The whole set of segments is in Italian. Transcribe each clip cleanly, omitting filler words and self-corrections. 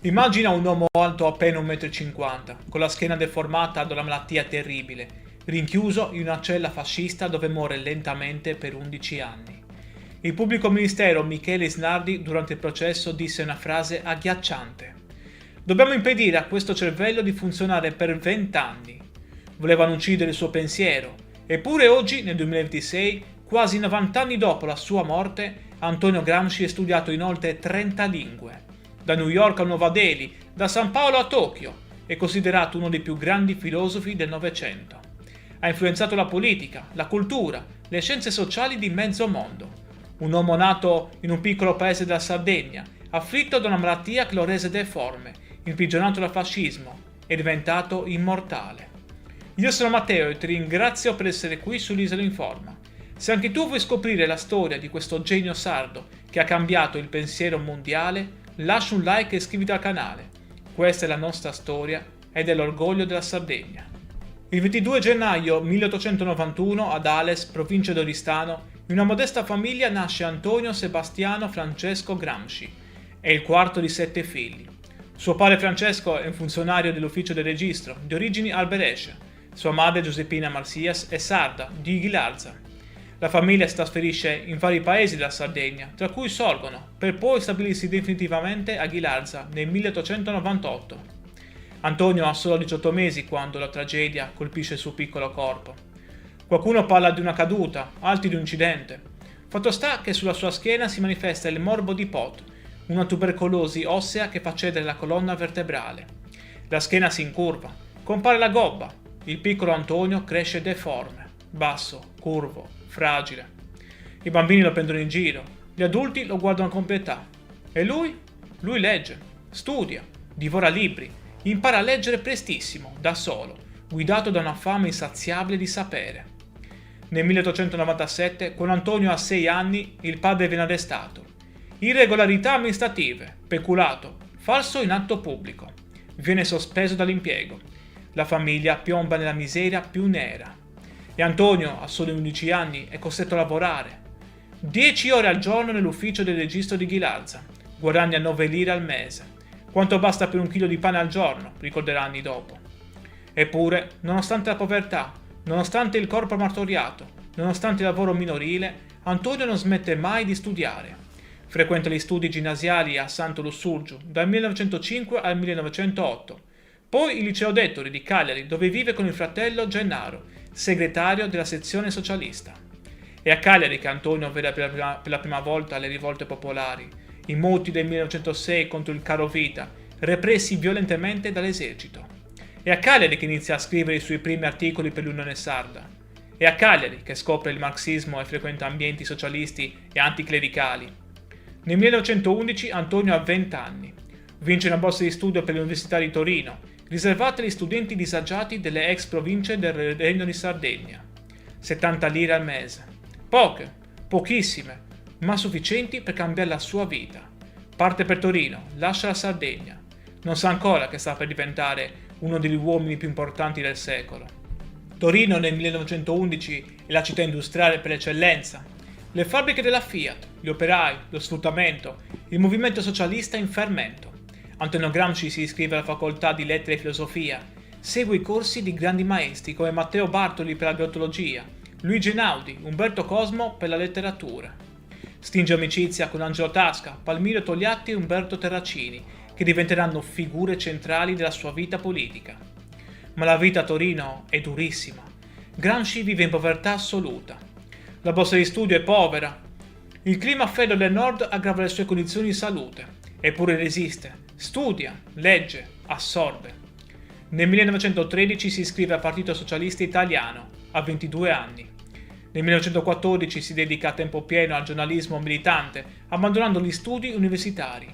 Immagina un uomo alto appena 1,50 m, con la schiena deformata da una malattia terribile, rinchiuso in una cella fascista dove muore lentamente per 11 anni. Il pubblico ministero Michele Snardi durante il processo disse una frase agghiacciante. Dobbiamo impedire a questo cervello di funzionare per 20 anni. Volevano uccidere il suo pensiero, eppure oggi, nel 2026, quasi 90 anni dopo la sua morte, Antonio Gramsci è studiato in oltre 30 lingue. Da New York a Nuova Delhi, da San Paolo a Tokyo, è considerato uno dei più grandi filosofi del Novecento. Ha influenzato la politica, la cultura, le scienze sociali di mezzo mondo. Un uomo nato in un piccolo paese della Sardegna, afflitto da una malattia che lo rese deforme, imprigionato dal fascismo, è diventato immortale. Io sono Matteo e ti ringrazio per essere qui sull'Isola Informa. Se anche tu vuoi scoprire la storia di questo genio sardo che ha cambiato il pensiero mondiale, lascia un like e iscriviti al canale. Questa è la nostra storia ed è l'orgoglio della Sardegna. Il 22 gennaio 1891 ad Ales, provincia di Oristano, in una modesta famiglia nasce Antonio Sebastiano Francesco Gramsci. È il quarto di 7 figli. Suo padre Francesco è un funzionario dell'ufficio del registro, di origini alberesce. Sua madre Giuseppina Marsias è sarda, di Ghilarza. La famiglia si trasferisce in vari paesi della Sardegna, tra cui Sorgono, per poi stabilirsi definitivamente a Ghilarza nel 1898. Antonio ha solo 18 mesi quando la tragedia colpisce il suo piccolo corpo. Qualcuno parla di una caduta, altri di un incidente. Fatto sta che sulla sua schiena si manifesta il morbo di Pot, una tubercolosi ossea che fa cedere la colonna vertebrale. La schiena si incurva, compare la gobba. Il piccolo Antonio cresce deforme, basso, curvo, fragile. I bambini lo prendono in giro, gli adulti lo guardano con pietà. E lui? Lui legge, studia, divora libri, impara a leggere prestissimo, da solo, guidato da una fame insaziabile di sapere. Nel 1897, quando Antonio ha 6 anni, il padre viene arrestato. Irregolarità amministrative, peculato, falso in atto pubblico. Viene sospeso dall'impiego. La famiglia piomba nella miseria più nera. E Antonio, a soli 11 anni, è costretto a lavorare. 10 ore al giorno nell'ufficio del registro di Ghilarza. Guadagna 9 lire al mese. Quanto basta per un chilo di pane al giorno, ricorderà anni dopo. Eppure, nonostante la povertà, nonostante il corpo martoriato, nonostante il lavoro minorile, Antonio non smette mai di studiare. Frequenta gli studi ginnasiali a Santo Lussurgiu dal 1905 al 1908. Poi il liceo Dettori di Cagliari, dove vive con il fratello Gennaro, segretario della sezione socialista. È a Cagliari che Antonio vede per la prima volta le rivolte popolari, i moti del 1906 contro il carovita, repressi violentemente dall'esercito. È a Cagliari che inizia a scrivere i suoi primi articoli per l'Unione Sarda. È a Cagliari che scopre il marxismo e frequenta ambienti socialisti e anticlericali. Nel 1911 Antonio ha 20 anni. Vince una borsa di studio per l'Università di Torino, riservata agli studenti disagiati delle ex province del Regno di Sardegna. 70 lire al mese. Poche, pochissime, ma sufficienti per cambiare la sua vita. Parte per Torino, lascia la Sardegna. Non sa ancora che sta per diventare uno degli uomini più importanti del secolo. Torino nel 1911 è la città industriale per eccellenza. Le fabbriche della Fiat, gli operai, lo sfruttamento, il movimento socialista in fermento. Antonio Gramsci si iscrive alla facoltà di lettere e filosofia, segue i corsi di grandi maestri come Matteo Bartoli per la biologia, Luigi Einaudi, Umberto Cosmo per la letteratura. Stringe amicizia con Angelo Tasca, Palmiro Togliatti e Umberto Terracini, che diventeranno figure centrali della sua vita politica. Ma la vita a Torino è durissima. Gramsci vive in povertà assoluta. La borsa di studio è povera. Il clima freddo del nord aggrava le sue condizioni di salute. Eppure resiste, studia, legge, assorbe. Nel 1913 si iscrive al Partito Socialista Italiano, a 22 anni. Nel 1914 si dedica a tempo pieno al giornalismo militante, abbandonando gli studi universitari.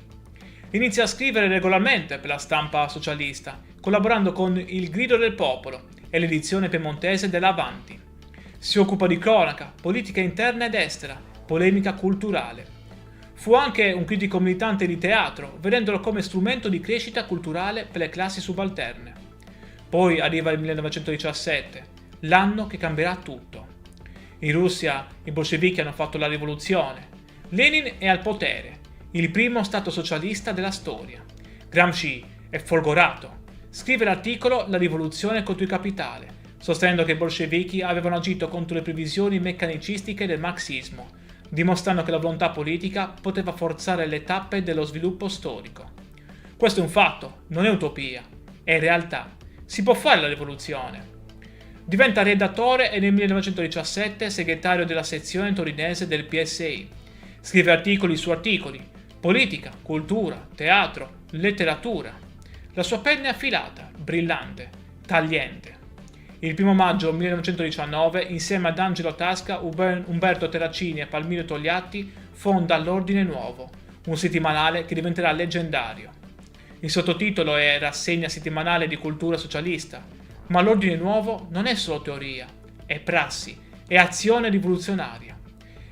Inizia a scrivere regolarmente per la stampa socialista, collaborando con Il Grido del Popolo e l'edizione piemontese dell'Avanti. Si occupa di cronaca, politica interna ed estera, polemica culturale. Fu anche un critico militante di teatro, vedendolo come strumento di crescita culturale per le classi subalterne. Poi arriva il 1917, l'anno che cambierà tutto. In Russia i bolscevichi hanno fatto la rivoluzione. Lenin è al potere, il primo stato socialista della storia. Gramsci è folgorato. Scrive l'articolo La rivoluzione contro il capitale, sostenendo che i bolscevichi avevano agito contro le previsioni meccanicistiche del marxismo, dimostrando che la volontà politica poteva forzare le tappe dello sviluppo storico. Questo è un fatto, non è utopia, è realtà. Si può fare la rivoluzione. Diventa redattore e nel 1917 segretario della sezione torinese del PSI. Scrive articoli su articoli, politica, cultura, teatro, letteratura. La sua penna è affilata, brillante, tagliente. Il 1 maggio 1919, insieme ad Angelo Tasca, Umberto Terracini e Palmiro Togliatti, fonda l'Ordine Nuovo, un settimanale che diventerà leggendario. Il sottotitolo è Rassegna settimanale di cultura socialista, ma l'Ordine Nuovo non è solo teoria, è prassi, è azione rivoluzionaria.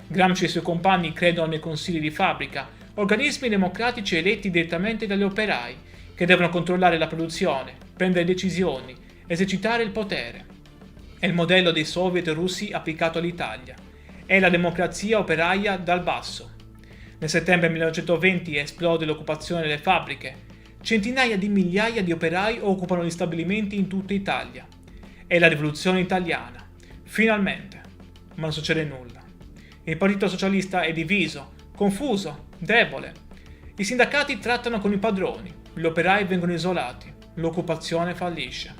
Gramsci e i suoi compagni credono nei consigli di fabbrica, organismi democratici eletti direttamente dagli operai, che devono controllare la produzione, prendere decisioni, esercitare il potere. È il modello dei soviet russi applicato all'Italia. È la democrazia operaia dal basso. Nel settembre 1920 esplode l'occupazione delle fabbriche. Centinaia di migliaia di operai occupano gli stabilimenti in tutta Italia. È la rivoluzione italiana. Finalmente. Ma non succede nulla. Il Partito Socialista è diviso, confuso, debole. I sindacati trattano con i padroni, gli operai vengono isolati, l'occupazione fallisce.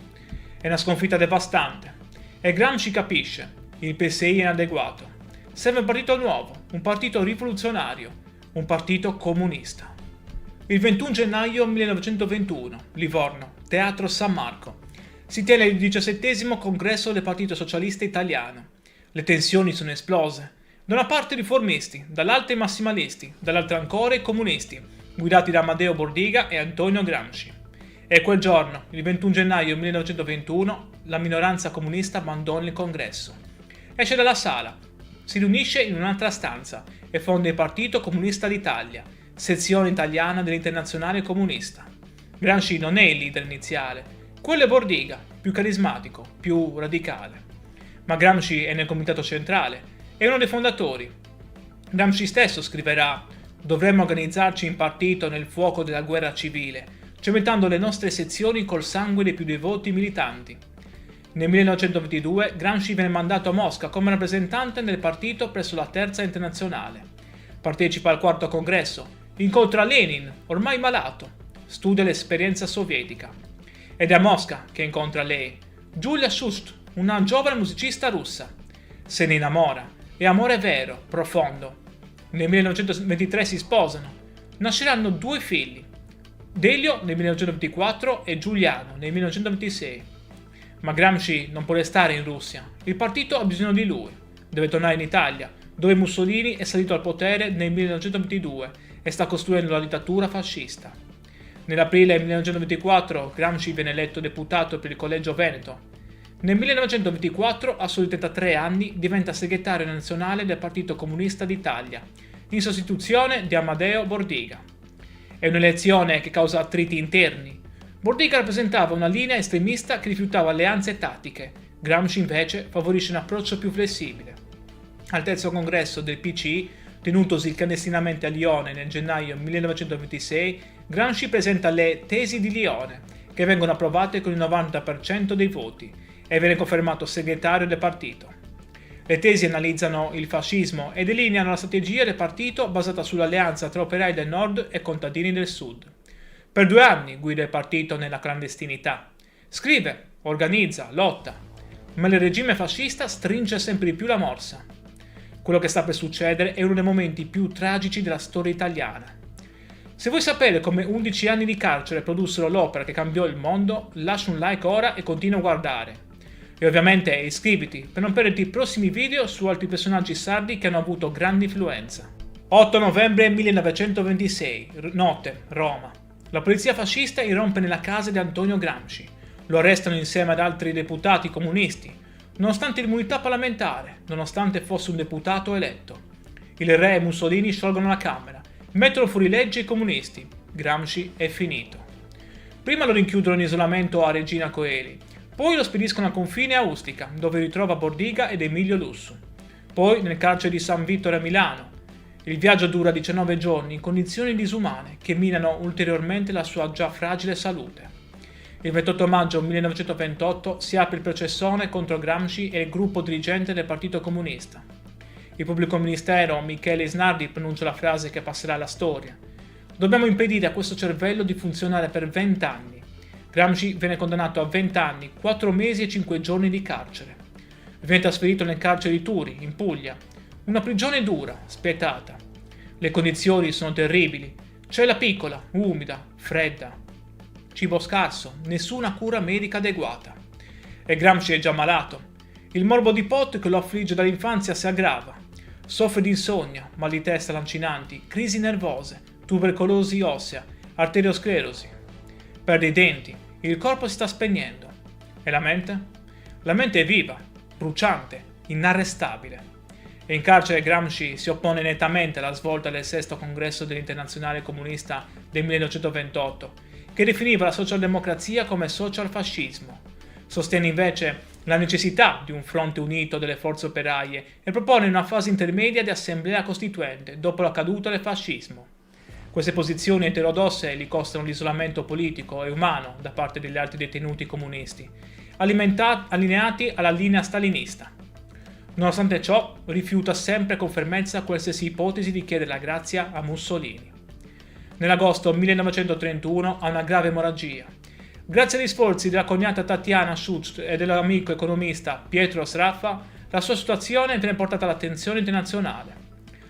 È una sconfitta devastante. E Gramsci capisce, il PSI è inadeguato. Serve un partito nuovo, un partito rivoluzionario, un partito comunista. Il 21 gennaio 1921, Livorno, Teatro San Marco. Si tiene il 17° congresso del Partito Socialista Italiano. Le tensioni sono esplose. Da una parte i riformisti, dall'altra i massimalisti, dall'altra ancora i comunisti, guidati da Amadeo Bordiga e Antonio Gramsci. E quel giorno, il 21 gennaio 1921, la minoranza comunista abbandona il congresso. Esce dalla sala, si riunisce in un'altra stanza e fonda il Partito Comunista d'Italia, sezione italiana dell'Internazionale Comunista. Gramsci non è il leader iniziale, quello è Bordiga, più carismatico, più radicale. Ma Gramsci è nel comitato centrale, è uno dei fondatori. Gramsci stesso scriverà: dovremmo organizzarci in partito nel fuoco della guerra civile, cementando le nostre sezioni col sangue dei più devoti militanti. Nel 1922 Gramsci viene mandato a Mosca come rappresentante del partito presso la Terza Internazionale. Partecipa al 4° congresso, incontra Lenin, ormai malato, studia l'esperienza sovietica. Ed è a Mosca che incontra lei, Giulia Shust, una giovane musicista russa. Se ne innamora, è amore vero, profondo. Nel 1923 si sposano. Nasceranno 2 figli, Delio nel 1924 e Giuliano nel 1926. Ma Gramsci non può restare in Russia, il partito ha bisogno di lui, deve tornare in Italia, dove Mussolini è salito al potere nel 1922 e sta costruendo la dittatura fascista. Nell'aprile 1924 Gramsci viene eletto deputato per il Collegio Veneto. Nel 1924, a soli 33 anni, diventa segretario nazionale del Partito Comunista d'Italia, in sostituzione di Amadeo Bordiga. È un'elezione che causa attriti interni. Bordiga rappresentava una linea estremista che rifiutava alleanze tattiche, Gramsci invece favorisce un approccio più flessibile. Al 3° congresso del PCI, tenutosi clandestinamente a Lione nel gennaio 1926, Gramsci presenta le Tesi di Lione, che vengono approvate con il 90% dei voti, e viene confermato segretario del partito. Le tesi analizzano il fascismo e delineano la strategia del partito basata sull'alleanza tra operai del nord e contadini del sud. Per 2 anni guida il partito nella clandestinità. Scrive, organizza, lotta, ma il regime fascista stringe sempre di più la morsa. Quello che sta per succedere è uno dei momenti più tragici della storia italiana. Se vuoi sapere come 11 anni di carcere produssero l'opera che cambiò il mondo, lascia un like ora e continua a guardare. E ovviamente iscriviti per non perderti i prossimi video su altri personaggi sardi che hanno avuto grande influenza. 8 novembre 1926, notte, Roma. La polizia fascista irrompe nella casa di Antonio Gramsci. Lo arrestano insieme ad altri deputati comunisti, nonostante l'immunità parlamentare, nonostante fosse un deputato eletto. Il re e Mussolini sciolgono la Camera, mettono fuori legge i comunisti. Gramsci è finito. Prima lo rinchiudono in isolamento a Regina Coeli, poi lo spediscono a confine a Ustica, dove ritrova Bordiga ed Emilio Lussu. Poi nel carcere di San Vittore a Milano. Il viaggio dura 19 giorni in condizioni disumane che minano ulteriormente la sua già fragile salute. Il 28 maggio 1928 si apre il processone contro Gramsci e il gruppo dirigente del Partito Comunista. Il pubblico ministero Michele Isnardi pronuncia la frase che passerà alla storia: «Dobbiamo impedire a questo cervello di funzionare per 20 anni». Gramsci viene condannato a 20 anni, 4 mesi e 5 giorni di carcere. Viene trasferito nel carcere di Turi, in Puglia. Una prigione dura, spietata. Le condizioni sono terribili. Cella piccola, umida, fredda. Cibo scarso, nessuna cura medica adeguata. E Gramsci è già malato. Il morbo di Pot che lo affligge dall'infanzia si aggrava. Soffre di insonnia, mal di testa lancinanti, crisi nervose, tubercolosi ossea, arteriosclerosi. Perde i denti, il corpo si sta spegnendo. E la mente? La mente è viva, bruciante, inarrestabile. E in carcere Gramsci si oppone nettamente alla svolta del sesto congresso dell'Internazionale Comunista del 1928, che definiva la socialdemocrazia come socialfascismo. Sostiene invece la necessità di un fronte unito delle forze operaie e propone una fase intermedia di assemblea costituente dopo la caduta del fascismo. Queste posizioni eterodosse gli costano l'isolamento politico e umano da parte degli altri detenuti comunisti, allineati alla linea stalinista. Nonostante ciò, rifiuta sempre con fermezza qualsiasi ipotesi di chiedere la grazia a Mussolini. Nell'agosto 1931 ha una grave emorragia. Grazie agli sforzi della cognata Tatiana Schutz e dell'amico economista Pietro Sraffa, la sua situazione viene portata all'attenzione internazionale.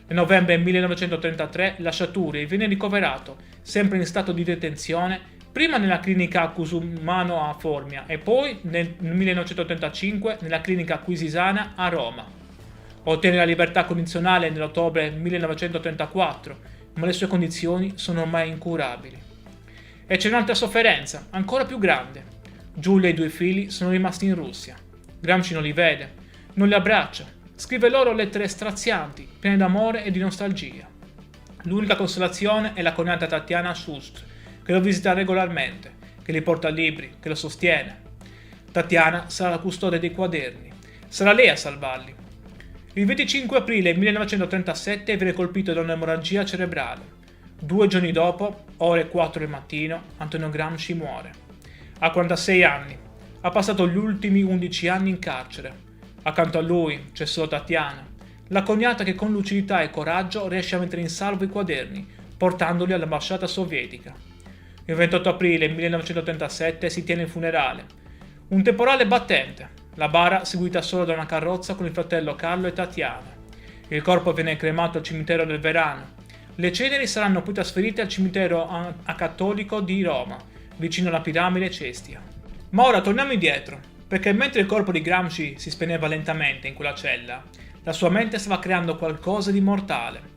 Nel novembre 1933 lascia Turi e viene ricoverato, sempre in stato di detenzione, prima nella clinica Cusumano a Formia e poi nel 1935 nella clinica Quisisana a Roma. Ottiene la libertà condizionale nell'ottobre 1934, ma le sue condizioni sono ormai incurabili. E c'è un'altra sofferenza, ancora più grande. Giulia e i 2 figli sono rimasti in Russia. Gramsci non li vede, non li abbraccia, scrive loro lettere strazianti, piene d'amore e di nostalgia. L'unica consolazione è la cognata Tatiana Schutz, che lo visita regolarmente, che gli porta libri, che lo sostiene. Tatiana sarà la custode dei quaderni. Sarà lei a salvarli. Il 25 aprile 1937 viene colpito da un'emorragia cerebrale. 2 giorni dopo, ore 4 del mattino, Antonio Gramsci muore. Ha 46 anni. Ha passato gli ultimi 11 anni in carcere. Accanto a lui c'è solo Tatiana, la cognata che con lucidità e coraggio riesce a mettere in salvo i quaderni, portandoli all'ambasciata sovietica. Il 28 aprile 1937 si tiene il funerale. Un temporale battente, la bara seguita solo da una carrozza con il fratello Carlo e Tatiana. Il corpo viene cremato al cimitero del Verano. Le ceneri saranno poi trasferite al cimitero acattolico di Roma, vicino alla piramide Cestia. Ma ora torniamo indietro, perché mentre il corpo di Gramsci si spegneva lentamente in quella cella, la sua mente stava creando qualcosa di mortale.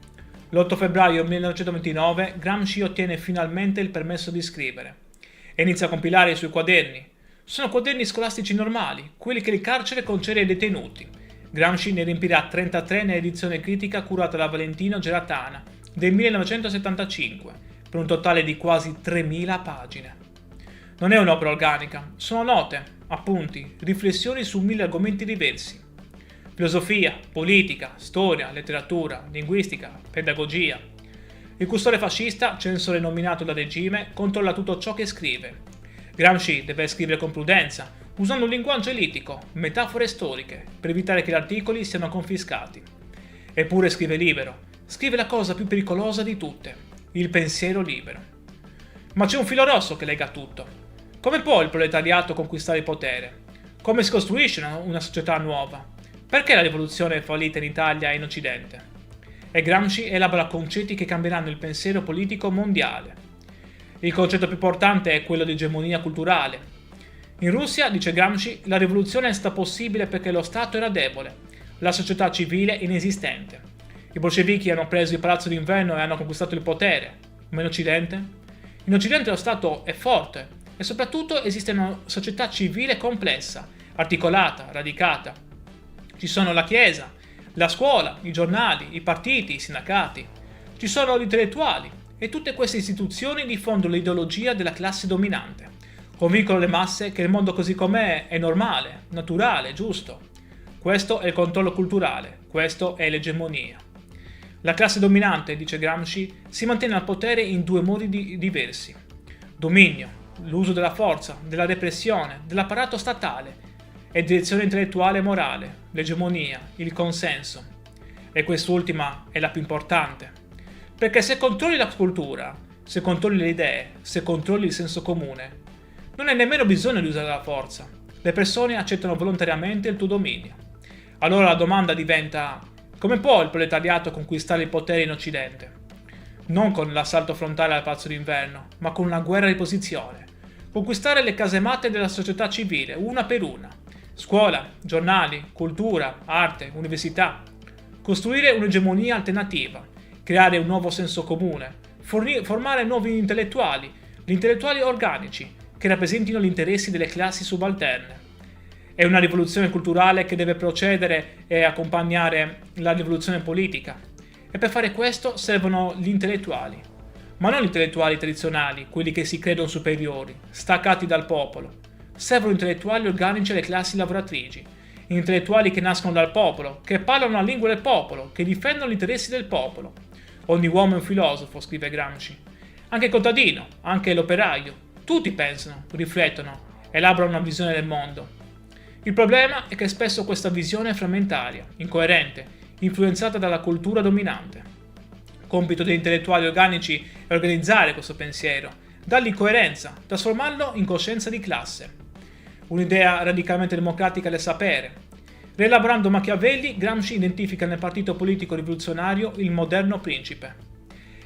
L'8 febbraio 1929 Gramsci ottiene finalmente il permesso di scrivere e inizia a compilare i suoi quaderni. Sono quaderni scolastici normali, quelli che il carcere concede ai detenuti. Gramsci ne riempirà 33 nell'edizione critica curata da Valentino Geratana del 1975, per un totale di quasi 3.000 pagine. Non è un'opera organica, sono note, appunti, riflessioni su 1000 argomenti diversi. Filosofia, politica, storia, letteratura, linguistica, pedagogia. Il custode fascista, censore nominato dal regime, controlla tutto ciò che scrive. Gramsci deve scrivere con prudenza, usando un linguaggio elitico, metafore storiche, per evitare che gli articoli siano confiscati. Eppure scrive libero, scrive la cosa più pericolosa di tutte, il pensiero libero. Ma c'è un filo rosso che lega tutto. Come può il proletariato conquistare il potere? Come si costruisce una società nuova? Perché la rivoluzione è fallita in Italia e in Occidente? E Gramsci elabora concetti che cambieranno il pensiero politico mondiale. Il concetto più importante è quello di egemonia culturale. In Russia, dice Gramsci, la rivoluzione è stata possibile perché lo Stato era debole, la società civile inesistente. I bolscevichi hanno preso il palazzo d'inverno e hanno conquistato il potere. Ma in Occidente? In Occidente lo Stato è forte e soprattutto esiste una società civile complessa, articolata, radicata. Ci sono la Chiesa, la scuola, i giornali, i partiti, i sindacati. Ci sono gli intellettuali e tutte queste istituzioni diffondono l'ideologia della classe dominante. Convincono le masse che il mondo così com'è è normale, naturale, giusto. Questo è il controllo culturale, questo è l'egemonia. La classe dominante, dice Gramsci, si mantiene al potere in due modi diversi. Dominio, l'uso della forza, della repressione, dell'apparato statale, e direzione intellettuale e morale, l'egemonia, il consenso. E quest'ultima è la più importante. Perché se controlli la cultura, se controlli le idee, se controlli il senso comune, non hai nemmeno bisogno di usare la forza. Le persone accettano volontariamente il tuo dominio. Allora la domanda diventa: come può il proletariato conquistare il potere in Occidente? Non con l'assalto frontale al Palazzo d'Inverno, ma con una guerra di posizione. Conquistare le casematte della società civile, una per una. Scuola, giornali, cultura, arte, università. Costruire un'egemonia alternativa. Creare un nuovo senso comune. Formare nuovi intellettuali, gli intellettuali organici, che rappresentino gli interessi delle classi subalterne. È una rivoluzione culturale che deve procedere e accompagnare la rivoluzione politica. E per fare questo servono gli intellettuali. Ma non gli intellettuali tradizionali, quelli che si credono superiori, staccati dal popolo. Servono intellettuali organici alle classi lavoratrici. Intellettuali che nascono dal popolo, che parlano la lingua del popolo, che difendono gli interessi del popolo. Ogni uomo è un filosofo, scrive Gramsci. Anche il contadino, anche l'operaio. Tutti pensano, riflettono, elaborano una visione del mondo. Il problema è che spesso questa visione è frammentaria, incoerente, influenzata dalla cultura dominante. Compito degli intellettuali organici è organizzare questo pensiero, dargli coerenza, trasformarlo in coscienza di classe. Un'idea radicalmente democratica del sapere. Rielaborando Machiavelli, Gramsci identifica nel partito politico rivoluzionario il moderno principe.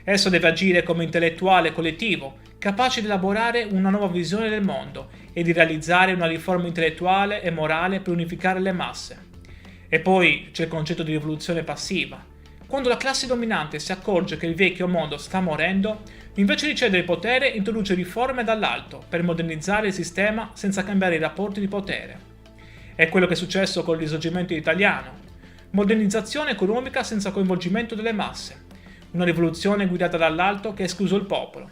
Esso deve agire come intellettuale collettivo, capace di elaborare una nuova visione del mondo e di realizzare una riforma intellettuale e morale per unificare le masse. E poi c'è il concetto di rivoluzione passiva. Quando la classe dominante si accorge che il vecchio mondo sta morendo, invece di cedere il potere introduce riforme dall'alto per modernizzare il sistema senza cambiare i rapporti di potere. È quello che è successo con il risorgimento italiano. Modernizzazione economica senza coinvolgimento delle masse. Una rivoluzione guidata dall'alto che ha escluso il popolo.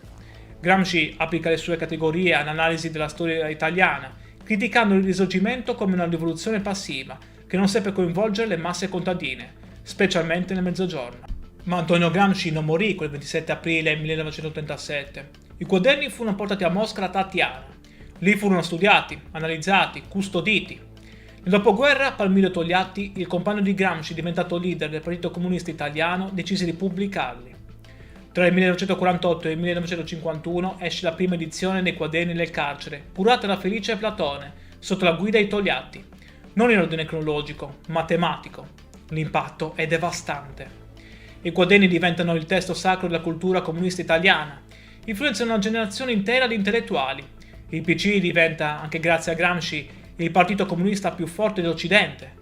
Gramsci applica le sue categorie all'analisi della storia italiana, criticando il risorgimento come una rivoluzione passiva, che non seppe coinvolgere le masse contadine, specialmente nel Mezzogiorno. Ma Antonio Gramsci non morì quel 27 aprile 1937. I quaderni furono portati a Mosca da Tatiana. Lì furono studiati, analizzati, custoditi. Nel dopoguerra, Palmiro Togliatti, il compagno di Gramsci diventato leader del Partito Comunista Italiano, decise di pubblicarli. Tra il 1948 e il 1951 esce la prima edizione dei quaderni del carcere, curata da Felice Platone, sotto la guida di Togliatti. Non in ordine cronologico, ma tematico. L'impatto è devastante. I quaderni diventano il testo sacro della cultura comunista italiana, influenzano una generazione intera di intellettuali. Il PC diventa, anche grazie a Gramsci, il partito comunista più forte d'Occidente.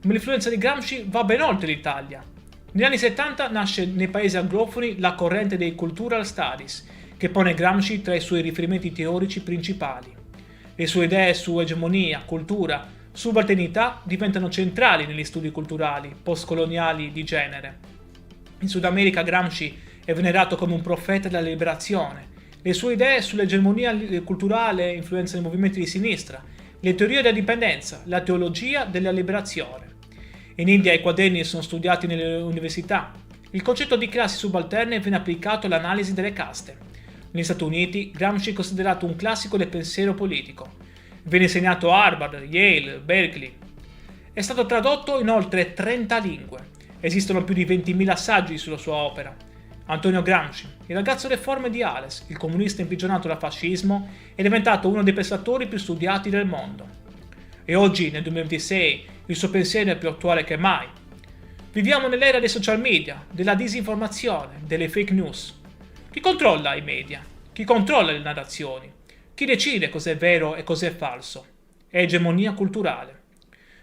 Ma l'influenza di Gramsci va ben oltre l'Italia. Negli anni 70 nasce nei paesi anglofoni la corrente dei Cultural Studies, che pone Gramsci tra i suoi riferimenti teorici principali. Le sue idee su egemonia, cultura, subalternità diventano centrali negli studi culturali postcoloniali di genere. In Sud America Gramsci è venerato come un profeta della liberazione. Le sue idee sull'egemonia culturale influenzano i movimenti di sinistra, le teorie della dipendenza, la teologia della liberazione. In India i quaderni sono studiati nelle università. Il concetto di classi subalterne viene applicato all'analisi delle caste. Negli Stati Uniti Gramsci è considerato un classico del pensiero politico. Viene insegnato a Harvard, Yale, Berkeley. È stato tradotto in oltre 30 lingue. Esistono più di 20.000 saggi sulla sua opera. Antonio Gramsci, il ragazzo deforme di Ales, il comunista imprigionato dal fascismo, è diventato uno dei pensatori più studiati del mondo. E oggi, nel 2026, il suo pensiero è più attuale che mai. Viviamo nell'era dei social media, della disinformazione, delle fake news. Chi controlla i media? Chi controlla le narrazioni? Chi decide cos'è vero e cos'è falso? È egemonia culturale.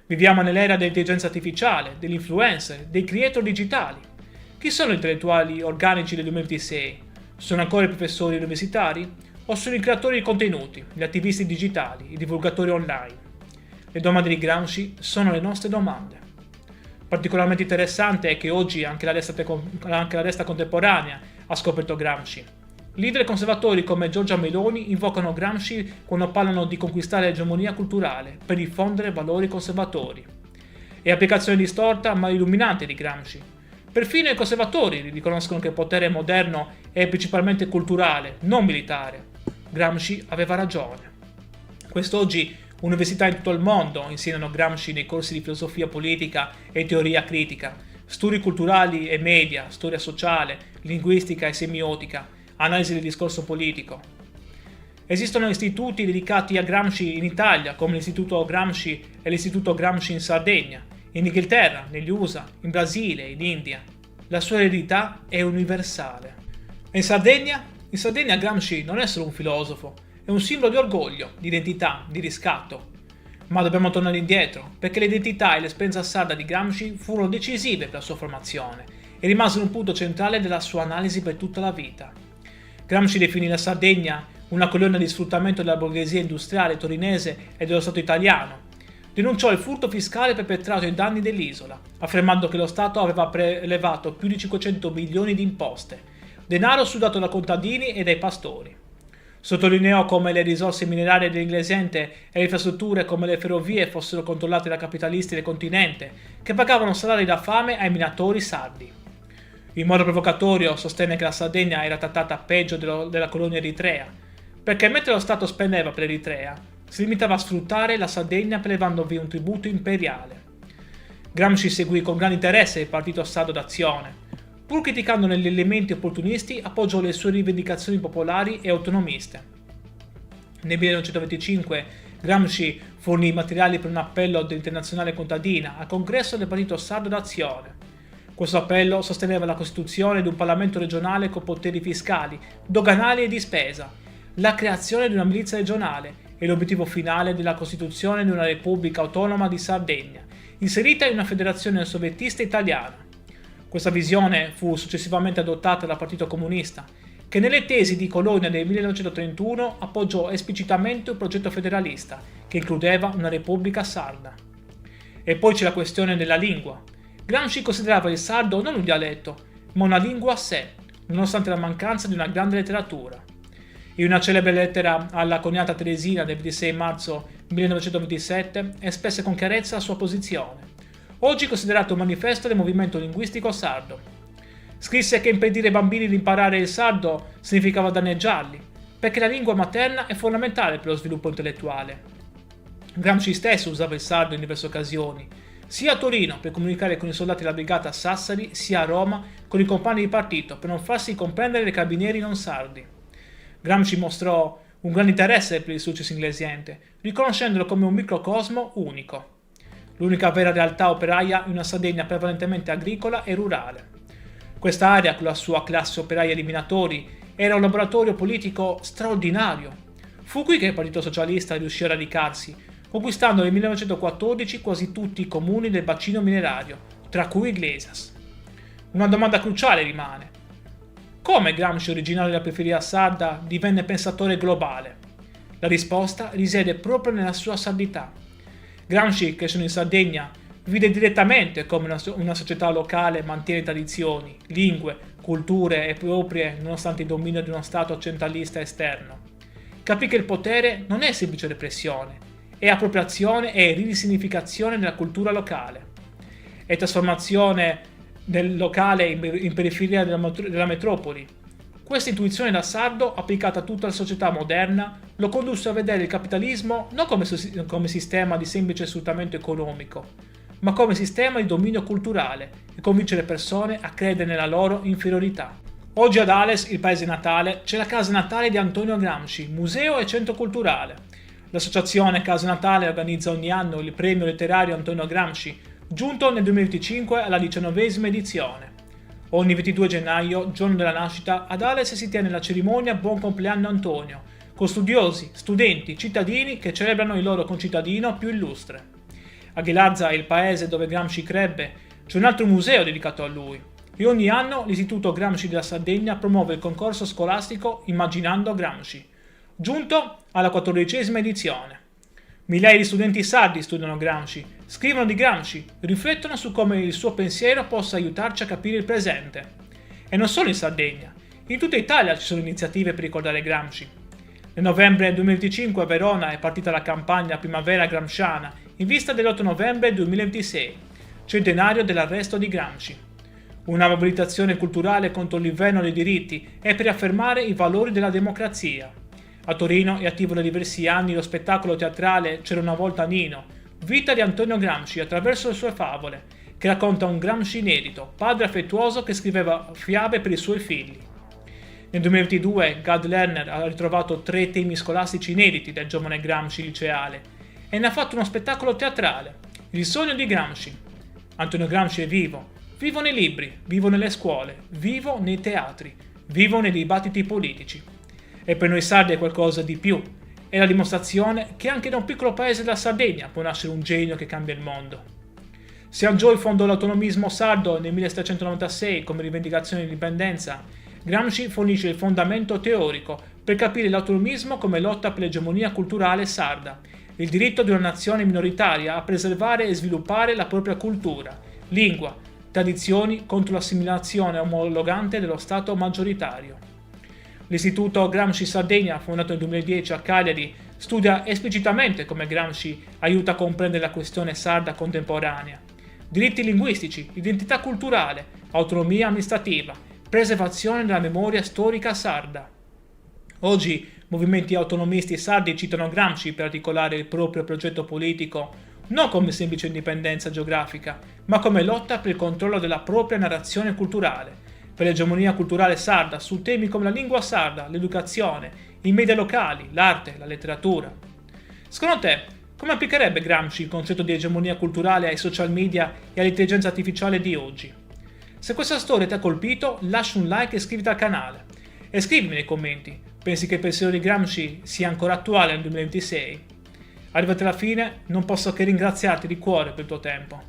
Viviamo nell'era dell'intelligenza artificiale, degli influencer, dei creator digitali. Chi sono gli intellettuali organici del 2026? Sono ancora i professori universitari? O sono i creatori di contenuti, gli attivisti digitali, i divulgatori online? Le domande di Gramsci sono le nostre domande. Particolarmente interessante è che oggi anche la destra contemporanea ha scoperto Gramsci. Leader conservatori come Giorgia Meloni invocano Gramsci quando parlano di conquistare l'egemonia culturale per diffondere valori conservatori. È applicazione distorta ma illuminante di Gramsci. Perfino i conservatori riconoscono che il potere moderno è principalmente culturale, non militare. Gramsci aveva ragione. Quest'oggi università in tutto il mondo insegnano Gramsci nei corsi di filosofia politica e teoria critica, studi culturali e media, storia sociale, linguistica e semiotica, analisi del discorso politico. Esistono istituti dedicati a Gramsci in Italia, come l'Istituto Gramsci e l'Istituto Gramsci in Sardegna, in Inghilterra, negli USA, in Brasile, in India. La sua eredità è universale. E in Sardegna? In Sardegna Gramsci non è solo un filosofo, è un simbolo di orgoglio, di identità, di riscatto. Ma dobbiamo tornare indietro, perché l'identità e l'esperienza sarda di Gramsci furono decisive per la sua formazione e rimasero un punto centrale della sua analisi per tutta la vita. Gramsci definì la Sardegna una colonia di sfruttamento della borghesia industriale torinese e dello Stato italiano. Denunciò il furto fiscale perpetrato ai danni dell'isola, affermando che lo Stato aveva prelevato più di 500 milioni di imposte, denaro sudato da contadini e dai pastori. Sottolineò come le risorse minerarie dell'Inglesente e le infrastrutture come le ferrovie fossero controllate da capitalisti del continente, che pagavano salari da fame ai minatori sardi. In modo provocatorio sostenne che la Sardegna era trattata peggio della colonia eritrea, perché mentre lo Stato spendeva per l'Eritrea, si limitava a sfruttare la Sardegna prelevandovi un tributo imperiale. Gramsci seguì con grande interesse il partito sardo d'azione. Pur criticandone gli elementi opportunisti, appoggiò le sue rivendicazioni popolari e autonomiste. Nel 1925 Gramsci fornì i materiali per un appello dell'Internazionale Contadina al congresso del partito sardo d'azione. Questo appello sosteneva la costituzione di un Parlamento regionale con poteri fiscali, doganali e di spesa, la creazione di una milizia regionale e l'obiettivo finale della costituzione di una Repubblica Autonoma di Sardegna, inserita in una federazione soviettista italiana. Questa visione fu successivamente adottata dal Partito Comunista, che nelle tesi di Colonia del 1931 appoggiò esplicitamente un progetto federalista che includeva una Repubblica sarda. E poi c'è la questione della lingua. Gramsci considerava il sardo non un dialetto, ma una lingua a sé, nonostante la mancanza di una grande letteratura. In una celebre lettera alla coniata Teresina del 26 marzo 1927 espresse con chiarezza la sua posizione, oggi considerato un manifesto del movimento linguistico sardo. Scrisse che impedire ai bambini di imparare il sardo significava danneggiarli, perché la lingua materna è fondamentale per lo sviluppo intellettuale. Gramsci stesso usava il sardo in diverse occasioni, sia a Torino per comunicare con i soldati della brigata Sassari, sia a Roma con i compagni di partito per non farsi comprendere dai carabinieri non sardi. Gramsci mostrò un grande interesse per il successo inglesiente, riconoscendolo come un microcosmo unico. L'unica vera realtà operaia in una Sardegna prevalentemente agricola e rurale. Questa area, con la sua classe operaia di minatori, era un laboratorio politico straordinario. Fu qui che il Partito Socialista riuscì a radicarsi, conquistando nel 1914 quasi tutti i comuni del bacino minerario, tra cui Iglesias. Una domanda cruciale rimane. Come Gramsci, originario della periferia sarda, divenne pensatore globale? La risposta risiede proprio nella sua sardità. Gramsci, crescendo in Sardegna, vide direttamente come una società locale mantiene tradizioni, lingue, culture e proprie nonostante il dominio di uno Stato centralista esterno. Capì che il potere non è semplice repressione, è appropriazione e risignificazione della cultura locale. È trasformazione del locale in periferia della metropoli. Questa intuizione da sardo, applicata a tutta la società moderna, lo condusse a vedere il capitalismo non come sistema di semplice sfruttamento economico, ma come sistema di dominio culturale e convincere le persone a credere nella loro inferiorità. Oggi ad Ales, il paese natale, c'è la casa natale di Antonio Gramsci, museo e centro culturale. L'associazione Casa Natale organizza ogni anno il premio letterario Antonio Gramsci, giunto nel 2025 alla 19ª edizione. Ogni 22 gennaio, giorno della nascita, ad Ales si tiene la cerimonia Buon compleanno Antonio, con studiosi, studenti, cittadini che celebrano il loro concittadino più illustre. A Ghilarza, il paese dove Gramsci crebbe, c'è un altro museo dedicato a lui, e ogni anno l'Istituto Gramsci della Sardegna promuove il concorso scolastico Immaginando Gramsci, giunto alla 14ª edizione. Migliaia di studenti sardi studiano Gramsci, scrivono di Gramsci, riflettono su come il suo pensiero possa aiutarci a capire il presente. E non solo in Sardegna, in tutta Italia ci sono iniziative per ricordare Gramsci. Nel novembre 2025 a Verona è partita la campagna Primavera Gramsciana in vista dell'8 novembre 2026, centenario dell'arresto di Gramsci. una mobilitazione culturale contro l'inverno dei diritti e per affermare i valori della democrazia. A Torino è attivo da diversi anni lo spettacolo teatrale C'era una volta Nino, vita di Antonio Gramsci attraverso le sue favole, che racconta un Gramsci inedito, padre affettuoso che scriveva fiabe per i suoi figli. Nel 2022 Gad Lerner ha ritrovato 3 temi scolastici inediti del giovane Gramsci liceale e ne ha fatto uno spettacolo teatrale, Il sogno di Gramsci. Antonio Gramsci è vivo, vivo nei libri, vivo nelle scuole, vivo nei teatri, vivo nei dibattiti politici. E per noi sardi è qualcosa di più, è la dimostrazione che anche da un piccolo paese della Sardegna può nascere un genio che cambia il mondo. Siangioy fondò l'autonomismo sardo nel 1796 come rivendicazione di indipendenza. Gramsci fornisce il fondamento teorico per capire l'autonomismo come lotta per l'egemonia culturale sarda, il diritto di una nazione minoritaria a preservare e sviluppare la propria cultura, lingua, tradizioni contro l'assimilazione omologante dello Stato maggioritario. L'Istituto Gramsci Sardegna, fondato nel 2010 a Cagliari, studia esplicitamente come Gramsci aiuta a comprendere la questione sarda contemporanea. Diritti linguistici, identità culturale, autonomia amministrativa, preservazione della memoria storica sarda. Oggi movimenti autonomisti sardi citano Gramsci per articolare il proprio progetto politico non come semplice indipendenza geografica, ma come lotta per il controllo della propria narrazione culturale, per l'egemonia culturale sarda su temi come la lingua sarda, l'educazione, i media locali, l'arte, la letteratura. Secondo te, come applicherebbe Gramsci il concetto di egemonia culturale ai social media e all'intelligenza artificiale di oggi? Se questa storia ti ha colpito, lascia un like e iscriviti al canale. E scrivimi nei commenti, pensi che il pensiero di Gramsci sia ancora attuale nel 2026? Arrivati alla fine, non posso che ringraziarti di cuore per il tuo tempo.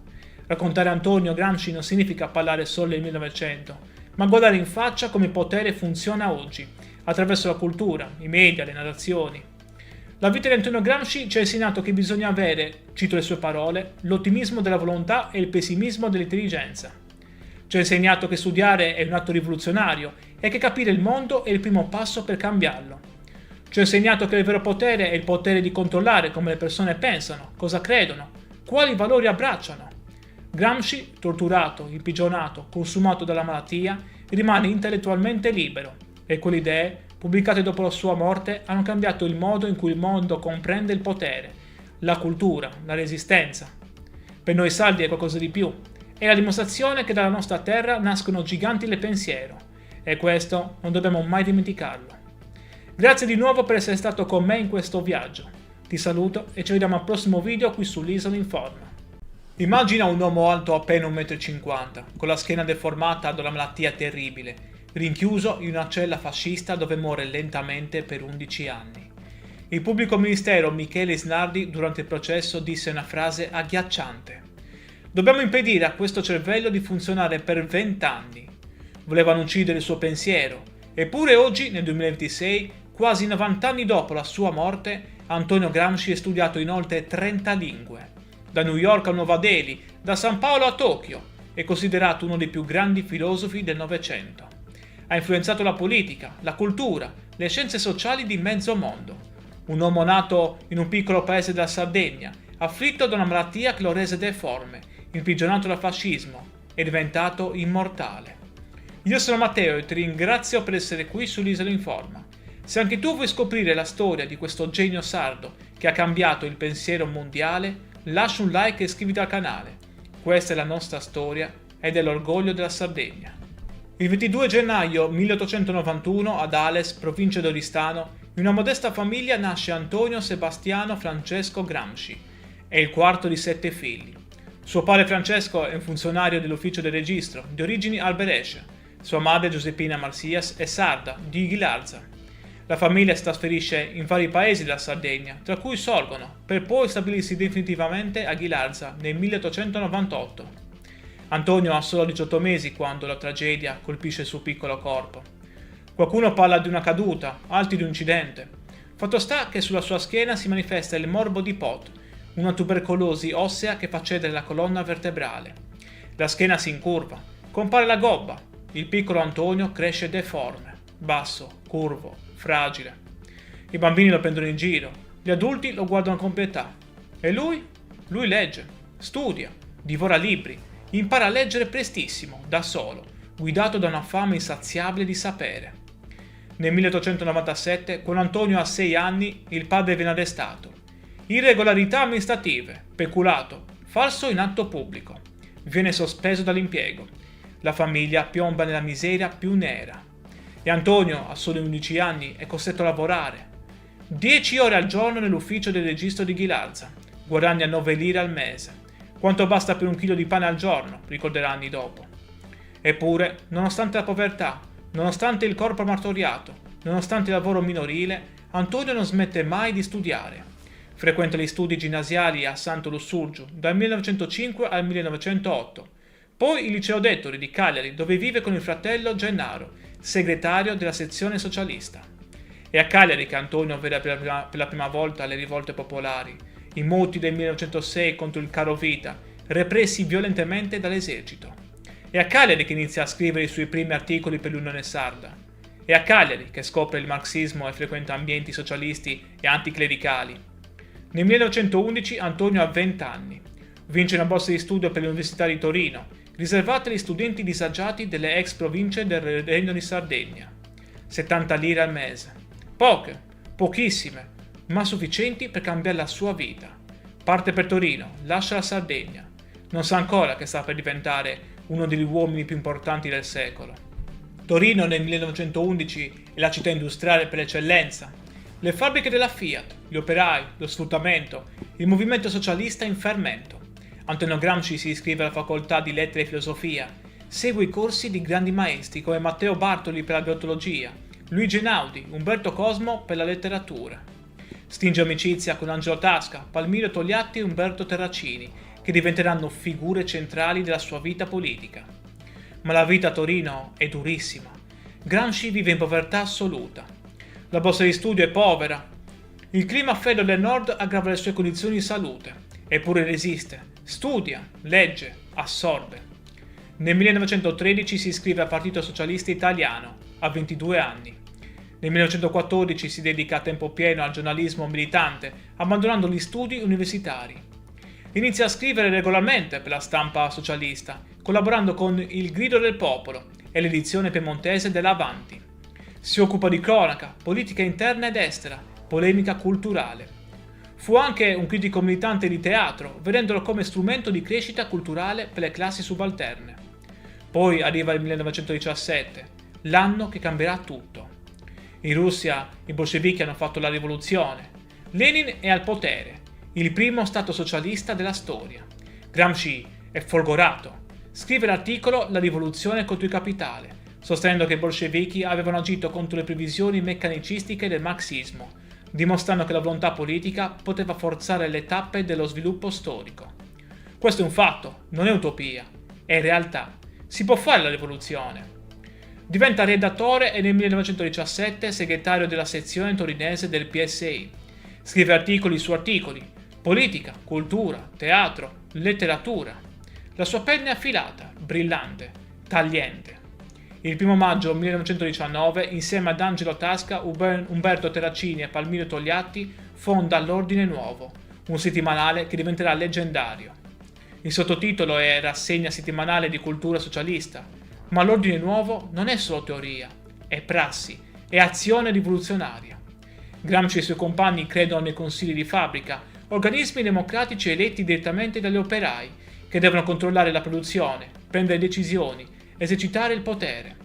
Raccontare Antonio Gramsci non significa parlare solo del 1900, ma guardare in faccia come il potere funziona oggi, attraverso la cultura, i media, le narrazioni. La vita di Antonio Gramsci ci ha insegnato che bisogna avere, cito le sue parole, l'ottimismo della volontà e il pessimismo dell'intelligenza. Ci ha insegnato che studiare è un atto rivoluzionario e che capire il mondo è il primo passo per cambiarlo. Ci ha insegnato che il vero potere è il potere di controllare come le persone pensano, cosa credono, quali valori abbracciano. Gramsci, torturato, imprigionato, consumato dalla malattia, rimane intellettualmente libero e quelle idee, pubblicate dopo la sua morte, hanno cambiato il modo in cui il mondo comprende il potere, la cultura, la resistenza. Per noi sardi è qualcosa di più. È la dimostrazione che dalla nostra terra nascono giganti del pensiero e questo non dobbiamo mai dimenticarlo. Grazie di nuovo per essere stato con me in questo viaggio. Ti saluto e ci vediamo al prossimo video qui sull'Isola Informa. Immagina un uomo alto appena 1,50 m, con la schiena deformata da una malattia terribile, rinchiuso in una cella fascista dove muore lentamente per 11 anni. Il pubblico ministero Michele Isnardi durante il processo disse una frase agghiacciante. Dobbiamo impedire a questo cervello di funzionare per 20 anni. Volevano uccidere il suo pensiero, eppure oggi, nel 2026, quasi 90 anni dopo la sua morte, Antonio Gramsci è studiato in oltre 30 lingue. Da New York a Nuova Delhi, da San Paolo a Tokyo, è considerato uno dei più grandi filosofi del Novecento. Ha influenzato la politica, la cultura, le scienze sociali di mezzo mondo. Un uomo nato in un piccolo paese della Sardegna, afflitto da una malattia che lo rese deforme, imprigionato dal fascismo, è diventato immortale. Io sono Matteo e ti ringrazio per essere qui sull'Isola Informa. Se anche tu vuoi scoprire la storia di questo genio sardo che ha cambiato il pensiero mondiale, lascia un like e iscriviti al canale. Questa è la nostra storia ed è l'orgoglio della Sardegna. Il 22 gennaio 1891 ad Ales, provincia di Oristano, in una modesta famiglia nasce Antonio Sebastiano Francesco Gramsci. È il quarto di 7 figli. Suo padre Francesco è un funzionario dell'ufficio del registro, di origini alberesce. Sua madre Giuseppina Marsias è sarda, di Ghilarza. La famiglia si trasferisce in vari paesi della Sardegna, tra cui Sorgono, per poi stabilirsi definitivamente a Ghilarza nel 1898. Antonio ha solo 18 mesi quando la tragedia colpisce il suo piccolo corpo. Qualcuno parla di una caduta, altri di un incidente. Fatto sta che sulla sua schiena si manifesta il morbo di Pot, una tubercolosi ossea che fa cedere la colonna vertebrale. La schiena si incurva, compare la gobba. Il piccolo Antonio cresce deforme, basso, curvo, fragile. I bambini lo prendono in giro, gli adulti lo guardano con pietà. E lui? Lui legge, studia, divora libri, impara a leggere prestissimo, da solo, guidato da una fame insaziabile di sapere. Nel 1897, quando Antonio ha 6 anni, il padre viene arrestato. Irregolarità amministrative, peculato, falso in atto pubblico. Viene sospeso dall'impiego. La famiglia piomba nella miseria più nera. E Antonio, a soli 11 anni, è costretto a lavorare. 10 ore al giorno nell'ufficio del registro di Ghilarza. Guadagna 9 lire al mese. Quanto basta per un chilo di pane al giorno, ricorderà anni dopo. Eppure, nonostante la povertà, nonostante il corpo martoriato, nonostante il lavoro minorile, Antonio non smette mai di studiare. Frequenta gli studi ginnasiali a Santo Lussurgiu dal 1905 al 1908, poi il liceo d'Ettori di Cagliari, dove vive con il fratello Gennaro, segretario della sezione socialista. È a Cagliari che Antonio vede per la prima volta le rivolte popolari, i moti del 1906 contro il carovita, repressi violentemente dall'esercito. È a Cagliari che inizia a scrivere i suoi primi articoli per l'Unione Sarda. È a Cagliari che scopre il marxismo e frequenta ambienti socialisti e anticlericali. Nel 1911 Antonio ha 20 anni. Vince una borsa di studio per l'Università di Torino, riservata agli studenti disagiati delle ex province del Regno di Sardegna. 70 lire al mese. Poche, pochissime, ma sufficienti per cambiare la sua vita. Parte per Torino, lascia la Sardegna. Non sa ancora che sta per diventare uno degli uomini più importanti del secolo. Torino nel 1911 è la città industriale per eccellenza. Le fabbriche della Fiat, gli operai, lo sfruttamento, il movimento socialista in fermento. Antonio Gramsci si iscrive alla facoltà di lettere e filosofia, segue i corsi di grandi maestri come Matteo Bartoli per la glottologia, Luigi Einaudi, Umberto Cosmo per la letteratura. Stringe amicizia con Angelo Tasca, Palmiro Togliatti e Umberto Terracini, che diventeranno figure centrali della sua vita politica. Ma la vita a Torino è durissima. Gramsci vive in povertà assoluta. La borsa di studio è povera. Il clima freddo del nord aggrava le sue condizioni di salute. Eppure resiste, studia, legge, assorbe. Nel 1913 si iscrive al Partito Socialista Italiano, a 22 anni. Nel 1914 si dedica a tempo pieno al giornalismo militante, abbandonando gli studi universitari. Inizia a scrivere regolarmente per la stampa socialista, collaborando con Il Grido del Popolo e l'edizione piemontese dell'Avanti. Si occupa di cronaca, politica interna ed estera, polemica culturale. Fu anche un critico militante di teatro, vedendolo come strumento di crescita culturale per le classi subalterne. Poi arriva il 1917, l'anno che cambierà tutto. In Russia i bolscevichi hanno fatto la rivoluzione. Lenin è al potere. Il primo stato socialista della storia. Gramsci è folgorato. Scrive l'articolo La rivoluzione contro il capitale, sostenendo che i bolscevichi avevano agito contro le previsioni meccanicistiche del marxismo, dimostrando che la volontà politica poteva forzare le tappe dello sviluppo storico. Questo è un fatto, non è utopia, è realtà. Si può fare la rivoluzione. Diventa redattore e nel 1917 segretario della sezione torinese del PSI. Scrive articoli su articoli. Politica, cultura, teatro, letteratura. La sua penna è affilata, brillante, tagliente. Il 1 maggio 1919, insieme ad Angelo Tasca, Umberto Terracini e Palmiro Togliatti, fonda l'Ordine Nuovo, un settimanale che diventerà leggendario. Il sottotitolo è Rassegna settimanale di cultura socialista, ma l'Ordine Nuovo non è solo teoria, è prassi, è azione rivoluzionaria. Gramsci e i suoi compagni credono nei consigli di fabbrica, organismi democratici eletti direttamente dagli operai, che devono controllare la produzione, prendere decisioni, esercitare il potere.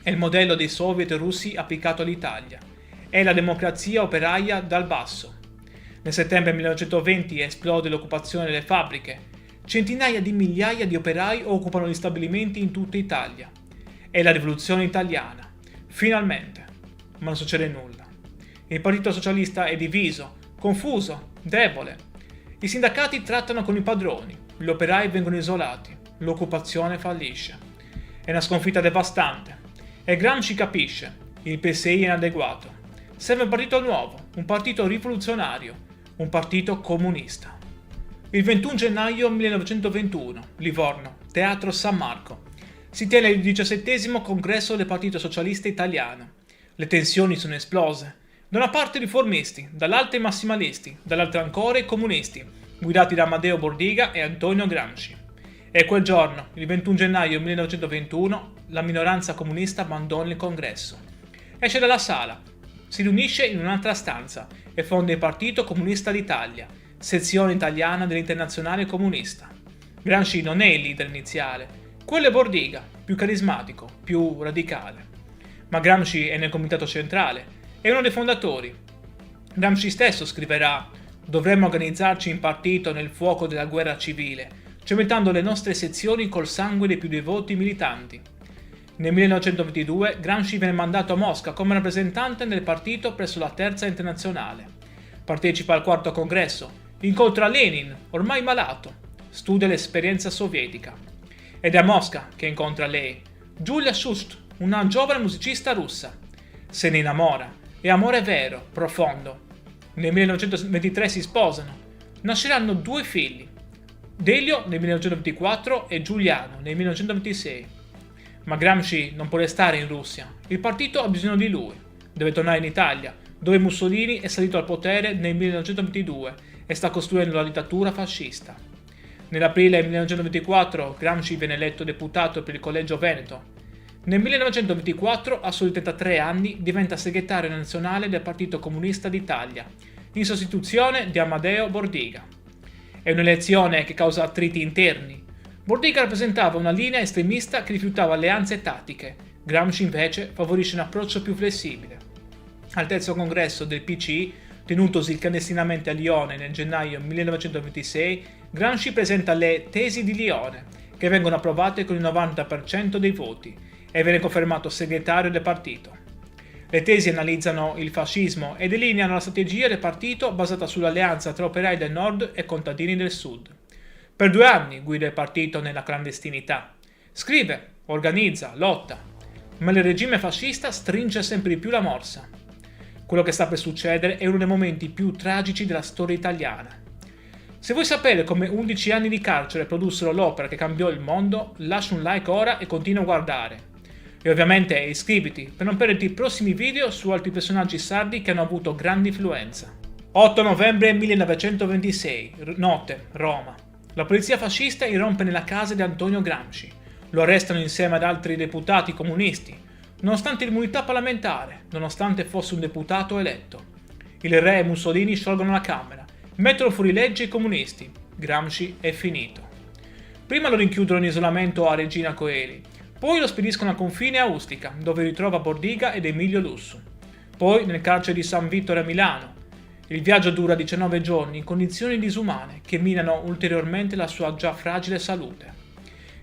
È il modello dei soviet russi applicato all'Italia. È la democrazia operaia dal basso. Nel settembre 1920 esplode l'occupazione delle fabbriche. Centinaia di migliaia di operai occupano gli stabilimenti in tutta Italia. È la rivoluzione italiana. Finalmente. Ma non succede nulla. Il Partito Socialista è diviso, confuso, debole. I sindacati trattano con i padroni, gli operai vengono isolati, l'occupazione fallisce. È una sconfitta devastante. E Gramsci capisce, il PSI è inadeguato. Serve un partito nuovo, un partito rivoluzionario, un partito comunista. Il 21 gennaio 1921, Livorno, Teatro San Marco. Si tiene il 17° congresso del Partito Socialista Italiano. Le tensioni sono esplose. Da una parte i riformisti, dall'altra i massimalisti, dall'altra ancora i comunisti, guidati da Amadeo Bordiga e Antonio Gramsci. E quel giorno, il 21 gennaio 1921, la minoranza comunista abbandona il congresso. Esce dalla sala, si riunisce in un'altra stanza e fonda il Partito Comunista d'Italia, sezione italiana dell'Internazionale Comunista. Gramsci non è il leader iniziale, quello è Bordiga, più carismatico, più radicale. Ma Gramsci è nel comitato centrale, è uno dei fondatori. Gramsci stesso scriverà: «Dovremmo organizzarci in partito nel fuoco della guerra civile, cementando le nostre sezioni col sangue dei più devoti militanti». Nel 1922 Gramsci viene mandato a Mosca come rappresentante del partito presso la Terza Internazionale. Partecipa al quarto congresso, incontra Lenin, ormai malato, studia l'esperienza sovietica. Ed è a Mosca che incontra lei, Giulia Shust, una giovane musicista russa. Se ne innamora, è amore vero, profondo. Nel 1923 si sposano. Nasceranno 2 figli, Delio nel 1924 e Giuliano nel 1926. Ma Gramsci non può restare in Russia, il partito ha bisogno di lui. Deve tornare in Italia, dove Mussolini è salito al potere nel 1922 e sta costruendo la dittatura fascista. Nell'aprile 1924 Gramsci viene eletto deputato per il Collegio Veneto. Nel 1924, a soli 33 anni, diventa segretario nazionale del Partito Comunista d'Italia, in sostituzione di Amadeo Bordiga. È un'elezione che causa attriti interni. Bordiga rappresentava una linea estremista che rifiutava alleanze tattiche, Gramsci invece favorisce un approccio più flessibile. Al terzo congresso del PCI, tenutosi clandestinamente a Lione nel gennaio 1926, Gramsci presenta le Tesi di Lione, che vengono approvate con il 90% dei voti, e viene confermato segretario del partito. Le tesi analizzano il fascismo e delineano la strategia del partito basata sull'alleanza tra operai del nord e contadini del sud. Per 2 anni guida il partito nella clandestinità. Scrive, organizza, lotta, ma il regime fascista stringe sempre di più la morsa. Quello che sta per succedere è uno dei momenti più tragici della storia italiana. Se vuoi sapere come 11 anni di carcere produssero l'opera che cambiò il mondo, lascia un like ora e continua a guardare. E ovviamente iscriviti per non perderti i prossimi video su altri personaggi sardi che hanno avuto grande influenza. 8 novembre 1926, notte, Roma. La polizia fascista irrompe nella casa di Antonio Gramsci. Lo arrestano insieme ad altri deputati comunisti, nonostante l'immunità parlamentare, nonostante fosse un deputato eletto. Il re e Mussolini sciolgono la Camera, mettono fuori legge i comunisti. Gramsci è finito. Prima lo rinchiudono in isolamento a Regina Coeli, poi lo spediscono a confine a Ustica, dove ritrova Bordiga ed Emilio Lussu. Poi nel carcere di San Vittore a Milano. Il viaggio dura 19 giorni in condizioni disumane che minano ulteriormente la sua già fragile salute.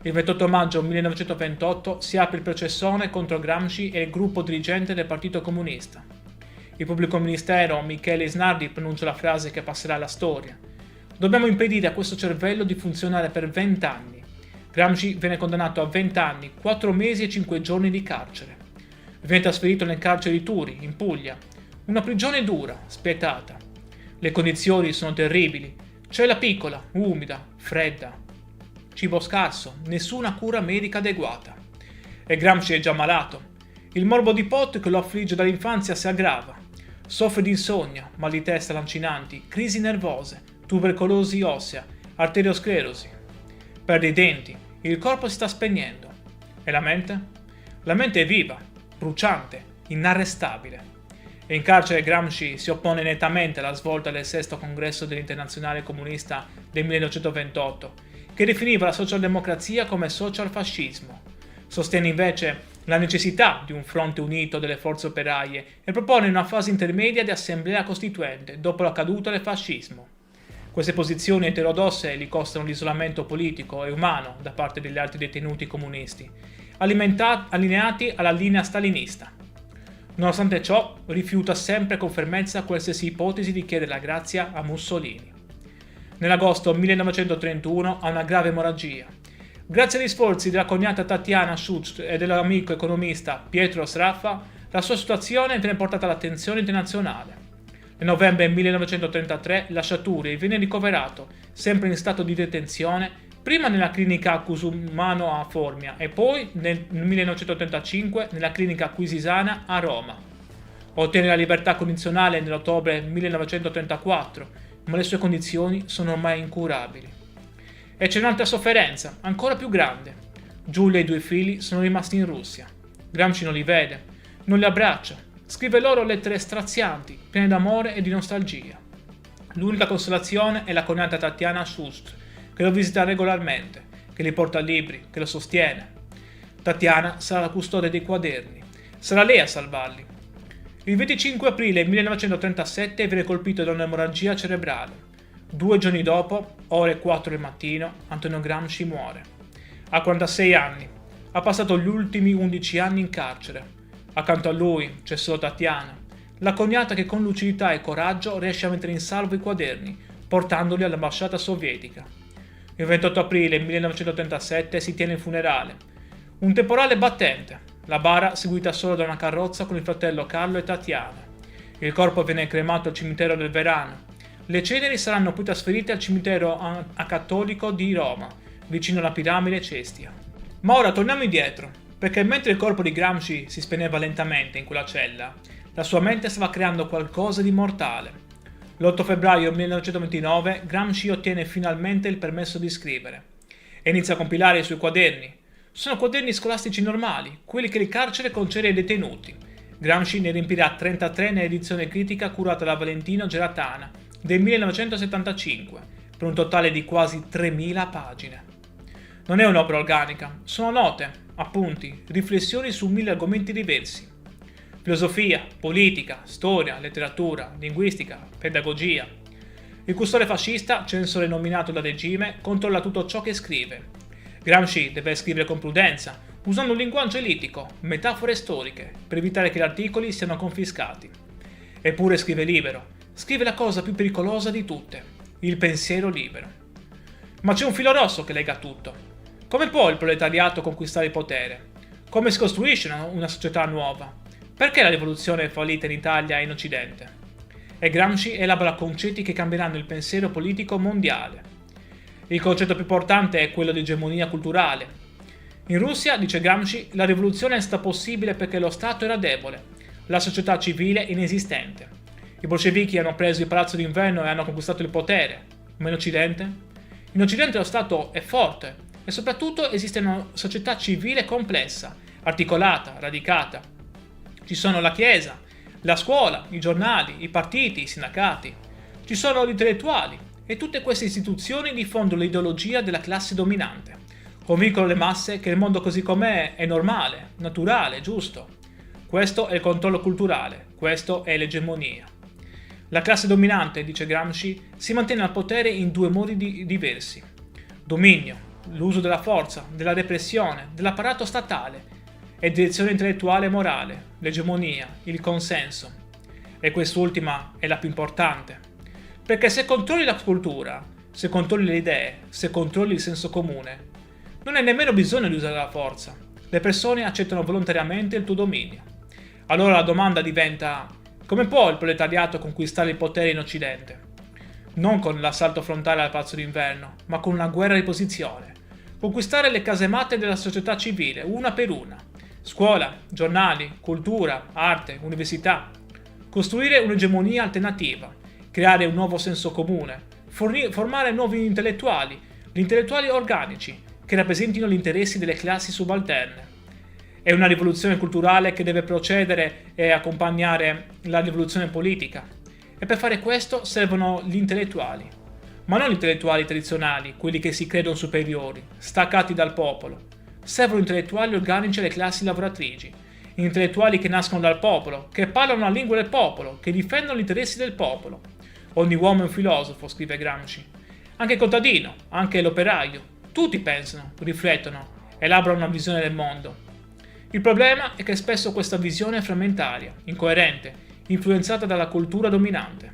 Il 28 maggio 1928 si apre il processone contro Gramsci e il gruppo dirigente del Partito Comunista. Il pubblico ministero Michele Isnardi pronuncia la frase che passerà alla storia: «Dobbiamo impedire a questo cervello di funzionare per 20 anni». Gramsci viene condannato a 20 anni, 4 mesi e 5 giorni di carcere. Viene trasferito nel carcere di Turi, in Puglia. Una prigione dura, spietata. Le condizioni sono terribili. Cella piccola, umida, fredda. Cibo scarso, nessuna cura medica adeguata. E Gramsci è già malato. Il morbo di Pot che lo affligge dall'infanzia si aggrava. Soffre di insonnia, mal di testa lancinanti, crisi nervose, tubercolosi ossea, arteriosclerosi. Perde i denti, il corpo si sta spegnendo. E la mente? La mente è viva, bruciante, inarrestabile. E in carcere Gramsci si oppone nettamente alla svolta del sesto congresso dell'Internazionale Comunista del 1928, che definiva la socialdemocrazia come socialfascismo. Sostiene invece la necessità di un fronte unito delle forze operaie e propone una fase intermedia di assemblea costituente dopo la caduta del fascismo. Queste posizioni eterodosse gli costano l'isolamento politico e umano da parte degli altri detenuti comunisti, allineati alla linea stalinista. Nonostante ciò, rifiuta sempre con fermezza qualsiasi ipotesi di chiedere la grazia a Mussolini. Nell'agosto 1931 ha una grave emorragia. Grazie agli sforzi della cognata Tatiana Schutz e dell'amico economista Pietro Sraffa, la sua situazione viene portata all'attenzione internazionale. Nel novembre 1933 lascia Turi e viene ricoverato, sempre in stato di detenzione, prima nella clinica Cusumano a Formia e poi nel 1935 nella clinica Quisisana a Roma. Ottiene la libertà condizionale nell'ottobre 1934, ma le sue condizioni sono ormai incurabili. E c'è un'altra sofferenza, ancora più grande. Giulia e i 2 figli sono rimasti in Russia. Gramsci non li vede, non li abbraccia, scrive loro lettere strazianti, piene d'amore e di nostalgia. L'unica consolazione è la cognata Tatiana Shust, che lo visita regolarmente, che gli porta libri, che lo sostiene. Tatiana sarà la custode dei quaderni, sarà lei a salvarli. Il 25 aprile 1937 viene colpito da un'emorragia cerebrale. 2 giorni dopo, ore 4 del mattino, Antonio Gramsci muore. Ha 46 anni, ha passato gli ultimi 11 anni in carcere. Accanto a lui c'è solo Tatiana, la cognata che con lucidità e coraggio riesce a mettere in salvo i quaderni, portandoli all'ambasciata sovietica. Il 28 aprile 1937 si tiene il funerale. Un temporale battente, la bara seguita solo da una carrozza con il fratello Carlo e Tatiana. Il corpo viene cremato al cimitero del Verano. Le ceneri saranno poi trasferite al cimitero acattolico di Roma, vicino alla piramide Cestia. Ma ora torniamo indietro, perché mentre il corpo di Gramsci si spegneva lentamente in quella cella, la sua mente stava creando qualcosa di mortale. L'8 febbraio 1929 Gramsci ottiene finalmente il permesso di scrivere e inizia a compilare i suoi quaderni. Sono quaderni scolastici normali, quelli che il carcere concede ai detenuti. Gramsci ne riempirà 33 nell'edizione critica curata da Valentino Geratana del 1975, per un totale di quasi 3000 pagine. Non è un'opera organica, sono note, appunti, riflessioni su 1000 argomenti diversi. Filosofia, politica, storia, letteratura, linguistica, pedagogia. Il custode fascista, censore nominato dal regime, controlla tutto ciò che scrive. Gramsci deve scrivere con prudenza, usando un linguaggio elitico, metafore storiche, per evitare che gli articoli siano confiscati. Eppure scrive libero, scrive la cosa più pericolosa di tutte, il pensiero libero. Ma c'è un filo rosso che lega tutto. Come può il proletariato conquistare il potere? Come si costruisce una società nuova? Perché la rivoluzione è fallita in Italia e in Occidente? E Gramsci elabora concetti che cambieranno il pensiero politico mondiale. Il concetto più importante è quello di egemonia culturale. In Russia, dice Gramsci, la rivoluzione è stata possibile perché lo Stato era debole, la società civile inesistente. I bolscevichi hanno preso il palazzo d'inverno e hanno conquistato il potere. Ma in Occidente? In Occidente lo Stato è forte e soprattutto esiste una società civile complessa, articolata, radicata. Ci sono la Chiesa, la scuola, i giornali, i partiti, i sindacati. Ci sono gli intellettuali e tutte queste istituzioni diffondono l'ideologia della classe dominante. Convincono le masse che il mondo così com'è è normale, naturale, giusto. Questo è il controllo culturale, questo è l'egemonia. La classe dominante, dice Gramsci, si mantiene al potere in 2 modi diversi. Dominio, l'uso della forza, della repressione, dell'apparato statale, e direzione intellettuale e morale, l'egemonia, il consenso. E quest'ultima è la più importante. Perché se controlli la cultura, se controlli le idee, se controlli il senso comune, non hai nemmeno bisogno di usare la forza. Le persone accettano volontariamente il tuo dominio. Allora la domanda diventa: come può il proletariato conquistare il potere in Occidente? Non con l'assalto frontale al palazzo d'inverno, ma con una guerra di posizione. Conquistare le casematte della società civile, una per una. Scuola, giornali, cultura, arte, università. Costruire un'egemonia alternativa. Creare un nuovo senso comune. Formare nuovi intellettuali, gli intellettuali organici, che rappresentino gli interessi delle classi subalterne. È una rivoluzione culturale che deve procedere e accompagnare la rivoluzione politica. E per fare questo servono gli intellettuali. Ma non gli intellettuali tradizionali, quelli che si credono superiori, staccati dal popolo. Servono intellettuali organici alle classi lavoratrici, intellettuali che nascono dal popolo, che parlano la lingua del popolo, che difendono gli interessi del popolo. Ogni uomo è un filosofo, scrive Gramsci. Anche il contadino, anche l'operaio. Tutti pensano, riflettono, elaborano una visione del mondo. Il problema è che spesso questa visione è frammentaria, incoerente, influenzata dalla cultura dominante.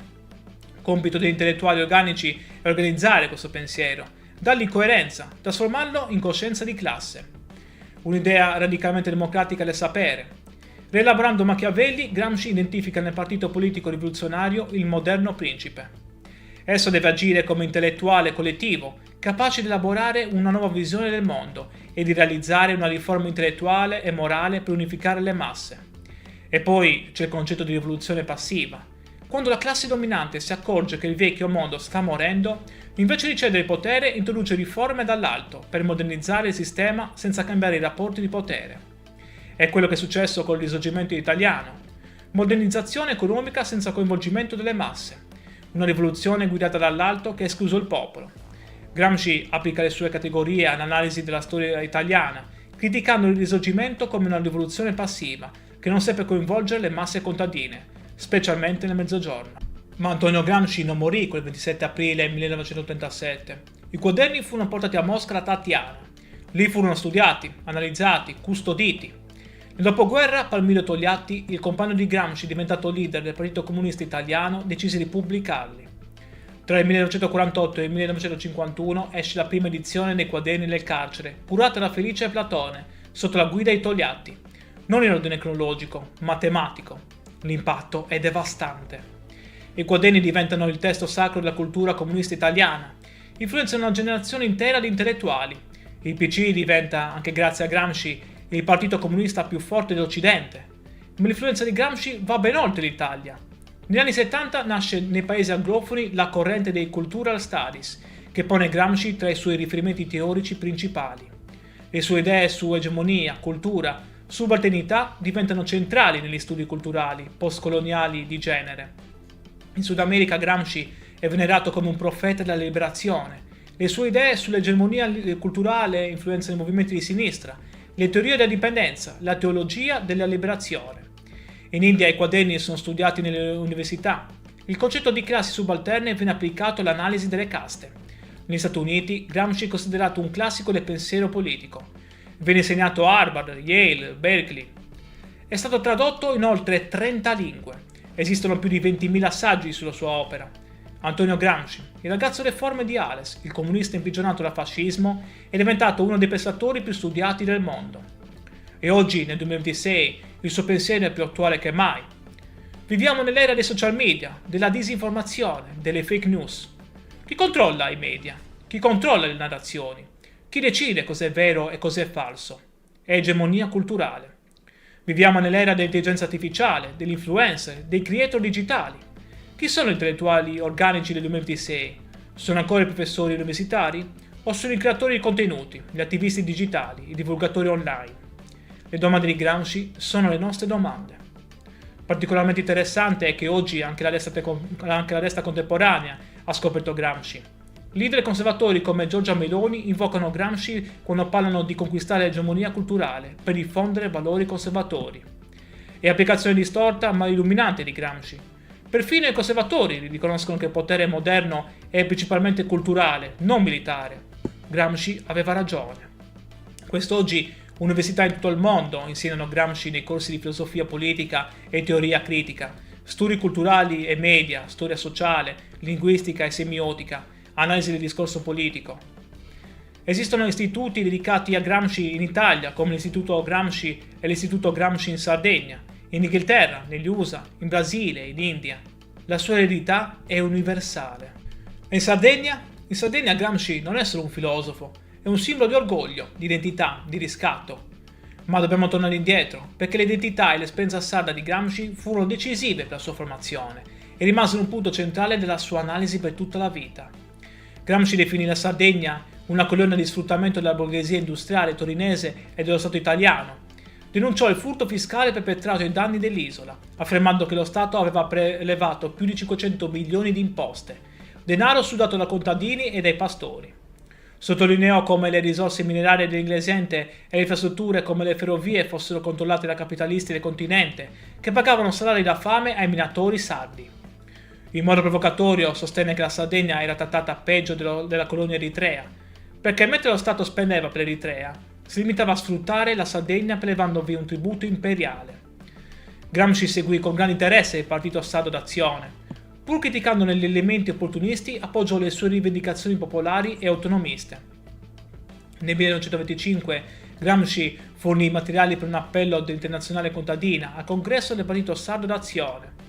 Compito degli intellettuali organici è organizzare questo pensiero, dargli coerenza, trasformarlo in coscienza di classe. Un'idea radicalmente democratica del sapere. Rielaborando Machiavelli, Gramsci identifica nel partito politico rivoluzionario il moderno principe. Esso deve agire come intellettuale collettivo, capace di elaborare una nuova visione del mondo e di realizzare una riforma intellettuale e morale per unificare le masse. E poi c'è il concetto di rivoluzione passiva. quando la classe dominante si accorge che il vecchio mondo sta morendo, invece di cedere il potere introduce riforme dall'alto per modernizzare il sistema senza cambiare i rapporti di potere. È quello che è successo con il risorgimento italiano. Modernizzazione economica senza coinvolgimento delle masse. Una rivoluzione guidata dall'alto che ha escluso il popolo. Gramsci applica le sue categorie all'analisi della storia italiana, criticando il risorgimento come una rivoluzione passiva, che non seppe coinvolgere le masse contadine, specialmente nel Mezzogiorno. Ma Antonio Gramsci non morì quel 27 aprile 1937. I quaderni furono portati a Mosca da Tatiana. Lì furono studiati, analizzati, custoditi. Nel dopoguerra Palmiro Togliatti, il compagno di Gramsci diventato leader del Partito Comunista Italiano, decise di pubblicarli. Tra il 1948 e il 1951 esce la prima edizione dei quaderni del carcere, curata da Felice Platone, sotto la guida di Togliatti. Non in ordine cronologico, ma tematico. L'impatto è devastante. I quaderni diventano il testo sacro della cultura comunista italiana, influenzano una generazione intera di intellettuali. Il PC diventa, anche grazie a Gramsci, il partito comunista più forte d'Occidente. Ma l'influenza di Gramsci va ben oltre l'Italia. Negli anni 70 nasce nei paesi anglofoni la corrente dei Cultural Studies, che pone Gramsci tra i suoi riferimenti teorici principali. Le sue idee su egemonia, cultura, subalternità diventano centrali negli studi culturali postcoloniali di genere. In Sud America Gramsci è venerato come un profeta della liberazione. Le sue idee sull'egemonia culturale influenzano i movimenti di sinistra, le teorie della dipendenza, la teologia della liberazione. In India i quaderni sono studiati nelle università. Il concetto di classi subalterne viene applicato all'analisi delle caste. Negli Stati Uniti Gramsci è considerato un classico del pensiero politico. Viene insegnato a Harvard, Yale, Berkeley. È stato tradotto in oltre 30 lingue. Esistono più di 20.000 saggi sulla sua opera. Antonio Gramsci, il ragazzo deforme di Ales, il comunista imprigionato dal fascismo, è diventato uno dei pensatori più studiati del mondo. E oggi, nel 2026, il suo pensiero è più attuale che mai. Viviamo nell'era dei social media, della disinformazione, delle fake news. Chi controlla i media? Chi controlla le narrazioni? Chi decide cos'è vero e cos'è falso? È egemonia culturale. Viviamo nell'era dell'intelligenza artificiale, degli influencer, dei creator digitali. Chi sono gli intellettuali organici del 2026? Sono ancora i professori universitari? O sono i creatori di contenuti, gli attivisti digitali, i divulgatori online? Le domande di Gramsci sono le nostre domande. Particolarmente interessante è che oggi anche la destra contemporanea ha scoperto Gramsci. Leader conservatori come Giorgia Meloni invocano Gramsci quando parlano di conquistare l'egemonia culturale per diffondere valori conservatori. E applicazione distorta ma illuminante di Gramsci. Perfino i conservatori riconoscono che il potere moderno è principalmente culturale, non militare. Gramsci aveva ragione. Quest'oggi università in tutto il mondo insegnano Gramsci nei corsi di filosofia politica e teoria critica, studi culturali e media, storia sociale, linguistica e semiotica, analisi del discorso politico. Esistono istituti dedicati a Gramsci in Italia, come l'Istituto Gramsci e l'Istituto Gramsci in Sardegna, in Inghilterra, negli USA, in Brasile, in India. La sua eredità è universale. E in Sardegna? In Sardegna Gramsci non è solo un filosofo, è un simbolo di orgoglio, di identità, di riscatto. Ma dobbiamo tornare indietro, perché l'identità e l'esperienza sarda di Gramsci furono decisive per la sua formazione e rimasero un punto centrale della sua analisi per tutta la vita. Gramsci definì la Sardegna una colonna di sfruttamento della borghesia industriale torinese e dello Stato italiano. Denunciò il furto fiscale perpetrato ai danni dell'isola, affermando che lo Stato aveva prelevato più di 500 milioni di imposte, denaro sudato da contadini e dai pastori. Sottolineò come le risorse minerarie dell'Inglesente e le infrastrutture come le ferrovie fossero controllate da capitalisti del continente, che pagavano salari da fame ai minatori sardi. In modo provocatorio sostenne che la Sardegna era trattata peggio della colonia eritrea, perché mentre lo Stato spendeva per l'Eritrea, si limitava a sfruttare la Sardegna prelevandovi un tributo imperiale. Gramsci seguì con grande interesse il partito sardo d'Azione. Pur criticandone gli elementi opportunisti, appoggiò le sue rivendicazioni popolari e autonomiste. Nel 1925 Gramsci fornì i materiali per un appello dell'Internazionale Contadina al congresso del partito sardo d'Azione.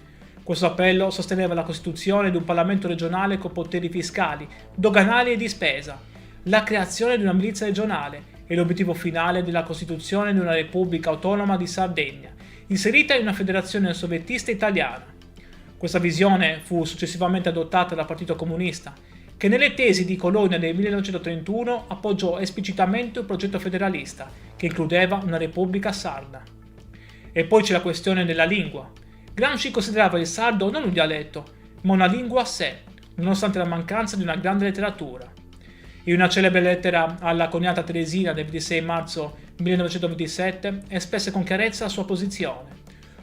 Questo appello sosteneva la costituzione di un Parlamento regionale con poteri fiscali, doganali e di spesa, la creazione di una milizia regionale e l'obiettivo finale della costituzione di una Repubblica Autonoma di Sardegna, inserita in una federazione soviettista italiana. Questa visione fu successivamente adottata dal Partito Comunista, che nelle tesi di Colonia del 1931 appoggiò esplicitamente un progetto federalista che includeva una repubblica sarda. E poi c'è la questione della lingua. Gramsci considerava il sardo non un dialetto, ma una lingua a sé, nonostante la mancanza di una grande letteratura. In una celebre lettera alla coniata Teresina del 26 marzo 1927 espresse con chiarezza la sua posizione,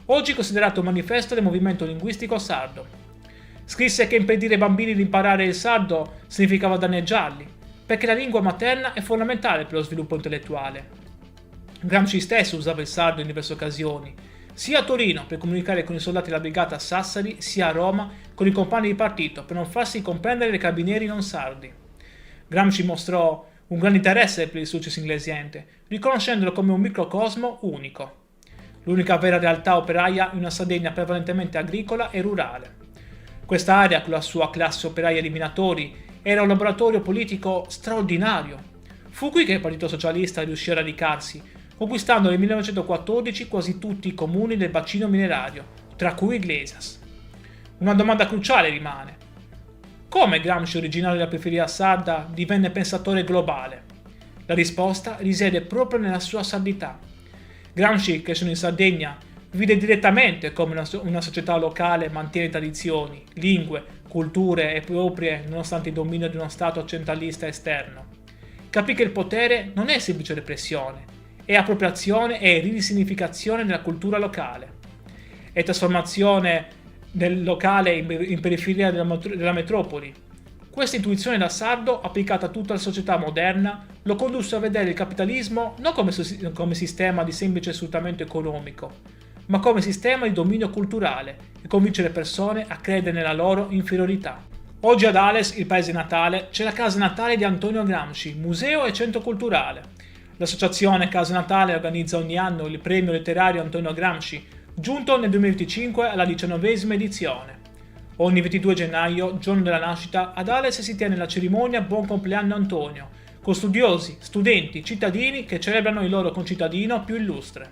oggi considerato un manifesto del movimento linguistico sardo. Scrisse che impedire ai bambini di imparare il sardo significava danneggiarli, perché la lingua materna è fondamentale per lo sviluppo intellettuale. Gramsci stesso usava il sardo in diverse occasioni, sia a Torino per comunicare con i soldati della brigata Sassari, sia a Roma con i compagni di partito per non farsi comprendere dai carabinieri non sardi. Gramsci mostrò un grande interesse per il successo inglesiente, riconoscendolo come un microcosmo unico. L'unica vera realtà operaia in una Sardegna prevalentemente agricola e rurale. Questa area, con la sua classe operaia di minatori, era un laboratorio politico straordinario. Fu qui che il Partito Socialista riuscì a radicarsi, conquistando nel 1914 quasi tutti i comuni del bacino minerario, tra cui Iglesias. Una domanda cruciale rimane: come Gramsci, originario della periferia sarda, divenne pensatore globale? La risposta risiede proprio nella sua sardità. Gramsci, crescendo in Sardegna, vide direttamente come una società locale mantiene tradizioni, lingue, culture e proprie nonostante il dominio di uno Stato centralista esterno. Capì che il potere non è semplice repressione, è appropriazione e risignificazione della cultura locale. È trasformazione del locale in periferia della metropoli. Questa intuizione da sardo, applicata a tutta la società moderna, lo condusse a vedere il capitalismo non come sistema di semplice sfruttamento economico, ma come sistema di dominio culturale e convincere le persone a credere nella loro inferiorità. Oggi ad Ales, il paese natale, c'è la casa natale di Antonio Gramsci, museo e centro culturale. L'associazione Casa Natale organizza ogni anno il premio letterario Antonio Gramsci, giunto nel 2025 alla 19ª edizione. Ogni 22 gennaio, giorno della nascita, ad Ales si tiene la cerimonia Buon compleanno Antonio, con studiosi, studenti, cittadini che celebrano il loro concittadino più illustre.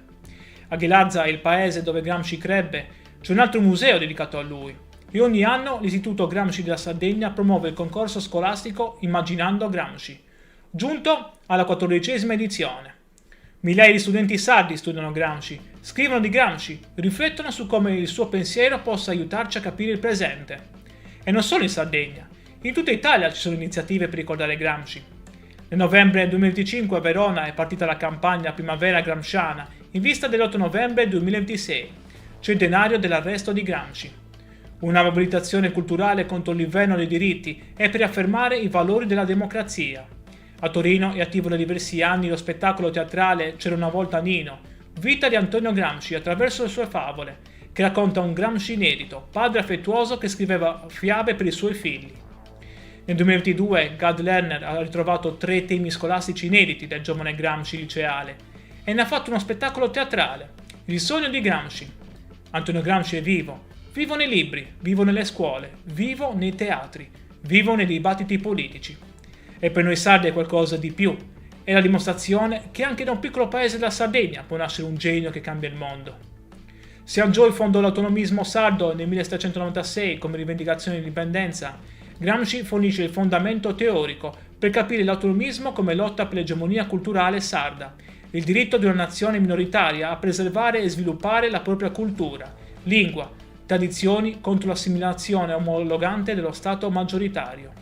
A Ghilarza, il paese dove Gramsci crebbe, c'è un altro museo dedicato a lui e ogni anno l'Istituto Gramsci della Sardegna promuove il concorso scolastico Immaginando Gramsci, giunto alla 14ª edizione. Migliaia di studenti sardi studiano Gramsci, scrivono di Gramsci, riflettono su come il suo pensiero possa aiutarci a capire il presente. E non solo in Sardegna, in tutta Italia ci sono iniziative per ricordare Gramsci. Nel novembre 2025 a Verona è partita la campagna Primavera Gramsciana in vista dell'8 novembre 2026, centenario dell'arresto di Gramsci. Una mobilitazione culturale contro l'inverno dei diritti e per affermare i valori della democrazia. A Torino è attivo da diversi anni lo spettacolo teatrale C'era una volta Nino, vita di Antonio Gramsci attraverso le sue favole, che racconta un Gramsci inedito, padre affettuoso che scriveva fiabe per i suoi figli. Nel 2022 Gad Lerner ha ritrovato 3 temi scolastici inediti del giovane Gramsci liceale e ne ha fatto uno spettacolo teatrale, Il sogno di Gramsci. Antonio Gramsci è vivo, vivo nei libri, vivo nelle scuole, vivo nei teatri, vivo nei dibattiti politici. E per noi sardi è qualcosa di più, è la dimostrazione che anche da un piccolo paese della Sardegna può nascere un genio che cambia il mondo. Sian Gioia fondò l'autonomismo sardo nel 1796 come rivendicazione di indipendenza. Gramsci fornisce il fondamento teorico per capire l'autonomismo come lotta per l'egemonia culturale sarda, il diritto di una nazione minoritaria a preservare e sviluppare la propria cultura, lingua, tradizioni contro l'assimilazione omologante dello Stato maggioritario.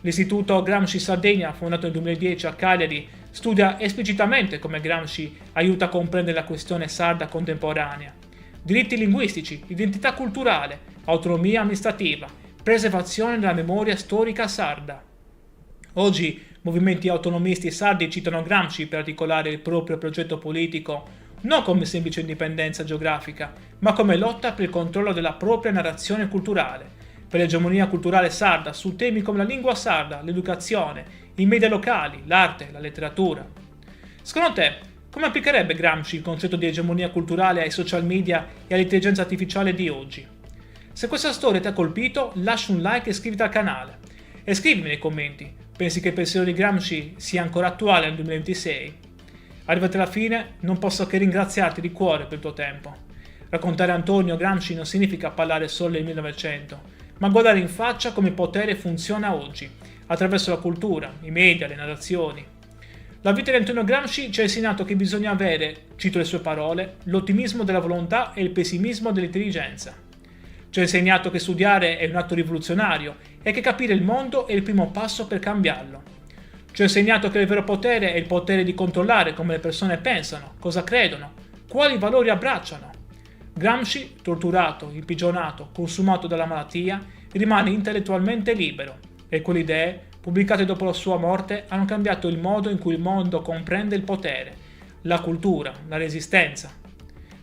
L'Istituto Gramsci Sardegna, fondato nel 2010 a Cagliari, studia esplicitamente come Gramsci aiuta a comprendere la questione sarda contemporanea. Diritti linguistici, identità culturale, autonomia amministrativa, preservazione della memoria storica sarda. Oggi movimenti autonomisti sardi citano Gramsci per articolare il proprio progetto politico non come semplice indipendenza geografica, ma come lotta per il controllo della propria narrazione culturale, per l'egemonia culturale sarda su temi come la lingua sarda, l'educazione, i media locali, l'arte, la letteratura. Secondo te, come applicherebbe Gramsci il concetto di egemonia culturale ai social media e all'intelligenza artificiale di oggi? Se questa storia ti ha colpito, lascia un like e iscriviti al canale. E scrivimi nei commenti, pensi che il pensiero di Gramsci sia ancora attuale nel 2026? Arrivati alla fine, non posso che ringraziarti di cuore per il tuo tempo. Raccontare Antonio Gramsci non significa parlare solo del 1900, ma guardare in faccia come il potere funziona oggi, attraverso la cultura, i media, le narrazioni. La vita di Antonio Gramsci ci ha insegnato che bisogna avere, cito le sue parole, l'ottimismo della volontà e il pessimismo dell'intelligenza. Ci ha insegnato che studiare è un atto rivoluzionario e che capire il mondo è il primo passo per cambiarlo. Ci ha insegnato che il vero potere è il potere di controllare come le persone pensano, cosa credono, quali valori abbracciano. Gramsci, torturato, imprigionato, consumato dalla malattia, rimane intellettualmente libero e quelle idee, pubblicate dopo la sua morte, hanno cambiato il modo in cui il mondo comprende il potere, la cultura, la resistenza.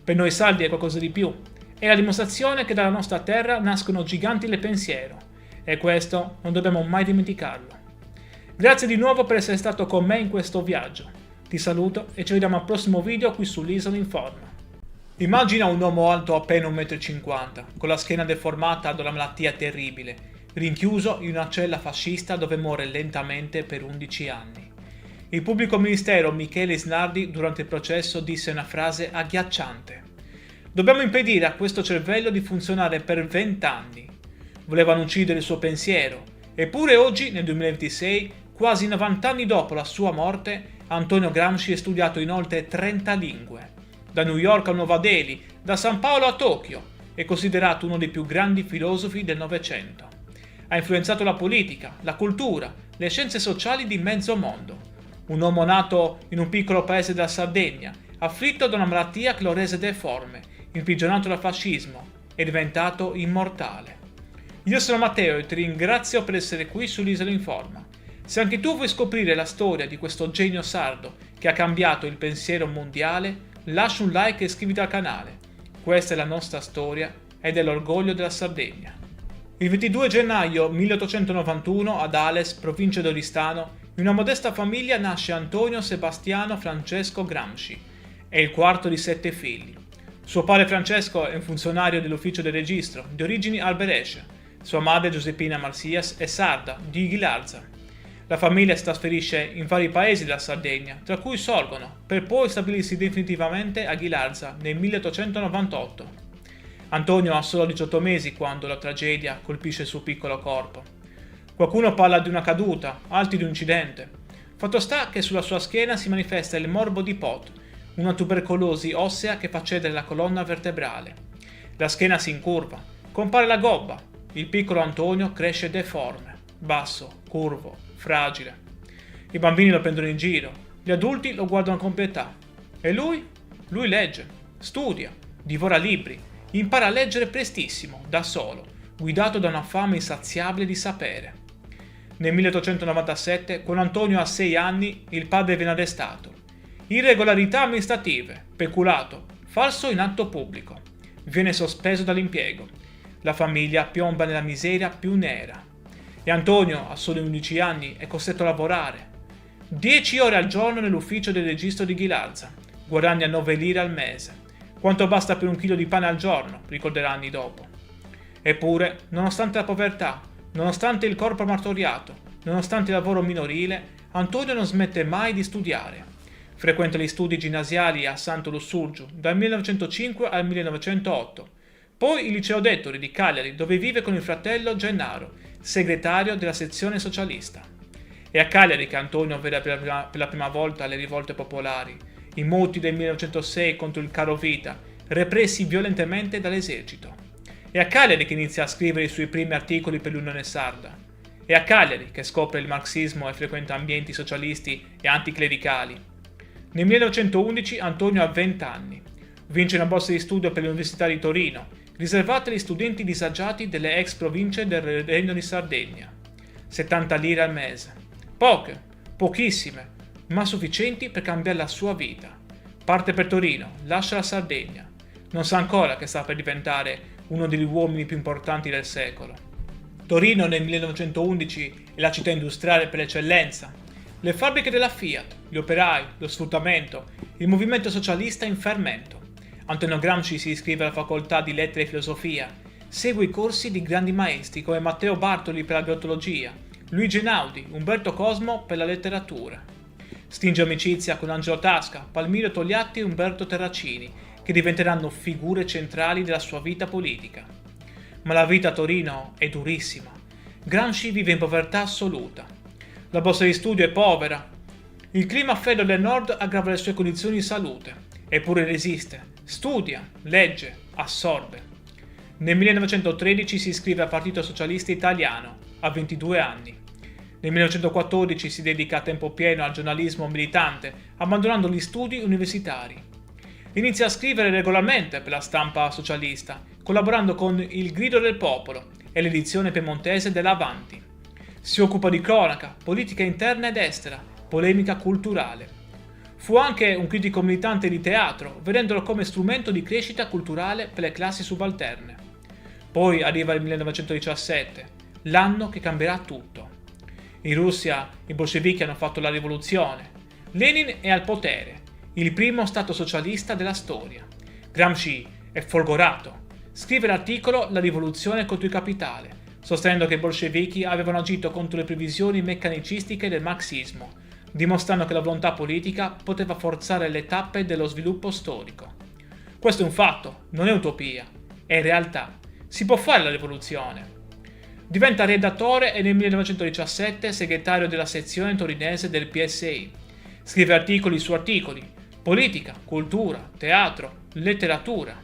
Per noi sardi è qualcosa di più. È la dimostrazione che dalla nostra terra nascono giganti del pensiero e questo non dobbiamo mai dimenticarlo. Grazie di nuovo per essere stato con me in questo viaggio. Ti saluto e ci vediamo al prossimo video qui sull'Isola Informa. Immagina un uomo alto appena 1,50 m, con la schiena deformata da una malattia terribile, rinchiuso in una cella fascista dove muore lentamente per 11 anni. Il pubblico ministero Michele Isnardi durante il processo disse una frase agghiacciante. Dobbiamo impedire a questo cervello di funzionare per 20 anni. Volevano uccidere il suo pensiero, eppure oggi, nel 2026, quasi 90 anni dopo la sua morte, Antonio Gramsci è studiato in oltre 30 lingue. Da New York a Nuova Delhi, da San Paolo a Tokyo, è considerato uno dei più grandi filosofi del Novecento. Ha influenzato la politica, la cultura, le scienze sociali di mezzo mondo. Un uomo nato in un piccolo paese della Sardegna, afflitto da una malattia che lo rese deforme, imprigionato dal fascismo, è diventato immortale. Io sono Matteo e ti ringrazio per essere qui sull'Isola Informa. Se anche tu vuoi scoprire la storia di questo genio sardo che ha cambiato il pensiero mondiale, lascia un like e iscriviti al canale. Questa è la nostra storia ed è l'orgoglio della Sardegna. Il 22 gennaio 1891 ad Ales, provincia di Oristano, in una modesta famiglia nasce Antonio Sebastiano Francesco Gramsci. È il quarto di 7 figli. Suo padre Francesco è un funzionario dell'ufficio del registro, di origini alberesce. Sua madre Giuseppina Marsias è sarda, di Ghilarza. La famiglia si trasferisce in vari paesi della Sardegna, tra cui Sorgono, per poi stabilirsi definitivamente a Ghilarza nel 1898. Antonio ha solo 18 mesi quando la tragedia colpisce il suo piccolo corpo. Qualcuno parla di una caduta, altri di un incidente. Fatto sta che sulla sua schiena si manifesta il morbo di Pot, una tubercolosi ossea che fa cedere la colonna vertebrale. La schiena si incurva, compare la gobba. Il piccolo Antonio cresce deforme, basso, curvo, fragile. I bambini lo prendono in giro, gli adulti lo guardano con pietà. E lui? Lui legge, studia, divora libri, impara a leggere prestissimo, da solo, guidato da una fame insaziabile di sapere. Nel 1897, quando Antonio ha 6 anni, il padre viene arrestato. Irregolarità amministrative, peculato, falso in atto pubblico. Viene sospeso dall'impiego. La famiglia piomba nella miseria più nera. E Antonio, a soli 11 anni, è costretto a lavorare. 10 ore al giorno nell'ufficio del registro di Ghilarza. Guadagna 9 lire al mese. Quanto basta per un chilo di pane al giorno, ricorderà anni dopo. Eppure, nonostante la povertà, nonostante il corpo martoriato, nonostante il lavoro minorile, Antonio non smette mai di studiare. Frequenta gli studi ginnasiali a Santo Lussurgiu dal 1905 al 1908. Poi il liceo d'Ettori di Cagliari, dove vive con il fratello Gennaro, segretario della sezione socialista. È a Cagliari che Antonio vede per la prima volta le rivolte popolari, i moti del 1906 contro il carovita, repressi violentemente dall'esercito. È a Cagliari che inizia a scrivere i suoi primi articoli per l'Unione Sarda. È a Cagliari che scopre il marxismo e frequenta ambienti socialisti e anticlericali. Nel 1911 Antonio ha 20 anni. Vince una borsa di studio per l'Università di Torino, riservata agli studenti disagiati delle ex province del Regno di Sardegna. 70 lire al mese. Poche, pochissime, ma sufficienti per cambiare la sua vita. Parte per Torino, lascia la Sardegna. Non sa ancora che sta per diventare uno degli uomini più importanti del secolo. Torino nel 1911 è la città industriale per eccellenza. Le fabbriche della Fiat, gli operai, lo sfruttamento, il movimento socialista in fermento. Antonio Gramsci si iscrive alla facoltà di lettere e filosofia, segue i corsi di grandi maestri come Matteo Bartoli per la glottologia, Luigi Einaudi, Umberto Cosmo per la letteratura. Stringe amicizia con Angelo Tasca, Palmiro Togliatti e Umberto Terracini, che diventeranno figure centrali della sua vita politica. Ma la vita a Torino è durissima. Gramsci vive in povertà assoluta. La borsa di studio è povera. Il clima freddo del nord aggrava le sue condizioni di salute. Eppure resiste, studia, legge, assorbe. Nel 1913 si iscrive al Partito Socialista Italiano, a 22 anni. Nel 1914 si dedica a tempo pieno al giornalismo militante, abbandonando gli studi universitari. Inizia a scrivere regolarmente per la stampa socialista, collaborando con Il Grido del Popolo e l'edizione piemontese dell'Avanti. Si occupa di cronaca, politica interna ed estera, polemica culturale. Fu anche un critico militante di teatro, vedendolo come strumento di crescita culturale per le classi subalterne. Poi arriva il 1917, l'anno che cambierà tutto. In Russia i bolscevichi hanno fatto la rivoluzione. Lenin è al potere, il primo stato socialista della storia. Gramsci è folgorato. Scrive l'articolo La rivoluzione contro il capitale, sostenendo che i bolscevichi avevano agito contro le previsioni meccanicistiche del marxismo, dimostrando che la volontà politica poteva forzare le tappe dello sviluppo storico. Questo è un fatto, non è utopia, è realtà. Si può fare la rivoluzione. Diventa redattore e nel 1917 segretario della sezione torinese del PSI. Scrive articoli su articoli, politica, cultura, teatro, letteratura.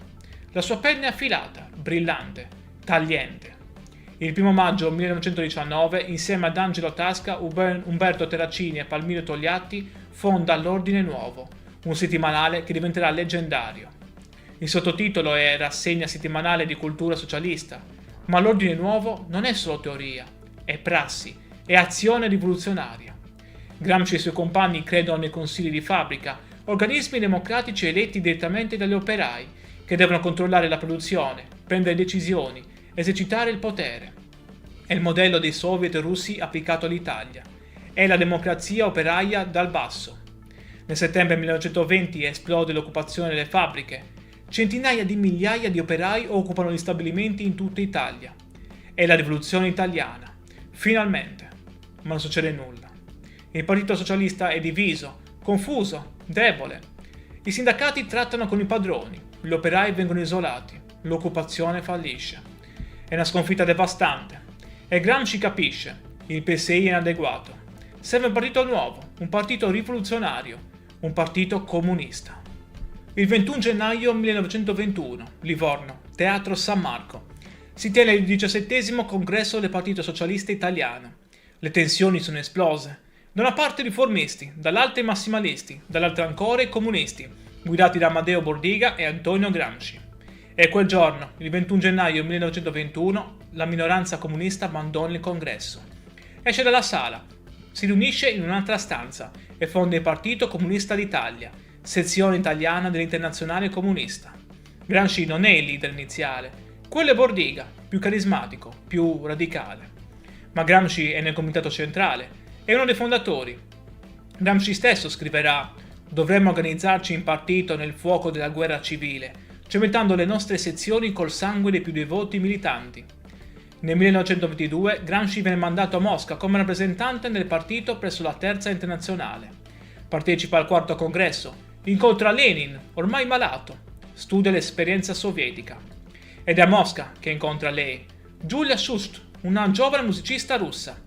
La sua penna è affilata, brillante, tagliente. Il 1 maggio 1919, insieme ad Angelo Tasca, Umberto Terracini e Palmiro Togliatti, fonda l'Ordine Nuovo, un settimanale che diventerà leggendario. Il sottotitolo è Rassegna settimanale di cultura socialista, ma l'Ordine Nuovo non è solo teoria, è prassi, è azione rivoluzionaria. Gramsci e i suoi compagni credono nei consigli di fabbrica, organismi democratici eletti direttamente dagli operai, che devono controllare la produzione, prendere decisioni, esercitare il potere. È il modello dei soviet russi applicato all'Italia. È la democrazia operaia dal basso. Nel settembre 1920 esplode l'occupazione delle fabbriche. Centinaia di migliaia di operai occupano gli stabilimenti in tutta Italia. È la rivoluzione italiana. Finalmente. Ma non succede nulla. Il Partito Socialista è diviso, confuso, debole. I sindacati trattano con i padroni, gli operai vengono isolati, l'occupazione fallisce. È una sconfitta devastante. E Gramsci capisce, il PSI è inadeguato. Serve un partito nuovo, un partito rivoluzionario, un partito comunista. Il 21 gennaio 1921, Livorno, Teatro San Marco. Si tiene il 17° congresso del Partito Socialista Italiano. Le tensioni sono esplose. Da una parte i riformisti, dall'altra i massimalisti, dall'altra ancora i comunisti, guidati da Amadeo Bordiga e Antonio Gramsci. E quel giorno, il 21 gennaio 1921, la minoranza comunista abbandona il congresso. Esce dalla sala, si riunisce in un'altra stanza e fonda il Partito Comunista d'Italia, sezione italiana dell'Internazionale Comunista. Gramsci non è il leader iniziale, quello è Bordiga, più carismatico, più radicale. Ma Gramsci è nel comitato centrale, è uno dei fondatori. Gramsci stesso scriverà: dovremmo organizzarci in partito nel fuoco della guerra civile, cementando le nostre sezioni col sangue dei più devoti militanti. Nel 1922 Gramsci viene mandato a Mosca come rappresentante del partito presso la Terza Internazionale. Partecipa al 4° congresso, incontra Lenin, ormai malato, studia l'esperienza sovietica. Ed è a Mosca che incontra lei, Giulia Shust, una giovane musicista russa.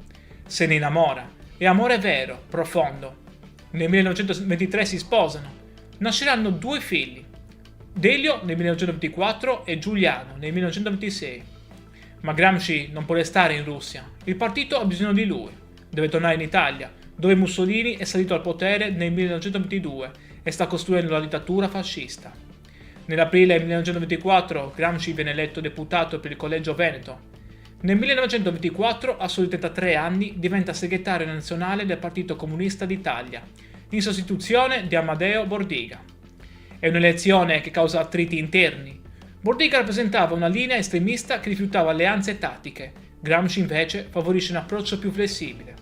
Se ne innamora, e amore vero, profondo. Nel 1923 si sposano. Nasceranno 2 figli, Delio nel 1924 e Giuliano nel 1926. Ma Gramsci non può restare in Russia, il partito ha bisogno di lui, deve tornare in Italia, dove Mussolini è salito al potere nel 1922 e sta costruendo la dittatura fascista. Nell'aprile 1924 Gramsci viene eletto deputato per il Collegio Veneto. Nel 1924, a soli 33 anni, diventa segretario nazionale del Partito Comunista d'Italia, in sostituzione di Amadeo Bordiga. È un'elezione che causa attriti interni. Bordiga rappresentava una linea estremista che rifiutava alleanze tattiche, Gramsci invece favorisce un approccio più flessibile.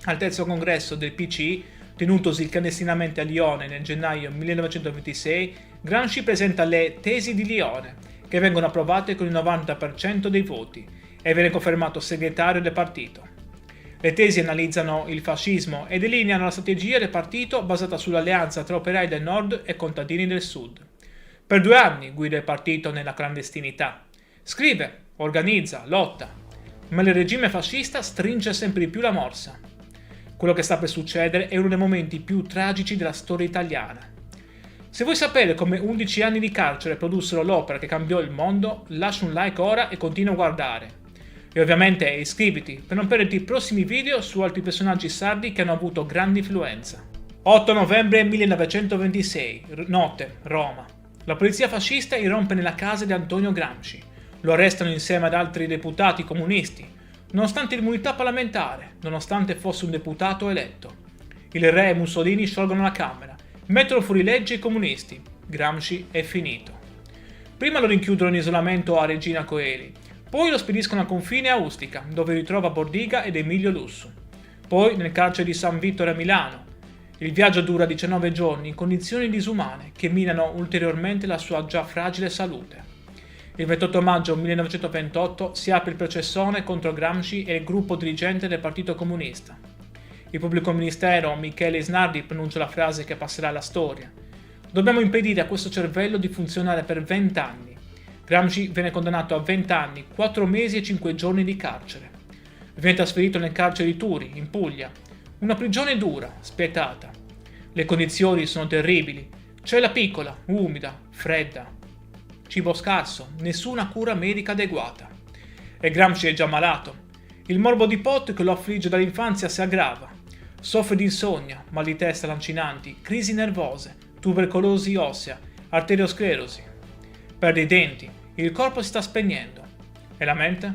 Al 3° congresso del PCI, tenutosi clandestinamente a Lione nel gennaio 1926, Gramsci presenta le Tesi di Lione, che vengono approvate con il 90% dei voti, e viene confermato segretario del partito. Le tesi analizzano il fascismo e delineano la strategia del partito basata sull'alleanza tra operai del nord e contadini del sud. Per 2 anni guida il partito nella clandestinità. Scrive, organizza, lotta, ma il regime fascista stringe sempre di più la morsa. Quello che sta per succedere è uno dei momenti più tragici della storia italiana. Se vuoi sapere come 11 anni di carcere produssero l'opera che cambiò il mondo, lascia un like ora e continua a guardare. E ovviamente iscriviti per non perderti i prossimi video su altri personaggi sardi che hanno avuto grande influenza. 8 novembre 1926, notte, Roma. La polizia fascista irrompe nella casa di Antonio Gramsci. Lo arrestano insieme ad altri deputati comunisti, nonostante l'immunità parlamentare, nonostante fosse un deputato eletto. Il re e Mussolini sciolgono la Camera, mettono fuori legge i comunisti. Gramsci è finito. Prima lo rinchiudono in isolamento a Regina Coeli, poi lo spediscono a confine a Ustica, dove ritrova Bordiga ed Emilio Lussu. Poi nel carcere di San Vittore a Milano. Il viaggio dura 19 giorni in condizioni disumane che minano ulteriormente la sua già fragile salute. Il 28 maggio 1928 si apre il processone contro Gramsci e il gruppo dirigente del Partito Comunista. Il pubblico ministero Michele Isnardi pronuncia la frase che passerà alla storia. Dobbiamo impedire a questo cervello di funzionare per 20 anni. Gramsci viene condannato a 20 anni, 4 mesi e 5 giorni di carcere. Viene trasferito nel carcere di Turi, in Puglia. Una prigione dura, spietata. Le condizioni sono terribili. Cella piccola, umida, fredda. Cibo scarso, nessuna cura medica adeguata. E Gramsci è già malato. Il morbo di Pot che lo affligge dall'infanzia si aggrava. Soffre di insonnia, mal di testa lancinanti, crisi nervose, tubercolosi ossea, arteriosclerosi. Perde i denti, il corpo si sta spegnendo. E la mente?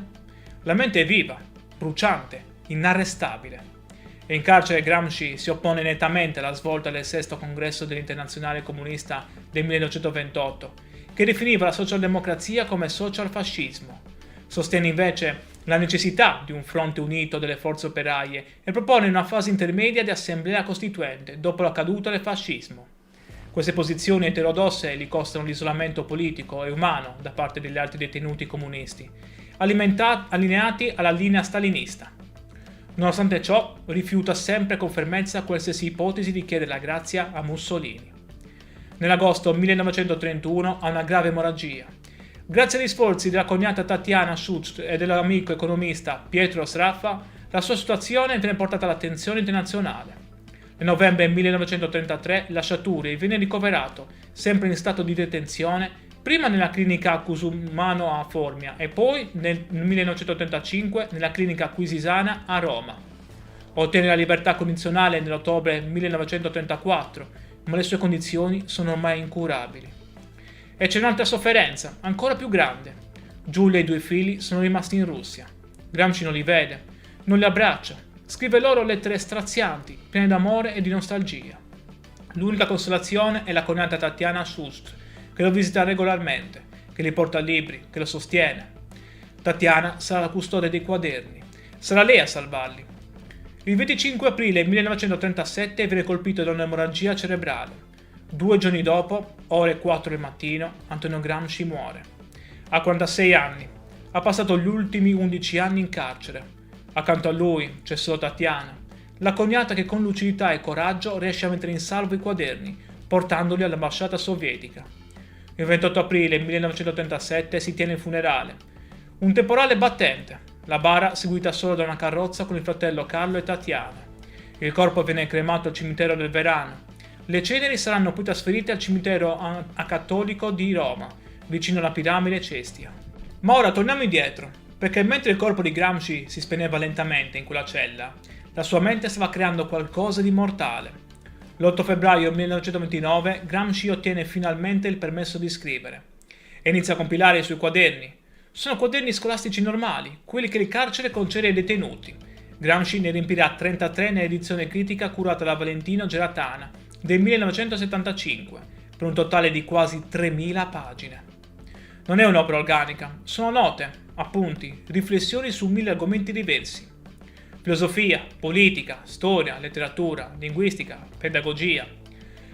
La mente è viva, bruciante, inarrestabile. E in carcere Gramsci si oppone nettamente alla svolta del sesto congresso dell'Internazionale Comunista del 1928, che definiva la socialdemocrazia come socialfascismo. Sostiene invece la necessità di un fronte unito delle forze operaie e propone una fase intermedia di assemblea costituente dopo la caduta del fascismo. Queste posizioni eterodosse gli costano l'isolamento politico e umano da parte degli altri detenuti comunisti, allineati alla linea stalinista. Nonostante ciò, rifiuta sempre con fermezza qualsiasi ipotesi di chiedere la grazia a Mussolini. Nell'agosto 1931 ha una grave emorragia. Grazie agli sforzi della cognata Tatiana Schutz e dell'amico economista Pietro Sraffa, la sua situazione viene portata all'attenzione internazionale. Nel novembre 1933 lascia Turi e viene ricoverato, sempre in stato di detenzione, prima nella clinica Cusumano a Formia e poi nel 1935 nella clinica Quisisana a Roma. Ottiene la libertà condizionale nell'ottobre 1934, ma le sue condizioni sono ormai incurabili. E c'è un'altra sofferenza, ancora più grande. Giulia e i 2 figli sono rimasti in Russia. Gramsci non li vede, non li abbraccia, scrive loro lettere strazianti, piene d'amore e di nostalgia. L'unica consolazione è la cognata Tatiana Schust, che lo visita regolarmente, che gli porta libri, che lo sostiene. Tatiana sarà la custode dei quaderni, sarà lei a salvarli. Il 25 aprile 1937 viene colpito da un'emorragia cerebrale. 2 giorni dopo, ore 4 del mattino, Antonio Gramsci muore. Ha 46 anni. Ha passato gli ultimi 11 anni in carcere. Accanto a lui c'è solo Tatiana, la cognata che con lucidità e coraggio riesce a mettere in salvo i quaderni, portandoli all'ambasciata sovietica. Il 28 aprile 1937 si tiene il funerale. Un temporale battente. La bara seguita solo da una carrozza con il fratello Carlo e Tatiana. Il corpo viene cremato al cimitero del Verano. Le ceneri saranno poi trasferite al cimitero acattolico di Roma, vicino alla piramide Cestia. Ma ora torniamo indietro, perché mentre il corpo di Gramsci si spegneva lentamente in quella cella, la sua mente stava creando qualcosa di mortale. L'8 febbraio 1929 Gramsci ottiene finalmente il permesso di scrivere e inizia a compilare i suoi quaderni. Sono quaderni scolastici normali, quelli che il carcere concede ai detenuti. Gramsci ne riempirà 33 nell'edizione critica curata da Valentino Geratana del 1975, per un totale di quasi 3.000 pagine. Non è un'opera organica, sono note, appunti, riflessioni su 1000 argomenti diversi. Filosofia, politica, storia, letteratura, linguistica, pedagogia.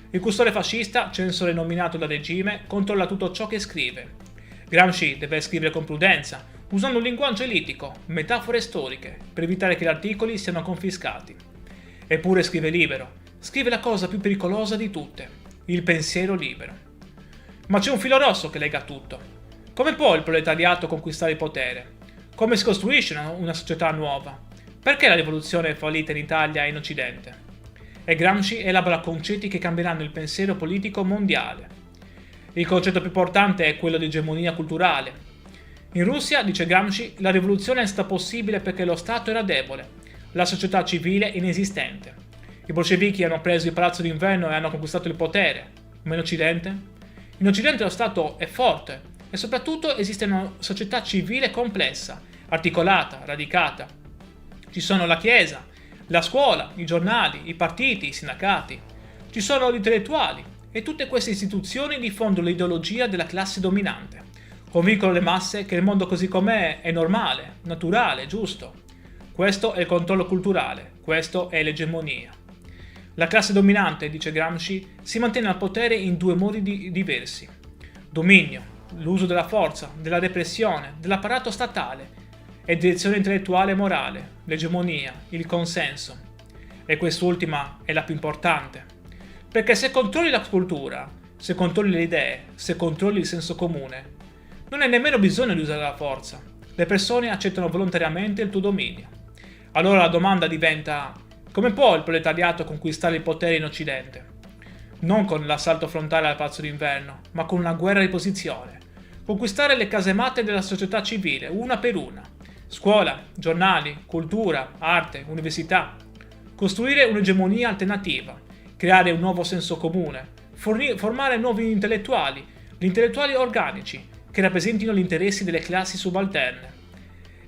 Il custode fascista, censore nominato dal regime, controlla tutto ciò che scrive. Gramsci deve scrivere con prudenza, usando un linguaggio elitico, metafore storiche, per evitare che gli articoli siano confiscati. Eppure scrive libero. Scrive la cosa più pericolosa di tutte, il pensiero libero. Ma c'è un filo rosso che lega tutto. Come può il proletariato conquistare il potere? Come si costruisce una società nuova? Perché la rivoluzione è fallita in Italia e in Occidente? E Gramsci elabora concetti che cambieranno il pensiero politico mondiale. Il concetto più importante è quello di egemonia culturale. In Russia, dice Gramsci, la rivoluzione è stata possibile perché lo Stato era debole, la società civile inesistente. I bolscevichi hanno preso il palazzo d'inverno e hanno conquistato il potere. Ma in Occidente? In Occidente lo Stato è forte e soprattutto esiste una società civile complessa, articolata, radicata. Ci sono la Chiesa, la scuola, i giornali, i partiti, i sindacati. Ci sono gli intellettuali e tutte queste istituzioni diffondono l'ideologia della classe dominante. Convincono le masse che il mondo così com'è è normale, naturale, giusto. Questo è il controllo culturale, questo è l'egemonia. La classe dominante, dice Gramsci, si mantiene al potere in due modi diversi. Dominio, l'uso della forza, della repressione, dell'apparato statale, e direzione intellettuale e morale, l'egemonia, il consenso. E quest'ultima è la più importante. Perché se controlli la cultura, se controlli le idee, se controlli il senso comune, non hai nemmeno bisogno di usare la forza. Le persone accettano volontariamente il tuo dominio. Allora la domanda diventa: come può il proletariato conquistare il potere in Occidente? Non con l'assalto frontale al palazzo d'inverno, ma con una guerra di posizione. Conquistare le casematte della società civile, una per una. Scuola, giornali, cultura, arte, università. Costruire un'egemonia alternativa. Creare un nuovo senso comune. Formare nuovi intellettuali, gli intellettuali organici, che rappresentino gli interessi delle classi subalterne.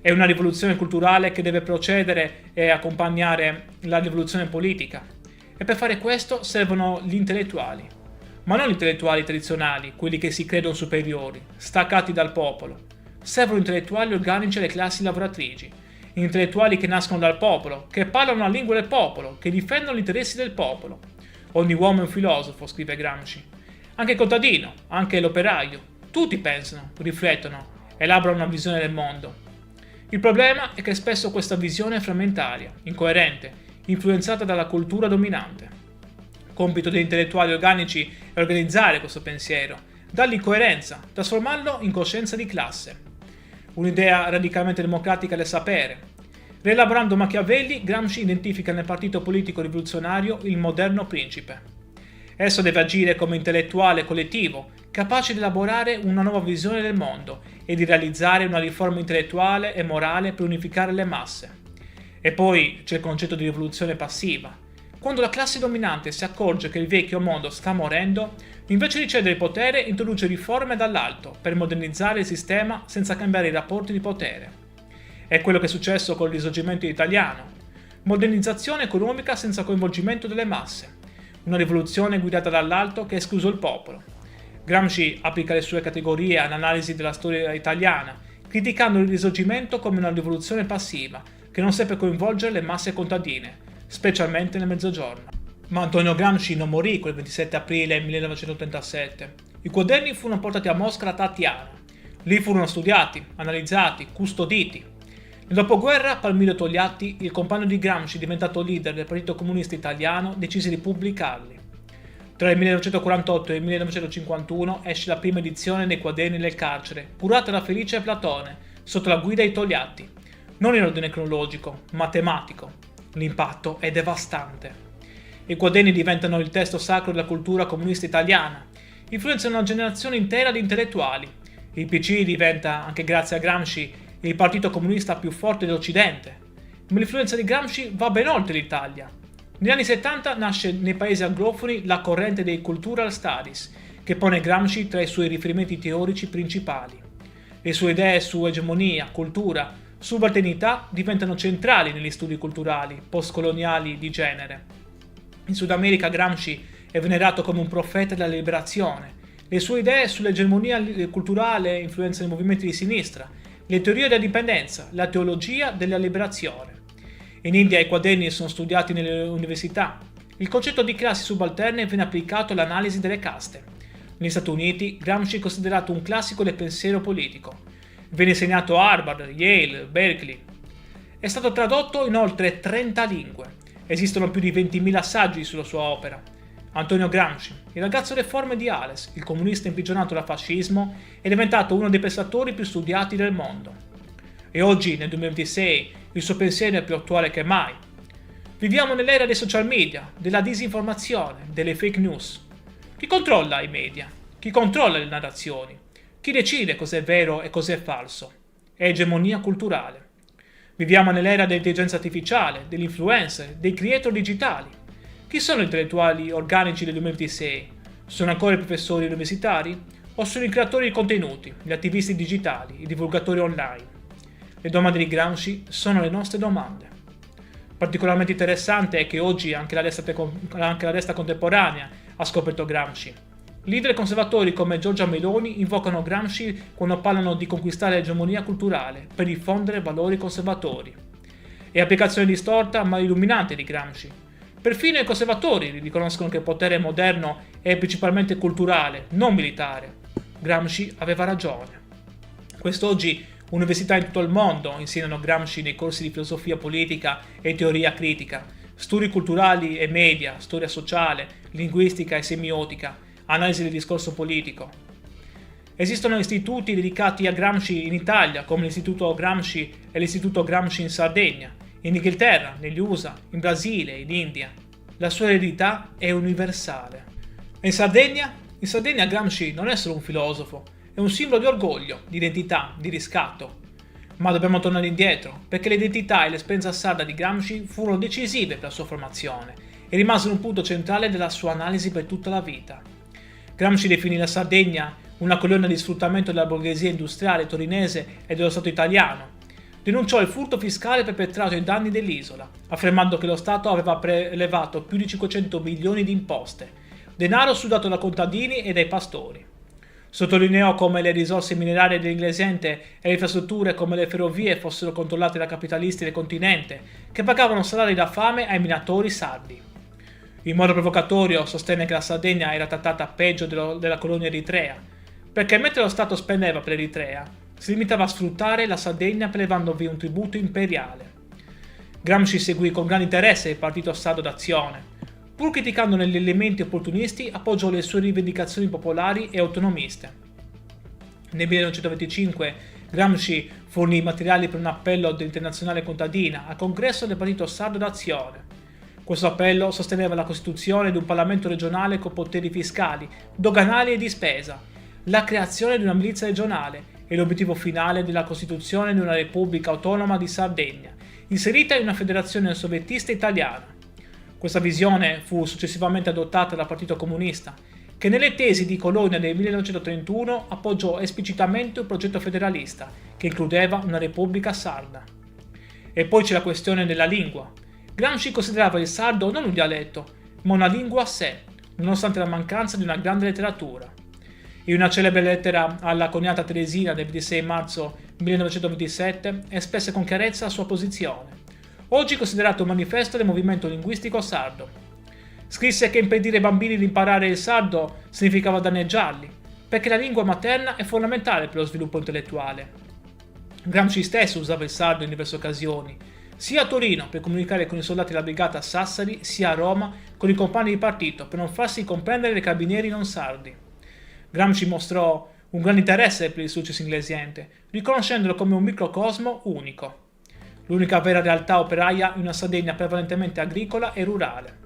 È una rivoluzione culturale che deve procedere e accompagnare la rivoluzione politica. E per fare questo servono gli intellettuali. Ma non gli intellettuali tradizionali, quelli che si credono superiori, staccati dal popolo. Servono intellettuali organici alle classi lavoratrici, intellettuali che nascono dal popolo, che parlano la lingua del popolo, che difendono gli interessi del popolo. Ogni uomo è un filosofo, scrive Gramsci. Anche il contadino, anche l'operaio. Tutti pensano, riflettono, elaborano una visione del mondo. Il problema è che spesso questa visione è frammentaria, incoerente, influenzata dalla cultura dominante. Compito degli intellettuali organici è organizzare questo pensiero, dargli coerenza, trasformarlo in coscienza di classe. Un'idea radicalmente democratica del sapere. Rielaborando Machiavelli, Gramsci identifica nel partito politico rivoluzionario il moderno principe. Esso deve agire come intellettuale collettivo, capace di elaborare una nuova visione del mondo e di realizzare una riforma intellettuale e morale per unificare le masse. E poi c'è il concetto di rivoluzione passiva. Quando la classe dominante si accorge che il vecchio mondo sta morendo, invece di cedere il potere introduce riforme dall'alto per modernizzare il sistema senza cambiare i rapporti di potere. È quello che è successo con il risorgimento italiano. Modernizzazione economica senza coinvolgimento delle masse. Una rivoluzione guidata dall'alto che ha escluso il popolo. Gramsci applica le sue categorie all'analisi della storia italiana, criticando il risorgimento come una rivoluzione passiva, che non seppe coinvolgere le masse contadine, specialmente nel Mezzogiorno. Ma Antonio Gramsci non morì quel 27 aprile 1937. I quaderni furono portati a Mosca da Tatiana. Lì furono studiati, analizzati, custoditi. Nel dopoguerra Palmiro Togliatti, il compagno di Gramsci diventato leader del Partito Comunista Italiano, decise di pubblicarli. Tra il 1948 e il 1951 esce la prima edizione dei quaderni del carcere, curata da Felice Platone, sotto la guida di Togliatti. Non in ordine cronologico, ma tematico. L'impatto è devastante. I quaderni diventano il testo sacro della cultura comunista italiana, influenzano una generazione intera di intellettuali. Il PC diventa, anche grazie a Gramsci, il partito comunista più forte dell'Occidente. Ma l'influenza di Gramsci va ben oltre l'Italia. Negli anni 70 nasce nei paesi anglofoni la corrente dei Cultural Studies, che pone Gramsci tra i suoi riferimenti teorici principali. Le sue idee su egemonia, cultura, subalternità diventano centrali negli studi culturali postcoloniali di genere. In Sud America Gramsci è venerato come un profeta della liberazione. Le sue idee sull'egemonia culturale influenzano i movimenti di sinistra, le teorie della dipendenza, la teologia della liberazione. In India i quaderni sono studiati nelle università. Il concetto di classi subalterne viene applicato all'analisi delle caste. Negli Stati Uniti Gramsci è considerato un classico del pensiero politico. Viene insegnato a Harvard, Yale, Berkeley. È stato tradotto in oltre 30 lingue. Esistono più di 20.000 saggi sulla sua opera. Antonio Gramsci, il ragazzo deforme di Ales, il comunista imprigionato dal fascismo, è diventato uno dei pensatori più studiati del mondo. E oggi, nel 2026, il suo pensiero è più attuale che mai. Viviamo nell'era dei social media, della disinformazione, delle fake news. Chi controlla i media? Chi controlla le narrazioni? Chi decide cos'è vero e cos'è falso? È egemonia culturale. Viviamo nell'era dell'intelligenza artificiale, degli influencer, dei creator digitali. Chi sono gli intellettuali organici del 2026? Sono ancora i professori universitari? O sono i creatori di contenuti, gli attivisti digitali, i divulgatori online? Le domande di Gramsci sono le nostre domande. Particolarmente interessante è che oggi anche la destra contemporanea ha scoperto Gramsci. Leader conservatori come Giorgia Meloni invocano Gramsci quando parlano di conquistare l'egemonia culturale per diffondere valori conservatori. E applicazione distorta ma illuminante di Gramsci. Perfino i conservatori riconoscono che il potere moderno è principalmente culturale, non militare. Gramsci aveva ragione. Quest'oggi università in tutto il mondo insegnano Gramsci nei corsi di filosofia politica e teoria critica, studi culturali e media, storia sociale, linguistica e semiotica, analisi del discorso politico. Esistono istituti dedicati a Gramsci in Italia, come l'Istituto Gramsci e l'Istituto Gramsci in Sardegna, in Inghilterra, negli USA, in Brasile, in India. La sua eredità è universale. E in Sardegna? In Sardegna Gramsci non è solo un filosofo, è un simbolo di orgoglio, di identità, di riscatto. Ma dobbiamo tornare indietro, perché l'identità e l'esperienza sarda di Gramsci furono decisive per la sua formazione e rimasero un punto centrale della sua analisi per tutta la vita. Gramsci definì la Sardegna una colonna di sfruttamento della borghesia industriale torinese e dello Stato italiano. Denunciò il furto fiscale perpetrato ai danni dell'isola, affermando che lo Stato aveva prelevato più di 500 milioni di imposte, denaro sudato da contadini e dai pastori. Sottolineò come le risorse minerarie dell'Inglesente e le infrastrutture come le ferrovie fossero controllate da capitalisti del continente, che pagavano salari da fame ai minatori sardi. In modo provocatorio sostenne che la Sardegna era trattata peggio della colonia eritrea, perché mentre lo Stato spendeva per l'Eritrea, si limitava a sfruttare la Sardegna prelevandovi un tributo imperiale. Gramsci seguì con grande interesse il partito sardo d'azione. Pur criticandone gli elementi opportunisti, appoggiò le sue rivendicazioni popolari e autonomiste. Nel 1925 Gramsci fornì i materiali per un appello dell'Internazionale contadina al congresso del partito sardo d'azione. Questo appello sosteneva la costituzione di un Parlamento regionale con poteri fiscali, doganali e di spesa, la creazione di una milizia regionale e l'obiettivo finale della costituzione di una Repubblica Autonoma di Sardegna, inserita in una federazione soviettista italiana. Questa visione fu successivamente adottata dal Partito Comunista, che nelle tesi di Colonia del 1931 appoggiò esplicitamente un progetto federalista che includeva una Repubblica sarda. E poi c'è la questione della lingua. Gramsci considerava il sardo non un dialetto, ma una lingua a sé, nonostante la mancanza di una grande letteratura. In una celebre lettera alla coniata Teresina del 26 marzo 1927 espresse con chiarezza la sua posizione, oggi considerato un manifesto del movimento linguistico sardo. Scrisse che impedire ai bambini di imparare il sardo significava danneggiarli, perché la lingua materna è fondamentale per lo sviluppo intellettuale. Gramsci stesso usava il sardo in diverse occasioni, sia a Torino per comunicare con i soldati della brigata Sassari, sia a Roma con i compagni di partito per non farsi comprendere dai carabinieri non sardi. Gramsci mostrò un grande interesse per il successo inglesiente, riconoscendolo come un microcosmo unico. L'unica vera realtà operaia in una Sardegna prevalentemente agricola e rurale.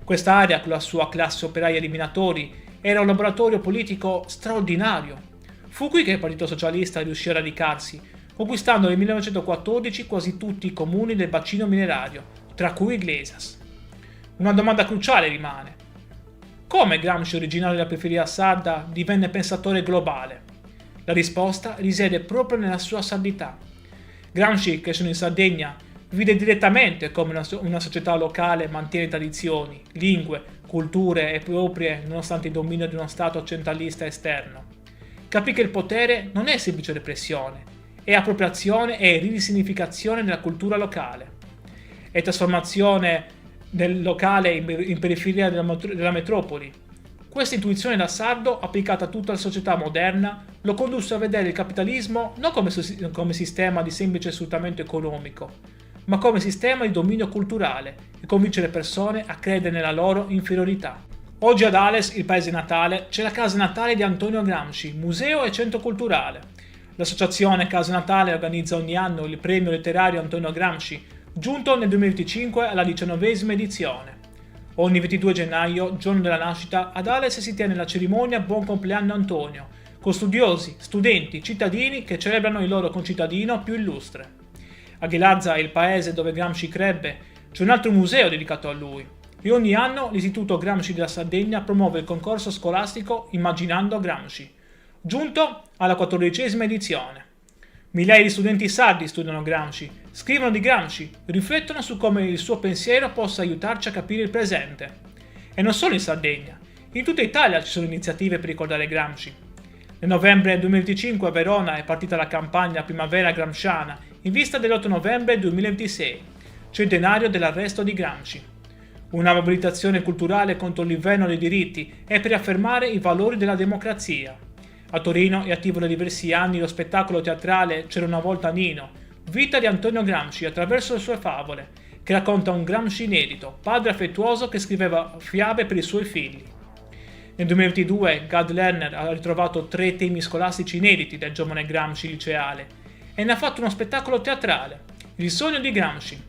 Questa area, con la sua classe operaia di minatori, era un laboratorio politico straordinario. Fu qui che il Partito Socialista riuscì a radicarsi, conquistando nel 1914 quasi tutti i comuni del bacino minerario, tra cui Iglesias. Una domanda cruciale rimane. Come Gramsci, originario della periferia sarda, divenne pensatore globale? La risposta risiede proprio nella sua sardità. Gramsci, cresciuto in Sardegna, vide direttamente come una società locale mantiene tradizioni, lingue, culture e proprie nonostante il dominio di uno Stato centralista esterno. Capì che il potere non è semplice repressione, è appropriazione e risignificazione della cultura locale. È trasformazione del locale in periferia della metropoli. Questa intuizione da sardo, applicata a tutta la società moderna, lo condusse a vedere il capitalismo non come sistema di semplice sfruttamento economico, ma come sistema di dominio culturale e convincere le persone a credere nella loro inferiorità. Oggi ad Ales, il paese natale, c'è la casa natale di Antonio Gramsci, museo e centro culturale. L'associazione Casa Natale organizza ogni anno il premio letterario Antonio Gramsci, giunto nel 2025 alla 19ª edizione. Ogni 22 gennaio, giorno della nascita, ad Ales si tiene la cerimonia Buon compleanno Antonio, con studiosi, studenti, cittadini che celebrano il loro concittadino più illustre. A Ghilarza, il paese dove Gramsci crebbe, c'è un altro museo dedicato a lui. E ogni anno l'Istituto Gramsci della Sardegna promuove il concorso scolastico Immaginando Gramsci, giunto alla 14ª edizione. Migliaia di studenti sardi studiano Gramsci, scrivono di Gramsci, riflettono su come il suo pensiero possa aiutarci a capire il presente. E non solo in Sardegna, in tutta Italia ci sono iniziative per ricordare Gramsci. Nel novembre 2025 a Verona è partita la campagna Primavera Gramsciana in vista dell'8 novembre 2026, centenario dell'arresto di Gramsci. Una mobilitazione culturale contro l'inverno dei diritti e per affermare i valori della democrazia. A Torino è attivo da diversi anni lo spettacolo teatrale C'era una volta Nino, vita di Antonio Gramsci attraverso le sue favole, che racconta un Gramsci inedito, padre affettuoso che scriveva fiabe per i suoi figli. Nel 2022 Gad Lerner ha ritrovato 3 temi scolastici inediti del giovane Gramsci liceale e ne ha fatto uno spettacolo teatrale, Il sogno di Gramsci.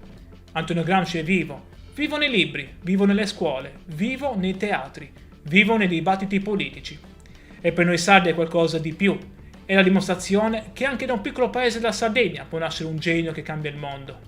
Antonio Gramsci è vivo. Vivo nei libri, vivo nelle scuole, vivo nei teatri, vivo nei dibattiti politici. E per noi sardi è qualcosa di più. È la dimostrazione che anche da un piccolo paese della Sardegna può nascere un genio che cambia il mondo.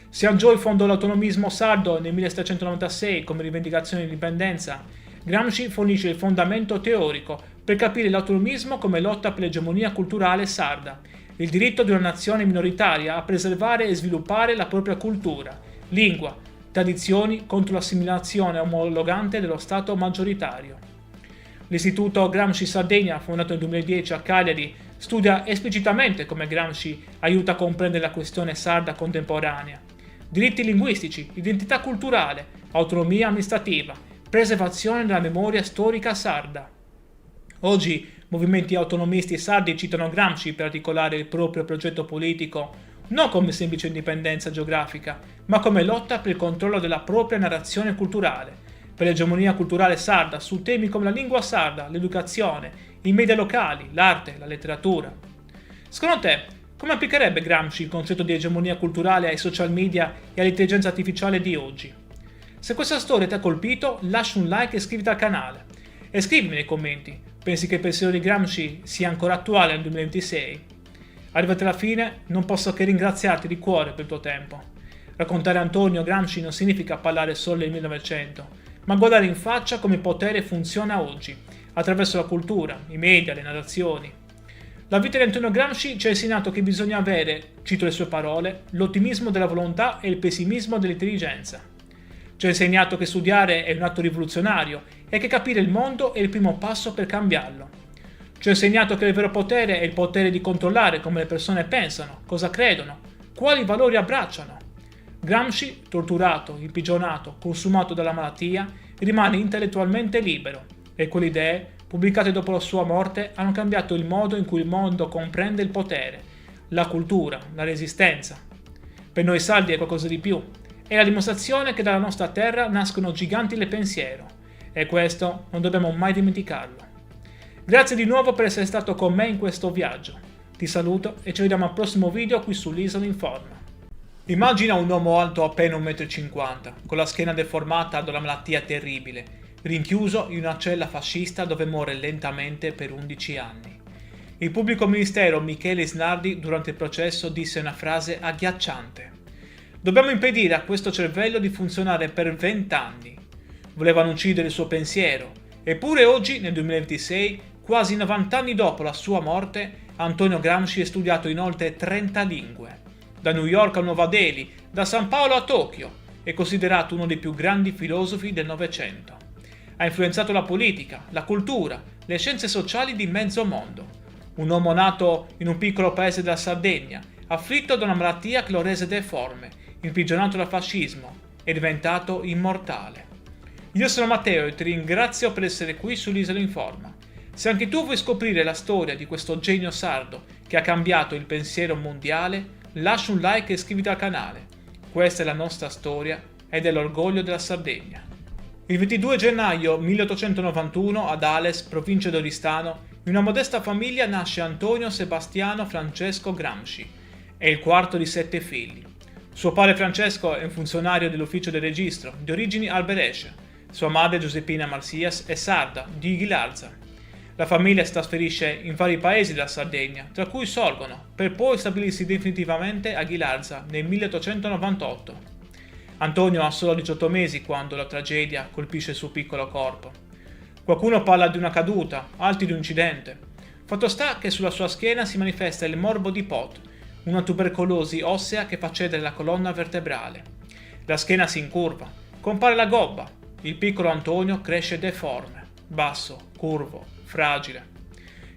Siangioy fondò l'autonomismo sardo nel 1796 come rivendicazione di indipendenza. Gramsci fornisce il fondamento teorico per capire l'autonomismo come lotta per l'egemonia culturale sarda, il diritto di una nazione minoritaria a preservare e sviluppare la propria cultura, lingua, tradizioni contro l'assimilazione omologante dello Stato maggioritario. L'Istituto Gramsci Sardegna, fondato nel 2010 a Cagliari, studia esplicitamente come Gramsci aiuta a comprendere la questione sarda contemporanea. Diritti linguistici, identità culturale, autonomia amministrativa, preservazione della memoria storica sarda. Oggi movimenti autonomisti sardi citano Gramsci per articolare il proprio progetto politico non come semplice indipendenza geografica, ma come lotta per il controllo della propria narrazione culturale, per l'egemonia culturale sarda su temi come la lingua sarda, l'educazione, i media locali, l'arte, la letteratura. Secondo te, come applicherebbe Gramsci il concetto di egemonia culturale ai social media e all'intelligenza artificiale di oggi? Se questa storia ti ha colpito, lascia un like e iscriviti al canale. E scrivimi nei commenti, pensi che il pensiero di Gramsci sia ancora attuale nel 2026? Arrivati alla fine, non posso che ringraziarti di cuore per il tuo tempo. Raccontare Antonio Gramsci non significa parlare solo del 1900, ma guardare in faccia come il potere funziona oggi, attraverso la cultura, i media, le narrazioni. La vita di Antonio Gramsci ci ha insegnato che bisogna avere, cito le sue parole, l'ottimismo della volontà e il pessimismo dell'intelligenza. Ci ha insegnato che studiare è un atto rivoluzionario e che capire il mondo è il primo passo per cambiarlo. Ci ha insegnato che il vero potere è il potere di controllare come le persone pensano, cosa credono, quali valori abbracciano. Gramsci, torturato, imprigionato, consumato dalla malattia, rimane intellettualmente libero e quelle idee, pubblicate dopo la sua morte, hanno cambiato il modo in cui il mondo comprende il potere, la cultura, la resistenza. Per noi sardi è qualcosa di più. È la dimostrazione che dalla nostra terra nascono giganti del pensiero e questo non dobbiamo mai dimenticarlo. Grazie di nuovo per essere stato con me in questo viaggio. Ti saluto e ci vediamo al prossimo video qui sull'Isola Informa. Immagina un uomo alto appena 1,50 m, con la schiena deformata da una malattia terribile, rinchiuso in una cella fascista dove muore lentamente per 11 anni. Il pubblico ministero Michele Snardi durante il processo disse una frase agghiacciante. Dobbiamo impedire a questo cervello di funzionare per 20 anni. Volevano uccidere il suo pensiero, eppure oggi, nel 2026, quasi 90 anni dopo la sua morte, Antonio Gramsci è studiato in oltre 30 lingue. Da New York a Nuova Delhi, da San Paolo a Tokyo, è considerato uno dei più grandi filosofi del Novecento. Ha influenzato la politica, la cultura, le scienze sociali di mezzo mondo. Un uomo nato in un piccolo paese della Sardegna, afflitto da una malattia che lo rese deforme, imprigionato dal fascismo, è diventato immortale. Io sono Matteo e ti ringrazio per essere qui sull'Isola Informa. Se anche tu vuoi scoprire la storia di questo genio sardo che ha cambiato il pensiero mondiale, lascia un like e iscriviti al canale. Questa è la nostra storia ed è l'orgoglio della Sardegna. Il 22 gennaio 1891 ad Ales, provincia di Oristano, in una modesta famiglia nasce Antonio Sebastiano Francesco Gramsci. È il quarto di 7 figli. Suo padre Francesco è un funzionario dell'ufficio del registro, di origini alberesce. Sua madre Giuseppina Marsias è sarda, di Ghilarza. La famiglia si trasferisce in vari paesi della Sardegna, tra cui Sorgono, per poi stabilirsi definitivamente a Ghilarza nel 1898. Antonio ha solo 18 mesi quando la tragedia colpisce il suo piccolo corpo. Qualcuno parla di una caduta, altri di un incidente. Fatto sta che sulla sua schiena si manifesta il morbo di Pot, una tubercolosi ossea che fa cedere la colonna vertebrale. La schiena si incurva, compare la gobba. Il piccolo Antonio cresce deforme, basso, curvo, fragile.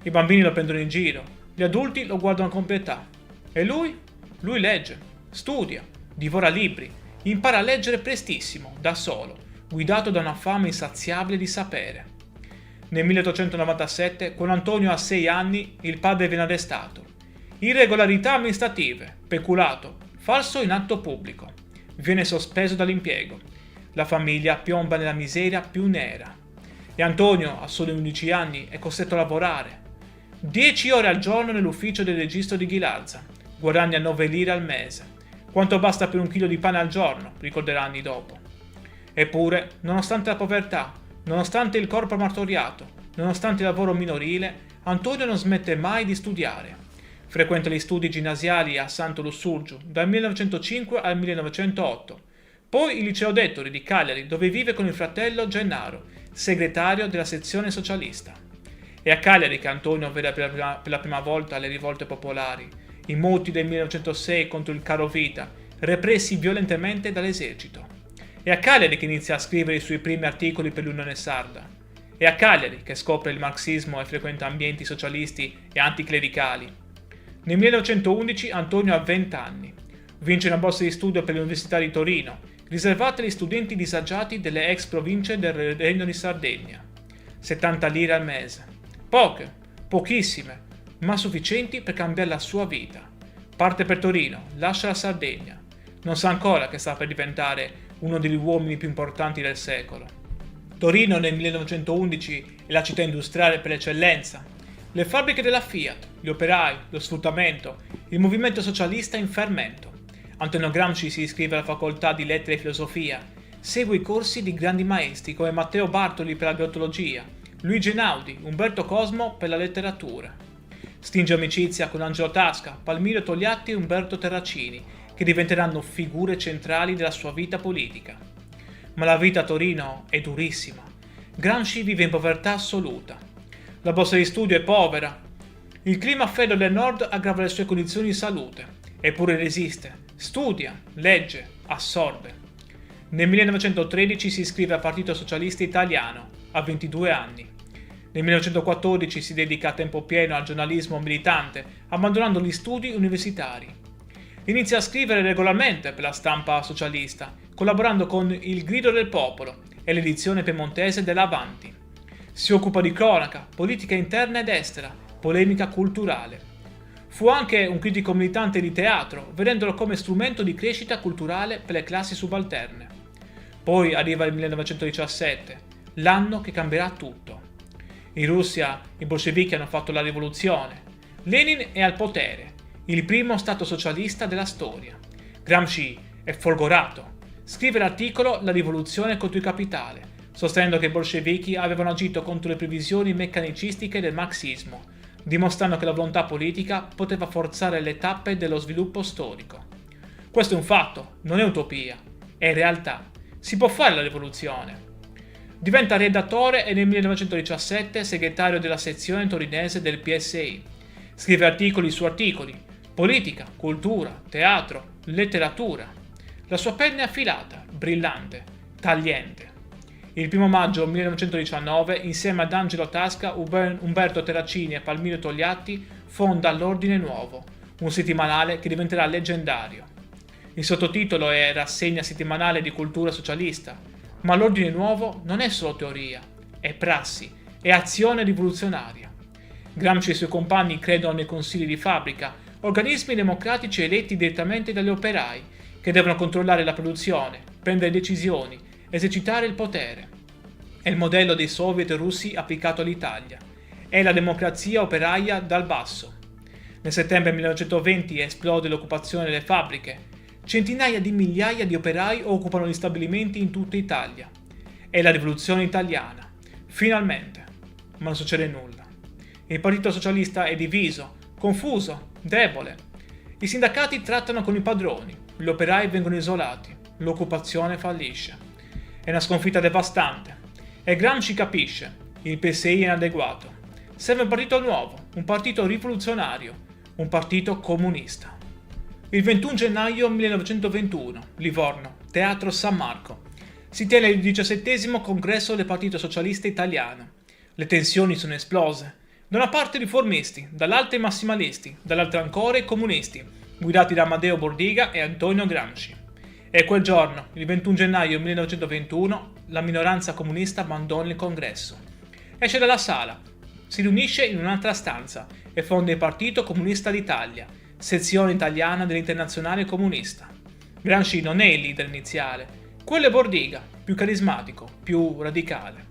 I bambini lo prendono in giro, gli adulti lo guardano con pietà. E lui? Lui legge, studia, divora libri, impara a leggere prestissimo, da solo, guidato da una fame insaziabile di sapere. Nel 1897, quando Antonio ha 6 anni, il padre viene arrestato. Irregolarità amministrative, peculato, falso in atto pubblico. Viene sospeso dall'impiego. La famiglia piomba nella miseria più nera. E Antonio, a soli 11 anni, è costretto a lavorare. 10 ore al giorno nell'ufficio del registro di Ghilarza. Guadagna 9 lire al mese. Quanto basta per un chilo di pane al giorno, ricorderà anni dopo. Eppure, nonostante la povertà, nonostante il corpo martoriato, nonostante il lavoro minorile, Antonio non smette mai di studiare. Frequenta gli studi ginnasiali a Santo Lussurgiu dal 1905 al 1908, poi il liceo d'Ettori di Cagliari, dove vive con il fratello Gennaro, segretario della sezione socialista. È a Cagliari che Antonio vede per la prima volta le rivolte popolari, i moti del 1906 contro il carovita, repressi violentemente dall'esercito. È a Cagliari che inizia a scrivere i suoi primi articoli per l'Unione Sarda. È a Cagliari che scopre il marxismo e frequenta ambienti socialisti e anticlericali. Nel 1911 Antonio ha 20 anni. Vince una borsa di studio per l'Università di Torino, riservata agli studenti disagiati delle ex province del Regno di Sardegna. 70 lire al mese. Poche, pochissime, ma sufficienti per cambiare la sua vita. Parte per Torino, lascia la Sardegna. Non sa ancora che sta per diventare uno degli uomini più importanti del secolo. Torino nel 1911 è la città industriale per eccellenza. Le fabbriche della Fiat, gli operai, lo sfruttamento, il movimento socialista in fermento. Antonio Gramsci si iscrive alla facoltà di lettere e filosofia, segue i corsi di grandi maestri come Matteo Bartoli per la glottologia, Luigi Einaudi, Umberto Cosmo per la letteratura. Stringe amicizia con Angelo Tasca, Palmiro Togliatti e Umberto Terracini, che diventeranno figure centrali della sua vita politica. Ma la vita a Torino è durissima. Gramsci vive in povertà assoluta. La borsa di studio è povera. Il clima freddo del nord aggrava le sue condizioni di salute. Eppure resiste, studia, legge, assorbe. Nel 1913 si iscrive al Partito Socialista Italiano, a 22 anni. Nel 1914 si dedica a tempo pieno al giornalismo militante, abbandonando gli studi universitari. Inizia a scrivere regolarmente per la stampa socialista, collaborando con Il Grido del Popolo e l'edizione piemontese dell'Avanti. Si occupa di cronaca, politica interna ed estera, polemica culturale. Fu anche un critico militante di teatro, vedendolo come strumento di crescita culturale per le classi subalterne. Poi arriva il 1917, l'anno che cambierà tutto. In Russia i bolscevichi hanno fatto la rivoluzione. Lenin è al potere, il primo stato socialista della storia. Gramsci è folgorato. Scrive l'articolo La rivoluzione contro il capitale, sostenendo che i bolscevichi avevano agito contro le previsioni meccanicistiche del marxismo, dimostrando che la volontà politica poteva forzare le tappe dello sviluppo storico. Questo è un fatto, non è utopia, è realtà. Si può fare la rivoluzione. Diventa redattore e nel 1917 segretario della sezione torinese del PSI. Scrive articoli su articoli, politica, cultura, teatro, letteratura. La sua penna è affilata, brillante, tagliente. Il 1 maggio 1919, insieme ad Angelo Tasca, Umberto Terracini e Palmiro Togliatti, fonda l'Ordine Nuovo, un settimanale che diventerà leggendario. Il sottotitolo è Rassegna settimanale di cultura socialista, ma l'Ordine Nuovo non è solo teoria, è prassi, è azione rivoluzionaria. Gramsci e i suoi compagni credono nei consigli di fabbrica, organismi democratici eletti direttamente dagli operai, che devono controllare la produzione, prendere decisioni, esercitare il potere. È il modello dei soviet russi applicato all'Italia. È la democrazia operaia dal basso. Nel settembre 1920 esplode l'occupazione delle fabbriche. Centinaia di migliaia di operai occupano gli stabilimenti in tutta Italia. È la rivoluzione italiana. Finalmente. Ma non succede nulla. Il Partito Socialista è diviso, confuso, debole. I sindacati trattano con i padroni, gli operai vengono isolati, l'occupazione fallisce. È una sconfitta devastante. E Gramsci capisce, il PSI è inadeguato. Serve un partito nuovo, un partito rivoluzionario, un partito comunista. Il 21 gennaio 1921, Livorno, Teatro San Marco. Si tiene il 17° congresso del Partito Socialista Italiano. Le tensioni sono esplose. Da una parte i riformisti, dall'altra i massimalisti, dall'altra ancora i comunisti, guidati da Amadeo Bordiga e Antonio Gramsci. E quel giorno, il 21 gennaio 1921, la minoranza comunista abbandona il congresso. Esce dalla sala, si riunisce in un'altra stanza e fonda il Partito Comunista d'Italia, sezione italiana dell'Internazionale Comunista. Gramsci non è il leader iniziale, quello è Bordiga, più carismatico, più radicale.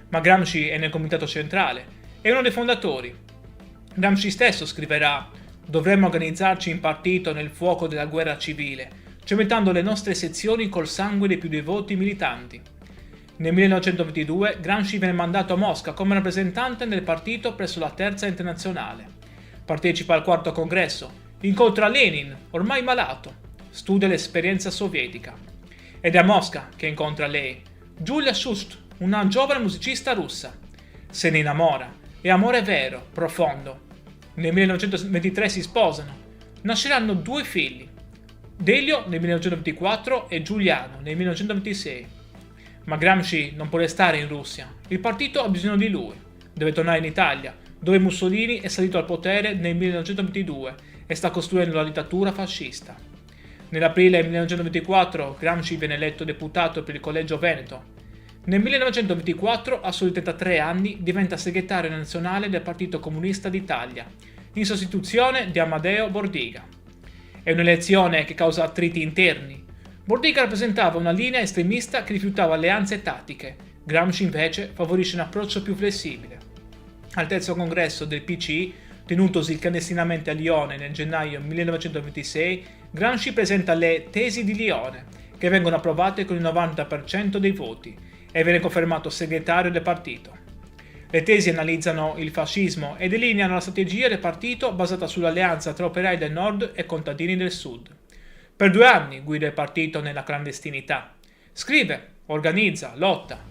Ma Gramsci è nel comitato centrale, è uno dei fondatori. Gramsci stesso scriverà: «Dovremmo organizzarci in partito nel fuoco della guerra civile, cementando le nostre sezioni col sangue dei più devoti militanti». Nel 1922 Gramsci viene mandato a Mosca come rappresentante del partito presso la Terza Internazionale. Partecipa al 4° congresso, incontra Lenin, ormai malato, studia l'esperienza sovietica. Ed è a Mosca che incontra lei, Giulia Shust, una giovane musicista russa. Se ne innamora, e amore vero, profondo. Nel 1923 si sposano. Nasceranno 2 figli, Delio nel 1924 e Giuliano nel 1926. Ma Gramsci non può restare in Russia. Il partito ha bisogno di lui. Deve tornare in Italia, dove Mussolini è salito al potere nel 1922 e sta costruendo la dittatura fascista. Nell'aprile 1924 Gramsci viene eletto deputato per il Collegio Veneto. Nel 1924, a soli 33 anni, diventa segretario nazionale del Partito Comunista d'Italia, in sostituzione di Amadeo Bordiga. È un'elezione che causa attriti interni. Bordiga rappresentava una linea estremista che rifiutava alleanze tattiche. Gramsci invece favorisce un approccio più flessibile. Al 3° congresso del PCI, tenutosi clandestinamente a Lione nel gennaio 1926, Gramsci presenta le Tesi di Lione, che vengono approvate con il 90% dei voti, e viene confermato segretario del partito. Le tesi analizzano il fascismo e delineano la strategia del partito basata sull'alleanza tra operai del nord e contadini del sud. Per 2 anni guida il partito nella clandestinità. Scrive, organizza, lotta,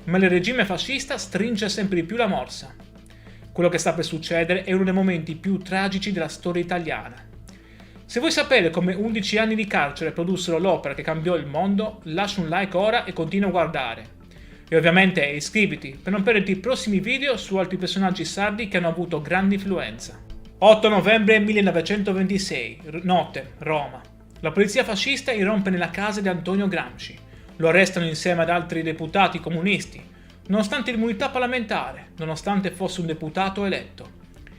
ma il regime fascista stringe sempre di più la morsa. Quello che sta per succedere è uno dei momenti più tragici della storia italiana. Se vuoi sapere come 11 anni di carcere produssero l'opera che cambiò il mondo, lascia un like ora e continua a guardare. E ovviamente iscriviti per non perderti i prossimi video su altri personaggi sardi che hanno avuto grande influenza. 8 novembre 1926, notte, Roma. La polizia fascista irrompe nella casa di Antonio Gramsci. Lo arrestano insieme ad altri deputati comunisti, nonostante l'immunità parlamentare, nonostante fosse un deputato eletto.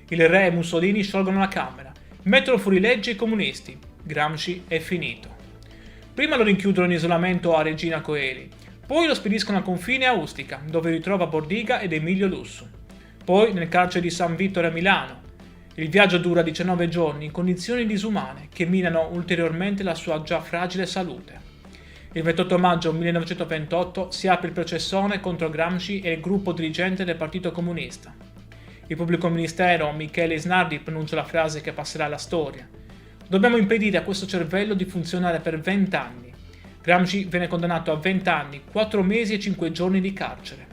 Il re e Mussolini sciolgono la Camera, mettono fuori legge i comunisti. Gramsci è finito. Prima lo rinchiudono in isolamento a Regina Coeli, poi lo spediscono a confine a Ustica, dove ritrova Bordiga ed Emilio Lussu. Poi nel carcere di San Vittore a Milano. Il viaggio dura 19 giorni in condizioni disumane che minano ulteriormente la sua già fragile salute. Il 28 maggio 1928 si apre il processone contro Gramsci e il gruppo dirigente del Partito Comunista. Il pubblico ministero Michele Isnardi pronuncia la frase che passerà alla storia. Dobbiamo impedire a questo cervello di funzionare per 20 anni. Gramsci viene condannato a 20 anni, 4 mesi e 5 giorni di carcere.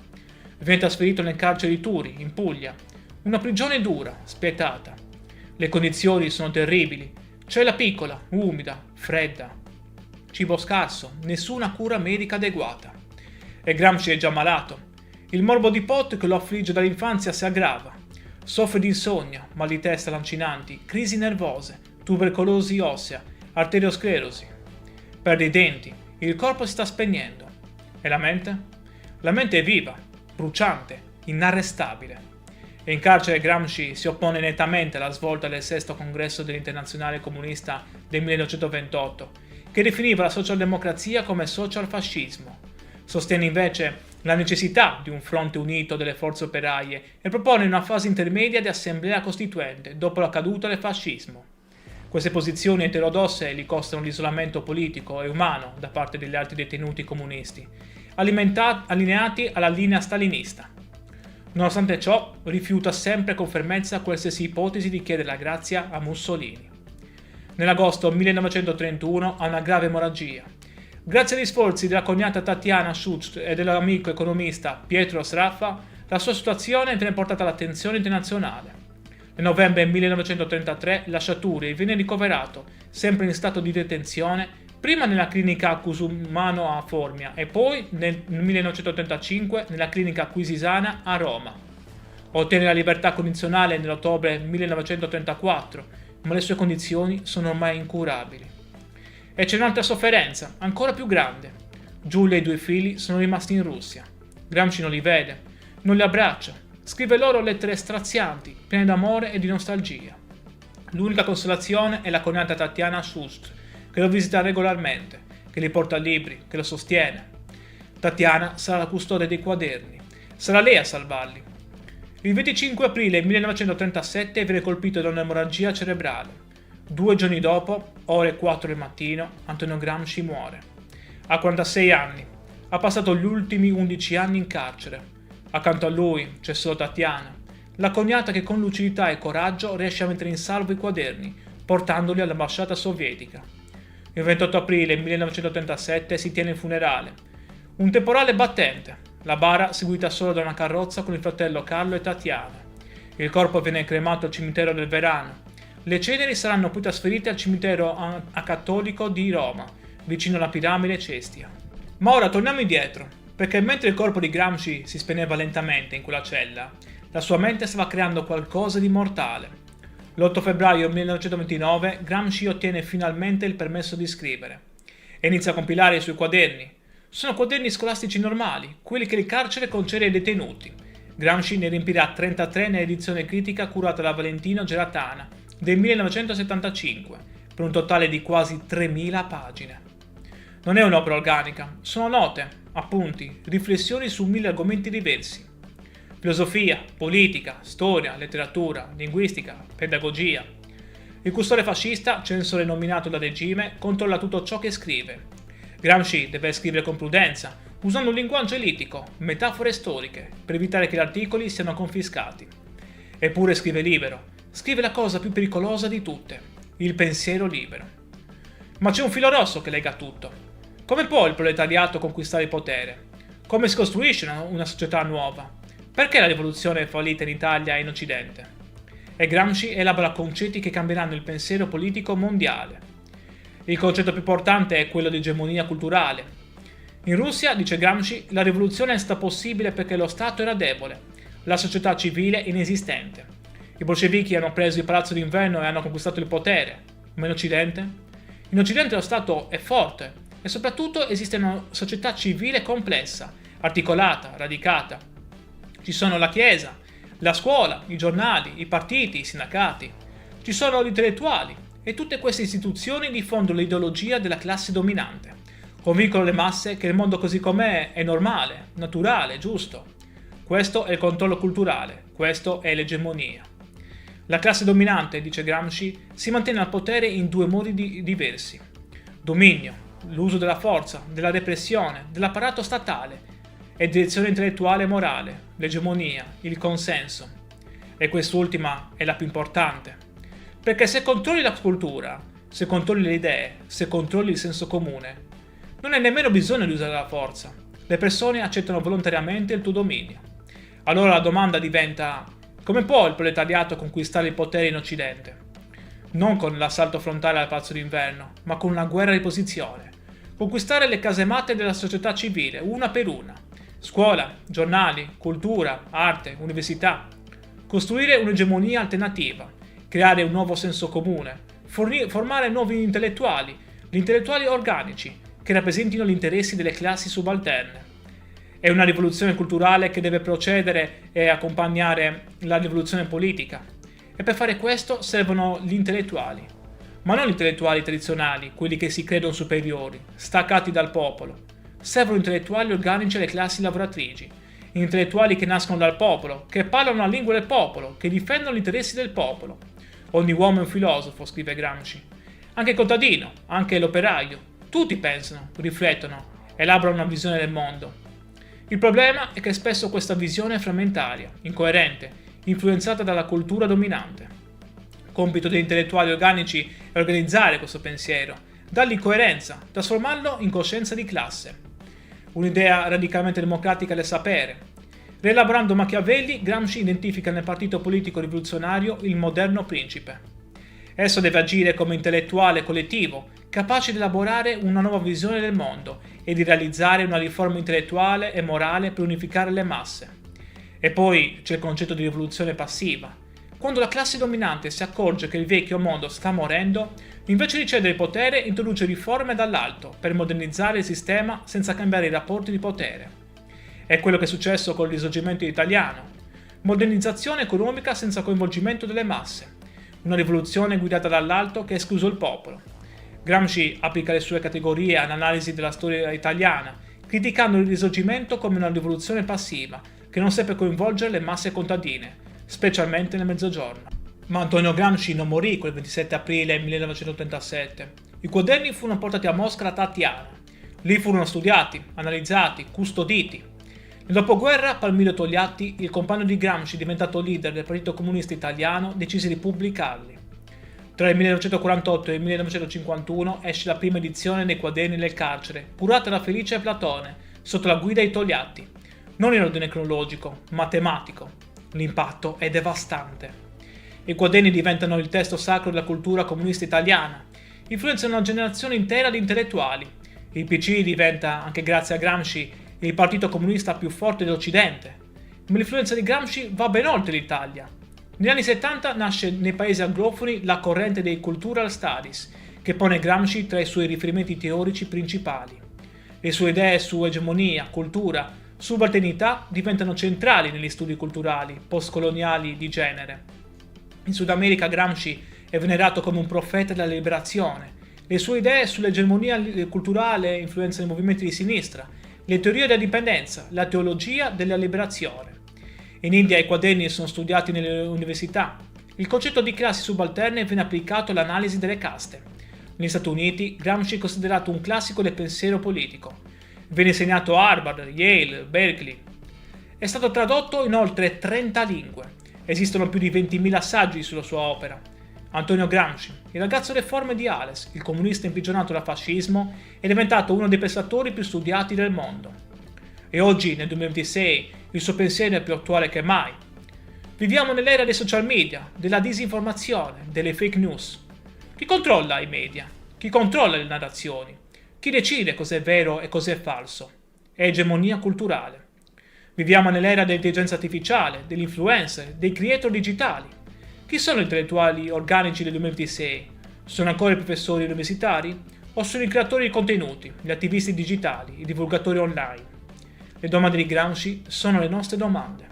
Viene trasferito nel carcere di Turi, in Puglia. Una prigione dura, spietata. Le condizioni sono terribili. Cella piccola, umida, fredda. Cibo scarso, nessuna cura medica adeguata. E Gramsci è già malato. Il morbo di Pot che lo affligge dall'infanzia si aggrava. Soffre di insonnia, mal di testa lancinanti, crisi nervose, tubercolosi ossea, arteriosclerosi. Perde i denti, il corpo si sta spegnendo. E la mente? La mente è viva, bruciante, inarrestabile. E in carcere Gramsci si oppone nettamente alla svolta del 6° congresso dell'Internazionale Comunista del 1928, che definiva la socialdemocrazia come socialfascismo. Sostiene invece la necessità di un fronte unito delle forze operaie e propone una fase intermedia di assemblea costituente dopo la caduta del fascismo. Queste posizioni eterodosse gli costano l'isolamento politico e umano da parte degli altri detenuti comunisti, allineati alla linea stalinista. Nonostante ciò, rifiuta sempre con fermezza qualsiasi ipotesi di chiedere la grazia a Mussolini. Nell'agosto 1931 ha una grave emorragia. Grazie agli sforzi della cognata Tatiana Schutz e dell'amico economista Pietro Sraffa, la sua situazione viene portata all'attenzione internazionale. Nel novembre 1933 lascia Turi e viene ricoverato, sempre in stato di detenzione, prima nella clinica Cusumano a Formia e poi nel 1935 nella clinica Quisisana a Roma. Ottiene la libertà condizionale nell'ottobre 1934, ma le sue condizioni sono ormai incurabili. E c'è un'altra sofferenza, ancora più grande. Giulia e i due figli sono rimasti in Russia. Gramsci non li vede, non li abbraccia, scrive loro lettere strazianti, piene d'amore e di nostalgia. L'unica consolazione è la cognata Tatiana Schust, che lo visita regolarmente, che gli porta libri, che lo sostiene. Tatiana sarà la custode dei quaderni, sarà lei a salvarli. Il 25 aprile 1937 viene colpito da un'emorragia cerebrale. 2 giorni dopo, ore 4 del mattino, Antonio Gramsci muore. Ha 46 anni, ha passato gli ultimi 11 anni in carcere. Accanto a lui c'è solo Tatiana, la cognata che con lucidità e coraggio riesce a mettere in salvo i quaderni, portandoli all'ambasciata sovietica. Il 28 aprile 1937 si tiene il funerale. Un temporale battente, la bara seguita solo da una carrozza con il fratello Carlo e Tatiana. Il corpo viene cremato al cimitero del Verano. Le ceneri saranno poi trasferite al cimitero acattolico di Roma, vicino alla piramide Cestia. Ma ora torniamo indietro, perché mentre il corpo di Gramsci si spegneva lentamente in quella cella, la sua mente stava creando qualcosa di mortale. L'8 febbraio 1929 Gramsci ottiene finalmente il permesso di scrivere e inizia a compilare i suoi quaderni. Sono quaderni scolastici normali, quelli che il carcere concede ai detenuti. Gramsci ne riempirà 33 nell'edizione critica curata da Valentino Geratana del 1975, per un totale di quasi 3.000 pagine. Non è un'opera organica, sono note, appunti, riflessioni su 1000 argomenti diversi. Filosofia, politica, storia, letteratura, linguistica, pedagogia. Il custode fascista, censore nominato dal regime, controlla tutto ciò che scrive. Gramsci deve scrivere con prudenza, usando un linguaggio elitico, metafore storiche, per evitare che gli articoli siano confiscati. Eppure scrive libero, scrive la cosa più pericolosa di tutte, il pensiero libero. Ma c'è un filo rosso che lega tutto. Come può il proletariato conquistare il potere? Come si costruisce una società nuova? Perché la rivoluzione è fallita in Italia e in Occidente? E Gramsci elabora concetti che cambieranno il pensiero politico mondiale. Il concetto più importante è quello di egemonia culturale. In Russia, dice Gramsci, la rivoluzione è stata possibile perché lo Stato era debole, la società civile inesistente. I bolscevichi hanno preso il palazzo d'inverno e hanno conquistato il potere. Ma in Occidente? In Occidente lo Stato è forte e soprattutto esiste una società civile complessa, articolata, radicata. Ci sono la Chiesa, la scuola, i giornali, i partiti, i sindacati. Ci sono gli intellettuali e tutte queste istituzioni diffondono l'ideologia della classe dominante. Convincono le masse che il mondo così com'è è normale, naturale, giusto. Questo è il controllo culturale, questo è l'egemonia. La classe dominante, dice Gramsci, si mantiene al potere in 2 modi diversi. Dominio, l'uso della forza, della repressione, dell'apparato statale e direzione intellettuale e morale, l'egemonia, il consenso. E quest'ultima è la più importante. Perché se controlli la cultura, se controlli le idee, se controlli il senso comune, non hai nemmeno bisogno di usare la forza. Le persone accettano volontariamente il tuo dominio. Allora la domanda diventa: come può il proletariato conquistare il potere in Occidente? Non con l'assalto frontale al palazzo d'inverno, ma con una guerra di posizione. Conquistare le casematte della società civile, una per una. Scuola, giornali, cultura, arte, università. Costruire un'egemonia alternativa. Creare un nuovo senso comune. Formare nuovi intellettuali, gli intellettuali organici, che rappresentino gli interessi delle classi subalterne. È una rivoluzione culturale che deve procedere e accompagnare la rivoluzione politica. E per fare questo servono gli intellettuali. Ma non gli intellettuali tradizionali, quelli che si credono superiori, staccati dal popolo. servono intellettuali organici alle classi lavoratrici, intellettuali che nascono dal popolo, che parlano la lingua del popolo, che difendono gli interessi del popolo. Ogni uomo è un filosofo, scrive Gramsci. Anche il contadino, anche l'operaio, tutti pensano, riflettono, elaborano una visione del mondo. Il problema è che spesso questa visione è frammentaria, incoerente, influenzata dalla cultura dominante. Compito degli intellettuali organici è organizzare questo pensiero, dargli coerenza, trasformarlo in coscienza di classe. Un'idea radicalmente democratica del sapere. Rielaborando Machiavelli, Gramsci identifica nel partito politico rivoluzionario il moderno principe. Esso deve agire come intellettuale collettivo, capace di elaborare una nuova visione del mondo e di realizzare una riforma intellettuale e morale per unificare le masse. E poi c'è il concetto di rivoluzione passiva. Quando la classe dominante si accorge che il vecchio mondo sta morendo, invece di cedere il potere introduce riforme dall'alto per modernizzare il sistema senza cambiare i rapporti di potere. È quello che è successo con il risorgimento italiano. Modernizzazione economica senza coinvolgimento delle masse. Una rivoluzione guidata dall'alto che ha escluso il popolo. Gramsci applica le sue categorie all'analisi della storia italiana, criticando il risorgimento come una rivoluzione passiva che non seppe coinvolgere le masse contadine, specialmente nel Mezzogiorno. Ma Antonio Gramsci non morì quel 27 aprile 1937. I quaderni furono portati a Mosca da Tatiana. Lì furono studiati, analizzati, custoditi. Nel dopoguerra Palmiro Togliatti, il compagno di Gramsci diventato leader del Partito Comunista Italiano, decise di pubblicarli. Tra il 1948 e il 1951 esce la prima edizione dei quaderni del carcere, curata da Felice Platone, sotto la guida di Togliatti. Non in ordine cronologico, ma tematico. L'impatto è devastante. I quaderni diventano il testo sacro della cultura comunista italiana, influenzano una generazione intera di intellettuali. Il PC diventa, anche grazie a Gramsci, il partito comunista più forte d'Occidente. Ma l'influenza di Gramsci va ben oltre l'Italia. Negli anni 70 nasce nei paesi anglofoni la corrente dei Cultural Studies, che pone Gramsci tra i suoi riferimenti teorici principali. Le sue idee su egemonia, cultura, subalternità diventano centrali negli studi culturali postcoloniali di genere. In Sud America Gramsci è venerato come un profeta della liberazione. Le sue idee sull'egemonia culturale influenzano i movimenti di sinistra, le teorie della dipendenza, la teologia della liberazione. In India i quaderni sono studiati nelle università. Il concetto di classi subalterne viene applicato all'analisi delle caste. Negli Stati Uniti Gramsci è considerato un classico del pensiero politico. Viene insegnato a Harvard, Yale, Berkeley. È stato tradotto in oltre 30 lingue. Esistono più di 20.000 saggi sulla sua opera. Antonio Gramsci, il ragazzo deforme di Ales, il comunista imprigionato dal fascismo, è diventato uno dei pensatori più studiati del mondo. E oggi, nel 2026, il suo pensiero è più attuale che mai. Viviamo nell'era dei social media, della disinformazione, delle fake news. Chi controlla i media? Chi controlla le narrazioni? Chi decide cos'è vero e cos'è falso? È egemonia culturale. Viviamo nell'era dell'intelligenza artificiale, dell'influencer, dei creator digitali. Chi sono gli intellettuali organici del 2026? Sono ancora i professori universitari? O sono i creatori di contenuti, gli attivisti digitali, i divulgatori online? Le domande di Gramsci sono le nostre domande.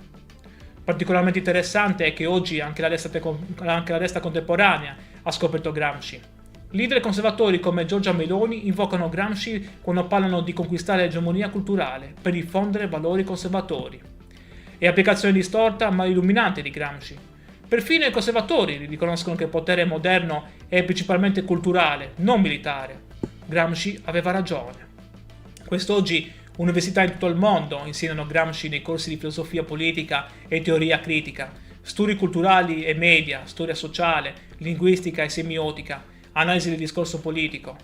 Particolarmente interessante è che oggi anche la destra contemporanea ha scoperto Gramsci. Leader conservatori come Giorgia Meloni invocano Gramsci quando parlano di conquistare l'egemonia culturale per diffondere valori conservatori. E applicazione distorta ma illuminante di Gramsci. Perfino i conservatori riconoscono che il potere moderno è principalmente culturale, non militare. Gramsci aveva ragione. Quest'oggi università in tutto il mondo insegnano Gramsci nei corsi di filosofia politica e teoria critica, studi culturali e media, storia sociale, linguistica e semiotica, analisi del discorso politico.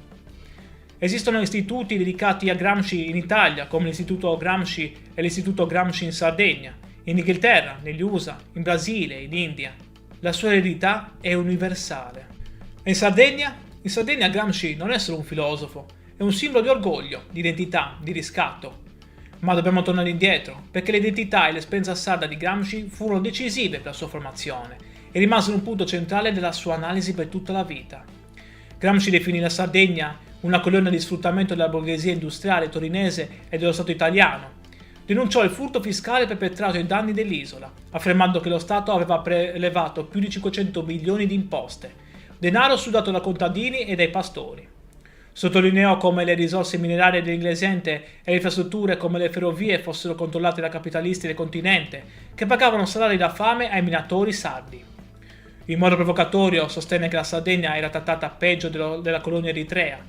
Esistono istituti dedicati a Gramsci in Italia, come l'Istituto Gramsci e l'Istituto Gramsci in Sardegna, in Inghilterra, negli USA, in Brasile, in India. La sua eredità è universale. E in Sardegna? In Sardegna Gramsci non è solo un filosofo, è un simbolo di orgoglio, di identità, di riscatto. Ma dobbiamo tornare indietro, perché l'identità e l'esperienza sarda di Gramsci furono decisive per la sua formazione e rimasero un punto centrale della sua analisi per tutta la vita. Gramsci definì la Sardegna una colonna di sfruttamento della borghesia industriale torinese e dello Stato italiano. Denunciò il furto fiscale perpetrato ai danni dell'isola, affermando che lo Stato aveva prelevato più di 500 milioni di imposte, denaro sudato da contadini e dai pastori. Sottolineò come le risorse minerarie dell'Iglesiente e le infrastrutture come le ferrovie fossero controllate da capitalisti del continente, che pagavano salari da fame ai minatori sardi. In modo provocatorio sostenne che la Sardegna era trattata peggio della colonia eritrea,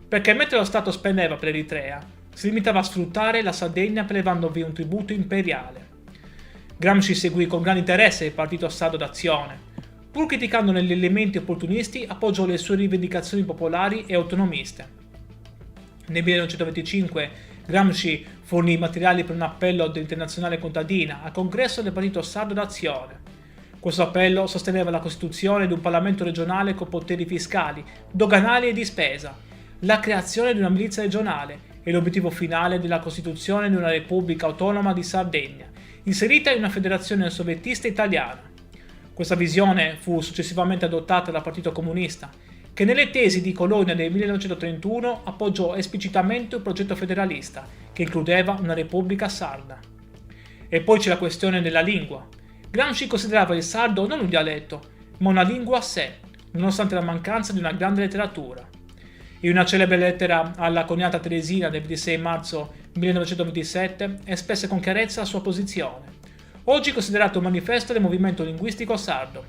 perché mentre lo Stato spendeva per l'Eritrea, si limitava a sfruttare la Sardegna prelevandovi un tributo imperiale. Gramsci seguì con grande interesse il partito sardo d'Azione. Pur criticandone gli elementi opportunisti, appoggiò le sue rivendicazioni popolari e autonomiste. Nel 1925 Gramsci fornì i materiali per un appello dell'Internazionale Contadina al congresso del partito sardo d'Azione. Questo appello sosteneva la costituzione di un Parlamento regionale con poteri fiscali, doganali e di spesa, la creazione di una milizia regionale e l'obiettivo finale della costituzione di una Repubblica Autonoma di Sardegna, inserita in una federazione soviettista italiana. Questa visione fu successivamente adottata dal Partito Comunista, che nelle tesi di Colonia del 1931 appoggiò esplicitamente un progetto federalista che includeva una repubblica sarda. E poi c'è la questione della lingua. Gramsci considerava il sardo non un dialetto, ma una lingua a sé, nonostante la mancanza di una grande letteratura. In una celebre lettera alla coniata Teresina del 26 marzo 1927 espresse con chiarezza la sua posizione, oggi considerato un manifesto del movimento linguistico sardo.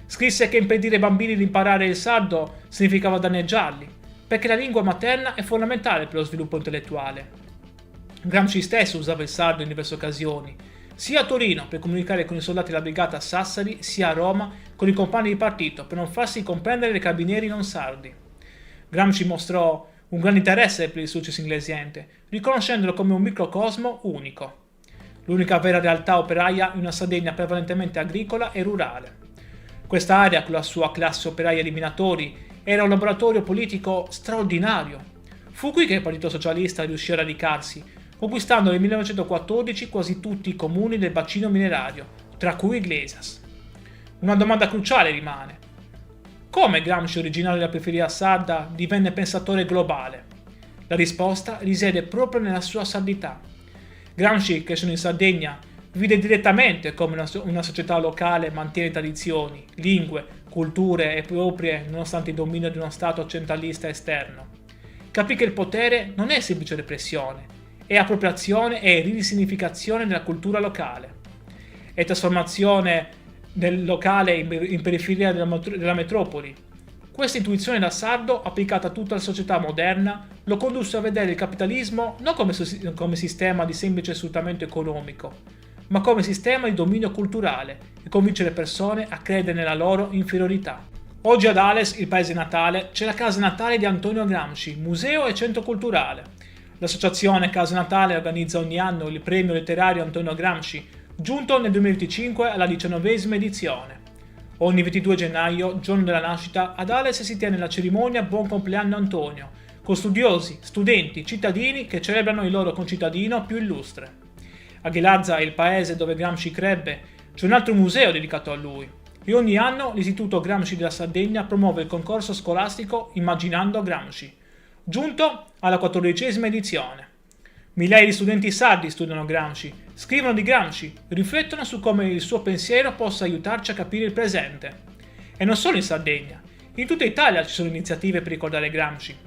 Scrisse che impedire ai bambini di imparare il sardo significava danneggiarli, perché la lingua materna è fondamentale per lo sviluppo intellettuale. Gramsci stesso usava il sardo in diverse occasioni, sia a Torino per comunicare con i soldati della brigata Sassari, sia a Roma con i compagni di partito per non farsi comprendere dai carabinieri non sardi. Gramsci mostrò un grande interesse per il successo inglesiente, riconoscendolo come un microcosmo unico. L'unica vera realtà operaia in una Sardegna prevalentemente agricola e rurale. Quest'area, con la sua classe operaia di minatori, era un laboratorio politico straordinario. Fu qui che il Partito Socialista riuscì a radicarsi, conquistando nel 1914 quasi tutti i comuni del bacino minerario, tra cui Iglesias. Una domanda cruciale rimane: come Gramsci, originario della periferia sarda, divenne pensatore globale? La risposta risiede proprio nella sua sardità. Gramsci, crescendo in Sardegna, vide direttamente come una società locale mantiene tradizioni, lingue, culture e proprie nonostante il dominio di uno Stato centralista esterno. Capì che il potere non è semplice repressione, è appropriazione e risignificazione della cultura locale. È trasformazione del locale in periferia della metropoli. Questa intuizione da sardo, applicata a tutta la società moderna, lo condusse a vedere il capitalismo non come sistema di semplice sfruttamento economico, ma come sistema di dominio culturale e convincere le persone a credere nella loro inferiorità. Oggi ad Ales, il paese natale, c'è la casa natale di Antonio Gramsci, museo e centro culturale. L'associazione Casa Natale organizza ogni anno il premio letterario Antonio Gramsci, giunto nel 2025 alla 19ª edizione. Ogni 22 gennaio, giorno della nascita, ad Ales si tiene la cerimonia Buon compleanno Antonio, con studiosi, studenti, cittadini che celebrano il loro concittadino più illustre. A Ghilarza, il paese dove Gramsci crebbe, c'è un altro museo dedicato a lui, e ogni anno l'Istituto Gramsci della Sardegna promuove il concorso scolastico Immaginando Gramsci, giunto alla 14ª edizione. Migliaia di studenti sardi studiano Gramsci, scrivono di Gramsci, riflettono su come il suo pensiero possa aiutarci a capire il presente. E non solo in Sardegna, in tutta Italia ci sono iniziative per ricordare Gramsci.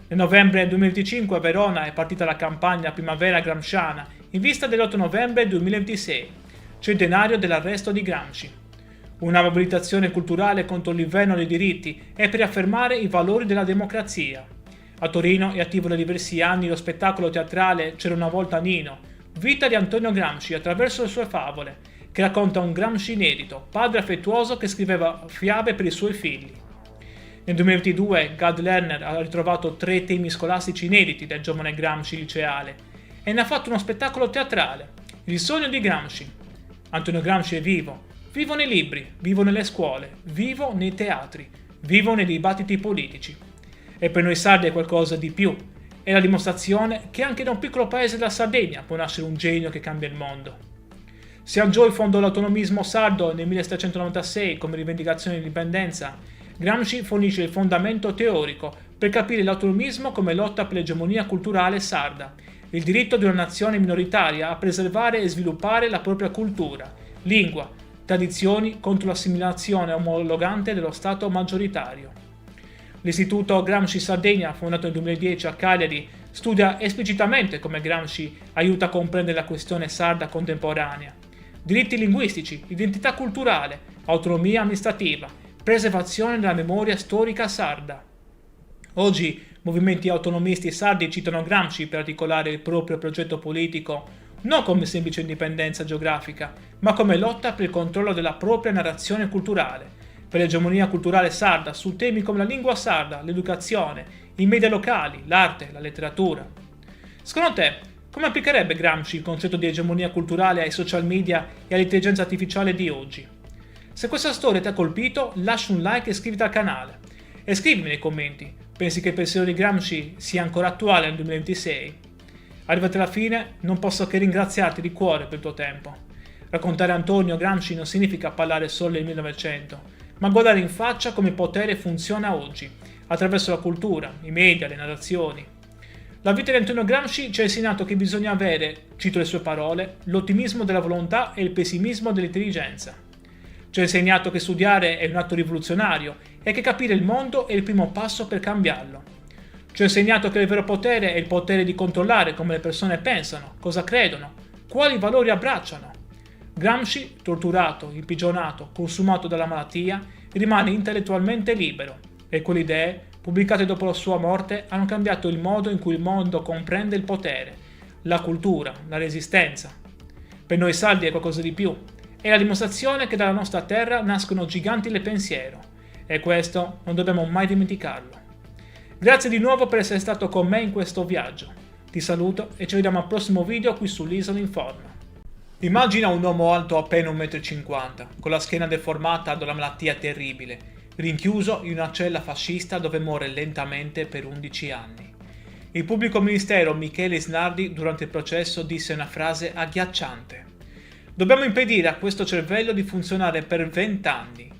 Nel novembre 2025 a Verona è partita la campagna Primavera Gramsciana in vista dell'8 novembre 2026, centenario dell'arresto di Gramsci. Una mobilitazione culturale contro l'inverno dei diritti e per affermare i valori della democrazia. A Torino è attivo da diversi anni lo spettacolo teatrale C'era una volta Nino, vita di Antonio Gramsci attraverso le sue favole, che racconta un Gramsci inedito, padre affettuoso che scriveva fiabe per i suoi figli. Nel 2022 Gad Lerner ha ritrovato 3 temi scolastici inediti del giovane Gramsci liceale e ne ha fatto uno spettacolo teatrale, Il sogno di Gramsci. Antonio Gramsci è vivo, vivo nei libri, vivo nelle scuole, vivo nei teatri, vivo nei dibattiti politici. E per noi sardi è qualcosa di più, è la dimostrazione che anche da un piccolo paese della Sardegna può nascere un genio che cambia il mondo. Sian Gioia fondò l'autonomismo sardo nel 1796 come rivendicazione di indipendenza. Gramsci fornisce il fondamento teorico per capire l'autonomismo come lotta per l'egemonia culturale sarda, il diritto di una nazione minoritaria a preservare e sviluppare la propria cultura, lingua, tradizioni contro l'assimilazione omologante dello Stato maggioritario. L'Istituto Gramsci Sardegna, fondato nel 2010 a Cagliari, studia esplicitamente come Gramsci aiuta a comprendere la questione sarda contemporanea. Diritti linguistici, identità culturale, autonomia amministrativa, preservazione della memoria storica sarda. Oggi movimenti autonomisti sardi citano Gramsci per articolare il proprio progetto politico non come semplice indipendenza geografica, ma come lotta per il controllo della propria narrazione culturale, per l'egemonia culturale sarda su temi come la lingua sarda, l'educazione, i media locali, l'arte, la letteratura. Secondo te, come applicherebbe Gramsci il concetto di egemonia culturale ai social media e all'intelligenza artificiale di oggi? Se questa storia ti ha colpito, lascia un like e iscriviti al canale. E scrivimi nei commenti, pensi che il pensiero di Gramsci sia ancora attuale nel 2026? Arrivati alla fine, non posso che ringraziarti di cuore per il tuo tempo. Raccontare Antonio Gramsci non significa parlare solo del 1900, ma guardare in faccia come il potere funziona oggi, attraverso la cultura, i media, le narrazioni. La vita di Antonio Gramsci ci ha insegnato che bisogna avere, cito le sue parole, l'ottimismo della volontà e il pessimismo dell'intelligenza. Ci ha insegnato che studiare è un atto rivoluzionario e che capire il mondo è il primo passo per cambiarlo. Ci ha insegnato che il vero potere è il potere di controllare come le persone pensano, cosa credono, quali valori abbracciano. Gramsci, torturato, imprigionato, consumato dalla malattia, rimane intellettualmente libero e quelle idee, pubblicate dopo la sua morte, hanno cambiato il modo in cui il mondo comprende il potere, la cultura, la resistenza. Per noi sardi è qualcosa di più. È la dimostrazione che dalla nostra terra nascono giganti del pensiero e questo non dobbiamo mai dimenticarlo. Grazie di nuovo per essere stato con me in questo viaggio. Ti saluto e ci vediamo al prossimo video qui sull'Isola Informa. Immagina un uomo alto appena 1,50 m, con la schiena deformata da una malattia terribile, rinchiuso in una cella fascista dove muore lentamente per 11 anni. Il pubblico ministero Michele Isnardi durante il processo disse una frase agghiacciante. Dobbiamo impedire a questo cervello di funzionare per 20 anni.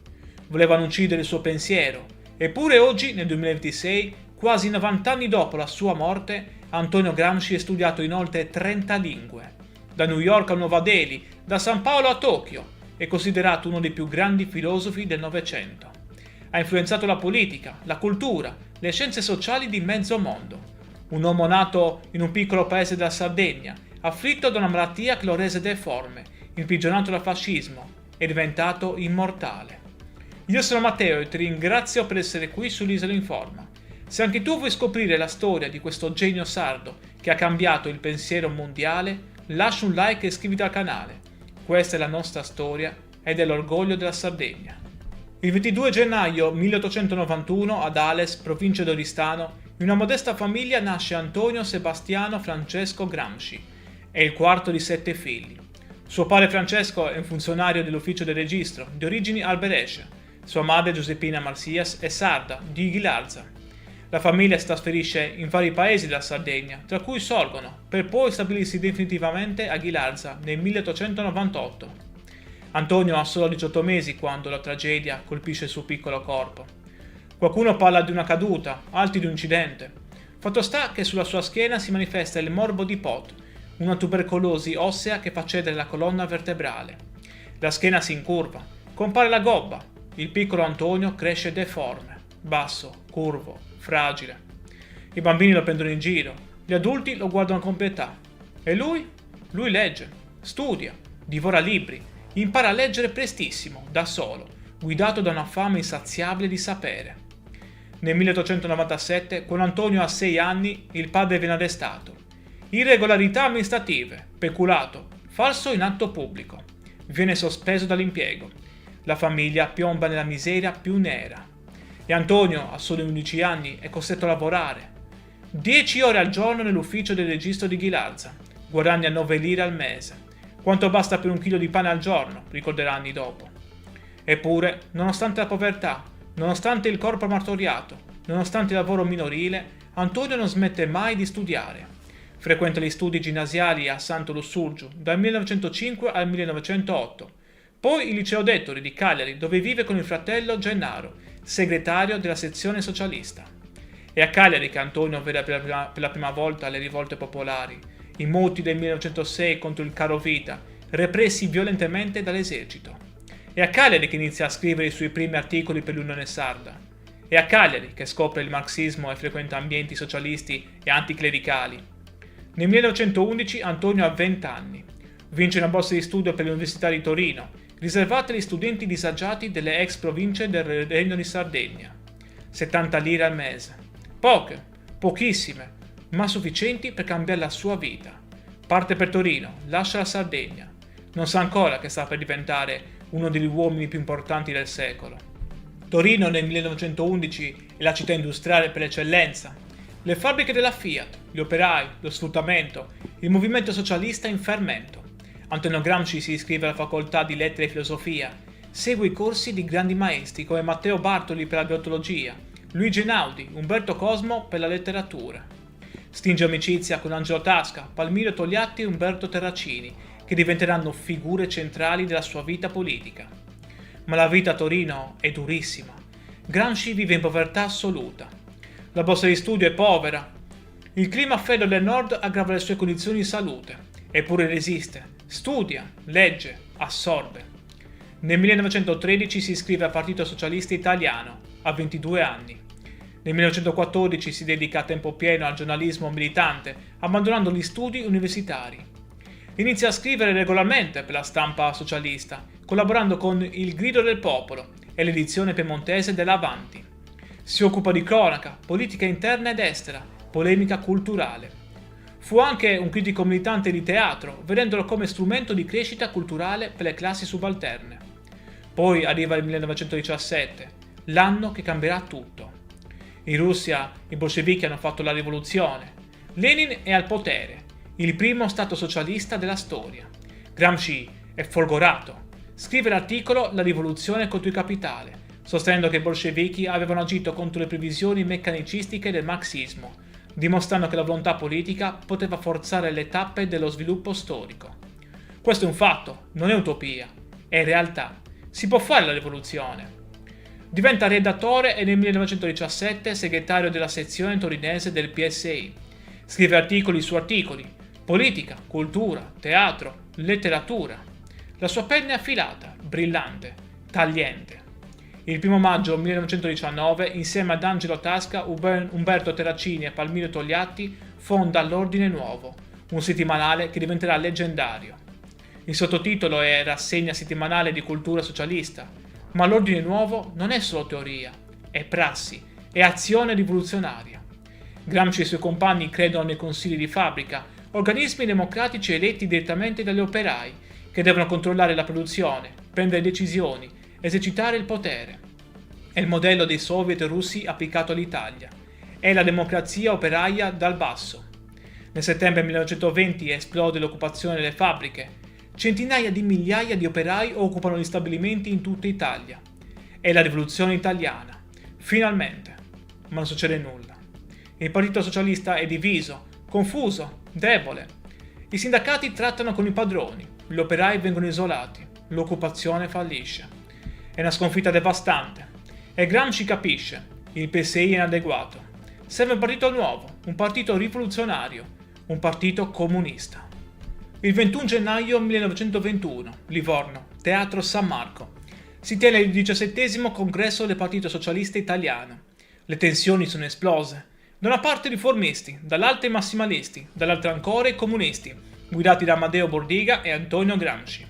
Volevano uccidere il suo pensiero, eppure oggi, nel 2026, quasi 90 anni dopo la sua morte, Antonio Gramsci è studiato in oltre 30 lingue. Da New York a Nuova Delhi, da San Paolo a Tokyo, è considerato uno dei più grandi filosofi del Novecento. Ha influenzato la politica, la cultura, le scienze sociali di mezzo mondo. Un uomo nato in un piccolo paese della Sardegna, afflitto da una malattia che lo rese deforme, imprigionato dal fascismo, è diventato immortale. Io sono Matteo e ti ringrazio per essere qui sull'Isola Informa. Se anche tu vuoi scoprire la storia di questo genio sardo che ha cambiato il pensiero mondiale, lascia un like e iscriviti al canale. Questa è la nostra storia ed è l'orgoglio della Sardegna. Il 22 gennaio 1891 ad Ales, provincia di Oristano, in una modesta famiglia nasce Antonio Sebastiano Francesco Gramsci. È il quarto di 7 figli. Suo padre Francesco è un funzionario dell'ufficio del registro, di origini alberesce. Sua madre Giuseppina Marsias è sarda, di Ghilarza. La famiglia si trasferisce in vari paesi della Sardegna, tra cui Sorgono, per poi stabilirsi definitivamente a Ghilarza nel 1898. Antonio ha solo 18 mesi quando la tragedia colpisce il suo piccolo corpo. Qualcuno parla di una caduta, altri di un incidente. Fatto sta che sulla sua schiena si manifesta il morbo di Pot, una tubercolosi ossea che fa cedere la colonna vertebrale. La schiena si incurva, compare la gobba. Il piccolo Antonio cresce deforme, basso, curvo, fragile. I bambini lo prendono in giro, gli adulti lo guardano con pietà. E lui? Lui legge, studia, divora libri, impara a leggere prestissimo, da solo, guidato da una fame insaziabile di sapere. Nel 1897, quando Antonio ha 6 anni, il padre viene arrestato. Irregolarità amministrative, peculato, falso in atto pubblico. Viene sospeso dall'impiego. La famiglia piomba nella miseria più nera. E Antonio, a soli 11 anni, è costretto a lavorare. 10 ore al giorno nell'ufficio del registro di Ghilarza. Guadagna 9 lire al mese. Quanto basta per 1 chilo di pane al giorno, ricorderà anni dopo. Eppure, nonostante la povertà, nonostante il corpo martoriato, nonostante il lavoro minorile, Antonio non smette mai di studiare. Frequenta gli studi ginnasiali a Santo Lussurgiu dal 1905 al 1908. Poi il liceo d'Ettori di Cagliari, dove vive con il fratello Gennaro, segretario della sezione socialista. È a Cagliari che Antonio vede per la prima volta le rivolte popolari, i moti del 1906 contro il carovita, repressi violentemente dall'esercito. È a Cagliari che inizia a scrivere i suoi primi articoli per l'Unione Sarda. È a Cagliari che scopre il marxismo e frequenta ambienti socialisti e anticlericali. Nel 1911 Antonio ha 20 anni. Vince una borsa di studio per l'Università di Torino, riservata agli studenti disagiati delle ex province del Regno di Sardegna. 70 lire al mese. Poche, pochissime, ma sufficienti per cambiare la sua vita. Parte per Torino, lascia la Sardegna. Non sa ancora che sta per diventare uno degli uomini più importanti del secolo. Torino nel 1911 è la città industriale per eccellenza. Le fabbriche della Fiat, gli operai, lo sfruttamento, il movimento socialista in fermento. Antonio Gramsci si iscrive alla facoltà di lettere e filosofia, segue i corsi di grandi maestri come Matteo Bartoli per la biologia, Luigi Einaudi, Umberto Cosmo per la letteratura. Stringe amicizia con Angelo Tasca, Palmiro Togliatti e Umberto Terracini, che diventeranno figure centrali della sua vita politica. Ma la vita a Torino è durissima. Gramsci vive in povertà assoluta. La borsa di studio è povera. Il clima freddo del nord aggrava le sue condizioni di salute. Eppure resiste, studia, legge, assorbe. Nel 1913 si iscrive al Partito Socialista Italiano, a 22 anni. Nel 1914 si dedica a tempo pieno al giornalismo militante, abbandonando gli studi universitari. Inizia a scrivere regolarmente per la stampa socialista, collaborando con Il Grido del Popolo e l'edizione piemontese dell'Avanti. Si occupa di cronaca, politica interna ed estera, polemica culturale. Fu anche un critico militante di teatro, vedendolo come strumento di crescita culturale per le classi subalterne. Poi arriva il 1917, l'anno che cambierà tutto. In Russia i bolscevichi hanno fatto la rivoluzione. Lenin è al potere, il primo stato socialista della storia. Gramsci è folgorato. Scrive l'articolo La rivoluzione contro il capitale, sostenendo che i bolscevichi avevano agito contro le previsioni meccanicistiche del marxismo, dimostrando che la volontà politica poteva forzare le tappe dello sviluppo storico. Questo è un fatto, non è utopia, è realtà. Si può fare la rivoluzione. Diventa redattore e nel 1917 segretario della sezione torinese del PSI. Scrive articoli su articoli, politica, cultura, teatro, letteratura. La sua penna è affilata, brillante, tagliente. Il 1 maggio 1919, insieme ad Angelo Tasca, Umberto Terracini e Palmiro Togliatti, fonda l'Ordine Nuovo, un settimanale che diventerà leggendario. Il sottotitolo è Rassegna settimanale di cultura socialista, ma l'Ordine Nuovo non è solo teoria, è prassi, è azione rivoluzionaria. Gramsci e i suoi compagni credono nei consigli di fabbrica, organismi democratici eletti direttamente dagli operai, che devono controllare la produzione, prendere decisioni, esercitare il potere. È il modello dei soviet russi applicato all'Italia. È la democrazia operaia dal basso. Nel settembre 1920 esplode l'occupazione delle fabbriche. Centinaia di migliaia di operai occupano gli stabilimenti in tutta Italia. È la rivoluzione italiana. Finalmente. Ma non succede nulla. Il Partito Socialista è diviso, confuso, debole. I sindacati trattano con i padroni, gli operai vengono isolati, l'occupazione fallisce. È una sconfitta devastante. E Gramsci capisce, il PSI è inadeguato. Serve un partito nuovo, un partito rivoluzionario, un partito comunista. Il 21 gennaio 1921, Livorno, Teatro San Marco. Si tiene il 17° congresso del Partito Socialista Italiano. Le tensioni sono esplose. Da una parte i riformisti, dall'altra i massimalisti, dall'altra ancora i comunisti, guidati da Amadeo Bordiga e Antonio Gramsci.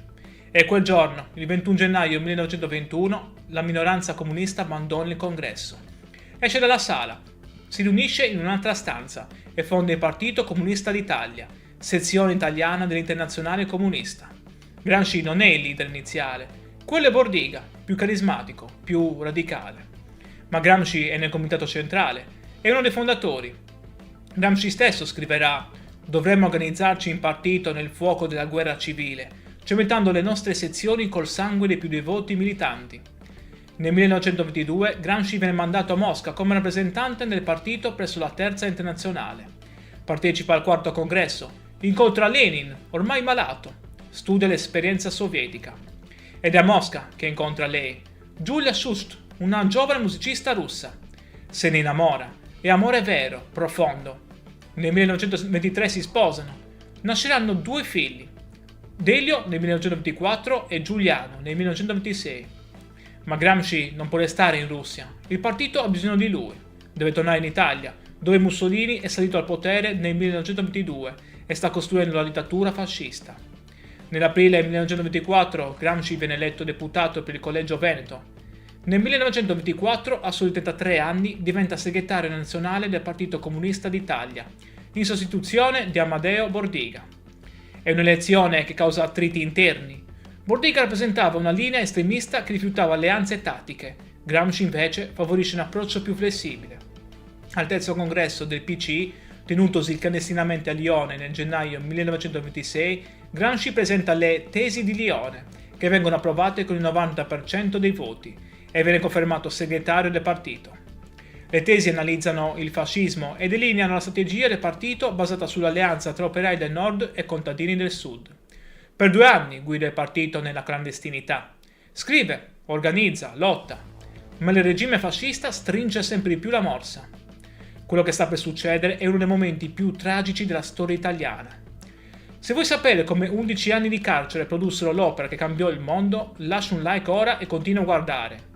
E quel giorno, il 21 gennaio 1921, la minoranza comunista abbandona il congresso. Esce dalla sala, si riunisce in un'altra stanza e fonda il Partito Comunista d'Italia, sezione italiana dell'Internazionale Comunista. Gramsci non è il leader iniziale, quello è Bordiga, più carismatico, più radicale. Ma Gramsci è nel comitato centrale, è uno dei fondatori. Gramsci stesso scriverà: dovremmo organizzarci in partito nel fuoco della guerra civile, cementando le nostre sezioni col sangue dei più devoti militanti. Nel 1922 Gramsci viene mandato a Mosca come rappresentante del partito presso la Terza Internazionale. Partecipa al 4° congresso, incontra Lenin, ormai malato, studia l'esperienza sovietica. Ed è a Mosca che incontra lei, Giulia Shust, una giovane musicista russa. Se ne innamora, è amore vero, profondo. Nel 1923 si sposano. Nasceranno 2 figli, Delio nel 1924 e Giuliano nel 1926. Ma Gramsci non può restare in Russia, il partito ha bisogno di lui, deve tornare in Italia, dove Mussolini è salito al potere nel 1922 e sta costruendo la dittatura fascista. Nell'aprile 1924 Gramsci viene eletto deputato per il Collegio Veneto. Nel 1924, a soli 33 anni, diventa segretario nazionale del Partito Comunista d'Italia, in sostituzione di Amadeo Bordiga. È un'elezione che causa attriti interni. Bordiga rappresentava una linea estremista che rifiutava alleanze tattiche, Gramsci invece favorisce un approccio più flessibile. Al terzo congresso del PCI, tenutosi clandestinamente a Lione nel gennaio 1926, Gramsci presenta le Tesi di Lione, che vengono approvate con il 90% dei voti, e viene confermato segretario del partito. Le tesi analizzano il fascismo e delineano la strategia del partito basata sull'alleanza tra operai del nord e contadini del sud. Per 2 anni guida il partito nella clandestinità. Scrive, organizza, lotta, ma il regime fascista stringe sempre di più la morsa. Quello che sta per succedere è uno dei momenti più tragici della storia italiana. Se vuoi sapere come 11 anni di carcere produssero l'opera che cambiò il mondo, lascia un like ora e continua a guardare.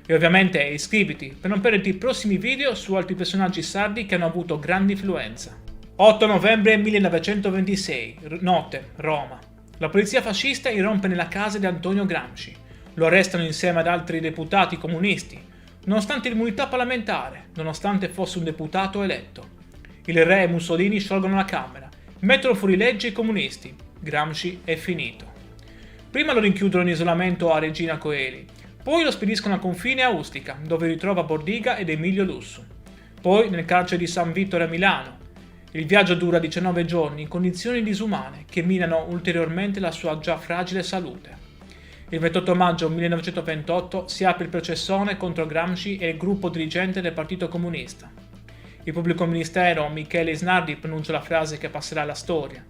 E ovviamente iscriviti per non perderti i prossimi video su altri personaggi sardi che hanno avuto grande influenza. 8 novembre 1926, notte, Roma. La polizia fascista irrompe nella casa di Antonio Gramsci. Lo arrestano insieme ad altri deputati comunisti, nonostante l'immunità parlamentare, nonostante fosse un deputato eletto. Il re e Mussolini sciolgono la Camera, mettono fuori legge i comunisti. Gramsci è finito. Prima lo rinchiudono in isolamento a Regina Coeli, poi lo spediscono a confine a Ustica, dove ritrova Bordiga ed Emilio Lussu. Poi nel carcere di San Vittore a Milano. Il viaggio dura 19 giorni in condizioni disumane che minano ulteriormente la sua già fragile salute. Il 28 maggio 1928 si apre il processone contro Gramsci e il gruppo dirigente del Partito Comunista. Il pubblico ministero Michele Isnardi pronuncia la frase che passerà alla storia.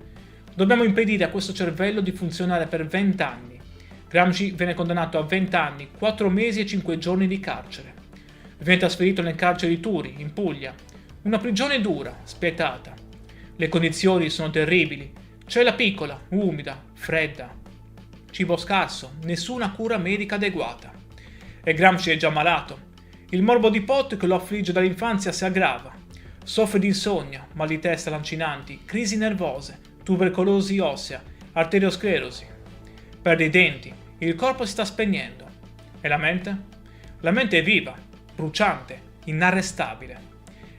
Dobbiamo impedire a questo cervello di funzionare per 20 anni. Gramsci viene condannato a 20 anni, 4 mesi e 5 giorni di carcere. Viene trasferito nel carcere di Turi, in Puglia. Una prigione dura, spietata. Le condizioni sono terribili. Cella piccola, umida, fredda. Cibo scarso, nessuna cura medica adeguata. E Gramsci è già malato. Il morbo di Pot che lo affligge dall'infanzia si aggrava. Soffre di insonnia, mal di testa lancinanti, crisi nervose, tubercolosi ossea, arteriosclerosi. Perde i denti, il corpo si sta spegnendo. E la mente? La mente è viva, bruciante, inarrestabile.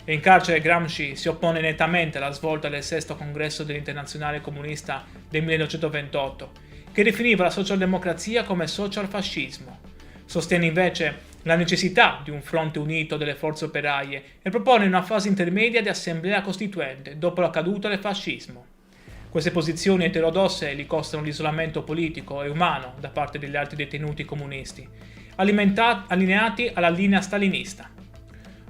E in carcere Gramsci si oppone nettamente alla svolta del sesto congresso dell'Internazionale Comunista del 1928, che definiva la socialdemocrazia come socialfascismo. Sostiene invece la necessità di un fronte unito delle forze operaie e propone una fase intermedia di assemblea costituente dopo la caduta del fascismo. Queste posizioni eterodosse gli costano l'isolamento politico e umano da parte degli altri detenuti comunisti, allineati alla linea stalinista.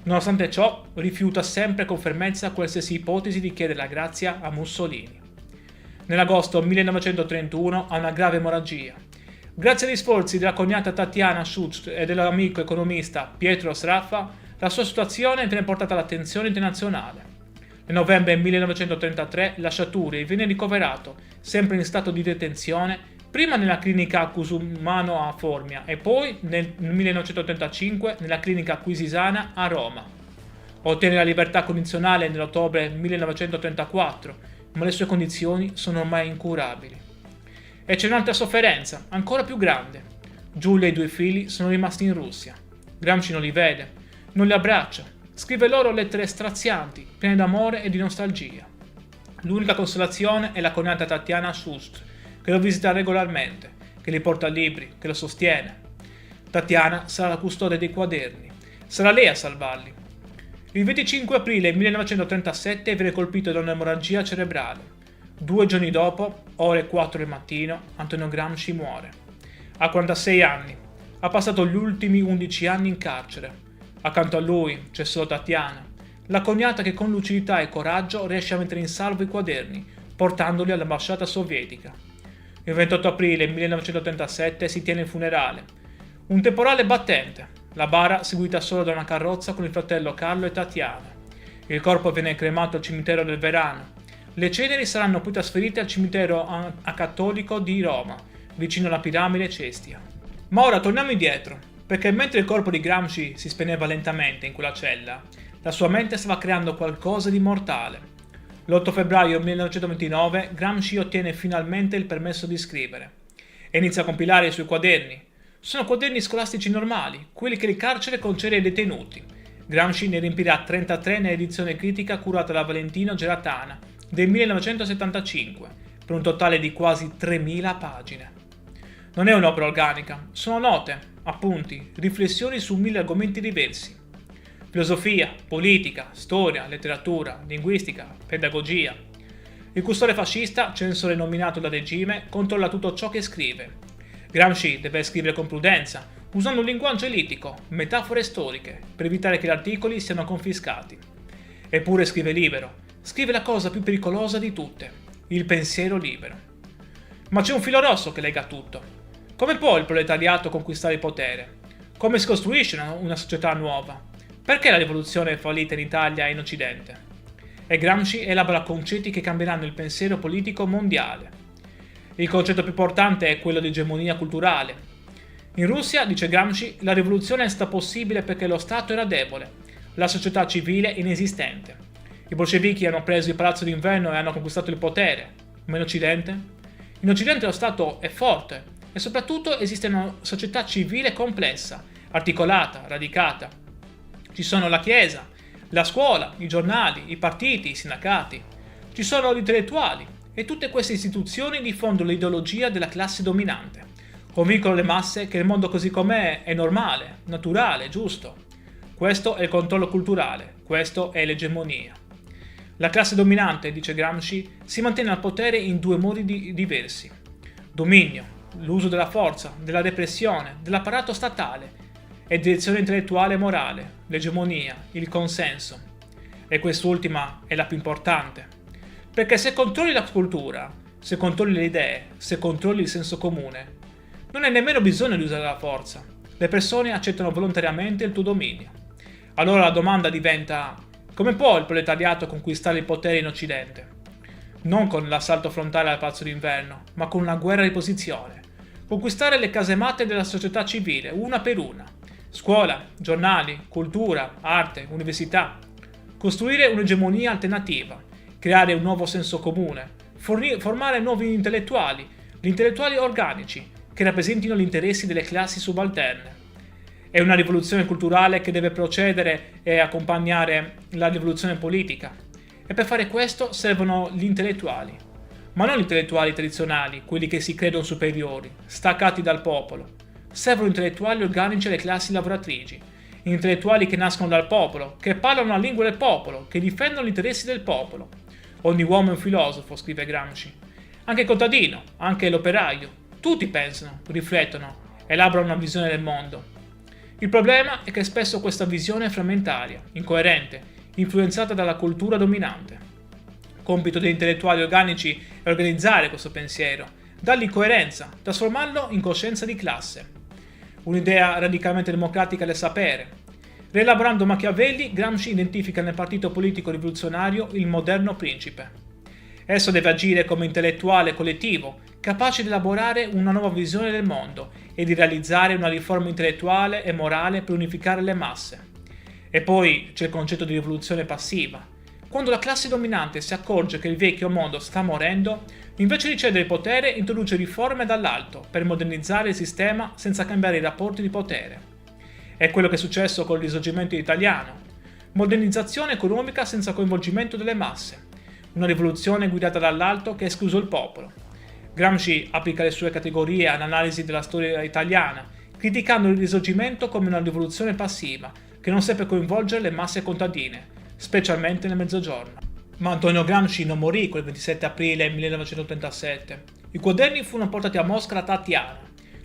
Nonostante ciò, rifiuta sempre con fermezza qualsiasi ipotesi di chiedere la grazia a Mussolini. Nell'agosto 1931 ha una grave emorragia. Grazie agli sforzi della cognata Tatiana Schutz e dell'amico economista Pietro Sraffa, la sua situazione viene portata all'attenzione internazionale. Nel novembre 1933 lascia Turi e viene ricoverato, sempre in stato di detenzione, prima nella clinica Cusumano a Formia e poi nel 1935 nella clinica Acquisisana a Roma. Ottiene la libertà condizionale nell'ottobre 1934, ma le sue condizioni sono ormai incurabili. E c'è un'altra sofferenza, ancora più grande. Giulia e i 2 figli sono rimasti in Russia. Gramsci non li vede, non li abbraccia, scrive loro lettere strazianti, piene d'amore e di nostalgia. L'unica consolazione è la cognata Tatiana Schust, che lo visita regolarmente, che gli porta libri, che lo sostiene. Tatiana sarà la custode dei quaderni, sarà lei a salvarli. Il 25 aprile 1937 viene colpito da un'emorragia cerebrale. 2 giorni dopo, ore 4 del mattino, Antonio Gramsci muore. Ha 46 anni, ha passato gli ultimi 11 anni in carcere. Accanto a lui c'è solo Tatiana, la cognata che con lucidità e coraggio riesce a mettere in salvo i quaderni, portandoli all'ambasciata sovietica. Il 28 aprile 1937 si tiene il funerale. Un temporale battente, la bara seguita solo da una carrozza con il fratello Carlo e Tatiana. Il corpo viene cremato al cimitero del Verano. Le ceneri saranno poi trasferite al cimitero acattolico di Roma, vicino alla piramide Cestia. Ma ora torniamo indietro, perché mentre il corpo di Gramsci si spegneva lentamente in quella cella, la sua mente stava creando qualcosa di mortale. L'8 febbraio 1929 Gramsci ottiene finalmente il permesso di scrivere e inizia a compilare i suoi quaderni. Sono quaderni scolastici normali, quelli che il carcere concede ai detenuti. Gramsci ne riempirà 33 nell'edizione critica curata da Valentino Geratana del 1975, per un totale di quasi 3.000 pagine. Non è un'opera organica, sono note, appunti, riflessioni su 1.000 argomenti diversi. Filosofia, politica, storia, letteratura, linguistica, pedagogia. Il custode fascista, censore nominato dal regime, controlla tutto ciò che scrive. Gramsci deve scrivere con prudenza, usando un linguaggio elitico, metafore storiche, per evitare che gli articoli siano confiscati. Eppure scrive libero, scrive la cosa più pericolosa di tutte, il pensiero libero. Ma c'è un filo rosso che lega tutto. Come può il proletariato conquistare il potere? Come si costruisce una società nuova? Perché la rivoluzione è fallita in Italia e in Occidente? E Gramsci elabora concetti che cambieranno il pensiero politico mondiale. Il concetto più importante è quello di egemonia culturale. In Russia, dice Gramsci, la rivoluzione è stata possibile perché lo Stato era debole, la società civile inesistente. I bolscevichi hanno preso il palazzo d'inverno e hanno conquistato il potere. Ma in Occidente? In Occidente lo Stato è forte e soprattutto esiste una società civile complessa, articolata, radicata. Ci sono la Chiesa, la scuola, i giornali, i partiti, i sindacati. Ci sono gli intellettuali e tutte queste istituzioni diffondono l'ideologia della classe dominante. Convincono le masse che il mondo così com'è è normale, naturale, giusto. Questo è il controllo culturale, questo è l'egemonia. La classe dominante, dice Gramsci, si mantiene al potere in due modi diversi. Dominio, l'uso della forza, della repressione, dell'apparato statale, e direzione intellettuale e morale, l'egemonia, il consenso. E quest'ultima è la più importante. Perché se controlli la cultura, se controlli le idee, se controlli il senso comune, non hai nemmeno bisogno di usare la forza. Le persone accettano volontariamente il tuo dominio. Allora la domanda diventa: come può il proletariato conquistare il potere in Occidente? Non con l'assalto frontale al Palazzo d'Inverno, ma con una guerra di posizione. Conquistare le casematte della società civile, una per una. Scuola, giornali, cultura, arte, università. Costruire un'egemonia alternativa, creare un nuovo senso comune, formare nuovi intellettuali, gli intellettuali organici, che rappresentino gli interessi delle classi subalterne. È una rivoluzione culturale che deve procedere e accompagnare la rivoluzione politica. E per fare questo servono gli intellettuali. Ma non gli intellettuali tradizionali, quelli che si credono superiori, staccati dal popolo. Servono intellettuali organici alle classi lavoratrici, intellettuali che nascono dal popolo, che parlano la lingua del popolo, che difendono gli interessi del popolo. Ogni uomo è un filosofo, scrive Gramsci. Anche il contadino, anche l'operaio. Tutti pensano, riflettono, elaborano una visione del mondo. Il problema è che spesso questa visione è frammentaria, incoerente, influenzata dalla cultura dominante. Compito degli intellettuali organici è organizzare questo pensiero, dargli coerenza, trasformarlo in coscienza di classe. Un'idea radicalmente democratica del sapere. Rielaborando Machiavelli, Gramsci identifica nel partito politico rivoluzionario il moderno principe. Esso deve agire come intellettuale collettivo, capace di elaborare una nuova visione del mondo e di realizzare una riforma intellettuale e morale per unificare le masse. E poi c'è il concetto di rivoluzione passiva. Quando la classe dominante si accorge che il vecchio mondo sta morendo, invece di cedere il potere introduce riforme dall'alto per modernizzare il sistema senza cambiare i rapporti di potere. È quello che è successo con il risorgimento italiano. Modernizzazione economica senza coinvolgimento delle masse. Una rivoluzione guidata dall'alto che ha escluso il popolo. Gramsci applica le sue categorie all'analisi della storia italiana, criticando il risorgimento come una rivoluzione passiva che non seppe coinvolgere le masse contadine, specialmente nel Mezzogiorno. Ma Antonio Gramsci non morì quel 27 aprile 1937. I quaderni furono portati a Mosca da Tatiana.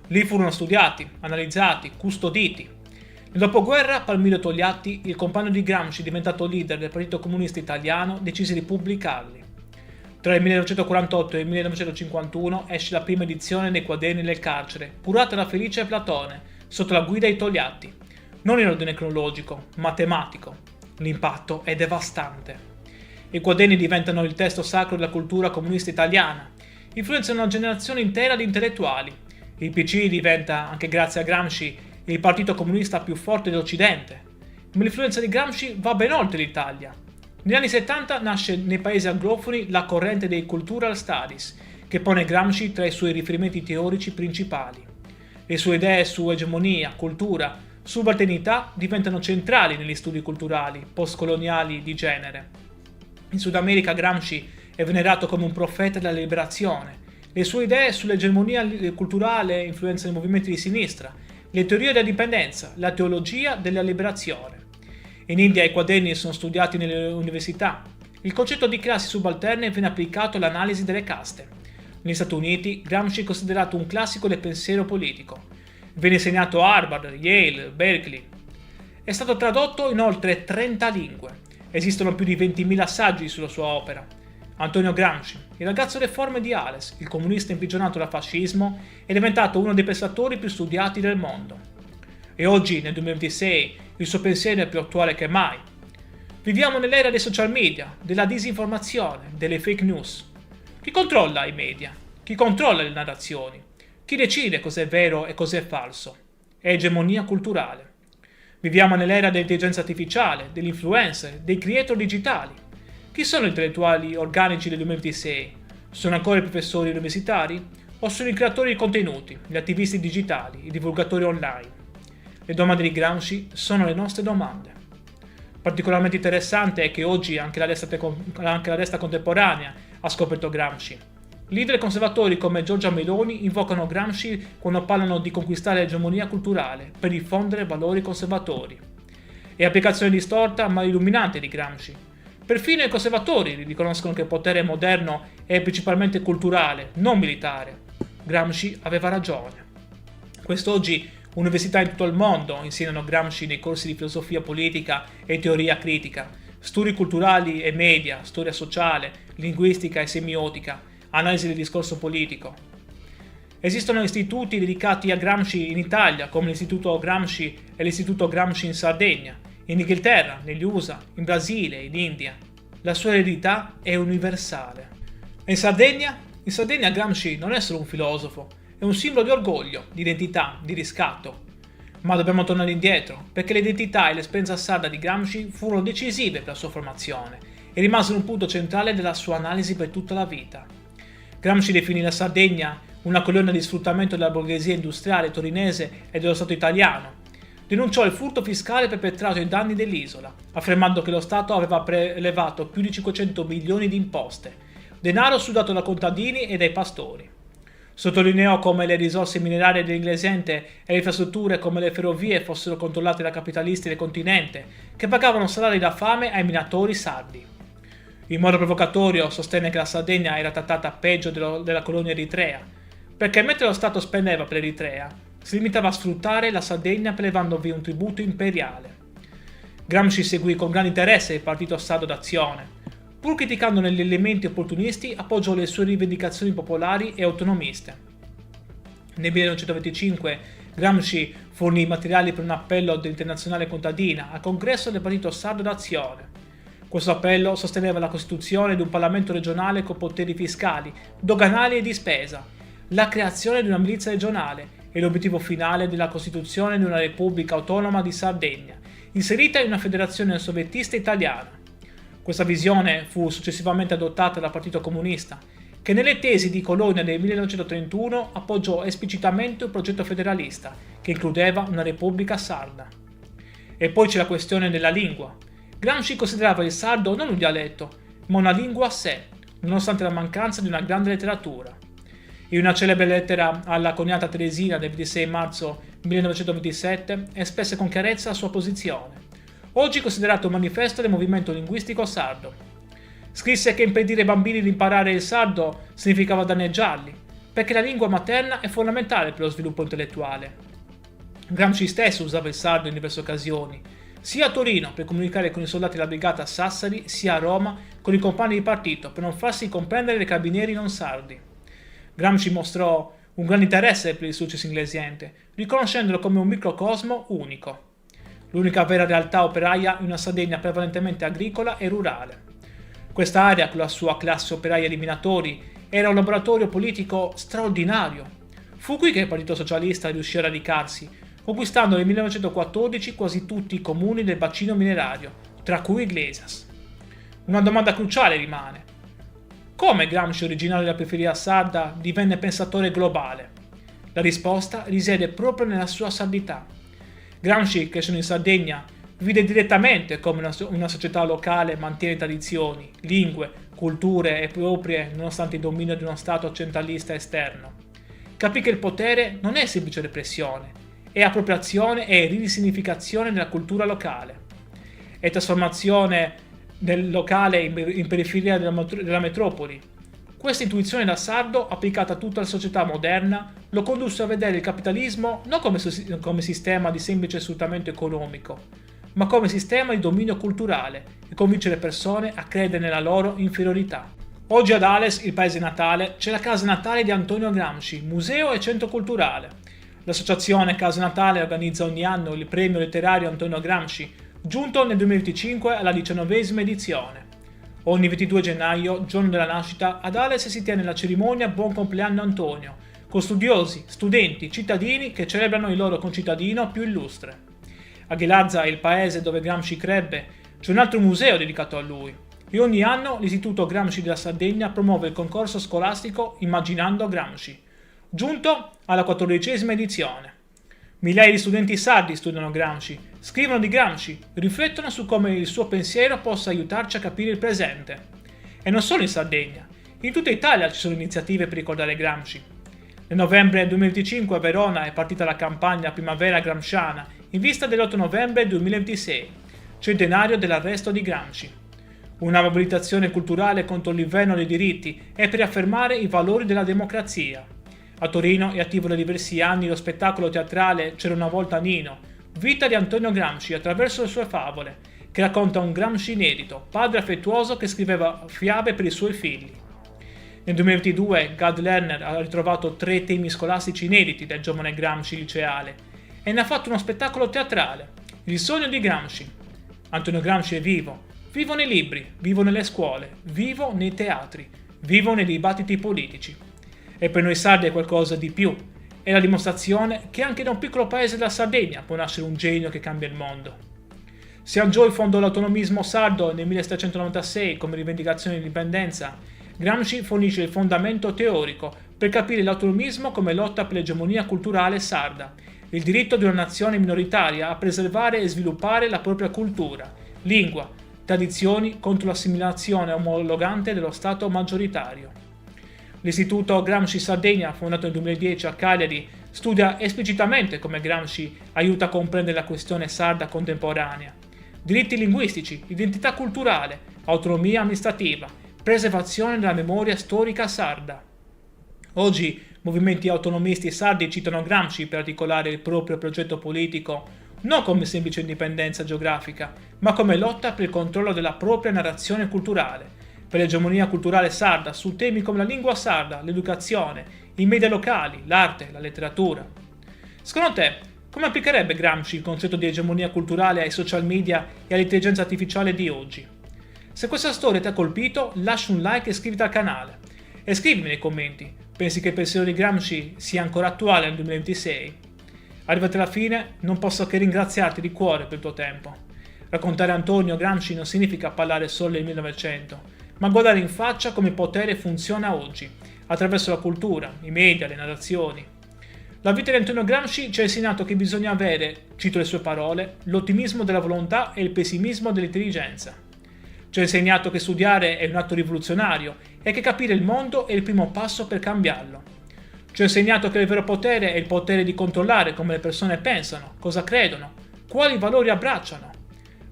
Lì furono studiati, analizzati, custoditi. Nel dopoguerra Palmiro Togliatti, il compagno di Gramsci diventato leader del Partito Comunista Italiano, decise di pubblicarli. Tra il 1948 e il 1951 esce la prima edizione dei quaderni del carcere, curata da Felice Platone, sotto la guida di Togliatti. Non in ordine cronologico, ma tematico. L'impatto è devastante. I quaderni diventano il testo sacro della cultura comunista italiana, influenzano una generazione intera di intellettuali. Il PC diventa, anche grazie a Gramsci, il partito comunista più forte d'Occidente, ma l'influenza di Gramsci va ben oltre l'Italia. Negli anni 70 nasce nei paesi anglofoni la corrente dei Cultural Studies, che pone Gramsci tra i suoi riferimenti teorici principali. Le sue idee su egemonia, cultura, subalternità diventano centrali negli studi culturali postcoloniali di genere. In Sud America Gramsci è venerato come un profeta della liberazione. Le sue idee sull'egemonia culturale influenzano i movimenti di sinistra, le teorie della dipendenza, la teologia della liberazione. In India i quaderni sono studiati nelle università. Il concetto di classi subalterne viene applicato all'analisi delle caste. Negli Stati Uniti Gramsci è considerato un classico del pensiero politico. Viene insegnato a Harvard, Yale, Berkeley. È stato tradotto in oltre 30 lingue. Esistono più di 20.000 saggi sulla sua opera. Antonio Gramsci, il ragazzo deforme di Ales, il comunista imprigionato dal fascismo, è diventato uno dei pensatori più studiati del mondo. E oggi, nel 2026, il suo pensiero è più attuale che mai. Viviamo nell'era dei social media, della disinformazione, delle fake news. Chi controlla i media? Chi controlla le narrazioni? Chi decide cos'è vero e cos'è falso? È egemonia culturale. Viviamo nell'era dell'intelligenza artificiale, degli influencer, dei creator digitali. Chi sono gli intellettuali organici del 2026? Sono ancora i professori universitari? O sono i creatori di contenuti, gli attivisti digitali, i divulgatori online? Le domande di Gramsci sono le nostre domande. Particolarmente interessante è che oggi anche la destra contemporanea ha scoperto Gramsci. Leader conservatori come Giorgia Meloni invocano Gramsci quando parlano di conquistare l'egemonia culturale per diffondere valori conservatori. È applicazione distorta ma illuminante di Gramsci. Perfino i conservatori riconoscono che il potere moderno è principalmente culturale, non militare. Gramsci aveva ragione. Quest'oggi università in tutto il mondo insegnano Gramsci nei corsi di filosofia politica e teoria critica, studi culturali e media, storia sociale, linguistica e semiotica, analisi del discorso politico. Esistono istituti dedicati a Gramsci in Italia, come l'Istituto Gramsci e l'Istituto Gramsci in Sardegna, in Inghilterra, negli USA, in Brasile, in India. La sua eredità è universale. E in Sardegna? In Sardegna Gramsci non è solo un filosofo, è un simbolo di orgoglio, di identità, di riscatto. Ma dobbiamo tornare indietro, perché l'identità e l'esperienza sarda di Gramsci furono decisive per la sua formazione e rimasero un punto centrale della sua analisi per tutta la vita. Gramsci definì la Sardegna una colonna di sfruttamento della borghesia industriale torinese e dello Stato italiano. Denunciò il furto fiscale perpetrato ai danni dell'isola, affermando che lo Stato aveva prelevato più di 500 milioni di imposte, denaro sudato da contadini e dai pastori. Sottolineò come le risorse minerarie dell'Inglesente e le infrastrutture come le ferrovie fossero controllate da capitalisti del continente, che pagavano salari da fame ai minatori sardi. In modo provocatorio sostenne che la Sardegna era trattata peggio della colonia eritrea, perché mentre lo Stato spendeva per l'Eritrea, si limitava a sfruttare la Sardegna prelevandovi un tributo imperiale. Gramsci seguì con grande interesse il partito sardo d'azione. Pur criticandone gli elementi opportunisti, appoggiò le sue rivendicazioni popolari e autonomiste. Nel 1925 Gramsci fornì i materiali per un appello dell'Internazionale Contadina al congresso del partito sardo d'azione. Questo appello sosteneva la costituzione di un Parlamento regionale con poteri fiscali, doganali e di spesa, la creazione di una milizia regionale e l'obiettivo finale della costituzione di una Repubblica Autonoma di Sardegna, inserita in una federazione soviettista italiana. Questa visione fu successivamente adottata dal Partito Comunista, che nelle tesi di Colonia del 1931 appoggiò esplicitamente un progetto federalista che includeva una Repubblica sarda. E poi c'è la questione della lingua. Gramsci considerava il sardo non un dialetto, ma una lingua a sé, nonostante la mancanza di una grande letteratura. In una celebre lettera alla coniata Teresina del 26 marzo 1927 espresse con chiarezza la sua posizione, oggi considerato un manifesto del movimento linguistico sardo. Scrisse che impedire ai bambini di imparare il sardo significava danneggiarli, perché la lingua materna è fondamentale per lo sviluppo intellettuale. Gramsci stesso usava il sardo in diverse occasioni, sia a Torino per comunicare con i soldati della brigata Sassari, sia a Roma con i compagni di partito per non farsi comprendere dai carabinieri non sardi. Gramsci mostrò un grande interesse per il successo inglesiente, riconoscendolo come un microcosmo unico. L'unica vera realtà operaia in una Sardegna prevalentemente agricola e rurale. Questa area, con la sua classe operaia di minatori, era un laboratorio politico straordinario. Fu qui che il Partito Socialista riuscì a radicarsi, conquistando nel 1914 quasi tutti i comuni del bacino minerario, tra cui Iglesias. Una domanda cruciale rimane: come Gramsci, originario della periferia sarda, divenne pensatore globale? La risposta risiede proprio nella sua sardità. Gramsci, crescendo in Sardegna, vide direttamente come una società locale mantiene tradizioni, lingue, culture e proprie nonostante il dominio di uno Stato centralista esterno. Capì che il potere non è semplice repressione, è appropriazione e risignificazione della cultura locale. È trasformazione del locale in periferia della metropoli. Questa intuizione da sardo, applicata a tutta la società moderna, lo condusse a vedere il capitalismo non come sistema di semplice sfruttamento economico, ma come sistema di dominio culturale e convincere le persone a credere nella loro inferiorità. Oggi ad Ales, il paese natale, c'è la casa natale di Antonio Gramsci, museo e centro culturale. L'associazione Casa Natale organizza ogni anno il premio letterario Antonio Gramsci, giunto nel 2025 alla 19ª edizione. Ogni 22 gennaio, giorno della nascita, ad Ales si tiene la cerimonia Buon compleanno Antonio, con studiosi, studenti, cittadini che celebrano il loro concittadino più illustre. A Ghelazza, il paese dove Gramsci crebbe, c'è un altro museo dedicato a lui, e ogni anno l'Istituto Gramsci della Sardegna promuove il concorso scolastico Immaginando Gramsci, giunto alla 14ª edizione. Migliaia di studenti sardi studiano Gramsci, scrivono di Gramsci, riflettono su come il suo pensiero possa aiutarci a capire il presente. E non solo in Sardegna, in tutta Italia ci sono iniziative per ricordare Gramsci. Nel novembre 2025 a Verona è partita la campagna Primavera Gramsciana in vista dell'8 novembre 2026, centenario dell'arresto di Gramsci. Una mobilitazione culturale contro il livello dei diritti e per affermare i valori della democrazia. A Torino è attivo da diversi anni lo spettacolo teatrale C'era una volta Nino, vita di Antonio Gramsci attraverso le sue favole, che racconta un Gramsci inedito, padre affettuoso che scriveva fiabe per i suoi figli. Nel 2022 Gad Lerner ha ritrovato 3 temi scolastici inediti del giovane Gramsci liceale e ne ha fatto uno spettacolo teatrale, Il sogno di Gramsci. Antonio Gramsci è vivo, vivo nei libri, vivo nelle scuole, vivo nei teatri, vivo nei dibattiti politici. E per noi sardi è qualcosa di più, è la dimostrazione che anche da un piccolo paese della Sardegna può nascere un genio che cambia il mondo. Siangioy fondò l'autonomismo sardo nel 1796 come rivendicazione di indipendenza. Gramsci fornisce il fondamento teorico per capire l'autonomismo come lotta per l'egemonia culturale sarda, il diritto di una nazione minoritaria a preservare e sviluppare la propria cultura, lingua, tradizioni contro l'assimilazione omologante dello Stato maggioritario. L'Istituto Gramsci Sardegna, fondato nel 2010 a Cagliari, studia esplicitamente come Gramsci aiuta a comprendere la questione sarda contemporanea. Diritti linguistici, identità culturale, autonomia amministrativa, preservazione della memoria storica sarda. Oggi movimenti autonomisti sardi citano Gramsci per articolare il proprio progetto politico non come semplice indipendenza geografica, ma come lotta per il controllo della propria narrazione culturale, per l'egemonia culturale sarda su temi come la lingua sarda, l'educazione, i media locali, l'arte, la letteratura. Secondo te, come applicherebbe Gramsci il concetto di egemonia culturale ai social media e all'intelligenza artificiale di oggi? Se questa storia ti ha colpito, lascia un like e iscriviti al canale. E scrivimi nei commenti, pensi che il pensiero di Gramsci sia ancora attuale nel 2026? Arrivati alla fine, non posso che ringraziarti di cuore per il tuo tempo. Raccontare Antonio Gramsci non significa parlare solo del 1900, ma guardare in faccia come il potere funziona oggi, attraverso la cultura, i media, le narrazioni. La vita di Antonio Gramsci ci ha insegnato che bisogna avere, cito le sue parole, l'ottimismo della volontà e il pessimismo dell'intelligenza. Ci ha insegnato che studiare è un atto rivoluzionario e che capire il mondo è il primo passo per cambiarlo. Ci ha insegnato che il vero potere è il potere di controllare come le persone pensano, cosa credono, quali valori abbracciano.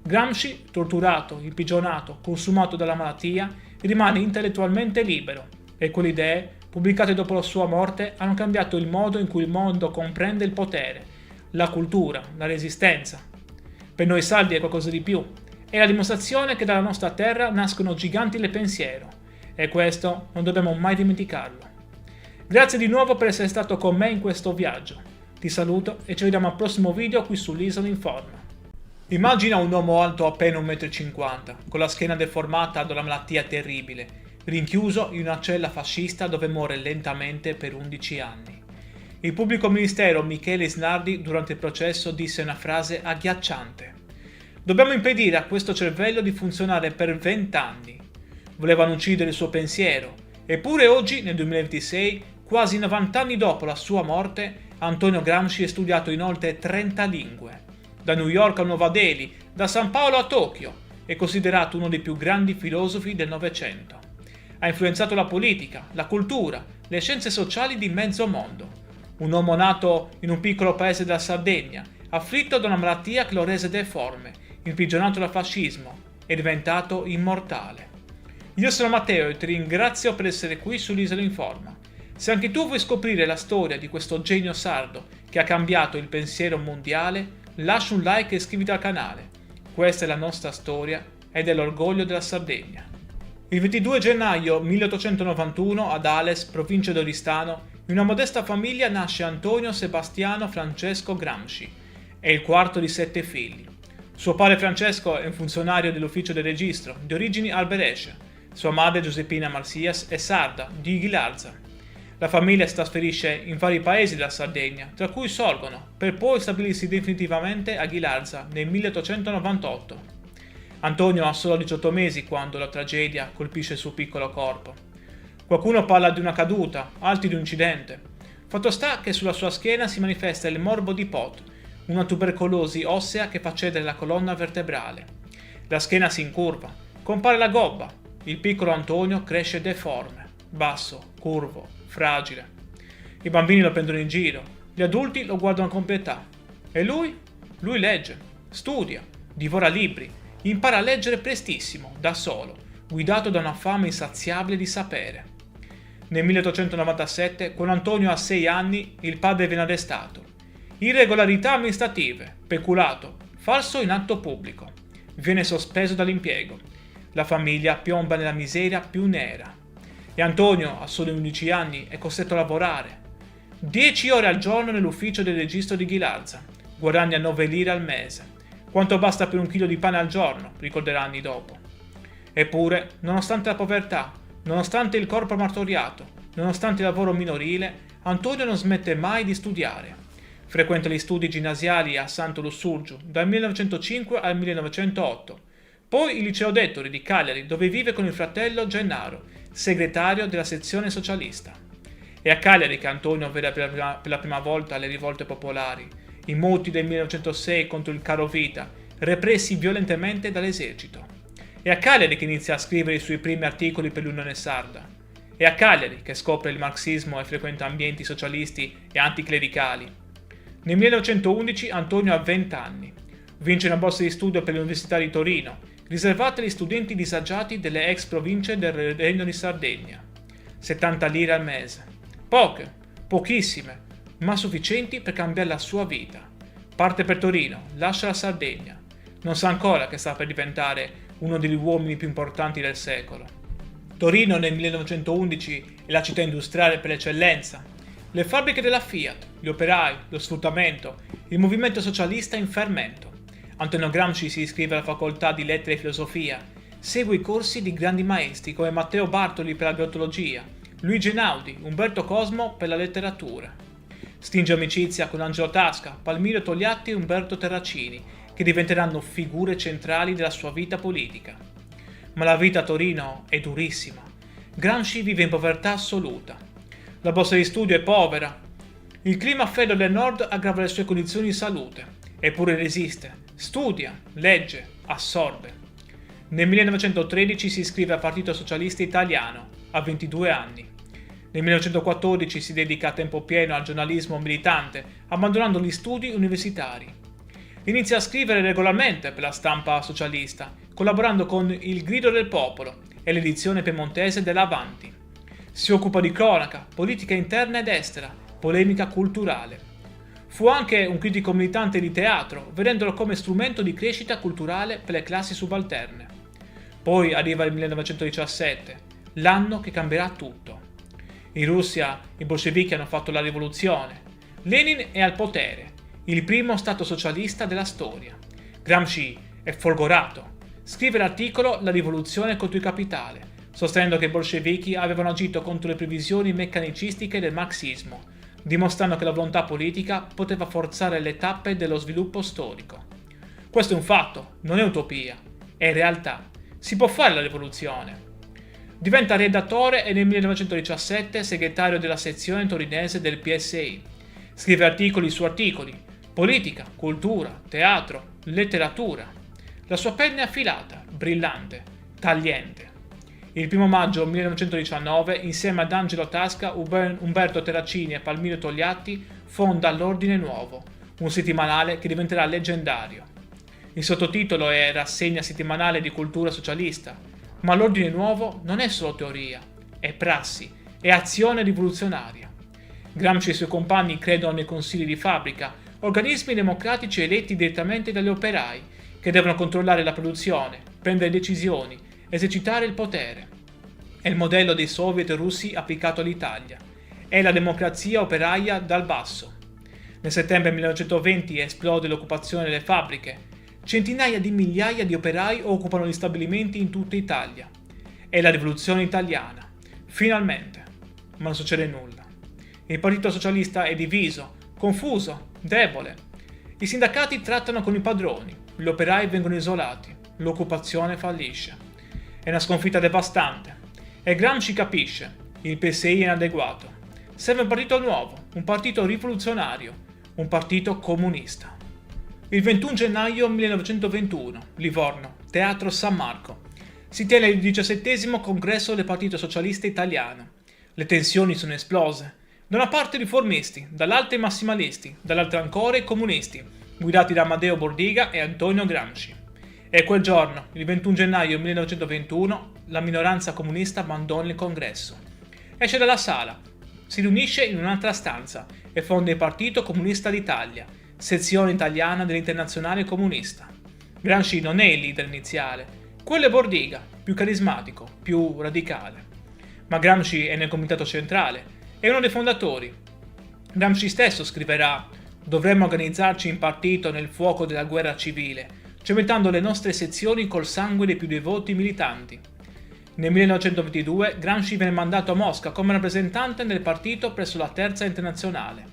Gramsci, torturato, imprigionato, consumato dalla malattia, rimane intellettualmente libero e quelle idee, pubblicate dopo la sua morte, hanno cambiato il modo in cui il mondo comprende il potere, la cultura, la resistenza. Per noi sardi è qualcosa di più, è la dimostrazione che dalla nostra terra nascono giganti del pensiero e questo non dobbiamo mai dimenticarlo. Grazie di nuovo per essere stato con me in questo viaggio. Ti saluto e ci vediamo al prossimo video qui sull'Isola Informa. Immagina un uomo alto appena 1,50 m, con la schiena deformata da una malattia terribile, rinchiuso in una cella fascista dove muore lentamente per 11 anni. Il pubblico ministero Michele Isnardi durante il processo disse una frase agghiacciante. Dobbiamo impedire a questo cervello di funzionare per 20 anni. Volevano uccidere il suo pensiero, eppure oggi, nel 2026, quasi 90 anni dopo la sua morte, Antonio Gramsci è studiato in oltre 30 lingue. Da New York a Nuova Delhi, da San Paolo a Tokyo, è considerato uno dei più grandi filosofi del Novecento. Ha influenzato la politica, la cultura, le scienze sociali di mezzo mondo. Un uomo nato in un piccolo paese della Sardegna, afflitto da una malattia che lo rese deforme, imprigionato dal fascismo, è diventato immortale. Io sono Matteo e ti ringrazio per essere qui sull'Isola Informa. Se anche tu vuoi scoprire la storia di questo genio sardo che ha cambiato il pensiero mondiale, lascia un like e iscriviti al canale. Questa è la nostra storia ed è l'orgoglio della Sardegna. Il 22 gennaio 1891 ad Ales, provincia di Oristano, in una modesta famiglia nasce Antonio Sebastiano Francesco Gramsci. È il quarto di 7 figli. Suo padre Francesco è un funzionario dell'ufficio del registro, di origini alberesce. Sua madre Giuseppina Marsias è sarda, di Ghilarza. La famiglia si trasferisce in vari paesi della Sardegna, tra cui Sorgono, per poi stabilirsi definitivamente a Ghilarza nel 1898. Antonio ha solo 18 mesi quando la tragedia colpisce il suo piccolo corpo. Qualcuno parla di una caduta, altri di un incidente. Fatto sta che sulla sua schiena si manifesta il morbo di Pot, una tubercolosi ossea che fa cedere la colonna vertebrale. La schiena si incurva, compare la gobba. Il piccolo Antonio cresce deforme, basso, curvo, fragile. I bambini lo prendono in giro, gli adulti lo guardano con pietà. E lui? Lui legge, studia, divora libri, impara a leggere prestissimo, da solo, guidato da una fame insaziabile di sapere. Nel 1897, quando Antonio ha 6 anni, il padre viene arrestato. Irregolarità amministrative, peculato, falso in atto pubblico. Viene sospeso dall'impiego. La famiglia piomba nella miseria più nera. E Antonio, a soli 11 anni, è costretto a lavorare. 10 ore al giorno nell'ufficio del registro di Ghilarza. Guadagna 9 lire al mese. Quanto basta per 1 chilo di pane al giorno, ricorderà anni dopo. Eppure, nonostante la povertà, nonostante il corpo martoriato, nonostante il lavoro minorile, Antonio non smette mai di studiare. Frequenta gli studi ginnasiali a Santo Lussurgiu dal 1905 al 1908, poi il liceo d'Ettori di Cagliari dove vive con il fratello Gennaro, segretario della sezione socialista. È a Cagliari che Antonio vede per la prima volta le rivolte popolari, i moti del 1906 contro il carovita, repressi violentemente dall'esercito. È a Cagliari che inizia a scrivere i suoi primi articoli per l'Unione Sarda. È a Cagliari che scopre il marxismo e frequenta ambienti socialisti e anticlericali. Nel 1911 Antonio ha 20 anni. Vince una borsa di studio per l'Università di Torino, riservata agli studenti disagiati delle ex province del Regno di Sardegna. 70 lire al mese. Poche, pochissime, ma sufficienti per cambiare la sua vita. Parte per Torino, lascia la Sardegna. Non sa ancora che sta per diventare uno degli uomini più importanti del secolo. Torino nel 1911 è la città industriale per eccellenza. Le fabbriche della Fiat, gli operai, lo sfruttamento, il movimento socialista in fermento. Antonio Gramsci si iscrive alla facoltà di lettere e filosofia, segue i corsi di grandi maestri come Matteo Bartoli per la biologia, Luigi Einaudi, Umberto Cosmo per la letteratura. Stringe amicizia con Angelo Tasca, Palmiro Togliatti e Umberto Terracini, che diventeranno figure centrali della sua vita politica. Ma la vita a Torino è durissima. Gramsci vive in povertà assoluta. La borsa di studio è povera. Il clima freddo del nord aggrava le sue condizioni di salute. Eppure resiste, studia, legge, assorbe. Nel 1913 si iscrive al Partito Socialista Italiano, a 22 anni. Nel 1914 si dedica a tempo pieno al giornalismo militante, abbandonando gli studi universitari. Inizia a scrivere regolarmente per la stampa socialista, collaborando con Il Grido del Popolo e l'edizione piemontese dell'Avanti. Si occupa di cronaca, politica interna ed estera, polemica culturale. Fu anche un critico militante di teatro, vedendolo come strumento di crescita culturale per le classi subalterne. Poi arriva il 1917, l'anno che cambierà tutto. In Russia i bolscevichi hanno fatto la rivoluzione. Lenin è al potere, il primo stato socialista della storia. Gramsci è folgorato. Scrive l'articolo La rivoluzione contro il capitale, sostenendo che i bolscevichi avevano agito contro le previsioni meccanicistiche del marxismo, dimostrando che la volontà politica poteva forzare le tappe dello sviluppo storico. Questo è un fatto, non è utopia, è realtà. Si può fare la rivoluzione. Diventa redattore e nel 1917 segretario della sezione torinese del PSI. Scrive articoli su articoli, politica, cultura, teatro, letteratura. La sua penna è affilata, brillante, tagliente. Il 1 maggio 1919, insieme ad Angelo Tasca, Umberto Terracini e Palmiro Togliatti, fonda l'Ordine Nuovo, un settimanale che diventerà leggendario. Il sottotitolo è Rassegna settimanale di cultura socialista, ma l'Ordine Nuovo non è solo teoria, è prassi, è azione rivoluzionaria. Gramsci e i suoi compagni credono nei consigli di fabbrica, organismi democratici eletti direttamente dagli operai, che devono controllare la produzione, prendere decisioni, esercitare il potere. È il modello dei soviet russi applicato all'Italia. È la democrazia operaia dal basso. Nel settembre 1920 esplode l'occupazione delle fabbriche. Centinaia di migliaia di operai occupano gli stabilimenti in tutta Italia. È la rivoluzione italiana. Finalmente. Ma non succede nulla. Il Partito Socialista è diviso, confuso, debole. I sindacati trattano con i padroni, gli operai vengono isolati, l'occupazione fallisce. È una sconfitta devastante. E Gramsci capisce, il PSI è inadeguato. Serve un partito nuovo, un partito rivoluzionario, un partito comunista. Il 21 gennaio 1921, Livorno, Teatro San Marco. Si tiene il 17° congresso del Partito Socialista Italiano. Le tensioni sono esplose. Da una parte i riformisti, dall'altra i massimalisti, dall'altra ancora i comunisti, guidati da Amadeo Bordiga e Antonio Gramsci. E quel giorno, il 21 gennaio 1921, la minoranza comunista abbandona il congresso. Esce dalla sala, si riunisce in un'altra stanza e fonda il Partito Comunista d'Italia, sezione italiana dell'Internazionale Comunista. Gramsci non è il leader iniziale, quello è Bordiga, più carismatico, più radicale. Ma Gramsci è nel comitato centrale, è uno dei fondatori. Gramsci stesso scriverà: dovremmo organizzarci in partito nel fuoco della guerra civile, cementando le nostre sezioni col sangue dei più devoti militanti. Nel 1922 Gramsci viene mandato a Mosca come rappresentante del partito presso la Terza Internazionale.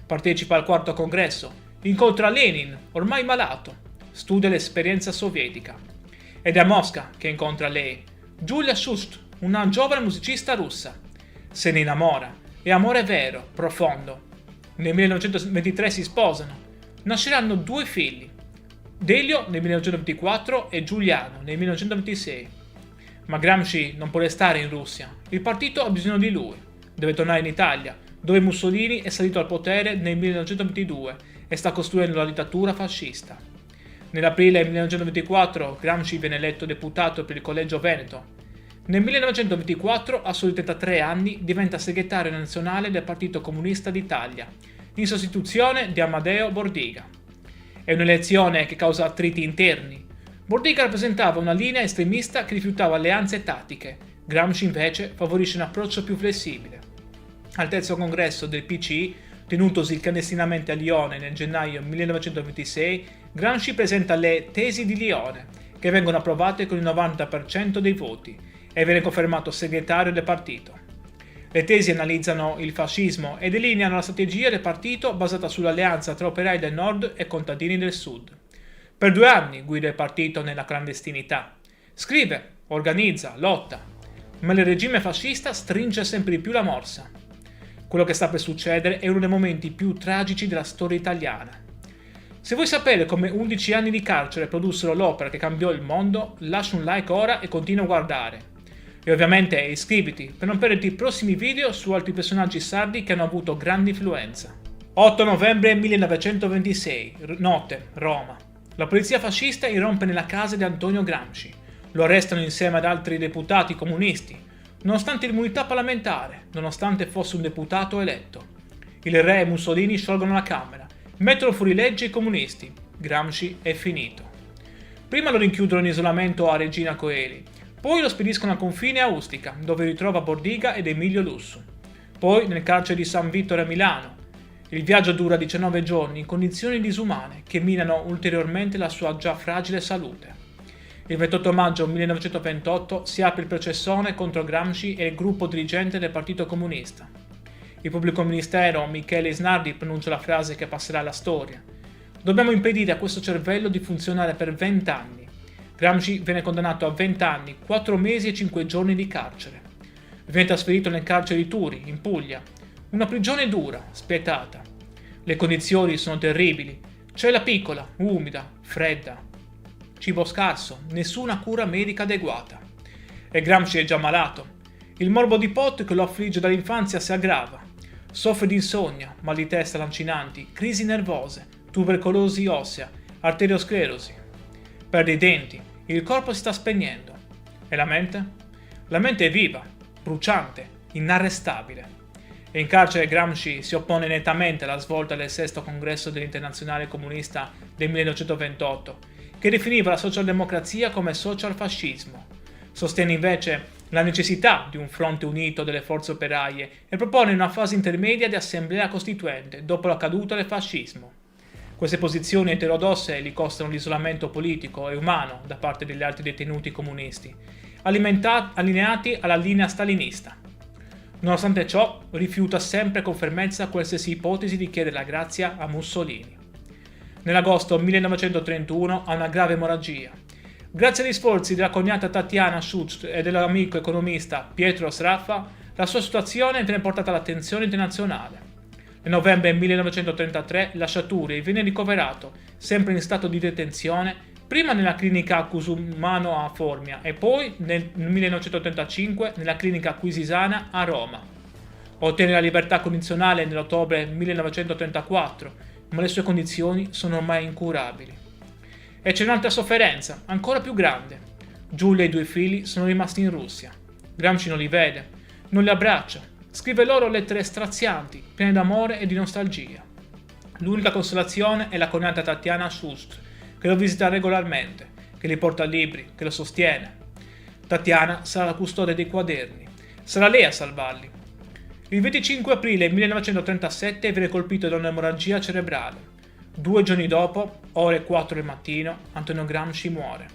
Partecipa al 4° congresso, incontra Lenin, ormai malato, studia l'esperienza sovietica. Ed è a Mosca che incontra lei, Giulia Shust, una giovane musicista russa. Se ne innamora, è amore vero, profondo. Nel 1923 si sposano. Nasceranno 2 figli, Delio nel 1924 e Giuliano nel 1926. Ma Gramsci non può restare in Russia. Il partito ha bisogno di lui. Deve tornare in Italia, dove Mussolini è salito al potere nel 1922 e sta costruendo la dittatura fascista. Nell'aprile 1924 Gramsci viene eletto deputato per il Collegio Veneto. Nel 1924, a soli 33 anni, diventa segretario nazionale del Partito Comunista d'Italia, in sostituzione di Amadeo Bordiga. È un'elezione che causa attriti interni. Bordiga rappresentava una linea estremista che rifiutava alleanze tattiche. Gramsci invece favorisce un approccio più flessibile. Al 3° congresso del PCI, tenutosi clandestinamente a Lione nel gennaio 1926, Gramsci presenta le Tesi di Lione, che vengono approvate con il 90% dei voti, e viene confermato segretario del partito. Le tesi analizzano il fascismo e delineano la strategia del partito basata sull'alleanza tra operai del nord e contadini del sud. Per 2 anni guida il partito nella clandestinità. Scrive, organizza, lotta, ma il regime fascista stringe sempre di più la morsa. Quello che sta per succedere è uno dei momenti più tragici della storia italiana. Se vuoi sapere come 11 anni di carcere produssero l'opera che cambiò il mondo, lascia un like ora e continua a guardare. E ovviamente iscriviti per non perderti i prossimi video su altri personaggi sardi che hanno avuto grande influenza. 8 novembre 1926, notte, Roma. La polizia fascista irrompe nella casa di Antonio Gramsci. Lo arrestano insieme ad altri deputati comunisti, nonostante l'immunità parlamentare, nonostante fosse un deputato eletto. Il re e Mussolini sciolgono la Camera, mettono fuori legge i comunisti. Gramsci è finito. Prima lo rinchiudono in isolamento a Regina Coeli, poi lo spediscono a confine a Ustica, dove ritrova Bordiga ed Emilio Lussu. Poi nel carcere di San Vittore a Milano. Il viaggio dura 19 giorni in condizioni disumane che minano ulteriormente la sua già fragile salute. Il 28 maggio 1928 si apre il processone contro Gramsci e il gruppo dirigente del Partito Comunista. Il pubblico ministero Michele Isnardi pronuncia la frase che passerà alla storia. Dobbiamo impedire a questo cervello di funzionare per 20 anni. Gramsci viene condannato a 20 anni, 4 mesi e 5 giorni di carcere. Viene trasferito nel carcere di Turi, in Puglia. Una prigione dura, spietata. Le condizioni sono terribili. Cella piccola, umida, fredda. Cibo scarso, nessuna cura medica adeguata. E Gramsci è già malato. Il morbo di Pot che lo affligge dall'infanzia si aggrava. Soffre di insonnia, mal di testa lancinanti, crisi nervose, tubercolosi ossea, arteriosclerosi. Perde i denti, il corpo si sta spegnendo. E la mente? La mente è viva, bruciante, inarrestabile. E in carcere Gramsci si oppone nettamente alla svolta del sesto congresso dell'Internazionale Comunista del 1928, che definiva la socialdemocrazia come socialfascismo. Sostiene invece la necessità di un fronte unito delle forze operaie e propone una fase intermedia di assemblea costituente dopo la caduta del fascismo. Queste posizioni eterodosse gli costano l'isolamento politico e umano da parte degli altri detenuti comunisti, allineati alla linea stalinista. Nonostante ciò, rifiuta sempre con fermezza qualsiasi ipotesi di chiedere la grazia a Mussolini. Nell'agosto 1931 ha una grave emorragia. Grazie agli sforzi della cognata Tatiana Schutz e dell'amico economista Pietro Sraffa, la sua situazione viene portata all'attenzione internazionale. Nel novembre 1933 lascia Turi e viene ricoverato, sempre in stato di detenzione, prima nella clinica Cusumano a Formia e poi nel 1935 nella clinica Quisisana a Roma. Ottiene la libertà condizionale nell'ottobre 1934, ma le sue condizioni sono ormai incurabili. E c'è un'altra sofferenza, ancora più grande. Giulia e i 2 figli sono rimasti in Russia. Gramsci non li vede, non li abbraccia, scrive loro lettere strazianti, piene d'amore e di nostalgia. L'unica consolazione è la cognata Tatiana Schutz, che lo visita regolarmente, che gli porta libri, che lo sostiene. Tatiana sarà la custode dei quaderni, sarà lei a salvarli. Il 25 aprile 1937 viene colpito da un'emorragia cerebrale. 2 giorni dopo, ore 4 del mattino, Antonio Gramsci muore.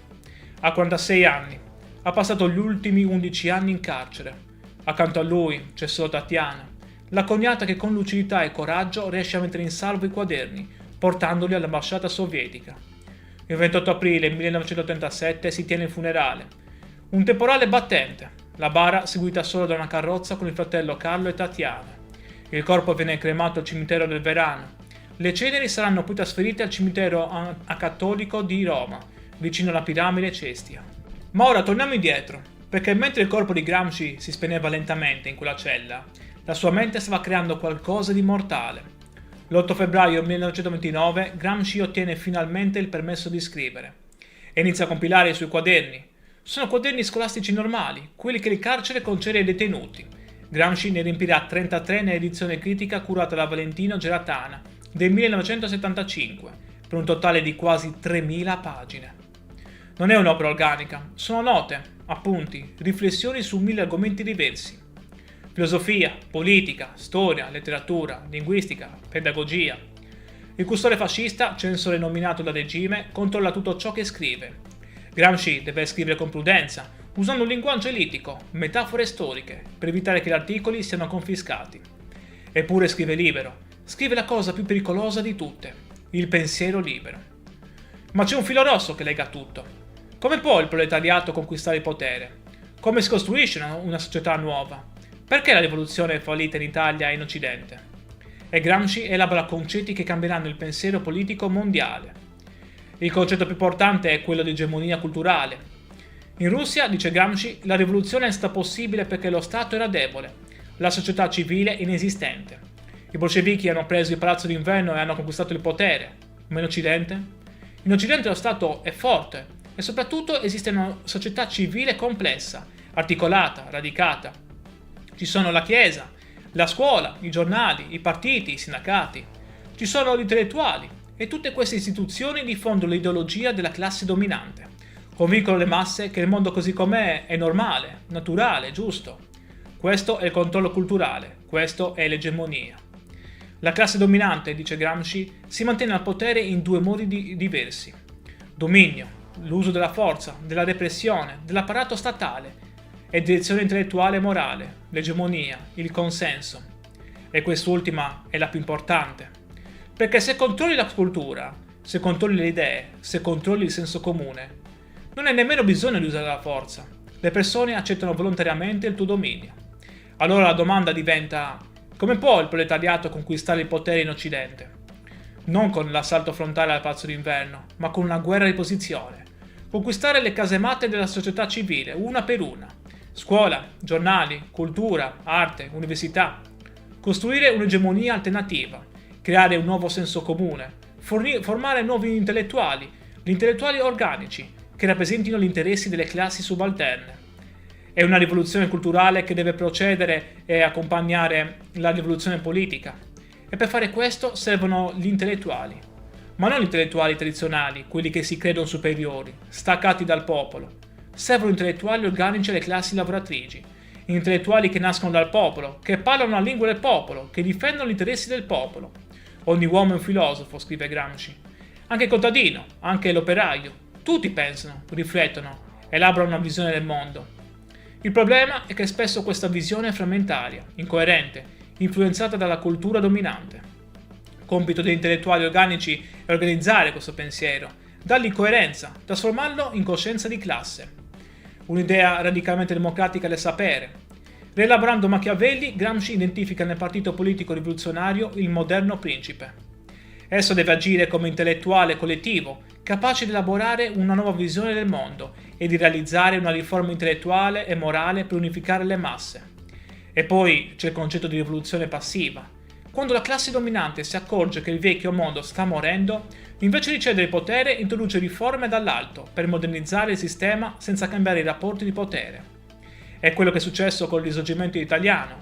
Ha 46 anni, ha passato gli ultimi 11 anni in carcere. Accanto a lui c'è solo Tatiana, la cognata che con lucidità e coraggio riesce a mettere in salvo i quaderni, portandoli all'ambasciata sovietica. Il 28 aprile 1937 si tiene il funerale. Un temporale battente, la bara seguita solo da una carrozza con il fratello Carlo e Tatiana. Il corpo viene cremato al cimitero del Verano. Le ceneri saranno poi trasferite al cimitero acattolico di Roma, vicino alla piramide Cestia. Ma ora torniamo indietro, perché mentre il corpo di Gramsci si spegneva lentamente in quella cella, la sua mente stava creando qualcosa di mortale. L'8 febbraio 1929 Gramsci ottiene finalmente il permesso di scrivere e inizia a compilare i suoi quaderni. Sono quaderni scolastici normali, quelli che il carcere concede ai detenuti. Gramsci ne riempirà 33 nell'edizione critica curata da Valentino Geratana del 1975, per un totale di quasi 3.000 pagine. Non è un'opera organica, sono note, appunti, riflessioni su 1.000 argomenti diversi. Filosofia, politica, storia, letteratura, linguistica, pedagogia. Il custode fascista, censore nominato dal regime, controlla tutto ciò che scrive. Gramsci deve scrivere con prudenza, usando un linguaggio elitico, metafore storiche, per evitare che gli articoli siano confiscati. Eppure scrive libero, scrive la cosa più pericolosa di tutte, il pensiero libero. Ma c'è un filo rosso che lega tutto. Come può il proletariato conquistare il potere? Come si costruisce una società nuova? Perché la rivoluzione è fallita in Italia e in Occidente? E Gramsci elabora concetti che cambieranno il pensiero politico mondiale. Il concetto più importante è quello di egemonia culturale. In Russia, dice Gramsci, la rivoluzione è stata possibile perché lo Stato era debole, la società civile inesistente. I bolscevichi hanno preso il palazzo d'inverno e hanno conquistato il potere. Ma in Occidente? In Occidente lo Stato è forte e soprattutto esiste una società civile complessa, articolata, radicata. Ci sono la Chiesa, la scuola, i giornali, i partiti, i sindacati. Ci sono gli intellettuali e tutte queste istituzioni diffondono l'ideologia della classe dominante. Convincono le masse che il mondo così com'è è normale, naturale, giusto. Questo è il controllo culturale, questo è l'egemonia. La classe dominante, dice Gramsci, si mantiene al potere in 2 modi diversi. Dominio, l'uso della forza, della repressione, dell'apparato statale, e direzione intellettuale e morale, l'egemonia, il consenso. e quest'ultima è la più importante. Perché se controlli la cultura, se controlli le idee, se controlli il senso comune, non hai nemmeno bisogno di usare la forza. Le persone accettano volontariamente il tuo dominio. Allora la domanda diventa: come può il proletariato conquistare il potere in Occidente? Non con l'assalto frontale al Palazzo d'Inverno, ma con una guerra di posizione. Conquistare le casematte della società civile, una per una. Scuola, giornali, cultura, arte, università. Costruire un'egemonia alternativa. Creare un nuovo senso comune. Formare nuovi intellettuali, gli intellettuali organici, che rappresentino gli interessi delle classi subalterne. È una rivoluzione culturale che deve procedere e accompagnare la rivoluzione politica. E per fare questo servono gli intellettuali. Ma non gli intellettuali tradizionali, quelli che si credono superiori, staccati dal popolo. Servono intellettuali organici alle classi lavoratrici, intellettuali che nascono dal popolo, che parlano la lingua del popolo, che difendono gli interessi del popolo. Ogni uomo è un filosofo, scrive Gramsci. Anche il contadino, anche l'operaio. Tutti pensano, riflettono, elaborano una visione del mondo. Il problema è che spesso questa visione è frammentaria, incoerente, influenzata dalla cultura dominante. Compito degli intellettuali organici è organizzare questo pensiero, dargli coerenza, trasformarlo in coscienza di classe. Un'idea radicalmente democratica del sapere. Rielaborando Machiavelli, Gramsci identifica nel partito politico rivoluzionario il moderno principe. Esso deve agire come intellettuale collettivo, capace di elaborare una nuova visione del mondo e di realizzare una riforma intellettuale e morale per unificare le masse. E poi c'è il concetto di rivoluzione passiva. Quando la classe dominante si accorge che il vecchio mondo sta morendo, invece di cedere il potere introduce riforme dall'alto per modernizzare il sistema senza cambiare i rapporti di potere. È quello che è successo con il risorgimento italiano.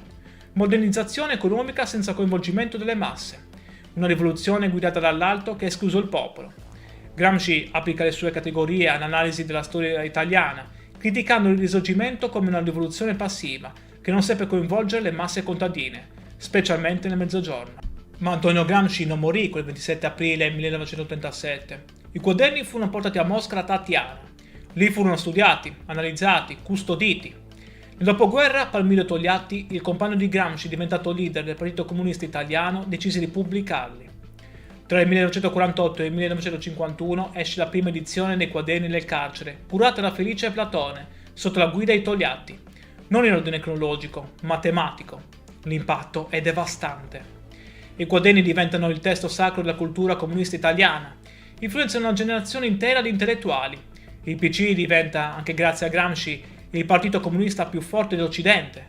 Modernizzazione economica senza coinvolgimento delle masse. Una rivoluzione guidata dall'alto che ha escluso il popolo. Gramsci applica le sue categorie all'analisi della storia italiana, criticando il risorgimento come una rivoluzione passiva, che non seppe coinvolgere le masse contadine, specialmente nel Mezzogiorno. Ma Antonio Gramsci non morì quel 27 aprile 1937. I quaderni furono portati a Mosca da Tatiana. Lì furono studiati, analizzati, custoditi. Nel dopoguerra Palmiro Togliatti, il compagno di Gramsci diventato leader del Partito Comunista Italiano, decise di pubblicarli. Tra il 1948 e il 1951 esce la prima edizione dei quaderni del carcere, curata da Felice Platone, sotto la guida di Togliatti. Non in ordine cronologico, ma tematico. L'impatto è devastante. I quaderni diventano il testo sacro della cultura comunista italiana, influenzano una generazione intera di intellettuali. Il PC diventa, anche grazie a Gramsci, il partito comunista più forte d'Occidente.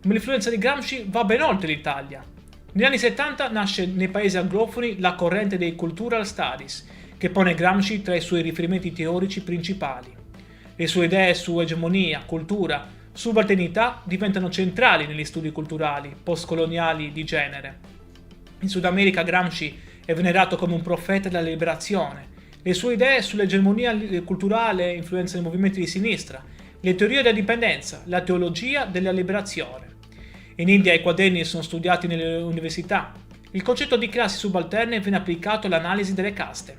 Ma l'influenza di Gramsci va ben oltre l'Italia. Negli anni 70 nasce nei paesi anglofoni la corrente dei Cultural Studies, che pone Gramsci tra i suoi riferimenti teorici principali. Le sue idee su egemonia, cultura, subalternità diventano centrali negli studi culturali postcoloniali di genere. In Sud America Gramsci è venerato come un profeta della liberazione. Le sue idee sull'egemonia culturale influenzano i movimenti di sinistra, le teorie della dipendenza, la teologia della liberazione. In India i quaderni sono studiati nelle università. Il concetto di classi subalterne viene applicato all'analisi delle caste.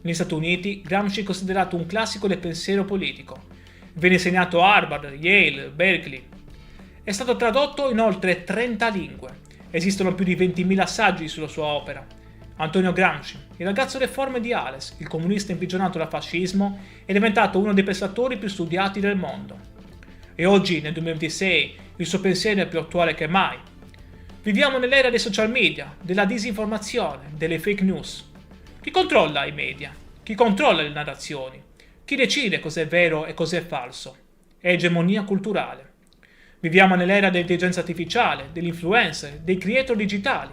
Negli Stati Uniti Gramsci è considerato un classico del pensiero politico. Viene insegnato a Harvard, Yale, Berkeley. È stato tradotto in oltre 30 lingue. Esistono più di 20.000 saggi sulla sua opera. Antonio Gramsci, il ragazzo deforme di Ales, il comunista imprigionato dal fascismo, è diventato uno dei pensatori più studiati del mondo. E oggi, nel 2026, il suo pensiero è più attuale che mai. Viviamo nell'era dei social media, della disinformazione, delle fake news. Chi controlla i media? Chi controlla le narrazioni? Chi decide cos'è vero e cos'è falso? È egemonia culturale. Viviamo nell'era dell'intelligenza artificiale, degli influencer, dei creator digitali.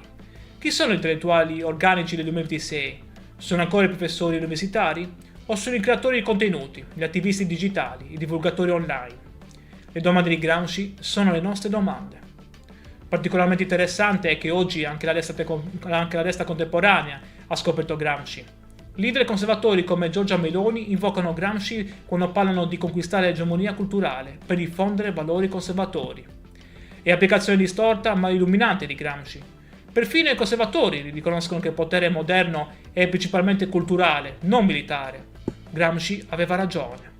Chi sono gli intellettuali organici del 2026? Sono ancora i professori universitari? O sono i creatori di contenuti, gli attivisti digitali, i divulgatori online? Le domande di Gramsci sono le nostre domande. Particolarmente interessante è che oggi anche la destra contemporanea ha scoperto Gramsci. Leader conservatori come Giorgia Meloni invocano Gramsci quando parlano di conquistare l'egemonia culturale per diffondere valori conservatori. E applicazione distorta ma illuminante di Gramsci. Perfino i conservatori riconoscono che il potere moderno è principalmente culturale, non militare. Gramsci aveva ragione.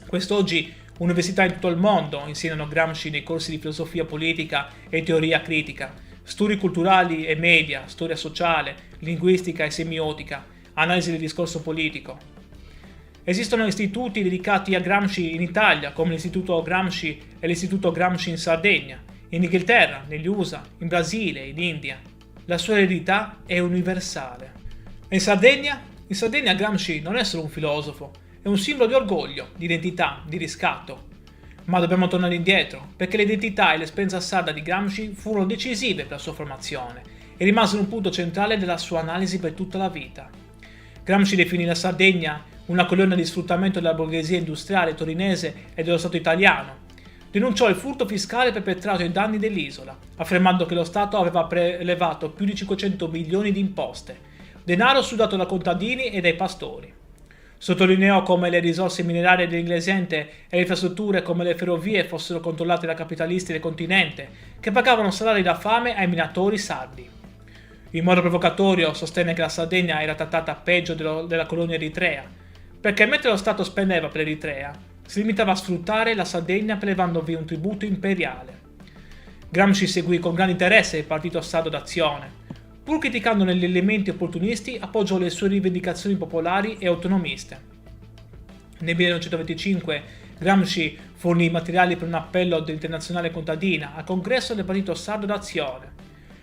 Quest'oggi università in tutto il mondo insegnano Gramsci nei corsi di filosofia politica e teoria critica. studi culturali e media, storia sociale, linguistica e semiotica, analisi del discorso politico. Esistono istituti dedicati a Gramsci in Italia, come l'Istituto Gramsci e l'Istituto Gramsci in Sardegna, in Inghilterra, negli USA, in Brasile, in India. La sua eredità è universale. E in Sardegna? In Sardegna Gramsci non è solo un filosofo, è un simbolo di orgoglio, di identità, di riscatto. Ma dobbiamo tornare indietro, perché l'identità e l'esperienza sarda di Gramsci furono decisive per la sua formazione e rimasero un punto centrale della sua analisi per tutta la vita. Gramsci definì la Sardegna una colonna di sfruttamento della borghesia industriale torinese e dello Stato italiano. Denunciò il furto fiscale perpetrato ai danni dell'isola, affermando che lo Stato aveva prelevato più di 500 milioni di imposte, denaro sudato da contadini e dai pastori. Sottolineò come le risorse minerarie dell'Inglesente e le infrastrutture come le ferrovie fossero controllate da capitalisti del continente, che pagavano salari da fame ai minatori sardi. In modo provocatorio sostenne che la Sardegna era trattata peggio della colonia eritrea, perché mentre lo Stato spendeva per l'Eritrea, si limitava a sfruttare la Sardegna prelevandovi un tributo imperiale. Gramsci seguì con grande interesse il partito sardo d'azione. Pur criticandone gli elementi opportunisti, appoggiò le sue rivendicazioni popolari e autonomiste. Nel 1925 Gramsci fornì i materiali per un appello dell'Internazionale Contadina al congresso del partito sardo d'azione.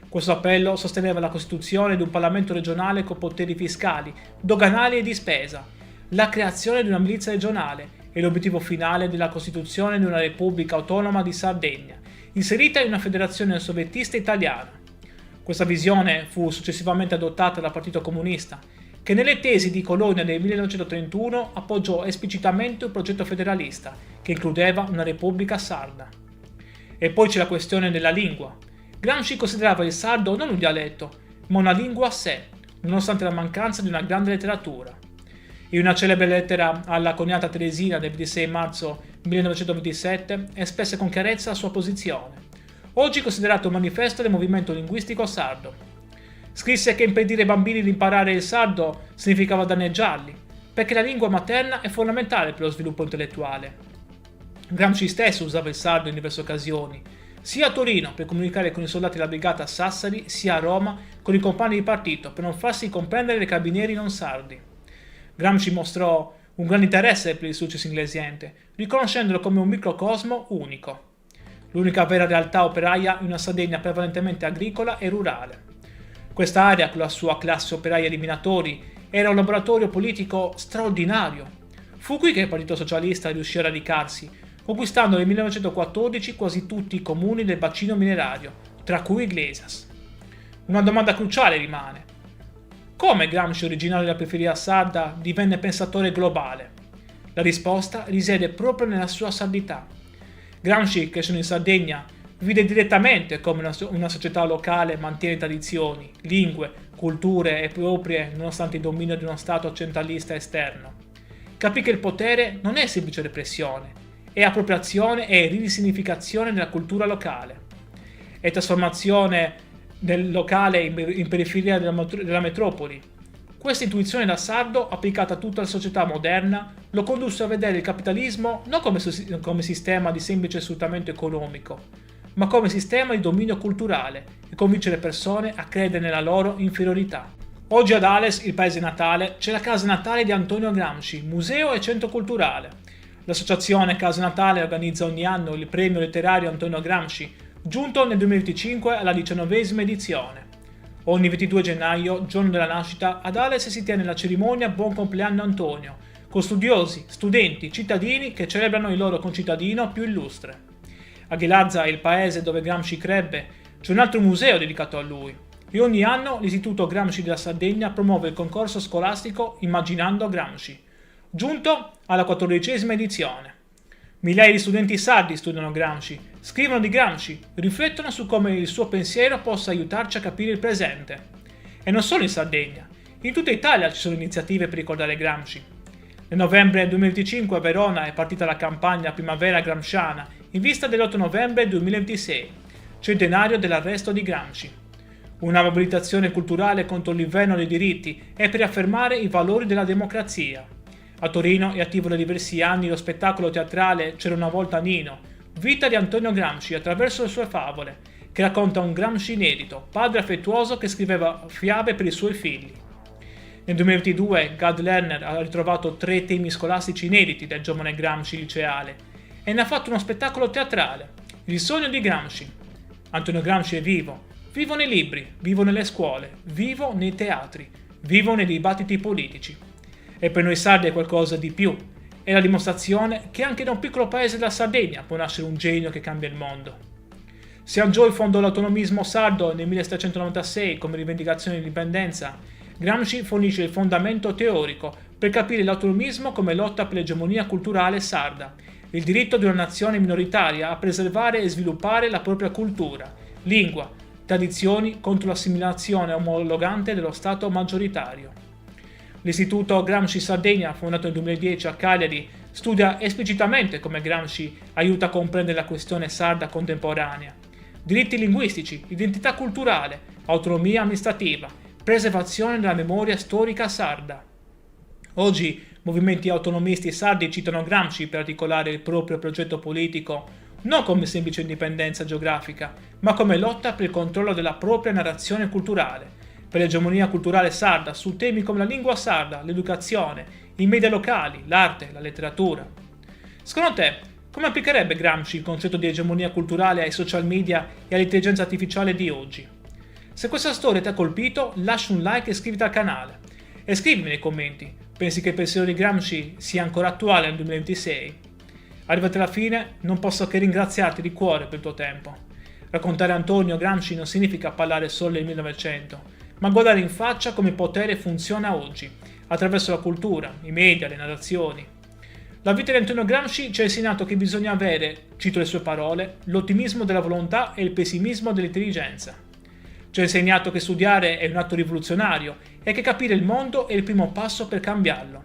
Questo appello sosteneva la costituzione di un Parlamento regionale con poteri fiscali, doganali e di spesa, la creazione di una milizia regionale e l'obiettivo finale della costituzione di una Repubblica Autonoma di Sardegna, inserita in una federazione soviettista italiana. Questa visione fu successivamente adottata dal Partito Comunista, che nelle tesi di Colonia del 1931 appoggiò esplicitamente un progetto federalista che includeva una Repubblica sarda. E poi c'è la questione della lingua. Gramsci considerava il sardo non un dialetto, ma una lingua a sé, nonostante la mancanza di una grande letteratura. In una celebre lettera alla coniata Teresina del 26 marzo 1927 espresse con chiarezza la sua posizione, oggi considerato un manifesto del movimento linguistico sardo. Scrisse che impedire ai bambini di imparare il sardo significava danneggiarli, perché la lingua materna è fondamentale per lo sviluppo intellettuale. Gramsci stesso usava il sardo in diverse occasioni, sia a Torino per comunicare con i soldati della brigata a Sassari, sia a Roma con i compagni di partito per non farsi comprendere dai carabinieri non sardi. Gramsci mostrò un grande interesse per il successo inglesiente, riconoscendolo come un microcosmo unico, l'unica vera realtà operaia in una Sardegna prevalentemente agricola e rurale. Quest'area, con la sua classe operaia di minatori, era un laboratorio politico straordinario. Fu qui che il Partito Socialista riuscì a radicarsi, conquistando nel 1914 quasi tutti i comuni del bacino minerario, tra cui Iglesias. Una domanda cruciale rimane: come Gramsci, originario della periferia sarda, divenne pensatore globale? La risposta risiede proprio nella sua sardità. Gramsci, crescendo in Sardegna, vide direttamente come una società locale mantiene tradizioni, lingue, culture e proprie nonostante il dominio di uno Stato centralista esterno. Capì che il potere non è semplice repressione, è appropriazione e risignificazione della cultura locale. È trasformazione del locale in periferia della metropoli. Questa intuizione da sardo, applicata a tutta la società moderna, lo condusse a vedere il capitalismo non come sistema di semplice sfruttamento economico, ma come sistema di dominio culturale e convincere le persone a credere nella loro inferiorità. Oggi ad Ales, il paese natale, c'è la casa natale di Antonio Gramsci, museo e centro culturale. L'associazione Casa Natale organizza ogni anno il premio letterario Antonio Gramsci, giunto nel 2025 alla 19ª edizione. Ogni 22 gennaio, giorno della nascita, ad Ales si tiene la cerimonia Buon compleanno Antonio, con studiosi, studenti, cittadini che celebrano il loro concittadino più illustre. A Ghilarza, il paese dove Gramsci crebbe, c'è un altro museo dedicato a lui, e ogni anno l'Istituto Gramsci della Sardegna promuove il concorso scolastico Immaginando Gramsci, giunto alla 14ª edizione. Migliaia di studenti sardi studiano Gramsci, scrivono di Gramsci, riflettono su come il suo pensiero possa aiutarci a capire il presente. E non solo in Sardegna, in tutta Italia ci sono iniziative per ricordare Gramsci. Nel novembre 2025 a Verona è partita la campagna Primavera Gramsciana in vista dell'8 novembre 2026, centenario dell'arresto di Gramsci. Una mobilitazione culturale contro l'inverno dei diritti e per affermare i valori della democrazia. A Torino è attivo da diversi anni lo spettacolo teatrale C'era una volta Nino, vita di Antonio Gramsci attraverso le sue favole, che racconta un Gramsci inedito, padre affettuoso che scriveva fiabe per i suoi figli. Nel 2022 Gad Lerner ha ritrovato 3 temi scolastici inediti del giovane Gramsci liceale e ne ha fatto uno spettacolo teatrale, Il sogno di Gramsci. Antonio Gramsci è vivo, vivo nei libri, vivo nelle scuole, vivo nei teatri, vivo nei dibattiti politici. E per noi sardi è qualcosa di più, è la dimostrazione che anche da un piccolo paese della Sardegna può nascere un genio che cambia il mondo. Siangioy fondò l'autonomismo sardo nel 1796 come rivendicazione di indipendenza. Gramsci fornisce il fondamento teorico per capire l'autonomismo come lotta per l'egemonia culturale sarda, il diritto di una nazione minoritaria a preservare e sviluppare la propria cultura, lingua, tradizioni contro l'assimilazione omologante dello Stato maggioritario. L'Istituto Gramsci Sardegna, fondato nel 2010 a Cagliari, studia esplicitamente come Gramsci aiuta a comprendere la questione sarda contemporanea. Diritti linguistici, identità culturale, autonomia amministrativa, preservazione della memoria storica sarda. Oggi movimenti autonomisti sardi citano Gramsci per articolare il proprio progetto politico non come semplice indipendenza geografica, ma come lotta per il controllo della propria narrazione culturale, per l'egemonia culturale sarda su temi come la lingua sarda, l'educazione, i media locali, l'arte, la letteratura. Secondo te, come applicherebbe Gramsci il concetto di egemonia culturale ai social media e all'intelligenza artificiale di oggi? Se questa storia ti ha colpito, lascia un like e iscriviti al canale. E scrivimi nei commenti, pensi che il pensiero di Gramsci sia ancora attuale nel 2026? Arrivati alla fine, non posso che ringraziarti di cuore per il tuo tempo. Raccontare Antonio Gramsci non significa parlare solo del 1900, ma guardare in faccia come il potere funziona oggi, attraverso la cultura, i media, le narrazioni. La vita di Antonio Gramsci ci ha insegnato che bisogna avere, cito le sue parole, l'ottimismo della volontà e il pessimismo dell'intelligenza. Ci ha insegnato che studiare è un atto rivoluzionario e che capire il mondo è il primo passo per cambiarlo.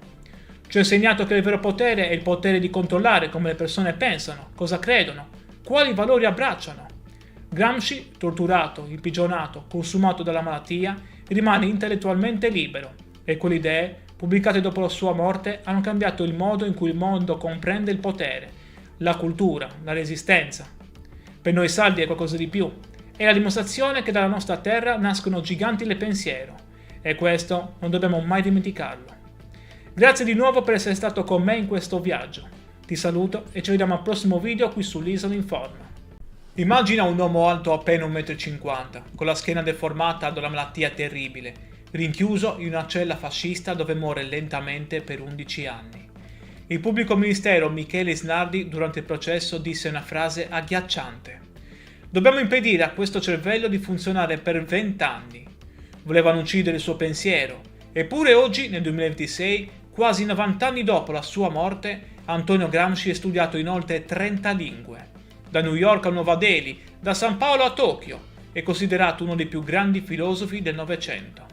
Ci ha insegnato che il vero potere è il potere di controllare come le persone pensano, cosa credono, quali valori abbracciano. Gramsci, torturato, imprigionato, consumato dalla malattia, rimane intellettualmente libero e quelle idee, pubblicate dopo la sua morte, hanno cambiato il modo in cui il mondo comprende il potere, la cultura, la resistenza. Per noi sardi è qualcosa di più. È la dimostrazione che dalla nostra terra nascono giganti del pensiero e questo non dobbiamo mai dimenticarlo. Grazie di nuovo per essere stato con me in questo viaggio. Ti saluto e ci vediamo al prossimo video qui sull'Isola Informa. Immagina un uomo alto appena 1,50 m, con la schiena deformata da una malattia terribile, rinchiuso in una cella fascista dove muore lentamente per 11 anni. Il pubblico ministero Michele Isnardi durante il processo disse una frase agghiacciante. Dobbiamo impedire a questo cervello di funzionare per 20 anni. Volevano uccidere il suo pensiero, eppure oggi, nel 2026, quasi 90 anni dopo la sua morte, Antonio Gramsci è studiato in oltre 30 lingue. Da New York a Nuova Delhi, da San Paolo a Tokyo, è considerato uno dei più grandi filosofi del Novecento.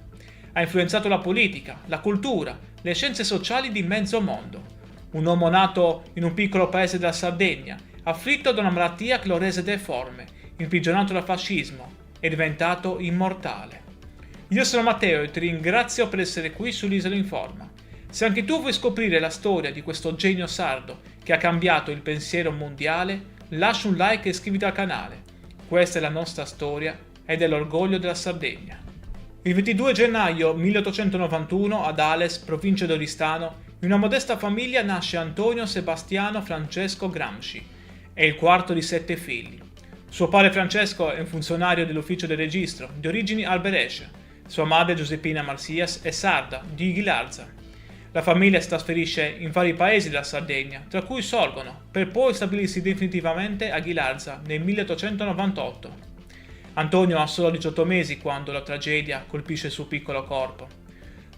Ha influenzato la politica, la cultura, le scienze sociali di mezzo mondo. Un uomo nato in un piccolo paese della Sardegna, afflitto da una malattia che lo rese deforme, imprigionato dal fascismo, è diventato immortale. Io sono Matteo e ti ringrazio per essere qui sull'Isola Informa. Se anche tu vuoi scoprire la storia di questo genio sardo che ha cambiato il pensiero mondiale, lascia un like e iscriviti al canale. Questa è la nostra storia ed è l'orgoglio della Sardegna. Il 22 gennaio 1891 ad Ales, provincia di Oristano, in una modesta famiglia nasce Antonio Sebastiano Francesco Gramsci. È il quarto di 7 figli. Suo padre Francesco è un funzionario dell'ufficio del registro, di origini alberesce. Sua madre Giuseppina Marsias è sarda, di Ghilarza. La famiglia si trasferisce in vari paesi della Sardegna, tra cui Solgono, per poi stabilirsi definitivamente a Ghilarza nel 1898. Antonio ha solo 18 mesi quando la tragedia colpisce il suo piccolo corpo.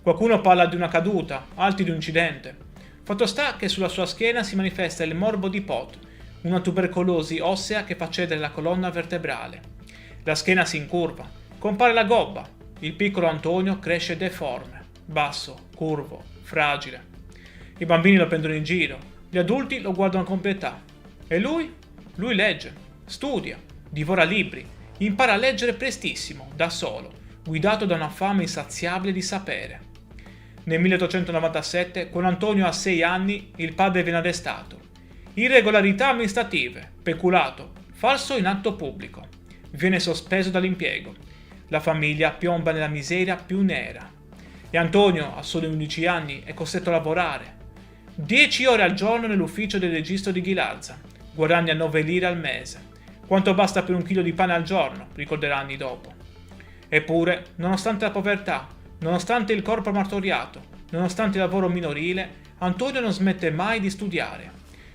Qualcuno parla di una caduta, altri di un incidente. Fatto sta che sulla sua schiena si manifesta il morbo di Pot, una tubercolosi ossea che fa cedere la colonna vertebrale. La schiena si incurva, compare la gobba. Il piccolo Antonio cresce deforme, basso, curvo, fragile. I bambini lo prendono in giro, gli adulti lo guardano con pietà. E lui? Lui legge, studia, divora libri, impara a leggere prestissimo, da solo, guidato da una fame insaziabile di sapere. Nel 1897, quando Antonio ha 6 anni, il padre viene arrestato. Irregolarità amministrative, peculato, falso in atto pubblico. viene sospeso dall'impiego. La famiglia piomba nella miseria più nera. E Antonio, a soli 11 anni, è costretto a lavorare. 10 ore al giorno nell'ufficio del registro di Ghilarza. Guadagna 9 lire al mese. Quanto basta per 1 chilo di pane al giorno, ricorderà anni dopo. Eppure, nonostante la povertà, nonostante il corpo martoriato, nonostante il lavoro minorile, Antonio non smette mai di studiare.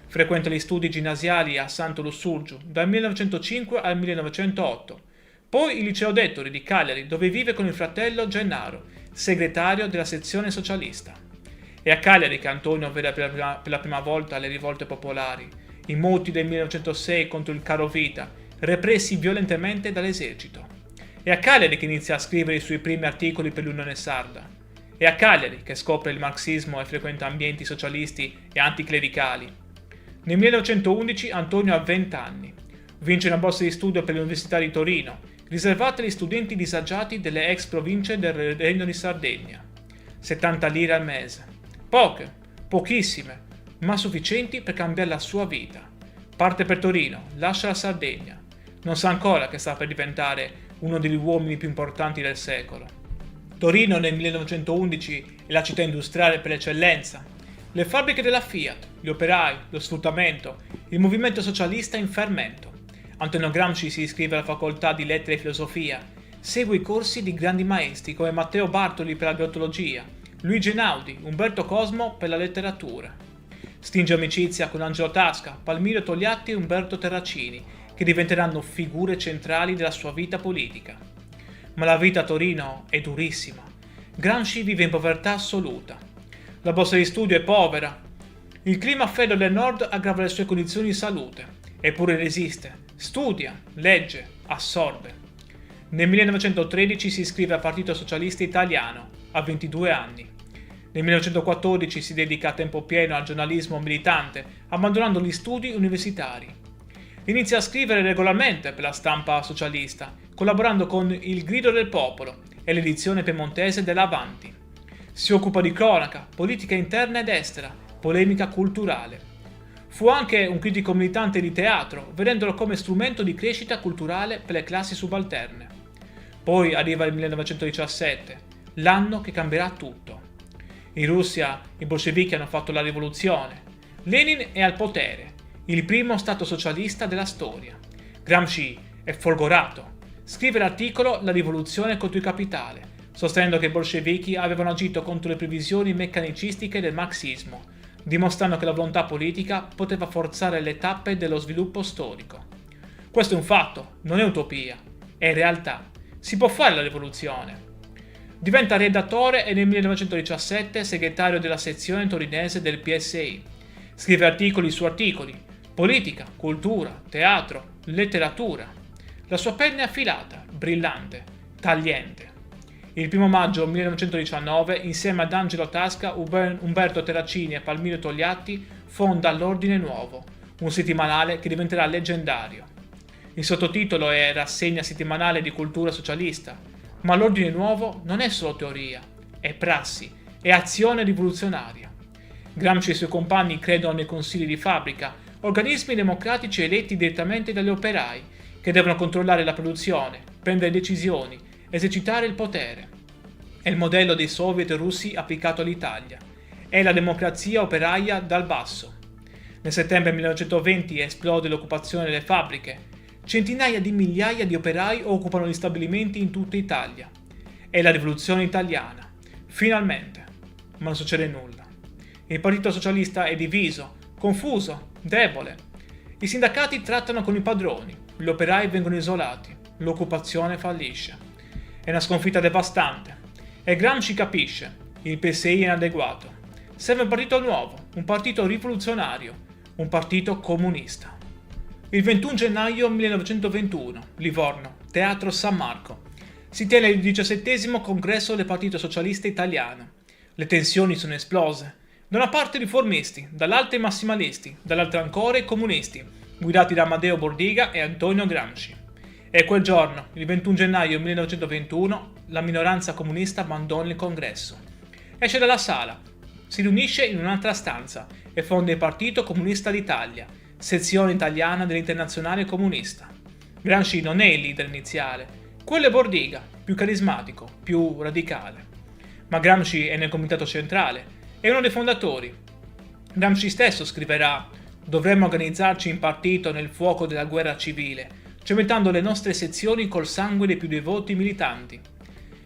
Frequenta gli studi ginnasiali a Santo Lussurgiu dal 1905 al 1908, poi il liceo Dettori di Cagliari, dove vive con il fratello Gennaro, segretario della sezione socialista. È a Cagliari che Antonio vede per la prima volta le rivolte popolari, i moti del 1906 contro il carovita, repressi violentemente dall'esercito. È a Cagliari che inizia a scrivere i suoi primi articoli per l'Unione Sarda. È a Cagliari che scopre il marxismo e frequenta ambienti socialisti e anticlericali. Nel 1911 Antonio ha 20 anni. Vince una borsa di studio per l'Università di Torino, riservata agli studenti disagiati delle ex province del Regno di Sardegna. 70 lire al mese. Poche, pochissime, ma sufficienti per cambiare la sua vita. Parte per Torino, lascia la Sardegna. Non sa ancora che sta per diventare uno degli uomini più importanti del secolo. Torino nel 1911 è la città industriale per eccellenza. Le fabbriche della Fiat, gli operai, lo sfruttamento, il movimento socialista in fermento. Antonio Gramsci si iscrive alla facoltà di lettere e filosofia, segue i corsi di grandi maestri come Matteo Bartoli per la glottologia, Luigi Einaudi, Umberto Cosmo per la letteratura. Stringe amicizia con Angelo Tasca, Palmiro Togliatti e Umberto Terracini, che diventeranno figure centrali della sua vita politica. Ma la vita a Torino è durissima. Gramsci vive in povertà assoluta. La borsa di studio è povera. Il clima freddo del nord aggrava le sue condizioni di salute. Eppure resiste, studia, legge, assorbe. Nel 1913 si iscrive al Partito Socialista Italiano, a 22 anni. Nel 1914 si dedica a tempo pieno al giornalismo militante, abbandonando gli studi universitari. Inizia a scrivere regolarmente per la stampa socialista, collaborando con Il Grido del Popolo e l'edizione piemontese dell'Avanti. Si occupa di cronaca, politica interna ed estera, polemica culturale. Fu anche un critico militante di teatro, vedendolo come strumento di crescita culturale per le classi subalterne. Poi arriva il 1917, l'anno che cambierà tutto. In Russia i bolscevichi hanno fatto la rivoluzione. Lenin è al potere, il primo stato socialista della storia. Gramsci è folgorato. Scrive l'articolo La rivoluzione contro il capitale, sostenendo che i bolscevichi avevano agito contro le previsioni meccanicistiche del marxismo, dimostrando che la volontà politica poteva forzare le tappe dello sviluppo storico. Questo è un fatto, non è utopia, è realtà. Si può fare la rivoluzione. Diventa redattore e nel 1917 segretario della sezione torinese del PSI. Scrive articoli su articoli, politica, cultura, teatro, letteratura. La sua penna è affilata, brillante, tagliente. Il 1 maggio 1919, insieme ad Angelo Tasca, Umberto Terracini e Palmiro Togliatti, fonda l'Ordine Nuovo, un settimanale che diventerà leggendario. Il sottotitolo è Rassegna settimanale di cultura socialista, ma l'Ordine Nuovo non è solo teoria, è prassi, è azione rivoluzionaria. Gramsci e i suoi compagni credono nei consigli di fabbrica, organismi democratici eletti direttamente dagli operai, che devono controllare la produzione, prendere decisioni, esercitare il potere. È il modello dei soviet russi applicato all'Italia. È la democrazia operaia dal basso. Nel settembre 1920 esplode l'occupazione delle fabbriche. Centinaia di migliaia di operai occupano gli stabilimenti in tutta Italia. È la rivoluzione italiana. Finalmente. Ma non succede nulla. Il Partito Socialista è diviso, confuso, debole. I sindacati trattano con i padroni, gli operai vengono isolati, l'occupazione fallisce. È una sconfitta devastante. E Gramsci capisce, il PSI è inadeguato. Serve un partito nuovo, un partito rivoluzionario, un partito comunista. Il 21 gennaio 1921, Livorno, Teatro San Marco. Si tiene il 17° congresso del Partito Socialista Italiano. Le tensioni sono esplose. Da una parte i riformisti, dall'altra i massimalisti, dall'altra ancora i comunisti, guidati da Amadeo Bordiga e Antonio Gramsci. E quel giorno, il 21 gennaio 1921, la minoranza comunista abbandona il congresso. Esce dalla sala, si riunisce in un'altra stanza e fonda il Partito Comunista d'Italia, sezione italiana dell'Internazionale Comunista. Gramsci non è il leader iniziale, quello è Bordiga, più carismatico, più radicale. Ma Gramsci è nel comitato centrale, è uno dei fondatori. Gramsci stesso scriverà: dovremmo organizzarci in partito nel fuoco della guerra civile, cementando le nostre sezioni col sangue dei più devoti militanti.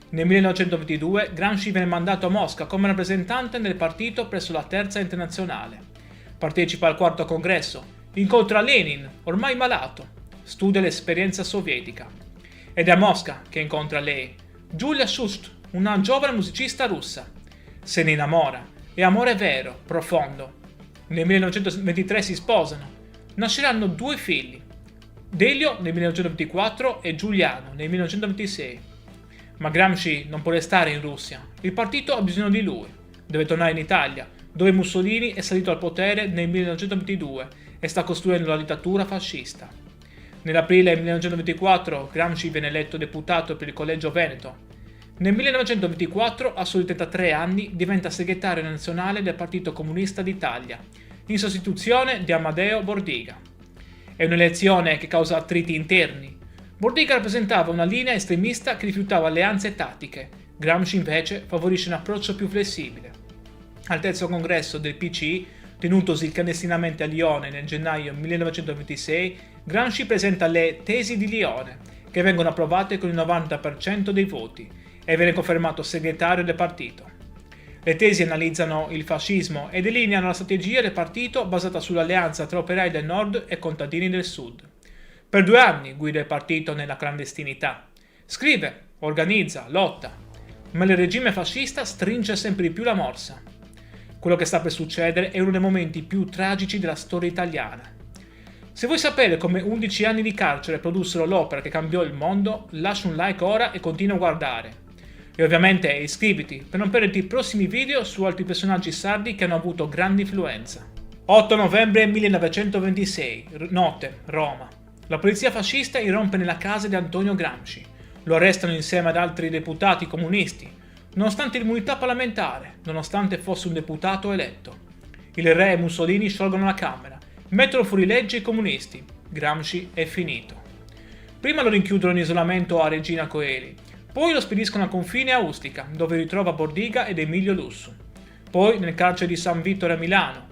Nel 1922 Gramsci viene mandato a Mosca come rappresentante del partito presso la Terza Internazionale. Partecipa al quarto congresso, incontra Lenin, ormai malato, studia l'esperienza sovietica. Ed è a Mosca che incontra lei, Julia Shust, una giovane musicista russa. Se ne innamora, è amore vero, profondo. Nel 1923 si sposano. Nasceranno 2 figli, Delio nel 1924 e Giuliano nel 1926. Ma Gramsci non può restare in Russia, il partito ha bisogno di lui. Deve tornare in Italia, dove Mussolini è salito al potere nel 1922 e sta costruendo la dittatura fascista. Nell'aprile 1924 Gramsci viene eletto deputato per il Collegio Veneto. Nel 1924, a soli 33 anni, diventa segretario nazionale del Partito Comunista d'Italia, in sostituzione di Amadeo Bordiga. È un'elezione che causa attriti interni. Bordiga rappresentava una linea estremista che rifiutava alleanze tattiche, Gramsci invece favorisce un approccio più flessibile. Al terzo congresso del PCI, tenutosi clandestinamente a Lione nel gennaio 1926, Gramsci presenta le Tesi di Lione, che vengono approvate con il 90% dei voti, e viene confermato segretario del partito. Le tesi analizzano il fascismo e delineano la strategia del partito basata sull'alleanza tra operai del nord e contadini del sud. Per 2 anni guida il partito nella clandestinità. Scrive, organizza, lotta, ma il regime fascista stringe sempre di più la morsa. Quello che sta per succedere è uno dei momenti più tragici della storia italiana. Se vuoi sapere come 11 anni di carcere produssero l'opera che cambiò il mondo, lascia un like ora e continua a guardare. E ovviamente iscriviti per non perderti i prossimi video su altri personaggi sardi che hanno avuto grande influenza. 8 novembre 1926, notte, Roma. La polizia fascista irrompe nella casa di Antonio Gramsci. Lo arrestano insieme ad altri deputati comunisti, nonostante l'immunità parlamentare, nonostante fosse un deputato eletto. Il re e Mussolini sciolgono la Camera, mettono fuori legge i comunisti. Gramsci è finito. Prima lo rinchiudono in isolamento a Regina Coeli, poi lo spediscono al confine a Ustica, dove ritrova Bordiga ed Emilio Lussu. Poi nel carcere di San Vittore a Milano.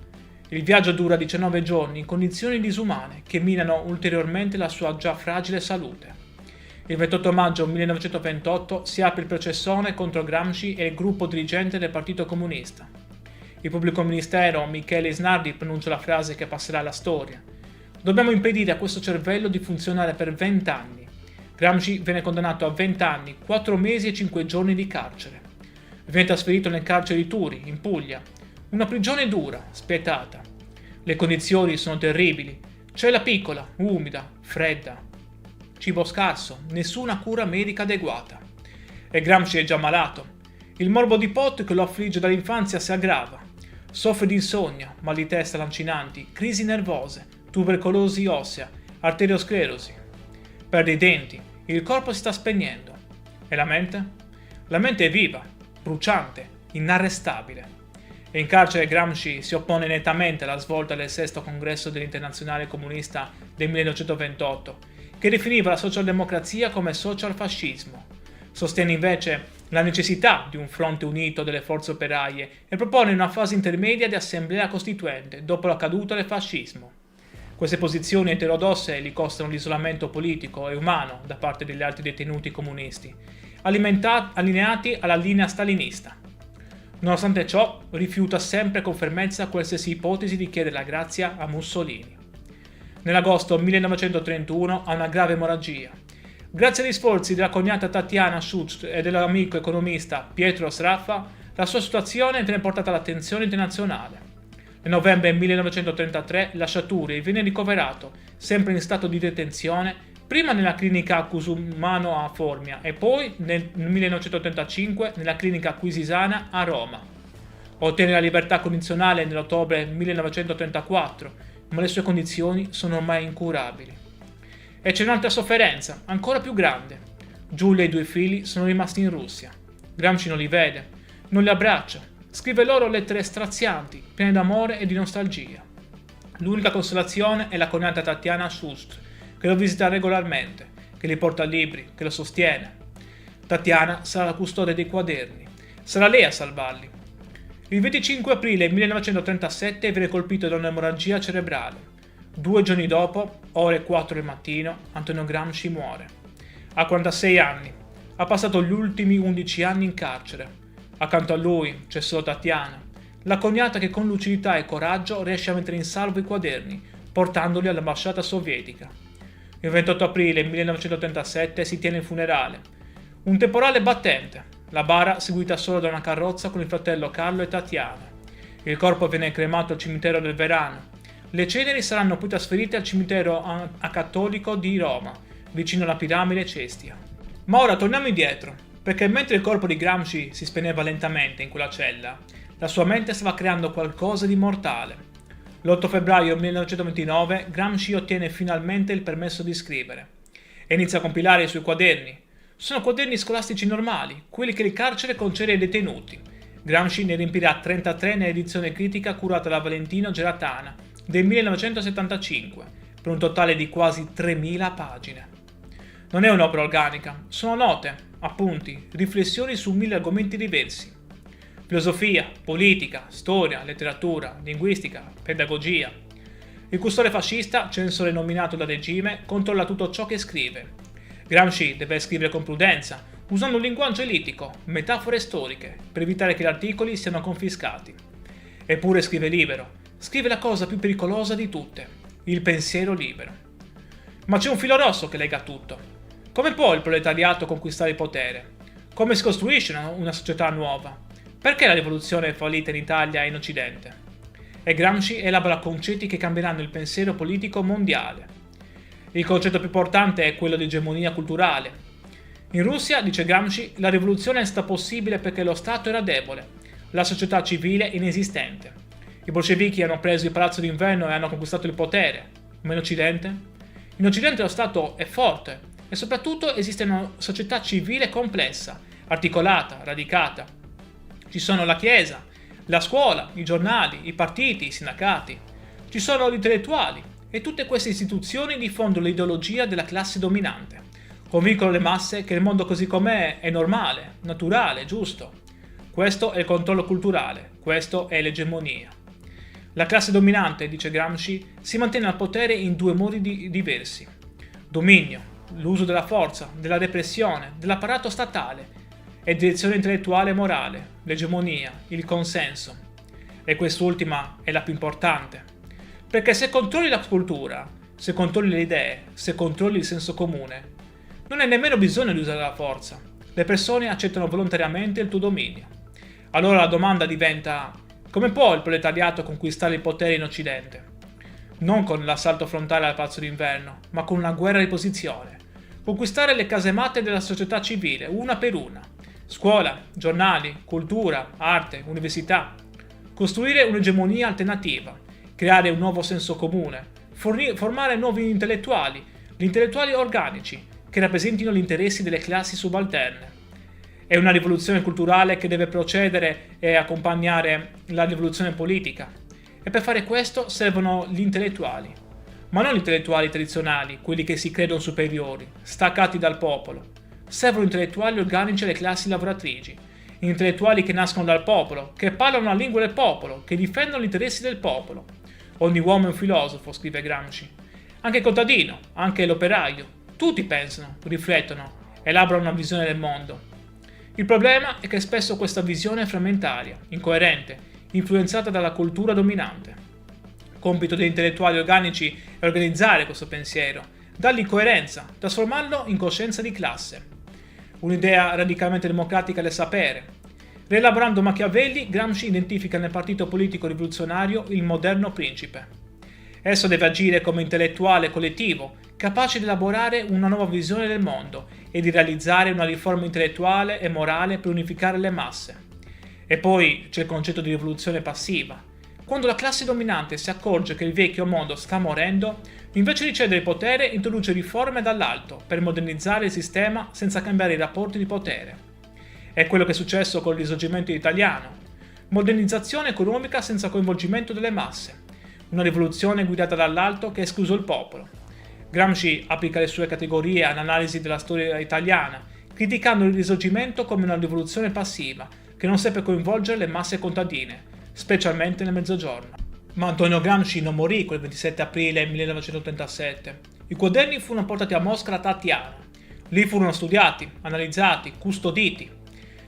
Il viaggio dura 19 giorni in condizioni disumane che minano ulteriormente la sua già fragile salute. Il 28 maggio 1928 si apre il processone contro Gramsci e il gruppo dirigente del Partito Comunista. Il pubblico ministero Michele Isnardi pronuncia la frase che passerà alla storia. Dobbiamo impedire a questo cervello di funzionare per 20 anni. Gramsci viene condannato a 20 anni, 4 mesi e 5 giorni di carcere. Viene trasferito nel carcere di Turi, in Puglia. Una prigione dura, spietata. Le condizioni sono terribili. Cella piccola, umida, fredda. Cibo scarso, nessuna cura medica adeguata. E Gramsci è già malato. Il morbo di Pot che lo affligge dall'infanzia si aggrava. Soffre di insonnia, mal di testa lancinanti, crisi nervose, tubercolosi ossea, arteriosclerosi. Perde i denti, il corpo si sta spegnendo. E la mente? La mente è viva, bruciante, inarrestabile. E in carcere Gramsci si oppone nettamente alla svolta del sesto congresso dell'Internazionale Comunista del 1928, che definiva la socialdemocrazia come socialfascismo. Sostiene invece la necessità di un fronte unito delle forze operaie e propone una fase intermedia di assemblea costituente dopo la caduta del fascismo. Queste posizioni eterodosse gli costano l'isolamento politico e umano da parte degli altri detenuti comunisti, allineati alla linea stalinista. Nonostante ciò, rifiuta sempre con fermezza qualsiasi ipotesi di chiedere la grazia a Mussolini. Nell'agosto 1931 ha una grave emorragia. Grazie agli sforzi della cognata Tatiana Schutz e dell'amico economista Pietro Sraffa, la sua situazione viene portata all'attenzione internazionale. Nel novembre 1933 lascia Turi e viene ricoverato, sempre in stato di detenzione, prima nella clinica Cusumano a Formia e poi nel 1985 nella clinica Acquisisana a Roma. Ottiene la libertà condizionale nell'ottobre 1934, ma le sue condizioni sono ormai incurabili. E c'è un'altra sofferenza, ancora più grande. Giulia e i 2 figli sono rimasti in Russia. Gramsci non li vede, non li abbraccia, scrive loro lettere strazianti, piene d'amore e di nostalgia. L'unica consolazione è la cognata Tatiana Schust, che lo visita regolarmente, che gli porta libri, che lo sostiene. Tatiana sarà la custode dei quaderni. Sarà lei a salvarli. Il 25 aprile 1937 viene colpito da un'emorragia cerebrale. 2 giorni dopo, ore 4 del mattino, Antonio Gramsci muore. Ha 46 anni. Ha passato gli ultimi 11 anni in carcere. Accanto a lui c'è solo Tatiana, la cognata che con lucidità e coraggio riesce a mettere in salvo i quaderni, portandoli all'ambasciata sovietica. Il 28 aprile 1937 si tiene il funerale. Un temporale battente, la bara seguita solo da una carrozza con il fratello Carlo e Tatiana. Il corpo viene cremato al cimitero del Verano. Le ceneri saranno poi trasferite al cimitero acattolico di Roma, vicino alla piramide Cestia. Ma ora torniamo indietro, perché mentre il corpo di Gramsci si spegneva lentamente in quella cella, la sua mente stava creando qualcosa di mortale. L'8 febbraio 1929 Gramsci ottiene finalmente il permesso di scrivere e inizia a compilare i suoi quaderni. Sono quaderni scolastici normali, quelli che il carcere concede ai detenuti. Gramsci ne riempirà 33 nell'edizione critica curata da Valentino Geratana del 1975, per un totale di quasi 3.000 pagine. Non è un'opera organica, sono note, appunti, riflessioni su 1.000 argomenti diversi. Filosofia, politica, storia, letteratura, linguistica, pedagogia. Il custode fascista, censore nominato dal regime, controlla tutto ciò che scrive. Gramsci deve scrivere con prudenza, usando un linguaggio elitico, metafore storiche, per evitare che gli articoli siano confiscati. Eppure scrive libero, scrive la cosa più pericolosa di tutte, il pensiero libero. Ma c'è un filo rosso che lega tutto. Come può il proletariato conquistare il potere? Come si costruisce una società nuova? Perché la rivoluzione è fallita in Italia e in Occidente? E Gramsci elabora concetti che cambieranno il pensiero politico mondiale. Il concetto più importante è quello di egemonia culturale. In Russia, dice Gramsci, la rivoluzione è stata possibile perché lo Stato era debole, la società civile inesistente. I bolscevichi hanno preso il palazzo d'inverno e hanno conquistato il potere. Ma in Occidente? In Occidente lo Stato è forte e soprattutto esiste una società civile complessa, articolata, radicata. Ci sono la Chiesa, la scuola, i giornali, i partiti, i sindacati. Ci sono gli intellettuali e tutte queste istituzioni diffondono l'ideologia della classe dominante. Convincono le masse che il mondo così com'è è normale, naturale, giusto. Questo è il controllo culturale, questo è l'egemonia. La classe dominante, dice Gramsci, si mantiene al potere in 2 modi diversi. Dominio, l'uso della forza, della repressione, dell'apparato statale, e direzione intellettuale e morale, l'egemonia, il consenso. E quest'ultima è la più importante. Perché se controlli la cultura, se controlli le idee, se controlli il senso comune, non hai nemmeno bisogno di usare la forza. Le persone accettano volontariamente il tuo dominio. Allora la domanda diventa: come può il proletariato conquistare il potere in Occidente? Non con l'assalto frontale al Palazzo d'Inverno, ma con una guerra di posizione. Conquistare le casematte della società civile, una per una. Scuola, giornali, cultura, arte, università. Costruire un'egemonia alternativa, creare un nuovo senso comune, formare nuovi intellettuali, gli intellettuali organici, che rappresentino gli interessi delle classi subalterne. È una rivoluzione culturale che deve procedere e accompagnare la rivoluzione politica. E per fare questo servono gli intellettuali. Ma non gli intellettuali tradizionali, quelli che si credono superiori, staccati dal popolo. Servono intellettuali organici alle classi lavoratrici, intellettuali che nascono dal popolo, che parlano la lingua del popolo, che difendono gli interessi del popolo. Ogni uomo è un filosofo, scrive Gramsci. Anche il contadino, anche l'operaio. Tutti pensano, riflettono, elaborano una visione del mondo. Il problema è che spesso questa visione è frammentaria, incoerente, influenzata dalla cultura dominante. Compito degli intellettuali organici è organizzare questo pensiero, dargli coerenza, trasformarlo in coscienza di classe. Un'idea radicalmente democratica del sapere. Rielaborando Machiavelli, Gramsci identifica nel partito politico rivoluzionario il moderno principe. Esso deve agire come intellettuale collettivo, capace di elaborare una nuova visione del mondo e di realizzare una riforma intellettuale e morale per unificare le masse. E poi c'è il concetto di rivoluzione passiva. Quando la classe dominante si accorge che il vecchio mondo sta morendo, invece di cedere il potere introduce riforme dall'alto per modernizzare il sistema senza cambiare i rapporti di potere. È quello che è successo con il risorgimento italiano. Modernizzazione economica senza coinvolgimento delle masse. Una rivoluzione guidata dall'alto che ha escluso il popolo. Gramsci applica le sue categorie all'analisi della storia italiana, criticando il Risorgimento come una rivoluzione passiva che non seppe coinvolgere le masse contadine, specialmente nel Mezzogiorno. Ma Antonio Gramsci non morì quel 27 aprile 1937. I quaderni furono portati a Mosca da Tatiana. Lì furono studiati, analizzati, custoditi.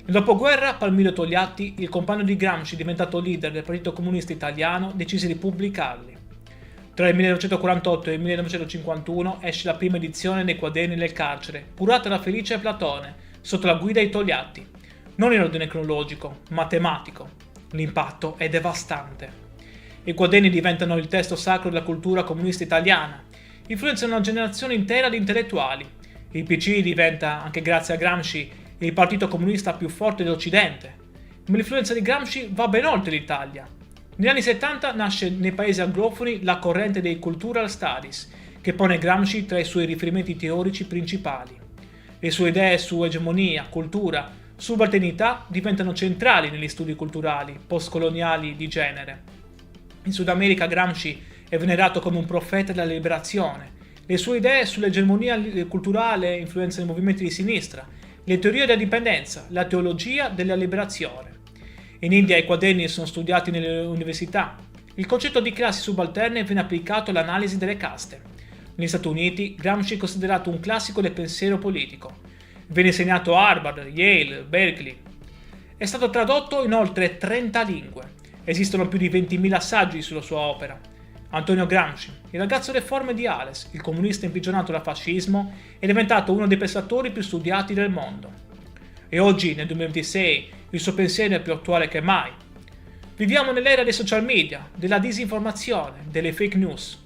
Nel dopoguerra Palmiro Togliatti, il compagno di Gramsci diventato leader del Partito Comunista Italiano, decise di pubblicarli. Tra il 1948 e il 1951 esce la prima edizione dei quaderni del carcere, curata da Felice Platone, sotto la guida di Togliatti. Non in ordine cronologico, ma tematico. L'impatto è devastante. I quaderni diventano il testo sacro della cultura comunista italiana, influenzano una generazione intera di intellettuali. Il PC diventa, anche grazie a Gramsci, il partito comunista più forte d'Occidente. Ma l'influenza di Gramsci va ben oltre l'Italia. Negli anni 70 nasce nei paesi anglofoni la corrente dei Cultural Studies, che pone Gramsci tra i suoi riferimenti teorici principali. Le sue idee su egemonia, cultura, subalternità diventano centrali negli studi culturali postcoloniali di genere. In Sud America Gramsci è venerato come un profeta della liberazione. Le sue idee sull'egemonia culturale influenzano i movimenti di sinistra, le teorie della dipendenza, la teologia della liberazione. In India i quaderni sono studiati nelle università. Il concetto di classi subalterne viene applicato all'analisi delle caste. Negli Stati Uniti Gramsci è considerato un classico del pensiero politico. Viene insegnato a Harvard, Yale, Berkeley. È stato tradotto in oltre 30 lingue. Esistono più di 20.000 saggi sulla sua opera. Antonio Gramsci, il ragazzo deforme di Ales, il comunista imprigionato dal fascismo, è diventato uno dei pensatori più studiati del mondo. E oggi, nel 2026, il suo pensiero è più attuale che mai. Viviamo nell'era dei social media, della disinformazione, delle fake news.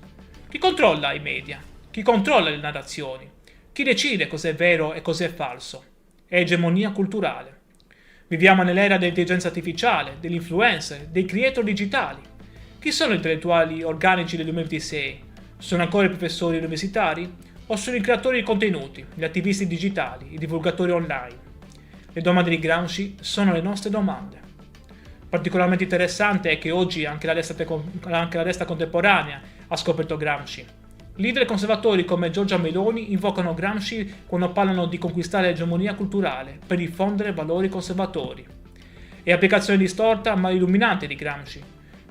Chi controlla i media? Chi controlla le narrazioni? Chi decide cos'è vero e cos'è falso? È egemonia culturale. Viviamo nell'era dell'intelligenza artificiale, degli influencer, dei creator digitali. Chi sono gli intellettuali organici del 2026? Sono ancora i professori universitari? O sono i creatori di contenuti, gli attivisti digitali, i divulgatori online? Le domande di Gramsci sono le nostre domande. Particolarmente interessante è che oggi anche la destra contemporanea ha scoperto Gramsci. Leader conservatori come Giorgia Meloni invocano Gramsci quando parlano di conquistare l'egemonia culturale per diffondere valori conservatori. È applicazione distorta ma illuminante di Gramsci.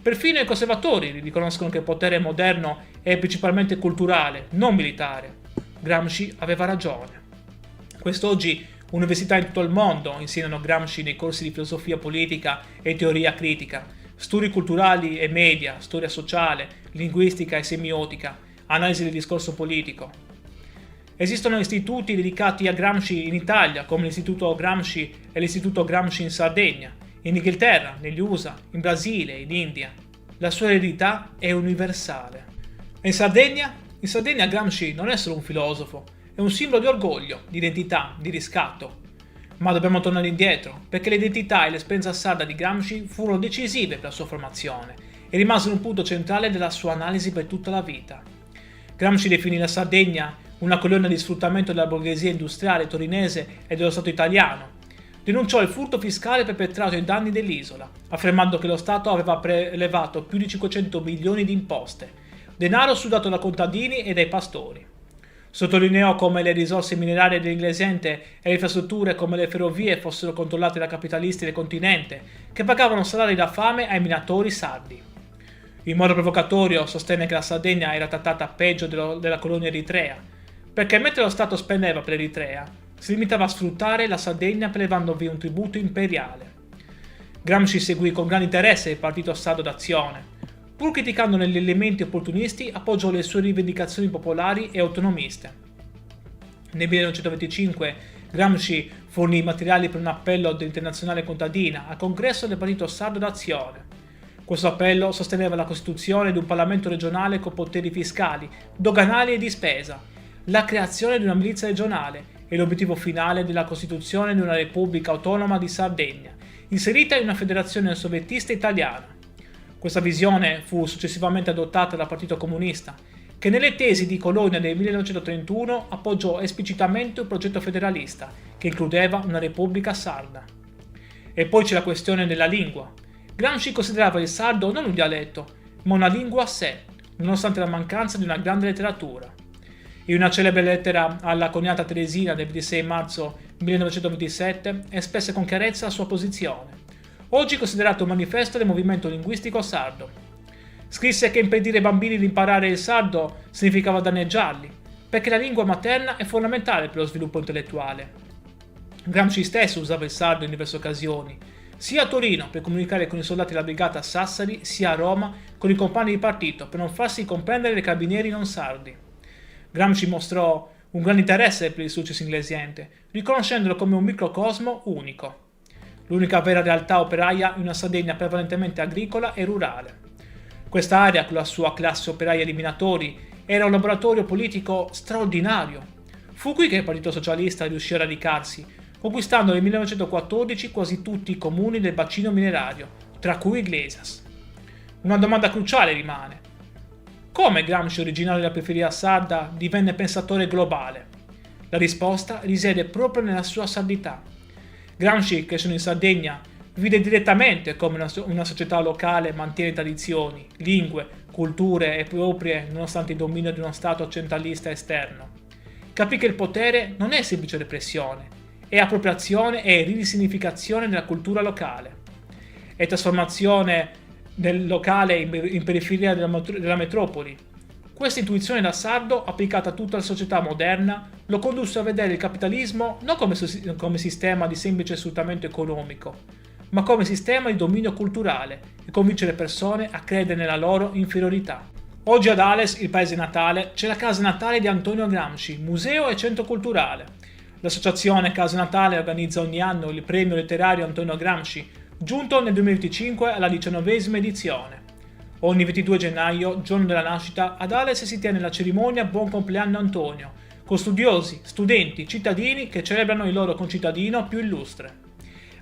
Perfino i conservatori riconoscono che il potere moderno è principalmente culturale, non militare. Gramsci aveva ragione. Quest'oggi università in tutto il mondo insegnano Gramsci nei corsi di filosofia politica e teoria critica, studi culturali e media, storia sociale, linguistica e semiotica, analisi del discorso politico. Esistono istituti dedicati a Gramsci in Italia, come l'Istituto Gramsci e l'Istituto Gramsci in Sardegna, in Inghilterra, negli USA, in Brasile, in India. La sua eredità è universale. E in Sardegna? In Sardegna Gramsci non è solo un filosofo, è un simbolo di orgoglio, di identità, di riscatto. Ma dobbiamo tornare indietro, perché l'identità e l'esperienza sarda di Gramsci furono decisive per la sua formazione e rimasero un punto centrale della sua analisi per tutta la vita. Gramsci definì la Sardegna una colonna di sfruttamento della borghesia industriale torinese e dello Stato italiano. Denunciò il furto fiscale perpetrato ai danni dell'isola, affermando che lo Stato aveva prelevato più di 500 milioni di imposte, denaro sudato da contadini e dai pastori. Sottolineò come le risorse minerarie dell'Inglesente e le infrastrutture come le ferrovie fossero controllate da capitalisti del continente, che pagavano salari da fame ai minatori sardi. In modo provocatorio sostenne che la Sardegna era trattata peggio della colonia eritrea, perché mentre lo Stato spendeva per l'Eritrea, si limitava a sfruttare la Sardegna prelevandovi un tributo imperiale. Gramsci seguì con grande interesse il partito sardo d'azione. Pur criticandone gli elementi opportunisti, appoggiò le sue rivendicazioni popolari e autonomiste. Nel 1925 Gramsci fornì i materiali per un appello dell'Internazionale Contadina al congresso del Partito Sardo d'Azione. Questo appello sosteneva la costituzione di un Parlamento regionale con poteri fiscali, doganali e di spesa, la creazione di una milizia regionale e l'obiettivo finale della costituzione di una Repubblica Autonoma di Sardegna, inserita in una federazione soviettista italiana. Questa visione fu successivamente adottata dal Partito Comunista, che nelle tesi di Colonia del 1931 appoggiò esplicitamente un progetto federalista che includeva una Repubblica sarda. E poi c'è la questione della lingua. Gramsci considerava il sardo non un dialetto, ma una lingua a sé, nonostante la mancanza di una grande letteratura. In una celebre lettera alla cognata Teresina del 26 marzo 1927 espresse con chiarezza la sua posizione, oggi considerato un manifesto del movimento linguistico sardo. Scrisse che impedire ai bambini di imparare il sardo significava danneggiarli, perché la lingua materna è fondamentale per lo sviluppo intellettuale. Gramsci stesso usava il sardo in diverse occasioni, sia a Torino per comunicare con i soldati della brigata a Sassari, sia a Roma con i compagni di partito per non farsi comprendere dai carabinieri non sardi. Gramsci mostrò un grande interesse per il successo inglesiente, riconoscendolo come un microcosmo unico, l'unica vera realtà operaia in una Sardegna prevalentemente agricola e rurale. Quest'area, con la sua classe operaia di minatori, era un laboratorio politico straordinario. Fu qui che il Partito Socialista riuscì a radicarsi, conquistando nel 1914 quasi tutti i comuni del bacino minerario, tra cui Iglesias. Una domanda cruciale rimane: come Gramsci, originario della periferia sarda, divenne pensatore globale? La risposta risiede proprio nella sua sardità. Gramsci, crescendo in Sardegna, vide direttamente come una società locale mantiene tradizioni, lingue, culture e proprie nonostante il dominio di uno Stato centralista esterno. Capì che il potere non è semplice repressione, è appropriazione e risignificazione della cultura locale. È trasformazione del locale in periferia della metropoli. Questa intuizione da sardo, applicata a tutta la società moderna, lo condusse a vedere il capitalismo non come sistema di semplice sfruttamento economico, ma come sistema di dominio culturale e convincere le persone a credere nella loro inferiorità. Oggi ad Ales, il paese natale, c'è la casa natale di Antonio Gramsci, museo e centro culturale. L'associazione Casa Natale organizza ogni anno il premio letterario Antonio Gramsci, giunto nel 2025 alla 19ª edizione. Ogni 22 gennaio, giorno della nascita, ad Ales si tiene la cerimonia Buon compleanno Antonio, con studiosi, studenti, cittadini che celebrano il loro concittadino più illustre.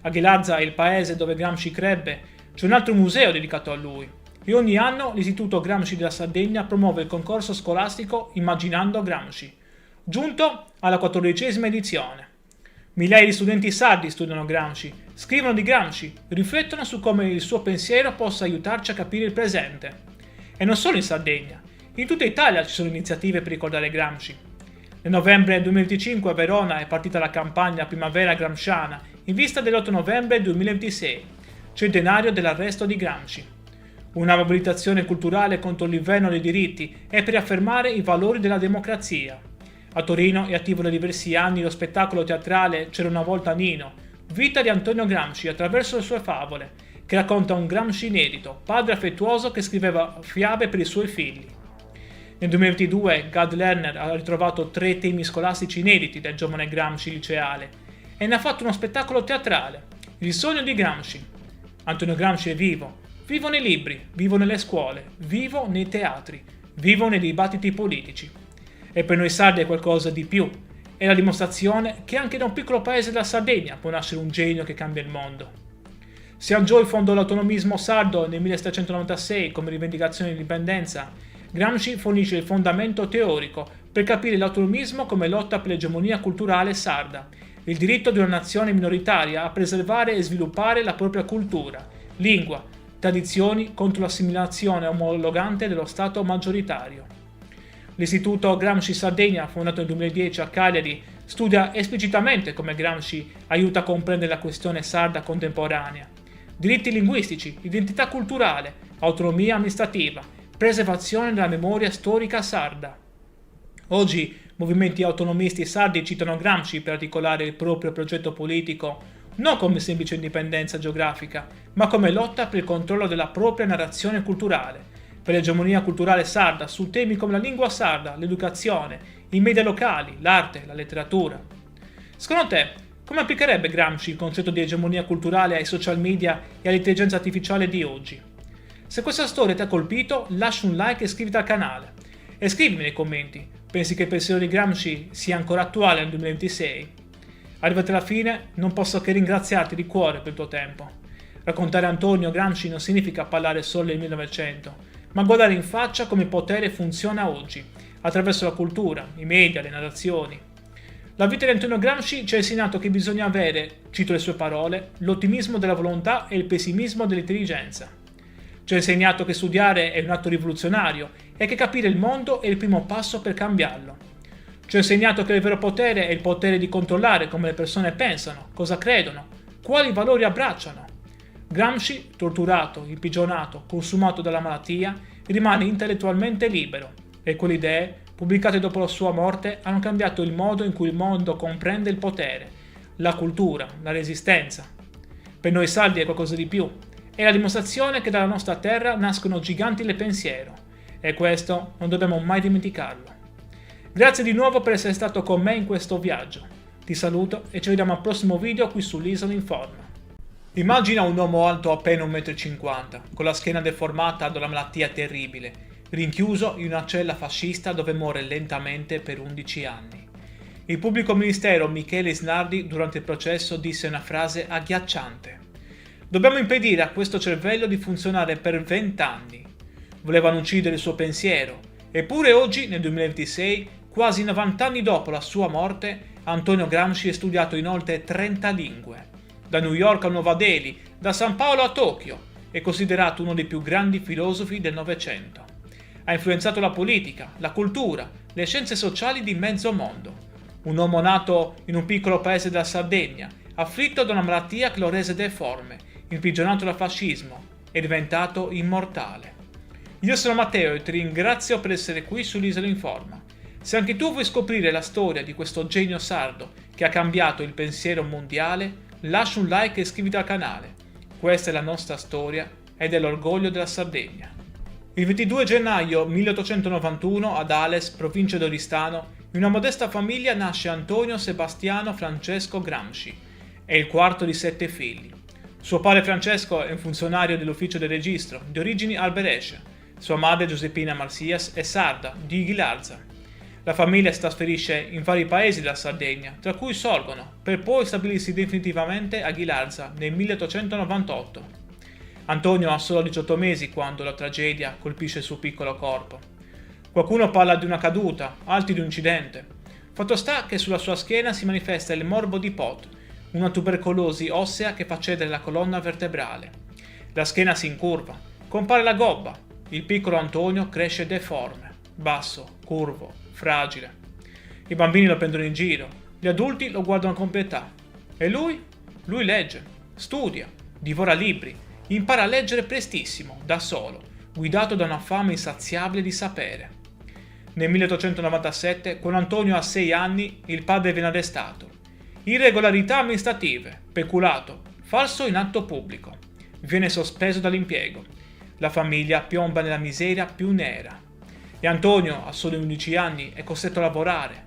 A Ghilarza, il paese dove Gramsci crebbe, c'è un altro museo dedicato a lui, e ogni anno l'Istituto Gramsci della Sardegna promuove il concorso scolastico Immaginando Gramsci, giunto alla 14ª edizione. Migliaia di studenti sardi studiano Gramsci, scrivono di Gramsci, riflettono su come il suo pensiero possa aiutarci a capire il presente. E non solo in Sardegna, in tutta Italia ci sono iniziative per ricordare Gramsci. Nel novembre 2025 a Verona è partita la campagna Primavera Gramsciana in vista dell'8 novembre 2026, centenario dell'arresto di Gramsci. Una mobilitazione culturale contro l'inverno dei diritti e per affermare i valori della democrazia. A Torino è attivo da diversi anni lo spettacolo teatrale C'era una volta Nino, vita di Antonio Gramsci attraverso le sue favole, che racconta un Gramsci inedito, padre affettuoso che scriveva fiabe per i suoi figli. Nel 2022 Gad Lerner ha ritrovato 3 temi scolastici inediti del giovane Gramsci liceale e ne ha fatto uno spettacolo teatrale, Il sogno di Gramsci. Antonio Gramsci è vivo, vivo nei libri, vivo nelle scuole, vivo nei teatri, vivo nei dibattiti politici. E per noi sardi è qualcosa di più, è la dimostrazione che anche da un piccolo paese della Sardegna può nascere un genio che cambia il mondo. Siangiò fondò l'autonomismo sardo nel 1796 come rivendicazione di indipendenza. Gramsci fornisce il fondamento teorico per capire l'autonomismo come lotta per l'egemonia culturale sarda, il diritto di una nazione minoritaria a preservare e sviluppare la propria cultura, lingua, tradizioni contro l'assimilazione omologante dello Stato maggioritario. L'Istituto Gramsci Sardegna, fondato nel 2010 a Cagliari, studia esplicitamente come Gramsci aiuta a comprendere la questione sarda contemporanea. Diritti linguistici, identità culturale, autonomia amministrativa, preservazione della memoria storica sarda. Oggi movimenti autonomisti sardi citano Gramsci per articolare il proprio progetto politico non come semplice indipendenza geografica, ma come lotta per il controllo della propria narrazione culturale, per l'egemonia culturale sarda su temi come la lingua sarda, l'educazione, i media locali, l'arte, la letteratura. Secondo te, come applicherebbe Gramsci il concetto di egemonia culturale ai social media e all'intelligenza artificiale di oggi? Se questa storia ti ha colpito, lascia un like e iscriviti al canale. E scrivimi nei commenti, pensi che il pensiero di Gramsci sia ancora attuale nel 2026? Arrivati alla fine, non posso che ringraziarti di cuore per il tuo tempo. Raccontare Antonio Gramsci non significa parlare solo del 1900, ma guardare in faccia come il potere funziona oggi, attraverso la cultura, i media, le narrazioni. La vita di Antonio Gramsci ci ha insegnato che bisogna avere, cito le sue parole, l'ottimismo della volontà e il pessimismo dell'intelligenza. Ci ha insegnato che studiare è un atto rivoluzionario e che capire il mondo è il primo passo per cambiarlo. Ci ha insegnato che il vero potere è il potere di controllare come le persone pensano, cosa credono, quali valori abbracciano. Gramsci, torturato, imprigionato, consumato dalla malattia, rimane intellettualmente libero e quelle idee, pubblicate dopo la sua morte, hanno cambiato il modo in cui il mondo comprende il potere, la cultura, la resistenza. Per noi sardi è qualcosa di più. È la dimostrazione che dalla nostra terra nascono giganti del pensiero e questo non dobbiamo mai dimenticarlo. Grazie di nuovo per essere stato con me in questo viaggio. Ti saluto e ci vediamo al prossimo video qui sull'Isola Informa. Immagina un uomo alto appena 1,50 m, con la schiena deformata da una malattia terribile, rinchiuso in una cella fascista dove muore lentamente per 11 anni. Il pubblico ministero Michele Isnardi durante il processo disse una frase agghiacciante. Dobbiamo impedire a questo cervello di funzionare per 20 anni. Volevano uccidere il suo pensiero, eppure oggi, nel 2026, quasi 90 anni dopo la sua morte, Antonio Gramsci è studiato in oltre 30 lingue. Da New York a Nuova Delhi, da San Paolo a Tokyo, è considerato uno dei più grandi filosofi del Novecento. Ha influenzato la politica, la cultura, le scienze sociali di mezzo mondo. Un uomo nato in un piccolo paese della Sardegna, afflitto da una malattia che lo rese deforme, imprigionato dal fascismo, è diventato immortale. Io sono Matteo e ti ringrazio per essere qui sull'Isola Informa. Se anche tu vuoi scoprire la storia di questo genio sardo che ha cambiato il pensiero mondiale, lascia un like e iscriviti al canale. Questa è la nostra storia ed è l'orgoglio della Sardegna. Il 22 gennaio 1891 ad Ales, provincia di Oristano, in una modesta famiglia nasce Antonio Sebastiano Francesco Gramsci. È il quarto di 7 figli. Suo padre Francesco è un funzionario dell'ufficio del registro, di origini alberesce. Sua madre Giuseppina Marsias è sarda, di Ghilarza. La famiglia si trasferisce in vari paesi della Sardegna, tra cui Sorgono, per poi stabilirsi definitivamente a Ghilarza nel 1898. Antonio ha solo 18 mesi quando la tragedia colpisce il suo piccolo corpo. Qualcuno parla di una caduta, altri di un incidente. Fatto sta che sulla sua schiena si manifesta il morbo di Pot, una tubercolosi ossea che fa cedere la colonna vertebrale. La schiena si incurva, compare la gobba. Il piccolo Antonio cresce deforme, basso, curvo, fragile. I bambini lo prendono in giro, gli adulti lo guardano con pietà. E lui? Lui legge, studia, divora libri, impara a leggere prestissimo, da solo, guidato da una fame insaziabile di sapere. Nel 1897, quando Antonio ha 6 anni, il padre viene arrestato. Irregolarità amministrative, peculato, falso in atto pubblico. Viene sospeso dall'impiego. La famiglia piomba nella miseria più nera. E Antonio, a soli 11 anni, è costretto a lavorare.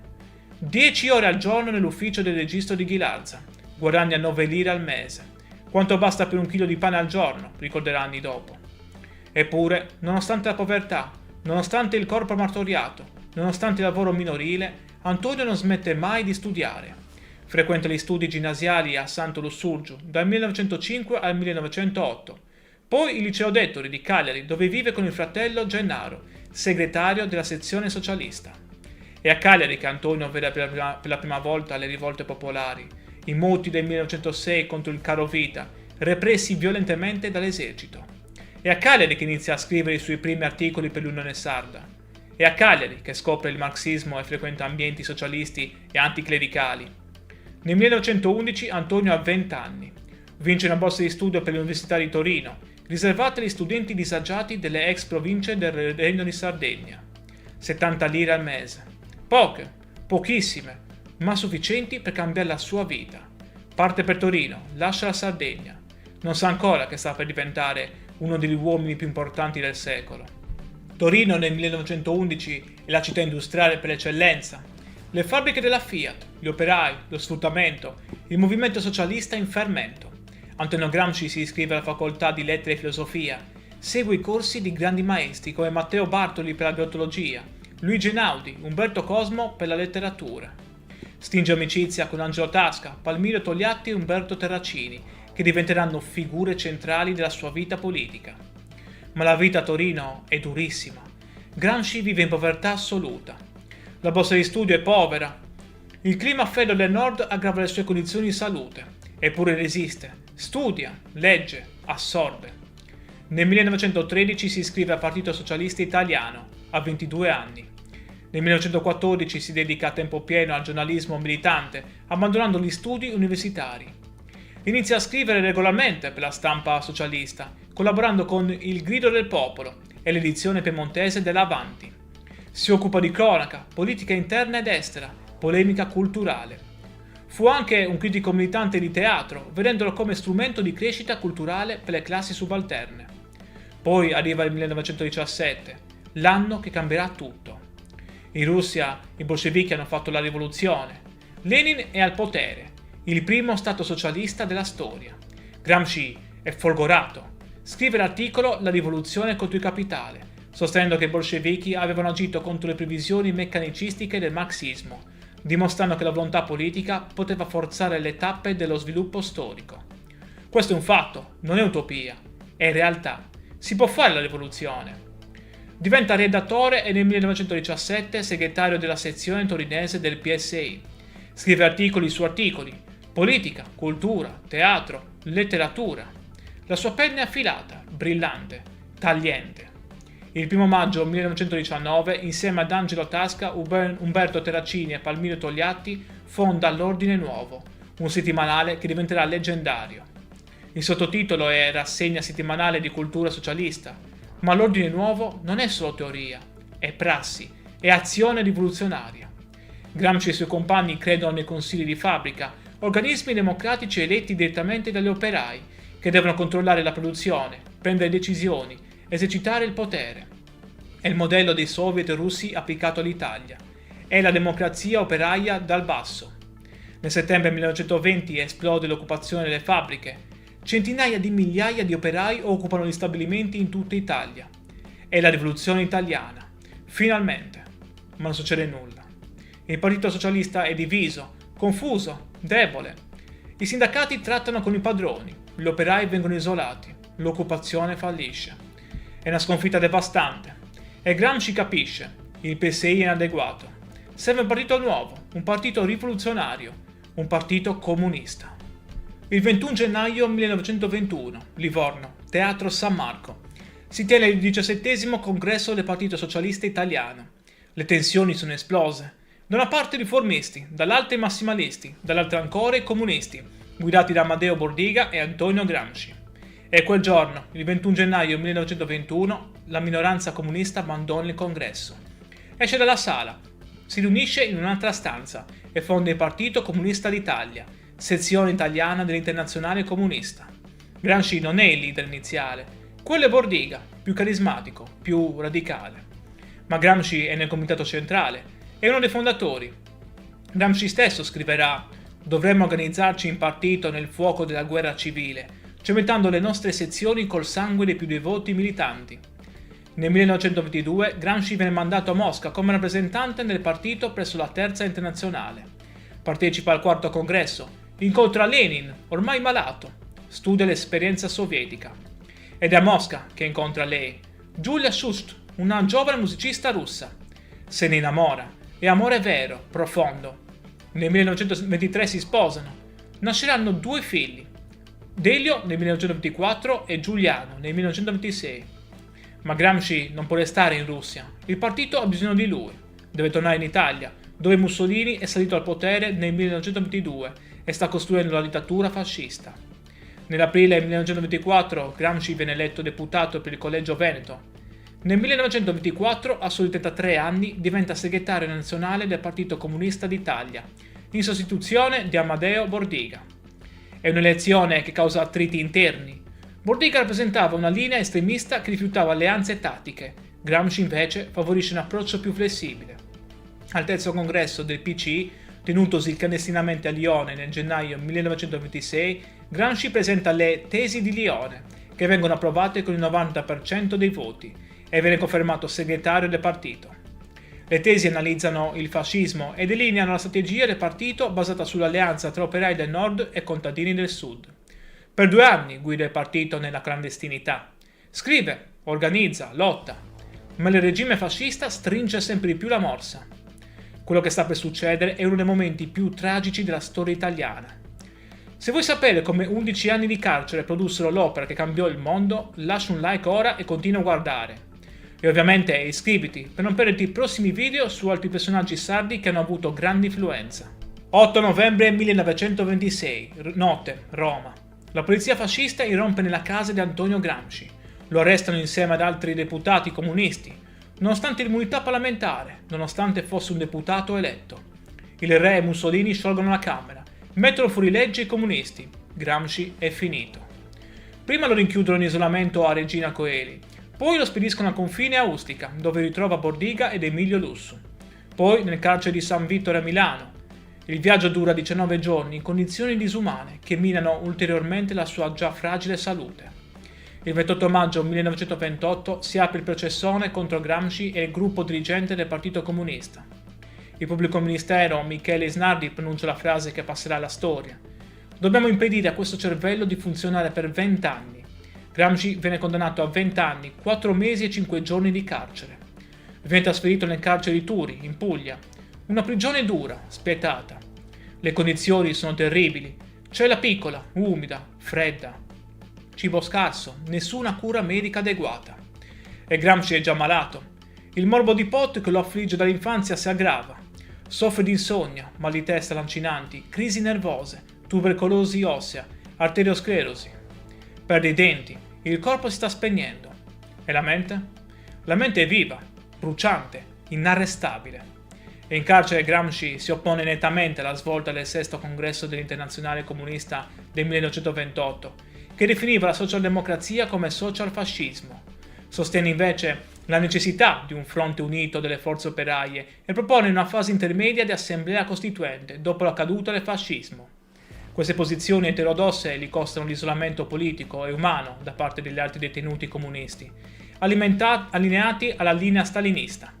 10 ore al giorno nell'ufficio del registro di Ghilarza. Guadagna 9 lire al mese. Quanto basta per 1 chilo di pane al giorno, ricorderà anni dopo. Eppure, nonostante la povertà, nonostante il corpo martoriato, nonostante il lavoro minorile, Antonio non smette mai di studiare. Frequenta gli studi ginnasiali a Santo Lussurgiu dal 1905 al 1908. Poi il liceo d'Ettori di Cagliari, dove vive con il fratello Gennaro, segretario della sezione socialista. È a Cagliari che Antonio vede per la prima volta le rivolte popolari, i moti del 1906 contro il carovita, repressi violentemente dall'esercito. È a Cagliari che inizia a scrivere i suoi primi articoli per l'Unione Sarda. È a Cagliari che scopre il marxismo e frequenta ambienti socialisti e anticlericali. Nel 1911 Antonio ha 20 anni. Vince una borsa di studio per l'Università di Torino, riservata agli studenti disagiati delle ex province del Regno di Sardegna. 70 lire al mese. Poche, pochissime, ma sufficienti per cambiare la sua vita. Parte per Torino, lascia la Sardegna. Non sa ancora che sta per diventare uno degli uomini più importanti del secolo. Torino nel 1911 è la città industriale per eccellenza. Le fabbriche della Fiat, gli operai, lo sfruttamento, il movimento socialista in fermento. Antonio Gramsci si iscrive alla facoltà di lettere e filosofia, segue i corsi di grandi maestri come Matteo Bartoli per la biologia, Luigi Einaudi, Umberto Cosmo per la letteratura. Stringe amicizia con Angelo Tasca, Palmiro Togliatti e Umberto Terracini, che diventeranno figure centrali della sua vita politica. Ma la vita a Torino è durissima. Gramsci vive in povertà assoluta. La borsa di studio è povera. Il clima freddo del nord aggrava le sue condizioni di salute. Eppure resiste, studia, legge, assorbe. Nel 1913 si iscrive al Partito Socialista Italiano, a 22 anni. Nel 1914 si dedica a tempo pieno al giornalismo militante, abbandonando gli studi universitari. Inizia a scrivere regolarmente per la stampa socialista, collaborando con Il Grido del Popolo e l'edizione piemontese dell'Avanti. Si occupa di cronaca, politica interna ed estera, polemica culturale. Fu anche un critico militante di teatro, vedendolo come strumento di crescita culturale per le classi subalterne. Poi arriva il 1917, l'anno che cambierà tutto. In Russia i bolscevichi hanno fatto la rivoluzione. Lenin è al potere, il primo stato socialista della storia. Gramsci è folgorato. Scrive l'articolo La rivoluzione contro il capitale, sostenendo che i bolscevichi avevano agito contro le previsioni meccanicistiche del marxismo, dimostrando che la volontà politica poteva forzare le tappe dello sviluppo storico. Questo è un fatto, non è utopia, è realtà. Si può fare la rivoluzione. Diventa redattore e nel 1917 segretario della sezione torinese del PSI. Scrive articoli su articoli, politica, cultura, teatro, letteratura. La sua penna è affilata, brillante, tagliente. Il 1 maggio 1919, insieme ad Angelo Tasca, Umberto Terracini e Palmiro Togliatti, fonda l'Ordine Nuovo, un settimanale che diventerà leggendario. Il sottotitolo è Rassegna settimanale di cultura socialista, ma l'Ordine Nuovo non è solo teoria, è prassi, è azione rivoluzionaria. Gramsci e i suoi compagni credono nei consigli di fabbrica, organismi democratici eletti direttamente dagli operai, che devono controllare la produzione, prendere decisioni, esercitare il potere. È il modello dei soviet russi applicato all'Italia. È la democrazia operaia dal basso. Nel settembre 1920 esplode l'occupazione delle fabbriche. Centinaia di migliaia di operai occupano gli stabilimenti in tutta Italia. È la rivoluzione italiana. Finalmente. Ma non succede nulla. Il Partito Socialista è diviso, confuso, debole. I sindacati trattano con i padroni, gli operai vengono isolati, l'occupazione fallisce. È una sconfitta devastante. E Gramsci capisce, il PSI è inadeguato. Serve un partito nuovo, un partito rivoluzionario, un partito comunista. Il 21 gennaio 1921, Livorno, Teatro San Marco. Si tiene il 17° congresso del Partito Socialista Italiano. Le tensioni sono esplose. Da una parte i riformisti, dall'altra i massimalisti, dall'altra ancora i comunisti, guidati da Amadeo Bordiga e Antonio Gramsci. E quel giorno, il 21 gennaio 1921, la minoranza comunista abbandona il congresso. Esce dalla sala, si riunisce in un'altra stanza e fonda il Partito Comunista d'Italia, sezione italiana dell'Internazionale Comunista. Gramsci non è il leader iniziale, quello è Bordiga, più carismatico, più radicale. Ma Gramsci è nel comitato centrale, è uno dei fondatori. Gramsci stesso scriverà: dovremmo organizzarci in partito nel fuoco della guerra civile, cementando le nostre sezioni col sangue dei più devoti militanti. Nel 1922 Gramsci viene mandato a Mosca come rappresentante del partito presso la Terza Internazionale. Partecipa al 4° congresso, incontra Lenin, ormai malato, studia l'esperienza sovietica. Ed è a Mosca che incontra lei, Giulia Shust, una giovane musicista russa. Se ne innamora, è amore vero, profondo. Nel 1923 si sposano. Nasceranno 2 figli, Delio nel 1924 e Giuliano nel 1926. Ma Gramsci non può restare in Russia. Il partito ha bisogno di lui. Deve tornare in Italia, dove Mussolini è salito al potere nel 1922 e sta costruendo la dittatura fascista. Nell'aprile 1924 Gramsci viene eletto deputato per il Collegio Veneto. Nel 1924, a soli 33 anni, diventa segretario nazionale del Partito Comunista d'Italia, in sostituzione di Amadeo Bordiga. È un'elezione che causa attriti interni. Bordiga rappresentava una linea estremista che rifiutava alleanze tattiche. Gramsci invece favorisce un approccio più flessibile. Al 3° congresso del PCI, tenutosi clandestinamente a Lione nel gennaio 1926, Gramsci presenta le Tesi di Lione, che vengono approvate con il 90% dei voti, e viene confermato segretario del partito. Le tesi analizzano il fascismo e delineano la strategia del partito basata sull'alleanza tra operai del nord e contadini del sud. Per 2 anni guida il partito nella clandestinità. Scrive, organizza, lotta, ma il regime fascista stringe sempre di più la morsa. Quello che sta per succedere è uno dei momenti più tragici della storia italiana. Se vuoi sapere come 11 anni di carcere produssero l'opera che cambiò il mondo, lascia un like ora e continua a guardare. E ovviamente iscriviti per non perderti i prossimi video su altri personaggi sardi che hanno avuto grande influenza. 8 novembre 1926, notte, Roma. La polizia fascista irrompe nella casa di Antonio Gramsci. Lo arrestano insieme ad altri deputati comunisti, nonostante l'immunità parlamentare, nonostante fosse un deputato eletto. Il re e Mussolini sciolgono la Camera, mettono fuori legge i comunisti. Gramsci è finito. Prima lo rinchiudono in isolamento a Regina Coeli, poi lo spediscono al confine a Ustica, dove ritrova Bordiga ed Emilio Lussu. Poi nel carcere di San Vittore a Milano. Il viaggio dura 19 giorni in condizioni disumane che minano ulteriormente la sua già fragile salute. Il 28 maggio 1928 si apre il processone contro Gramsci e il gruppo dirigente del Partito Comunista. Il pubblico ministero Michele Isnardi pronuncia la frase che passerà alla storia. Dobbiamo impedire a questo cervello di funzionare per 20 anni. Gramsci viene condannato a 20 anni, 4 mesi e 5 giorni di carcere. Viene trasferito nel carcere di Turi, in Puglia. Una prigione dura, spietata. Le condizioni sono terribili. Cella piccola, umida, fredda. Cibo scarso, nessuna cura medica adeguata. E Gramsci è già malato. Il morbo di Pot che lo affligge dall'infanzia si aggrava. Soffre di insonnia, mal di testa lancinanti, crisi nervose, tubercolosi ossea, arteriosclerosi. Perde i denti, il corpo si sta spegnendo. E la mente? La mente è viva, bruciante, inarrestabile. E in carcere Gramsci si oppone nettamente alla svolta del sesto congresso dell'Internazionale Comunista del 1928, che definiva la socialdemocrazia come socialfascismo. Sostiene invece la necessità di un fronte unito delle forze operaie e propone una fase intermedia di assemblea costituente dopo la caduta del fascismo. Queste posizioni eterodosse gli costano l'isolamento politico e umano da parte degli altri detenuti comunisti, allineati alla linea stalinista.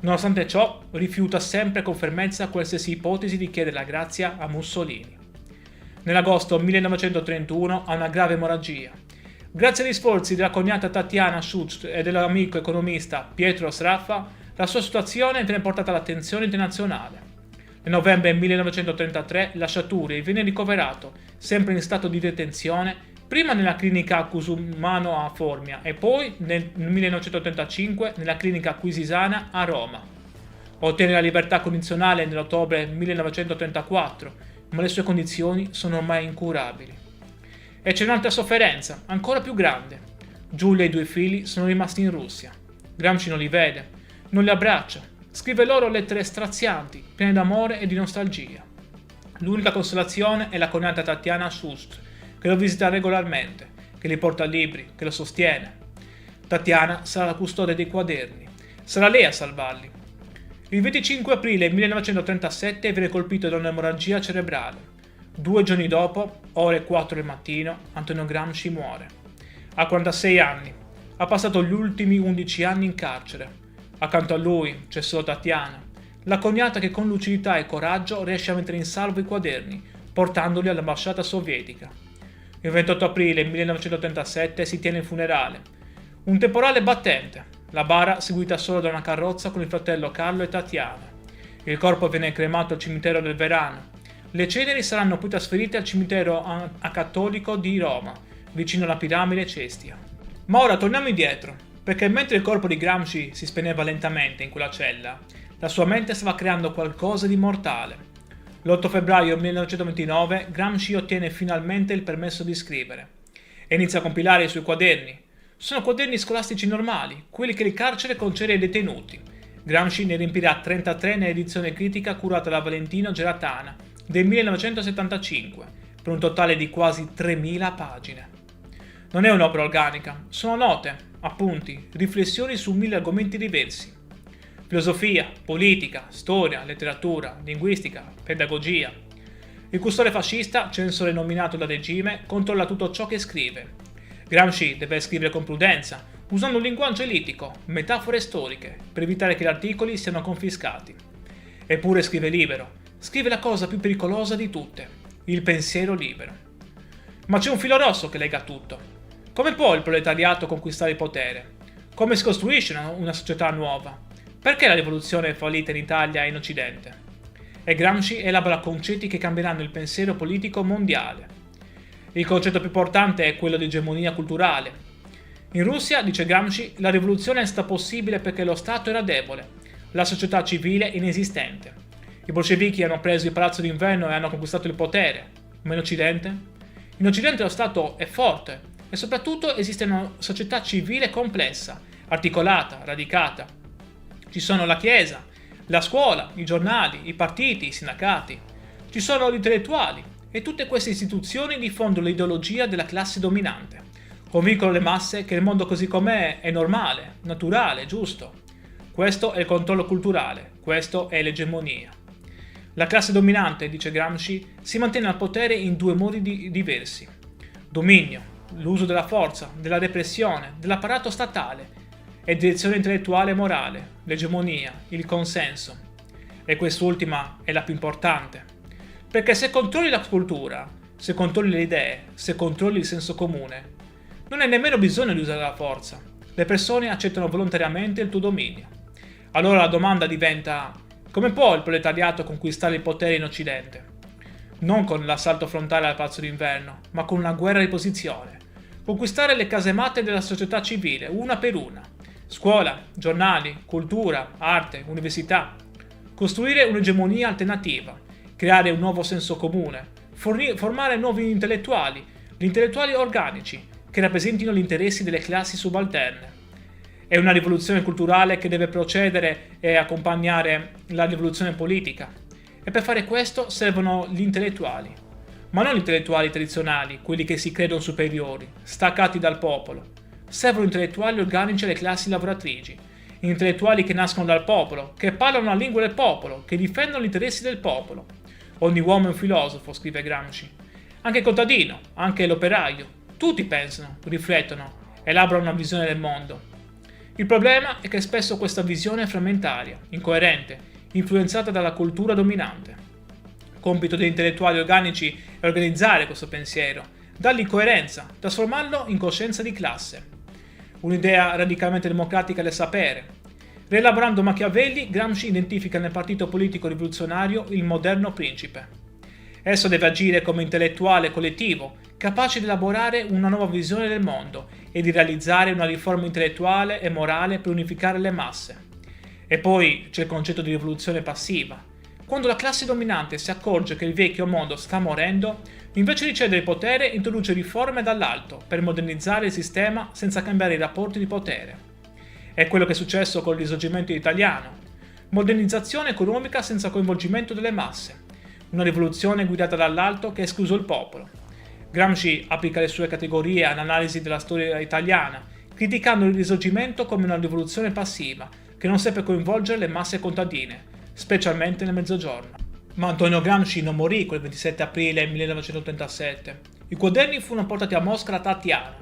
Nonostante ciò, rifiuta sempre con fermezza qualsiasi ipotesi di chiedere la grazia a Mussolini. Nell'agosto 1931 ha una grave emorragia. Grazie agli sforzi della cognata Tatiana Schutz e dell'amico economista Pietro Sraffa, la sua situazione viene portata all'attenzione internazionale. Nel novembre 1933 lascia Turi e viene ricoverato, sempre in stato di detenzione, prima nella clinica Cusumano a Formia e poi nel 1935 nella clinica Acquisisana a Roma. Ottiene la libertà condizionale nell'ottobre 1934, ma le sue condizioni sono ormai incurabili. E c'è un'altra sofferenza, ancora più grande. Giulia e i 2 figli sono rimasti in Russia. Gramsci non li vede, non li abbraccia, scrive loro lettere strazianti, piene d'amore e di nostalgia. L'unica consolazione è la cognata Tatiana Schutz, che lo visita regolarmente, che gli porta libri, che lo sostiene. Tatiana sarà la custode dei quaderni. Sarà lei a salvarli. Il 25 aprile 1937 viene colpito da un'emorragia cerebrale. 2 giorni dopo, ore 4 del mattino, Antonio Gramsci muore. Ha 46 anni. Ha passato gli ultimi 11 anni in carcere. Accanto a lui c'è solo Tatiana, la cognata che con lucidità e coraggio riesce a mettere in salvo i quaderni, portandoli all'ambasciata sovietica. Il 28 aprile 1937 si tiene il funerale. Un temporale battente, la bara seguita solo da una carrozza con il fratello Carlo e Tatiana. Il corpo viene cremato al cimitero del Verano. Le ceneri saranno poi trasferite al cimitero acattolico di Roma, vicino alla piramide Cestia. Ma ora torniamo indietro, perché mentre il corpo di Gramsci si spegneva lentamente in quella cella, la sua mente stava creando qualcosa di mortale. L'8 febbraio 1929 Gramsci ottiene finalmente il permesso di scrivere e inizia a compilare i suoi quaderni. Sono quaderni scolastici normali, quelli che il carcere concede ai detenuti. Gramsci ne riempirà 33 nell'edizione critica curata da Valentino Geratana del 1975, per un totale di quasi 3.000 pagine. Non è un'opera organica, sono note, appunti, riflessioni su 1.000 argomenti diversi. Filosofia, politica, storia, letteratura, linguistica, pedagogia. Il custode fascista, censore nominato dal regime, controlla tutto ciò che scrive. Gramsci deve scrivere con prudenza, usando un linguaggio elitico, metafore storiche, per evitare che gli articoli siano confiscati. Eppure scrive libero, scrive la cosa più pericolosa di tutte, il pensiero libero. Ma c'è un filo rosso che lega tutto. Come può il proletariato conquistare il potere? Come si costruisce una società nuova? Perché la rivoluzione è fallita in Italia e in Occidente? E Gramsci elabora concetti che cambieranno il pensiero politico mondiale. Il concetto più importante è quello di egemonia culturale. In Russia, dice Gramsci, la rivoluzione è stata possibile perché lo Stato era debole, la società civile inesistente. I bolscevichi hanno preso il palazzo d'inverno e hanno conquistato il potere. Ma in Occidente? In Occidente lo Stato è forte e soprattutto esiste una società civile complessa, articolata, radicata. Ci sono la Chiesa, la scuola, i giornali, i partiti, i sindacati. Ci sono gli intellettuali e tutte queste istituzioni diffondono l'ideologia della classe dominante. Convincono le masse che il mondo così com'è è normale, naturale, giusto. Questo è il controllo culturale, questo è l'egemonia. La classe dominante, dice Gramsci, si mantiene al potere in due modi diversi. Dominio, l'uso della forza, della repressione, dell'apparato statale, e direzione intellettuale e morale, l'egemonia, il consenso. E quest'ultima è la più importante. Perché se controlli la cultura, se controlli le idee, se controlli il senso comune, non hai nemmeno bisogno di usare la forza. Le persone accettano volontariamente il tuo dominio. Allora la domanda diventa: come può il proletariato conquistare il potere in Occidente? Non con l'assalto frontale al palazzo d'inverno, ma con una guerra di posizione. Conquistare le casematte della società civile, una per una. Scuola, giornali, cultura, arte, università. Costruire un'egemonia alternativa. Creare un nuovo senso comune. Formare nuovi intellettuali, gli intellettuali organici, che rappresentino gli interessi delle classi subalterne. È una rivoluzione culturale che deve procedere e accompagnare la rivoluzione politica. E per fare questo servono gli intellettuali. Ma non gli intellettuali tradizionali, quelli che si credono superiori, staccati dal popolo. Servono intellettuali organici alle classi lavoratrici, intellettuali che nascono dal popolo, che parlano la lingua del popolo, che difendono gli interessi del popolo. Ogni uomo è un filosofo, scrive Gramsci. Anche il contadino, anche l'operaio. Tutti pensano, riflettono, elaborano una visione del mondo. Il problema è che spesso questa visione è frammentaria, incoerente, influenzata dalla cultura dominante. Compito degli intellettuali organici è organizzare questo pensiero, dargli coerenza, trasformarlo in coscienza di classe. Un'idea radicalmente democratica del sapere. Rielaborando Machiavelli, Gramsci identifica nel partito politico rivoluzionario il moderno principe. Esso deve agire come intellettuale collettivo, capace di elaborare una nuova visione del mondo e di realizzare una riforma intellettuale e morale per unificare le masse. E poi c'è il concetto di rivoluzione passiva. Quando la classe dominante si accorge che il vecchio mondo sta morendo, invece di cedere il potere introduce riforme dall'alto per modernizzare il sistema senza cambiare i rapporti di potere. È quello che è successo con il risorgimento italiano. Modernizzazione economica senza coinvolgimento delle masse. Una rivoluzione guidata dall'alto che ha escluso il popolo. Gramsci applica le sue categorie all'analisi della storia italiana, criticando il risorgimento come una rivoluzione passiva, che non seppe coinvolgere le masse contadine, specialmente nel Mezzogiorno. Ma Antonio Gramsci non morì quel 27 aprile 1937. I quaderni furono portati a Mosca da Tatiana.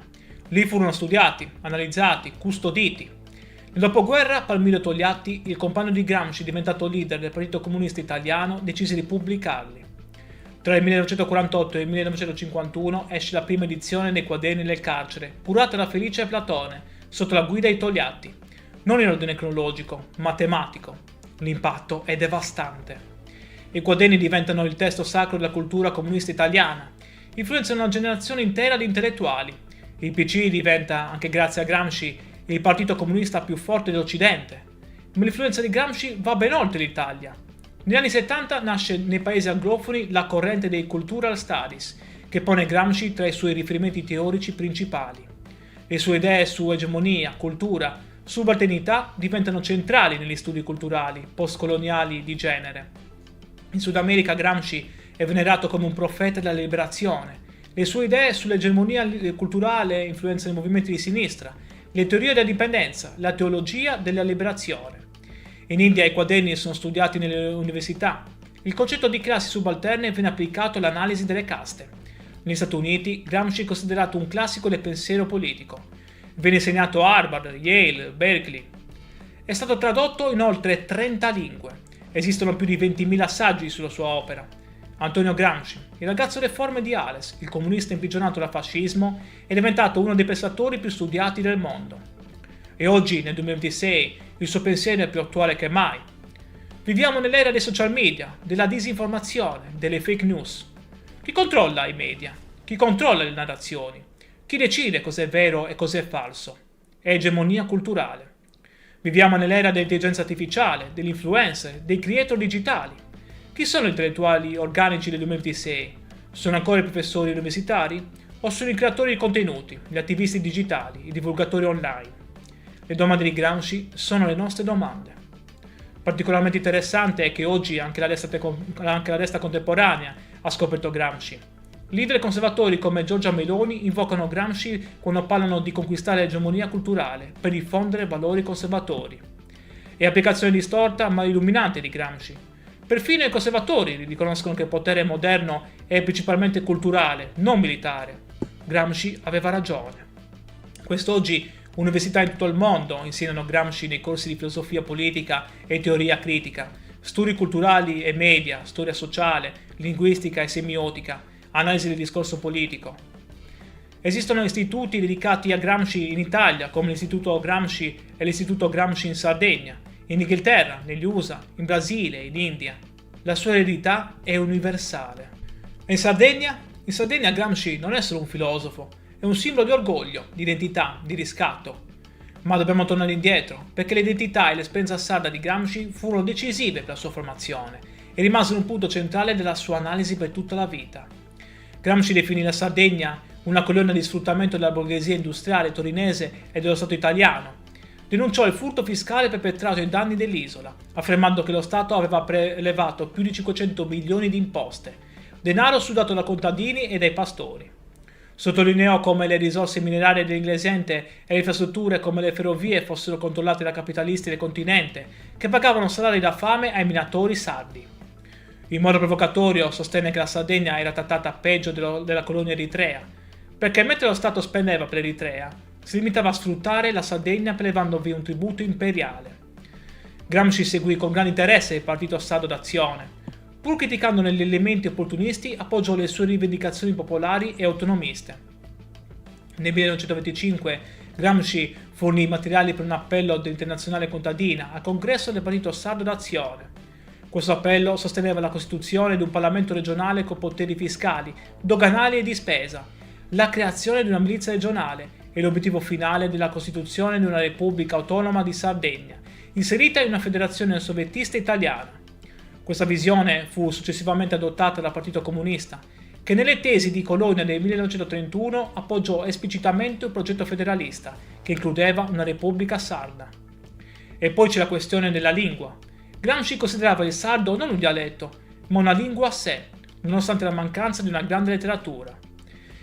Lì furono studiati, analizzati, custoditi. Nel dopoguerra Palmiro Togliatti, il compagno di Gramsci diventato leader del Partito Comunista Italiano, decise di pubblicarli. Tra il 1948 e il 1951 esce la prima edizione dei quaderni del carcere, curata da Felice Platone, sotto la guida di Togliatti. Non in ordine cronologico, ma tematico. L'impatto è devastante. I quaderni diventano il testo sacro della cultura comunista italiana, influenzano una generazione intera di intellettuali. Il PC diventa, anche grazie a Gramsci, il partito comunista più forte dell'Occidente. Ma l'influenza di Gramsci va ben oltre l'Italia. Negli anni 70 nasce nei paesi anglofoni la corrente dei Cultural Studies, che pone Gramsci tra i suoi riferimenti teorici principali. Le sue idee su egemonia, cultura, subalternità diventano centrali negli studi culturali postcoloniali di genere. In Sud America Gramsci è venerato come un profeta della liberazione. Le sue idee sull'egemonia culturale influenzano i movimenti di sinistra, le teorie della dipendenza, la teologia della liberazione. In India i quaderni sono studiati nelle università. Il concetto di classi subalterne viene applicato all'analisi delle caste. Negli Stati Uniti Gramsci è considerato un classico del pensiero politico. Viene insegnato a Harvard, Yale, Berkeley. È stato tradotto in oltre 30 lingue. Esistono più di 20.000 saggi sulla sua opera. Antonio Gramsci, il ragazzo deforme di Ales, il comunista imprigionato dal fascismo, è diventato uno dei pensatori più studiati del mondo. E oggi, nel 2026, il suo pensiero è più attuale che mai. Viviamo nell'era dei social media, della disinformazione, delle fake news. Chi controlla i media? Chi controlla le narrazioni? Chi decide cos'è vero e cos'è falso? e egemonia culturale. Viviamo nell'era dell'intelligenza artificiale, degli influencer, dei creator digitali. Chi sono gli intellettuali organici del 2026? Sono ancora i professori universitari? O sono i creatori di contenuti, gli attivisti digitali, i divulgatori online? Le domande di Gramsci sono le nostre domande. Particolarmente interessante è che oggi anche la destra contemporanea ha scoperto Gramsci. Leader conservatori come Giorgia Meloni invocano Gramsci quando parlano di conquistare l'egemonia culturale per diffondere valori conservatori. E applicazione distorta ma illuminante di Gramsci. Perfino i conservatori riconoscono che il potere moderno è principalmente culturale, non militare. Gramsci aveva ragione. Quest'oggi università in tutto il mondo insegnano Gramsci nei corsi di filosofia politica e teoria critica, studi culturali e media, storia sociale, linguistica e semiotica, analisi del discorso politico. Esistono istituti dedicati a Gramsci in Italia, come l'Istituto Gramsci e l'Istituto Gramsci in Sardegna, in Inghilterra, negli USA, in Brasile, in India. La sua eredità è universale. E in Sardegna? In Sardegna Gramsci non è solo un filosofo, è un simbolo di orgoglio, di identità, di riscatto. Ma dobbiamo tornare indietro, perché l'identità e l'esperienza sarda di Gramsci furono decisive per la sua formazione e rimasero un punto centrale della sua analisi per tutta la vita. Gramsci definì la Sardegna una colonna di sfruttamento della borghesia industriale torinese e dello Stato italiano. Denunciò il furto fiscale perpetrato ai danni dell'isola, affermando che lo Stato aveva prelevato più di 500 milioni di imposte, denaro sudato da contadini e dai pastori. Sottolineò come le risorse minerarie dell'Inglesente e le infrastrutture come le ferrovie fossero controllate da capitalisti del continente, che pagavano salari da fame ai minatori sardi. In modo provocatorio sostenne che la Sardegna era trattata peggio della colonia eritrea, perché mentre lo Stato spendeva per l'Eritrea, si limitava a sfruttare la Sardegna prelevandovi un tributo imperiale. Gramsci seguì con grande interesse il partito sardo d'azione. Pur criticandone gli elementi opportunisti, appoggiò le sue rivendicazioni popolari e autonomiste. Nel 1925 Gramsci fornì i materiali per un appello dell'Internazionale Contadina al congresso del Partito Sardo d'Azione. Questo appello sosteneva la costituzione di un Parlamento regionale con poteri fiscali, doganali e di spesa, la creazione di una milizia regionale e l'obiettivo finale della costituzione di una Repubblica Autonoma di Sardegna, inserita in una federazione soviettista italiana. Questa visione fu successivamente adottata dal Partito Comunista, che nelle tesi di Colonia del 1931 appoggiò esplicitamente un progetto federalista che includeva una repubblica sarda. E poi c'è la questione della lingua. Gramsci considerava il sardo non un dialetto, ma una lingua a sé, nonostante la mancanza di una grande letteratura.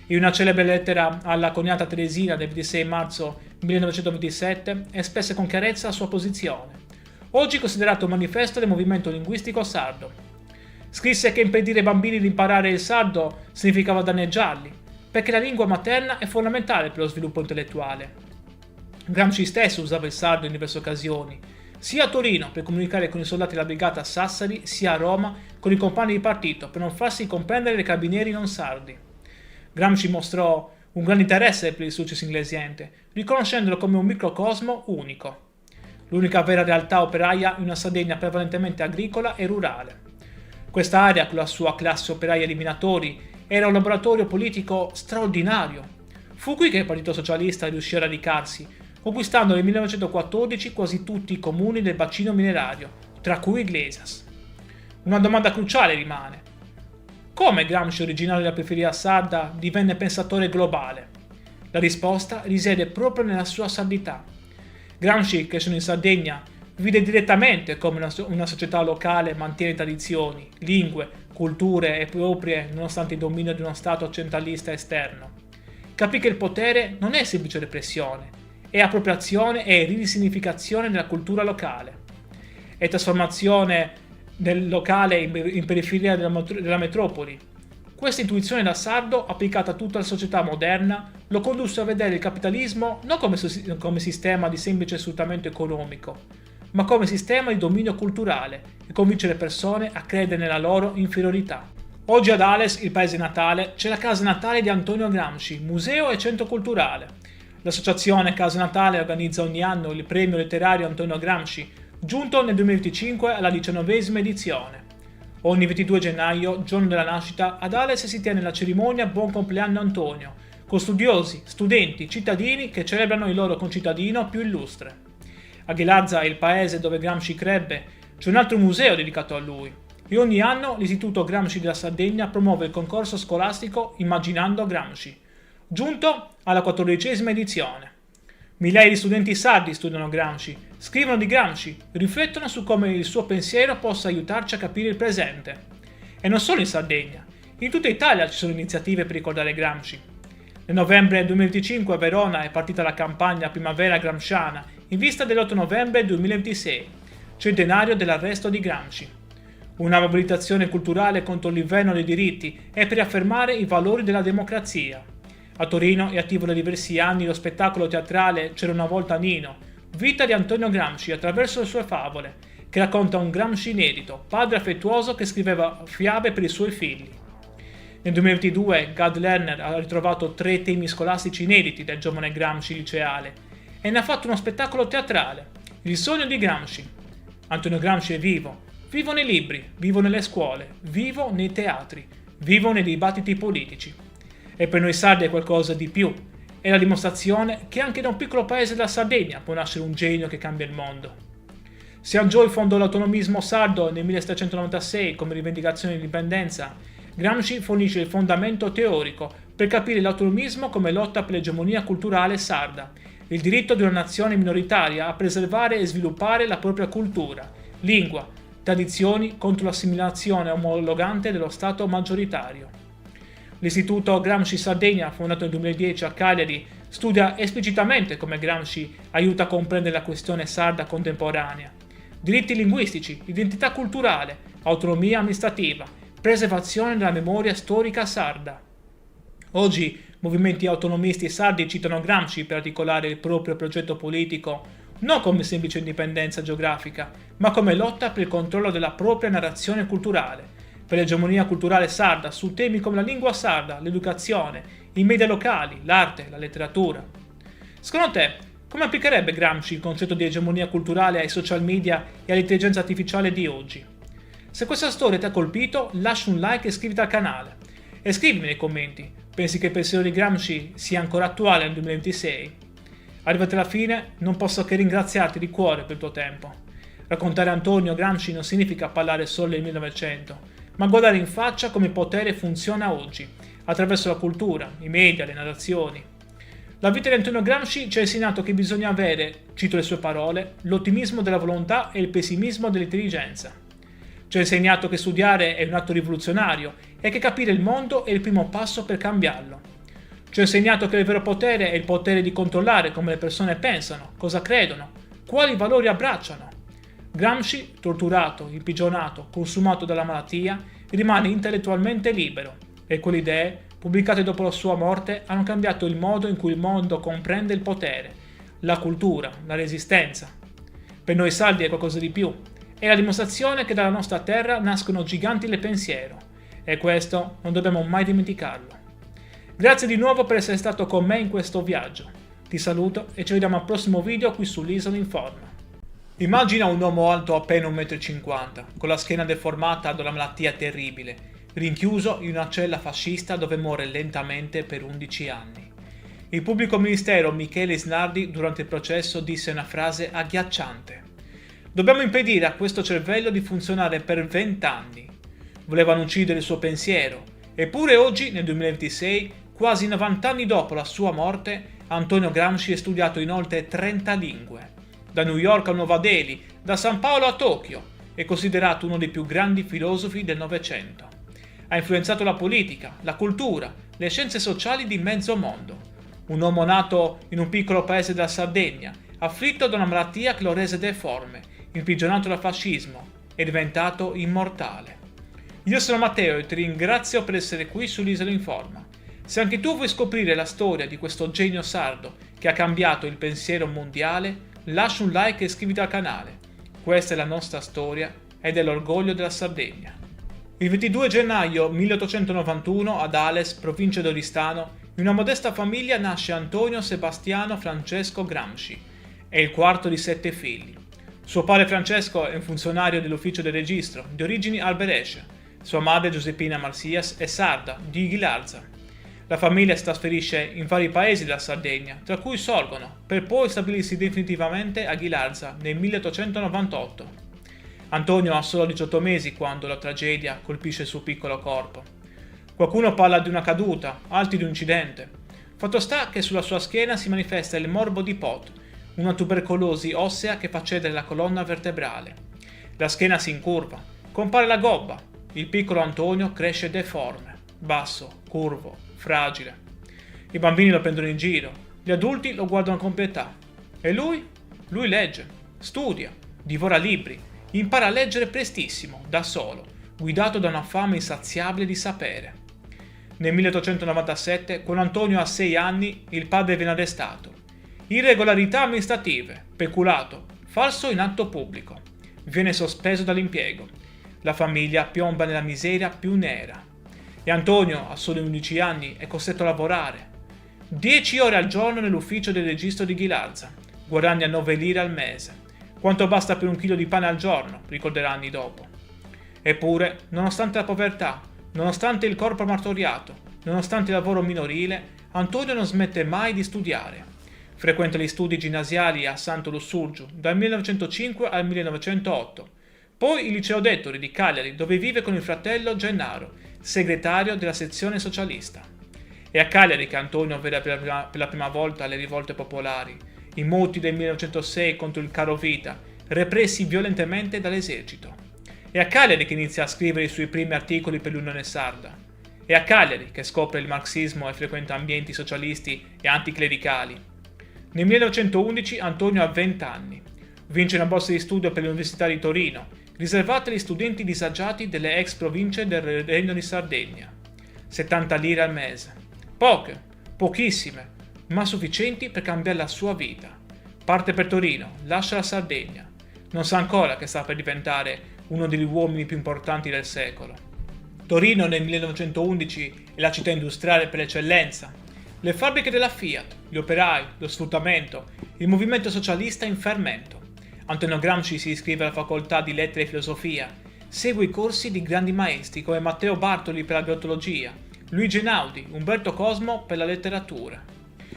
In una celebre lettera alla coniata Teresina del 26 marzo 1927 espresse con chiarezza la sua posizione, oggi considerato un manifesto del movimento linguistico sardo. Scrisse che impedire ai bambini di imparare il sardo significava danneggiarli, perché la lingua materna è fondamentale per lo sviluppo intellettuale. Gramsci stesso usava il sardo in diverse occasioni, sia a Torino per comunicare con i soldati della brigata Sassari, sia a Roma con i compagni di partito per non farsi comprendere dai carabinieri non sardi. Gramsci mostrò un grande interesse per il successo inglesiente, riconoscendolo come un microcosmo unico. L'unica vera realtà operaia in una Sardegna prevalentemente agricola e rurale. Questa area, con la sua classe operaia di minatori, era un laboratorio politico straordinario. Fu qui che il Partito Socialista riuscì a radicarsi, conquistando nel 1914 quasi tutti i comuni del bacino minerario, tra cui Iglesias. Una domanda cruciale rimane. Come Gramsci, originario della periferia sarda, divenne pensatore globale? La risposta risiede proprio nella sua sardità. Gramsci, crescendo in Sardegna, vide direttamente come una società locale mantiene tradizioni, lingue, culture e proprie nonostante il dominio di uno Stato centralista esterno. Capì che il potere non è semplice repressione, è appropriazione e risignificazione della cultura locale. È trasformazione del locale in periferia della metropoli. Questa intuizione da sardo, applicata a tutta la società moderna, lo condusse a vedere il capitalismo non come sistema di semplice sfruttamento economico, ma come sistema di dominio culturale e convincere le persone a credere nella loro inferiorità. Oggi ad Ales, il paese natale, c'è la casa natale di Antonio Gramsci, museo e centro culturale. L'associazione Casa Natale organizza ogni anno il premio letterario Antonio Gramsci, giunto nel 2025 alla 19ª edizione. Ogni 22 gennaio, giorno della nascita, ad Ales si tiene la cerimonia Buon compleanno Antonio, con studiosi, studenti, cittadini che celebrano il loro concittadino più illustre. A Ghilarza, il paese dove Gramsci crebbe, c'è un altro museo dedicato a lui e ogni anno l'Istituto Gramsci della Sardegna promuove il concorso scolastico Immaginando Gramsci, giunto alla 14ª edizione. Migliaia di studenti sardi studiano Gramsci, scrivono di Gramsci, riflettono su come il suo pensiero possa aiutarci a capire il presente. E non solo in Sardegna, in tutta Italia ci sono iniziative per ricordare Gramsci. Nel novembre 2025 a Verona è partita la campagna Primavera Gramsciana in vista dell'8 novembre 2026, centenario dell'arresto di Gramsci. Una mobilitazione culturale contro l'inverno dei diritti e per affermare i valori della democrazia. A Torino è attivo da diversi anni lo spettacolo teatrale C'era una volta Nino, vita di Antonio Gramsci attraverso le sue favole, che racconta un Gramsci inedito, padre affettuoso che scriveva fiabe per i suoi figli. Nel 2022 Gad Lerner ha ritrovato 3 temi scolastici inediti del giovane Gramsci liceale e ne ha fatto uno spettacolo teatrale, Il sogno di Gramsci. Antonio Gramsci è vivo, vivo nei libri, vivo nelle scuole, vivo nei teatri, vivo nei dibattiti politici. E per noi sardi è qualcosa di più, è la dimostrazione che anche da un piccolo paese della Sardegna può nascere un genio che cambia il mondo. Siangioi fondò l'autonomismo sardo nel 1796 come rivendicazione di indipendenza. Gramsci fornisce il fondamento teorico per capire l'autonomismo come lotta per l'egemonia culturale sarda, il diritto di una nazione minoritaria a preservare e sviluppare la propria cultura, lingua, tradizioni contro l'assimilazione omologante dello Stato maggioritario. L'Istituto Gramsci Sardegna, fondato nel 2010 a Cagliari, studia esplicitamente come Gramsci aiuta a comprendere la questione sarda contemporanea. Diritti linguistici, identità culturale, autonomia amministrativa, preservazione della memoria storica sarda. Oggi movimenti autonomisti sardi citano Gramsci per articolare il proprio progetto politico non come semplice indipendenza geografica, ma come lotta per il controllo della propria narrazione culturale, per l'egemonia culturale sarda su temi come la lingua sarda, l'educazione, i media locali, l'arte, la letteratura. Secondo te, come applicherebbe Gramsci il concetto di egemonia culturale ai social media e all'intelligenza artificiale di oggi? Se questa storia ti ha colpito, lascia un like e iscriviti al canale. E scrivimi nei commenti, pensi che il pensiero di Gramsci sia ancora attuale nel 2026? Arrivati alla fine, non posso che ringraziarti di cuore per il tuo tempo. Raccontare Antonio Gramsci non significa parlare solo del 1900, ma guardare in faccia come il potere funziona oggi, attraverso la cultura, i media, le narrazioni. La vita di Antonio Gramsci ci ha insegnato che bisogna avere, cito le sue parole, l'ottimismo della volontà e il pessimismo dell'intelligenza. Ci ha insegnato che studiare è un atto rivoluzionario e che capire il mondo è il primo passo per cambiarlo. Ci ha insegnato che il vero potere è il potere di controllare come le persone pensano, cosa credono, quali valori abbracciano. Gramsci, torturato, imprigionato, consumato dalla malattia, rimane intellettualmente libero e quelle idee, pubblicate dopo la sua morte, hanno cambiato il modo in cui il mondo comprende il potere, la cultura, la resistenza. Per noi sardi è qualcosa di più, è la dimostrazione che dalla nostra terra nascono giganti del pensiero e questo non dobbiamo mai dimenticarlo. Grazie di nuovo per essere stato con me in questo viaggio. Ti saluto e ci vediamo al prossimo video qui sull'Isola Informa. Immagina un uomo alto appena 1,50 m, con la schiena deformata da una malattia terribile, rinchiuso in una cella fascista dove muore lentamente per 11 anni. Il pubblico ministero Michele Isnardi durante il processo disse una frase agghiacciante. Dobbiamo impedire a questo cervello di funzionare per 20 anni. Volevano uccidere il suo pensiero, eppure oggi, nel 2026, quasi 90 anni dopo la sua morte, Antonio Gramsci è studiato in oltre 30 lingue. Da New York a Nuova Delhi, da San Paolo a Tokyo, è considerato uno dei più grandi filosofi del Novecento. Ha influenzato la politica, la cultura, le scienze sociali di mezzo mondo. Un uomo nato in un piccolo paese della Sardegna, afflitto da una malattia che lo rese deforme, imprigionato dal fascismo, è diventato immortale. Io sono Matteo e ti ringrazio per essere qui sull'Isola Informa. Se anche tu vuoi scoprire la storia di questo genio sardo che ha cambiato il pensiero mondiale, lascia un like e iscriviti al canale. Questa è la nostra storia ed è l'orgoglio della Sardegna. Il 22 gennaio 1891 ad Ales, provincia di Oristano, in una modesta famiglia nasce Antonio Sebastiano Francesco Gramsci. È il quarto di 7 figli. Suo padre Francesco è un funzionario dell'ufficio del registro, di origini alberesce. Sua madre Giuseppina Marsias è sarda, di Ghilarza. La famiglia si trasferisce in vari paesi della Sardegna, tra cui Solgono, per poi stabilirsi definitivamente a Ghilarza nel 1898. Antonio ha solo 18 mesi quando la tragedia colpisce il suo piccolo corpo. Qualcuno parla di una caduta, altri di un incidente. Fatto sta che sulla sua schiena si manifesta il morbo di Pot, una tubercolosi ossea che fa cedere la colonna vertebrale. La schiena si incurva, compare la gobba. Il piccolo Antonio cresce deforme, basso, curvo, fragile. I bambini lo prendono in giro, gli adulti lo guardano con pietà. E lui? Lui legge, studia, divora libri, impara a leggere prestissimo, da solo, guidato da una fame insaziabile di sapere. Nel 1897, quando Antonio ha 6 anni, il padre viene arrestato. Irregolarità amministrative, peculato, falso in atto pubblico. Viene sospeso dall'impiego. La famiglia piomba nella miseria più nera. E Antonio, a soli 11 anni, è costretto a lavorare. 10 ore al giorno nell'ufficio del registro di Ghilarza. Guadagna 9 lire al mese. Quanto basta per un chilo di pane al giorno, ricorderà anni dopo. Eppure, nonostante la povertà, nonostante il corpo martoriato, nonostante il lavoro minorile, Antonio non smette mai di studiare. Frequenta gli studi ginnasiali a Santo Lussurgiu dal 1905 al 1908. Poi il liceo Dettori di Cagliari, dove vive con il fratello Gennaro, segretario della sezione socialista. È a Cagliari che Antonio vede per la prima volta le rivolte popolari, i moti del 1906 contro il carovita, repressi violentemente dall'esercito. È a Cagliari che inizia a scrivere i suoi primi articoli per l'Unione Sarda. È a Cagliari che scopre il marxismo e frequenta ambienti socialisti e anticlericali. Nel 1911 Antonio ha 20 anni. Vince una borsa di studio per l'Università di Torino, riservata agli studenti disagiati delle ex province del Regno di Sardegna. 70 lire al mese. Poche, pochissime, ma sufficienti per cambiare la sua vita. Parte per Torino, lascia la Sardegna. Non sa ancora che sta per diventare uno degli uomini più importanti del secolo. Torino nel 1911 è la città industriale per eccellenza. Le fabbriche della Fiat, gli operai, lo sfruttamento, il movimento socialista in fermento. Antonio Gramsci si iscrive alla facoltà di lettere e filosofia, segue i corsi di grandi maestri come Matteo Bartoli per la biologia, Luigi Einaudi, Umberto Cosmo per la letteratura.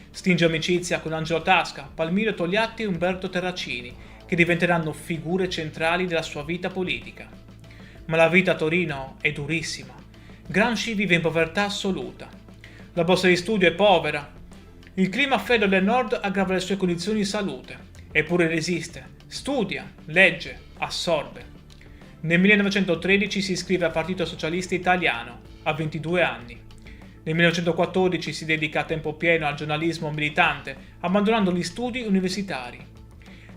Stringe amicizia con Angelo Tasca, Palmiro Togliatti e Umberto Terracini, che diventeranno figure centrali della sua vita politica. Ma la vita a Torino è durissima. Gramsci vive in povertà assoluta. La borsa di studio è povera. Il clima freddo del nord aggrava le sue condizioni di salute. Eppure resiste, studia, legge, assorbe. Nel 1913 si iscrive al Partito Socialista Italiano, a 22 anni. Nel 1914 si dedica a tempo pieno al giornalismo militante, abbandonando gli studi universitari.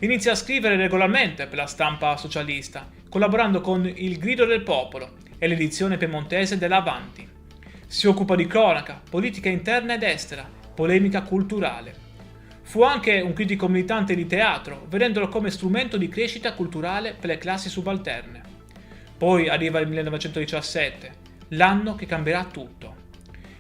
Inizia a scrivere regolarmente per la stampa socialista, collaborando con Il Grido del Popolo e l'edizione piemontese dell'Avanti. Si occupa di cronaca, politica interna ed estera, polemica culturale. Fu anche un critico militante di teatro, vedendolo come strumento di crescita culturale per le classi subalterne. Poi arriva il 1917, l'anno che cambierà tutto.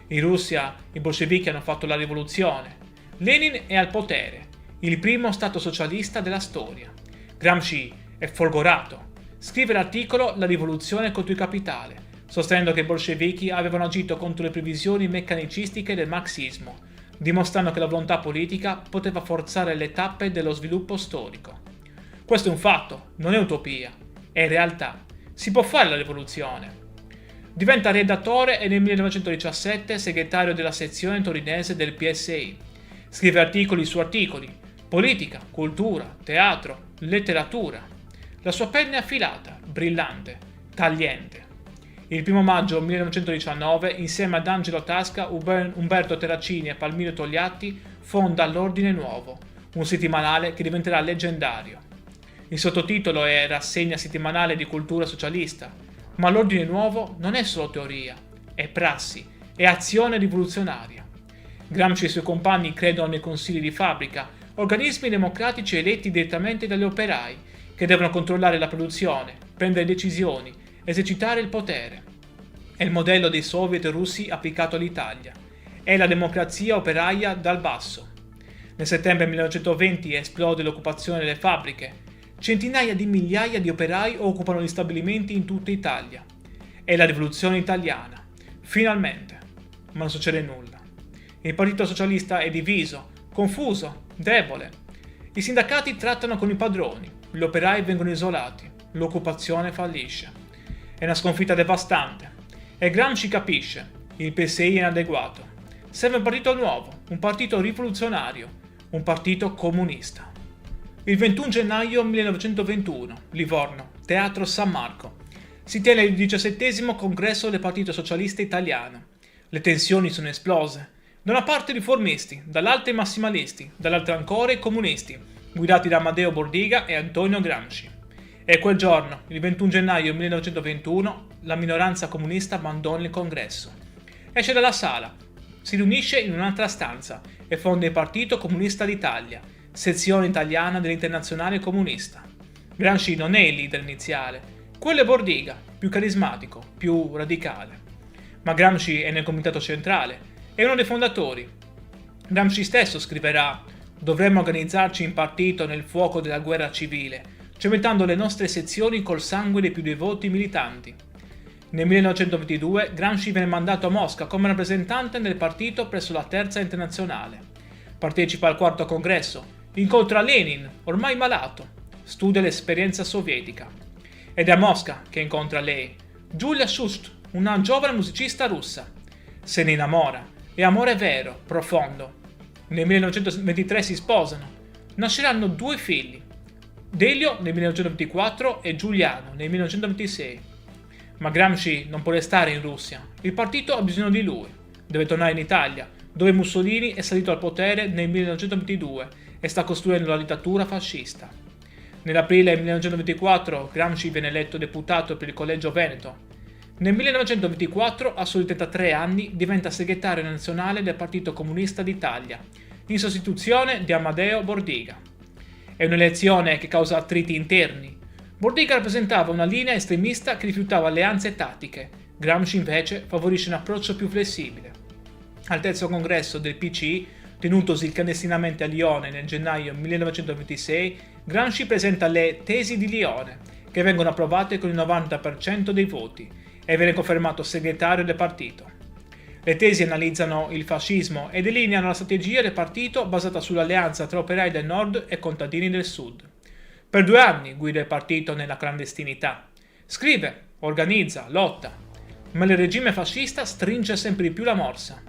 In Russia i bolscevichi hanno fatto la rivoluzione. Lenin è al potere, il primo stato socialista della storia. Gramsci è folgorato. Scrive l'articolo La rivoluzione contro il capitale, sostenendo che i bolscevichi avevano agito contro le previsioni meccanicistiche del marxismo, dimostrando che la volontà politica poteva forzare le tappe dello sviluppo storico. Questo è un fatto, non è utopia, è realtà. Si può fare la rivoluzione. Diventa redattore e nel 1917 segretario della sezione torinese del PSI. Scrive articoli su articoli, politica, cultura, teatro, letteratura. La sua penna è affilata, brillante, tagliente. Il 1 maggio 1919, insieme ad Angelo Tasca, Umberto Terracini e Palmiro Togliatti, fonda l'Ordine Nuovo, un settimanale che diventerà leggendario. Il sottotitolo è Rassegna settimanale di cultura socialista, ma l'Ordine Nuovo non è solo teoria, è prassi, è azione rivoluzionaria. Gramsci e i suoi compagni credono nei consigli di fabbrica, organismi democratici eletti direttamente dagli operai, che devono controllare la produzione, prendere decisioni, esercitare il potere. È il modello dei soviet russi applicato all'Italia. È la democrazia operaia dal basso. Nel settembre 1920 esplode l'occupazione delle fabbriche. Centinaia di migliaia di operai occupano gli stabilimenti in tutta Italia. È la rivoluzione italiana. Finalmente. Ma non succede nulla. Il Partito Socialista è diviso, confuso, debole. I sindacati trattano con i padroni, gli operai vengono isolati, l'occupazione fallisce. È una sconfitta devastante. E Gramsci capisce, il PSI è inadeguato. Serve un partito nuovo, un partito rivoluzionario, un partito comunista. Il 21 gennaio 1921, Livorno, Teatro San Marco. Si tiene il 17° congresso del Partito Socialista Italiano. Le tensioni sono esplose. Da una parte i riformisti, dall'altra i massimalisti, dall'altra ancora i comunisti, guidati da Amadeo Bordiga e Antonio Gramsci. E quel giorno, il 21 gennaio 1921, la minoranza comunista abbandona il congresso. Esce dalla sala, si riunisce in un'altra stanza e fonda il Partito Comunista d'Italia, sezione italiana dell'Internazionale Comunista. Gramsci non è il leader iniziale, quello è Bordiga, più carismatico, più radicale. Ma Gramsci è nel comitato centrale, è uno dei fondatori. Gramsci stesso scriverà: «Dovremmo organizzarci in partito nel fuoco della guerra civile, cementando le nostre sezioni col sangue dei più devoti militanti». Nel 1922 Gramsci viene mandato a Mosca come rappresentante del partito presso la Terza Internazionale. Partecipa al 4° congresso, incontra Lenin, ormai malato, studia l'esperienza sovietica. Ed è a Mosca che incontra lei, Giulia Shust, una giovane musicista russa. Se ne innamora, e amore vero, profondo. Nel 1923 si sposano. Nasceranno 2 figli, Delio nel 1924 e Giuliano nel 1926. Ma Gramsci non può restare in Russia. Il partito ha bisogno di lui. Deve tornare in Italia, dove Mussolini è salito al potere nel 1922 e sta costruendo la dittatura fascista. Nell'aprile 1924 Gramsci viene eletto deputato per il Collegio Veneto. Nel 1924, a soli 33 anni, diventa segretario nazionale del Partito Comunista d'Italia, in sostituzione di Amadeo Bordiga. È un'elezione che causa attriti interni. Bordiga rappresentava una linea estremista che rifiutava alleanze tattiche. Gramsci invece favorisce un approccio più flessibile. Al 3° congresso del PCI, tenutosi clandestinamente a Lione nel gennaio 1926, Gramsci presenta le Tesi di Lione, che vengono approvate con il 90% dei voti, e viene confermato segretario del partito. Le tesi analizzano il fascismo e delineano la strategia del partito basata sull'alleanza tra operai del nord e contadini del sud. Per 2 anni guida il partito nella clandestinità. Scrive, organizza, lotta, ma il regime fascista stringe sempre di più la morsa.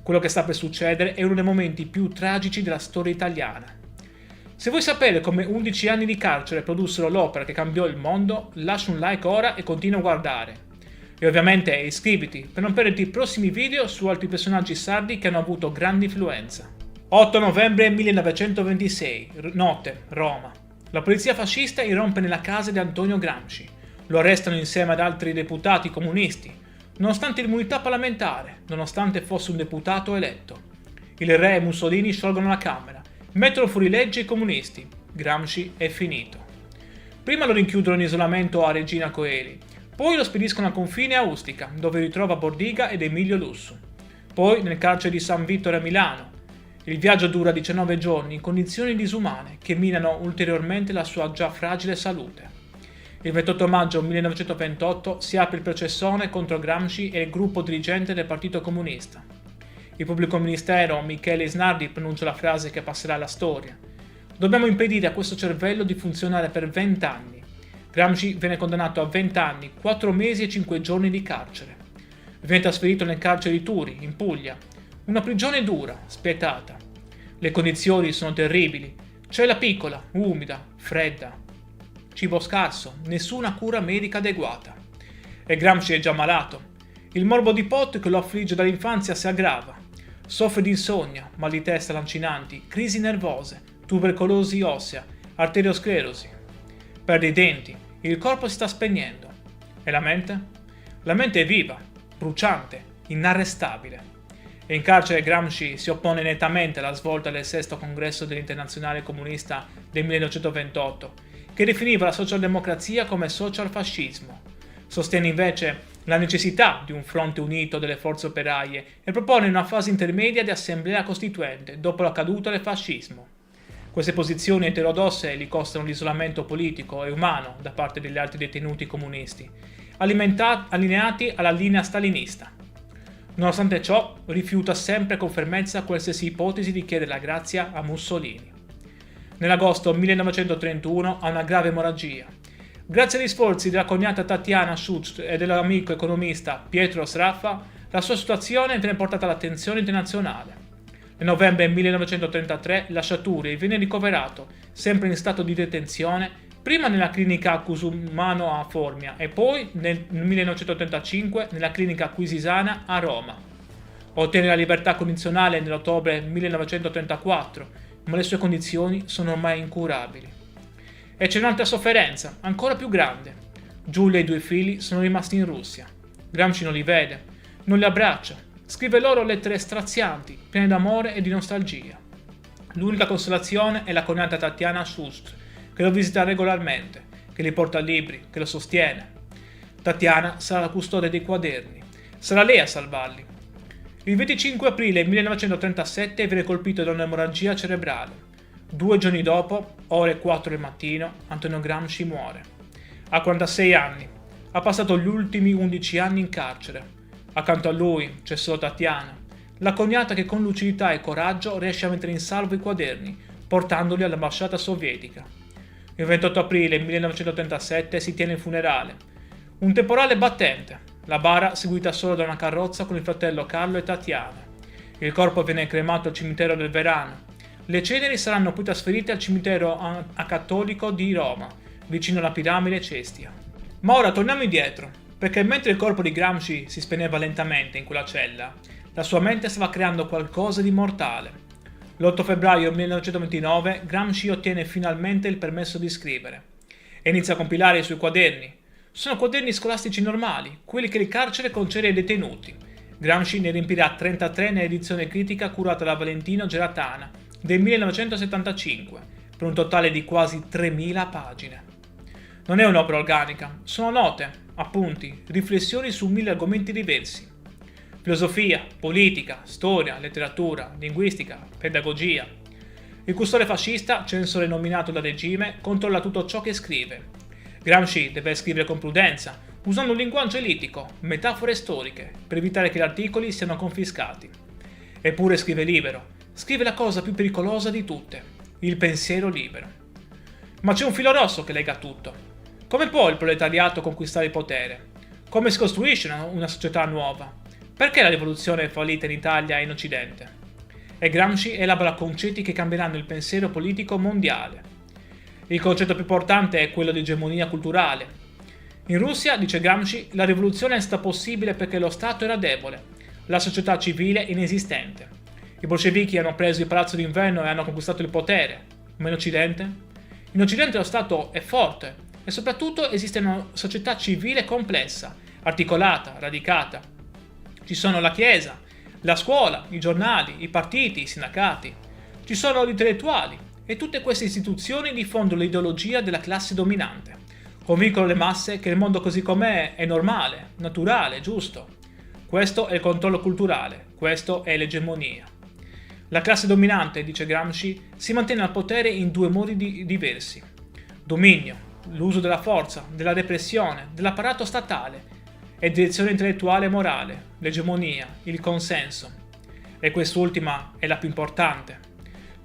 Quello che sta per succedere è uno dei momenti più tragici della storia italiana. Se vuoi sapere come 11 anni di carcere produssero l'opera che cambiò il mondo, lascia un like ora e continua a guardare. E ovviamente iscriviti per non perderti i prossimi video su altri personaggi sardi che hanno avuto grande influenza. 8 novembre 1926, notte, Roma. La polizia fascista irrompe nella casa di Antonio Gramsci. Lo arrestano insieme ad altri deputati comunisti, nonostante l'immunità parlamentare, nonostante fosse un deputato eletto. Il re e Mussolini sciolgono la Camera, mettono fuori legge i comunisti. Gramsci è finito. Prima lo rinchiudono in isolamento a Regina Coeli, poi lo spediscono al confine a Ustica, dove ritrova Bordiga ed Emilio Lussu. Poi nel carcere di San Vittore a Milano. Il viaggio dura 19 giorni in condizioni disumane che minano ulteriormente la sua già fragile salute. Il 28 maggio 1928 si apre il processone contro Gramsci e il gruppo dirigente del Partito Comunista. Il pubblico ministero Michele Isnardi pronuncia la frase che passerà alla storia. Dobbiamo impedire a questo cervello di funzionare per 20 anni. Gramsci viene condannato a 20 anni, 4 mesi e 5 giorni di carcere. Viene trasferito nel carcere di Turi, in Puglia. Una prigione dura, spietata. Le condizioni sono terribili. Cella piccola, umida, fredda. Cibo scarso, nessuna cura medica adeguata. E Gramsci è già malato. Il morbo di Pot che lo affligge dall'infanzia si aggrava. Soffre di insonnia, mal di testa lancinanti, crisi nervose, tubercolosi ossea, arteriosclerosi. Perde i denti, il corpo si sta spegnendo. E la mente? La mente è viva, bruciante, inarrestabile. E in carcere Gramsci si oppone nettamente alla svolta del 6° congresso dell'Internazionale Comunista del 1928, che definiva la socialdemocrazia come socialfascismo. Sostiene invece la necessità di un fronte unito delle forze operaie e propone una fase intermedia di assemblea costituente dopo la caduta del fascismo. Queste posizioni eterodosse gli costano l'isolamento politico e umano da parte degli altri detenuti comunisti, allineati alla linea stalinista. Nonostante ciò, rifiuta sempre con fermezza qualsiasi ipotesi di chiedere la grazia a Mussolini. Nell'agosto 1931 ha una grave emorragia. Grazie agli sforzi della cognata Tatiana Schutz e dell'amico economista Pietro Sraffa, la sua situazione viene portata all'attenzione internazionale. Nel novembre 1933 lascia Turi e viene ricoverato, sempre in stato di detenzione, prima nella clinica Cusumano a Formia e poi nel 1935 nella clinica Acquisisana a Roma. Ottiene la libertà condizionale nell'ottobre 1934, ma le sue condizioni sono ormai incurabili. E c'è un'altra sofferenza, ancora più grande. Giulia e i 2 figli sono rimasti in Russia. Gramsci non li vede, non li abbraccia, scrive loro lettere strazianti, piene d'amore e di nostalgia. L'unica consolazione è la cognata Tatiana Schutz, che lo visita regolarmente, che gli porta libri, che lo sostiene. Tatiana sarà la custode dei quaderni, sarà lei a salvarli. Il 25 aprile 1937 viene colpito da un'emorragia cerebrale. 2 giorni dopo, ore 4 del mattino, Antonio Gramsci muore. Ha 46 anni, ha passato gli ultimi 11 anni in carcere. Accanto a lui c'è solo Tatiana, la cognata che con lucidità e coraggio riesce a mettere in salvo i quaderni, portandoli all'ambasciata sovietica. Il 28 aprile 1937 si tiene il funerale. Un temporale battente, la bara seguita solo da una carrozza con il fratello Carlo e Tatiana. Il corpo viene cremato al cimitero del Verano. Le ceneri saranno poi trasferite al cimitero acattolico di Roma, vicino alla piramide Cestia. Ma ora torniamo indietro, perché mentre il corpo di Gramsci si spegneva lentamente in quella cella, la sua mente stava creando qualcosa di mortale. L'8 febbraio 1929 Gramsci ottiene finalmente il permesso di scrivere e inizia a compilare i suoi quaderni. Sono quaderni scolastici normali, quelli che il carcere concede ai detenuti. Gramsci ne riempirà 33 nell'edizione critica curata da Valentino Geratana del 1975, per un totale di quasi 3000 pagine. Non è un'opera organica, sono note, appunti, riflessioni su 1000 argomenti diversi. Filosofia, politica, storia, letteratura, linguistica, pedagogia. Il custode fascista, censore nominato dal regime, controlla tutto ciò che scrive. Gramsci deve scrivere con prudenza, usando un linguaggio elitico, metafore storiche, per evitare che gli articoli siano confiscati. Eppure scrive libero. Scrive la cosa più pericolosa di tutte, il pensiero libero. Ma c'è un filo rosso che lega tutto. Come può il proletariato conquistare il potere? Come si costruisce una società nuova? Perché la rivoluzione è fallita in Italia e in Occidente? E Gramsci elabora concetti che cambieranno il pensiero politico mondiale. Il concetto più importante è quello di egemonia culturale. In Russia, dice Gramsci, la rivoluzione è stata possibile perché lo Stato era debole, la società civile inesistente. I bolscevichi hanno preso il palazzo d'inverno e hanno conquistato il potere. Ma in Occidente? In Occidente lo Stato è forte e soprattutto esiste una società civile complessa, articolata, radicata. Ci sono la Chiesa, la scuola, i giornali, i partiti, i sindacati. Ci sono gli intellettuali e tutte queste istituzioni diffondono l'ideologia della classe dominante. Convincono le masse che il mondo così com'è è normale, naturale, giusto. Questo è il controllo culturale, questo è l'egemonia. La classe dominante, dice Gramsci, si mantiene al potere in 2 modi diversi. Dominio, l'uso della forza, della repressione, dell'apparato statale, e direzione intellettuale e morale, l'egemonia, il consenso. E quest'ultima è la più importante.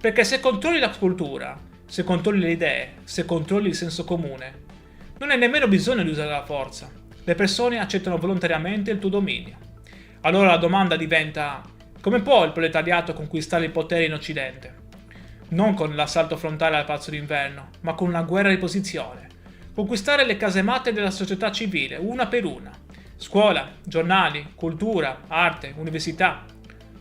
Perché se controlli la cultura, se controlli le idee, se controlli il senso comune, non hai nemmeno bisogno di usare la forza. Le persone accettano volontariamente il tuo dominio. Allora la domanda diventa: come può il proletariato conquistare il potere in Occidente? Non con l'assalto frontale al palazzo d'inverno, ma con una guerra di posizione. Conquistare le casematte della società civile, una per una. Scuola, giornali, cultura, arte, università.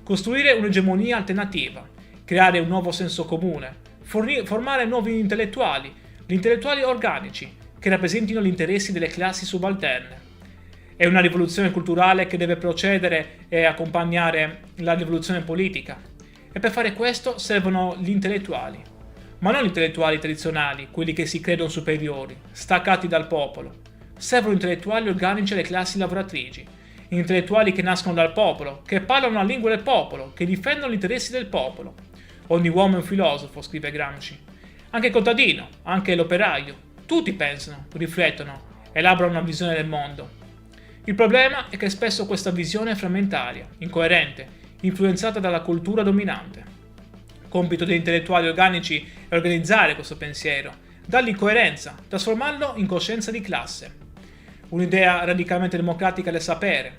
Costruire un'egemonia alternativa. Creare un nuovo senso comune. Formare nuovi intellettuali, gli intellettuali organici, che rappresentino gli interessi delle classi subalterne. È una rivoluzione culturale che deve procedere e accompagnare la rivoluzione politica. E per fare questo servono gli intellettuali. Ma non gli intellettuali tradizionali, quelli che si credono superiori, staccati dal popolo. Servono intellettuali organici alle classi lavoratrici, intellettuali che nascono dal popolo, che parlano la lingua del popolo, che difendono gli interessi del popolo. Ogni uomo è un filosofo, scrive Gramsci. Anche il contadino, anche l'operaio. Tutti pensano, riflettono, elaborano una visione del mondo. Il problema è che spesso questa visione è frammentaria, incoerente, influenzata dalla cultura dominante. Compito degli intellettuali organici è organizzare questo pensiero, dargli coerenza, trasformarlo in coscienza di classe. Un'idea radicalmente democratica del sapere.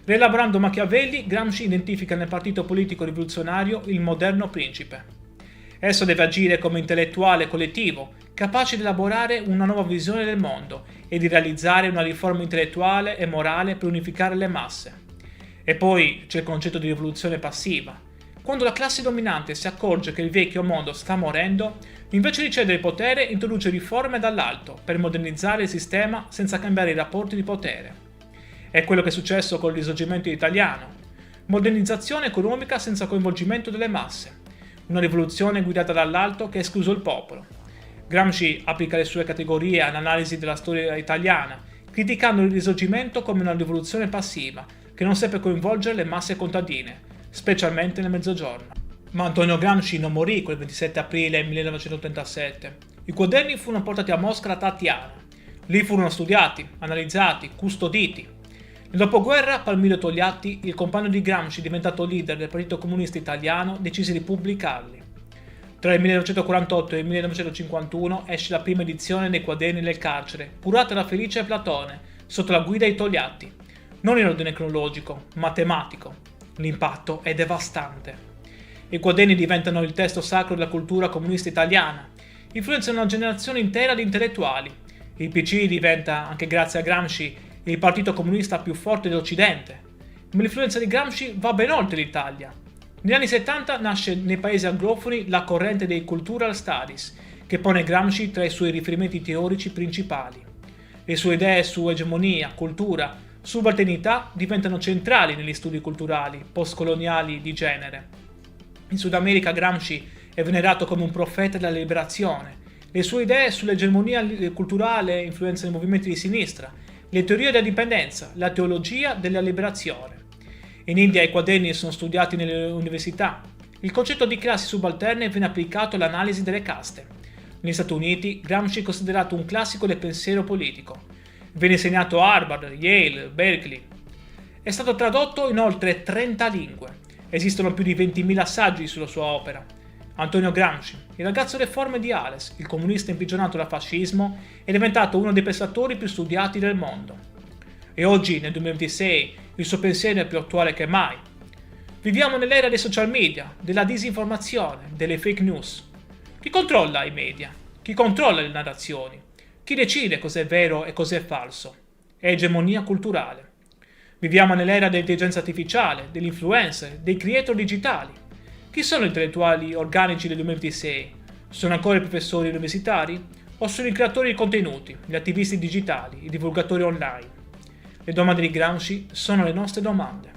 Rielaborando Machiavelli, Gramsci identifica nel partito politico rivoluzionario il moderno principe. Esso deve agire come intellettuale collettivo, capace di elaborare una nuova visione del mondo e di realizzare una riforma intellettuale e morale per unificare le masse. E poi c'è il concetto di rivoluzione passiva. Quando la classe dominante si accorge che il vecchio mondo sta morendo, invece di cedere il potere introduce riforme dall'alto per modernizzare il sistema senza cambiare i rapporti di potere. È quello che è successo con il risorgimento italiano. Modernizzazione economica senza coinvolgimento delle masse. Una rivoluzione guidata dall'alto che ha escluso il popolo. Gramsci applica le sue categorie all'analisi della storia italiana, criticando il risorgimento come una rivoluzione passiva, che non seppe coinvolgere le masse contadine, specialmente nel Mezzogiorno. Ma Antonio Gramsci non morì quel 27 aprile 1937. I quaderni furono portati a Mosca da Tatiana. Lì furono studiati, analizzati, custoditi. Nel dopoguerra Palmiro Togliatti, il compagno di Gramsci diventato leader del Partito Comunista Italiano, decise di pubblicarli. Tra il 1948 e il 1951 esce la prima edizione dei quaderni del carcere, curata da Felice Platone, sotto la guida di Togliatti. Non in ordine cronologico, ma tematico. L'impatto è devastante. I quaderni diventano il testo sacro della cultura comunista italiana, influenzano una generazione intera di intellettuali. Il PC diventa, anche grazie a Gramsci, il partito comunista più forte dell'Occidente. Ma l'influenza di Gramsci va ben oltre l'Italia. Negli anni 70 nasce nei paesi anglofoni la corrente dei Cultural Studies, che pone Gramsci tra i suoi riferimenti teorici principali. Le sue idee su egemonia, cultura, subalternità diventano centrali negli studi culturali postcoloniali di genere. In Sud America Gramsci è venerato come un profeta della liberazione. Le sue idee sull'egemonia culturale influenzano i movimenti di sinistra, le teorie della dipendenza, la teologia della liberazione. In India i quaderni sono studiati nelle università. Il concetto di classi subalterne viene applicato all'analisi delle caste. Negli Stati Uniti Gramsci è considerato un classico del pensiero politico. Viene insegnato a Harvard, Yale, Berkeley. È stato tradotto in oltre 30 lingue. Esistono più di 20.000 saggi sulla sua opera. Antonio Gramsci, il ragazzo deforme di Ales, il comunista imprigionato dal fascismo, è diventato uno dei pensatori più studiati del mondo. E oggi, nel 2026, il suo pensiero è più attuale che mai. Viviamo nell'era dei social media, della disinformazione, delle fake news. Chi controlla i media? Chi controlla le narrazioni? Chi decide cos'è vero e cos'è falso? È egemonia culturale. Viviamo nell'era dell'intelligenza artificiale, degli influencer, dei creator digitali. Chi sono gli intellettuali organici del 2026? Sono ancora i professori universitari? O sono i creatori di contenuti, gli attivisti digitali, i divulgatori online? Le domande di Gramsci sono le nostre domande.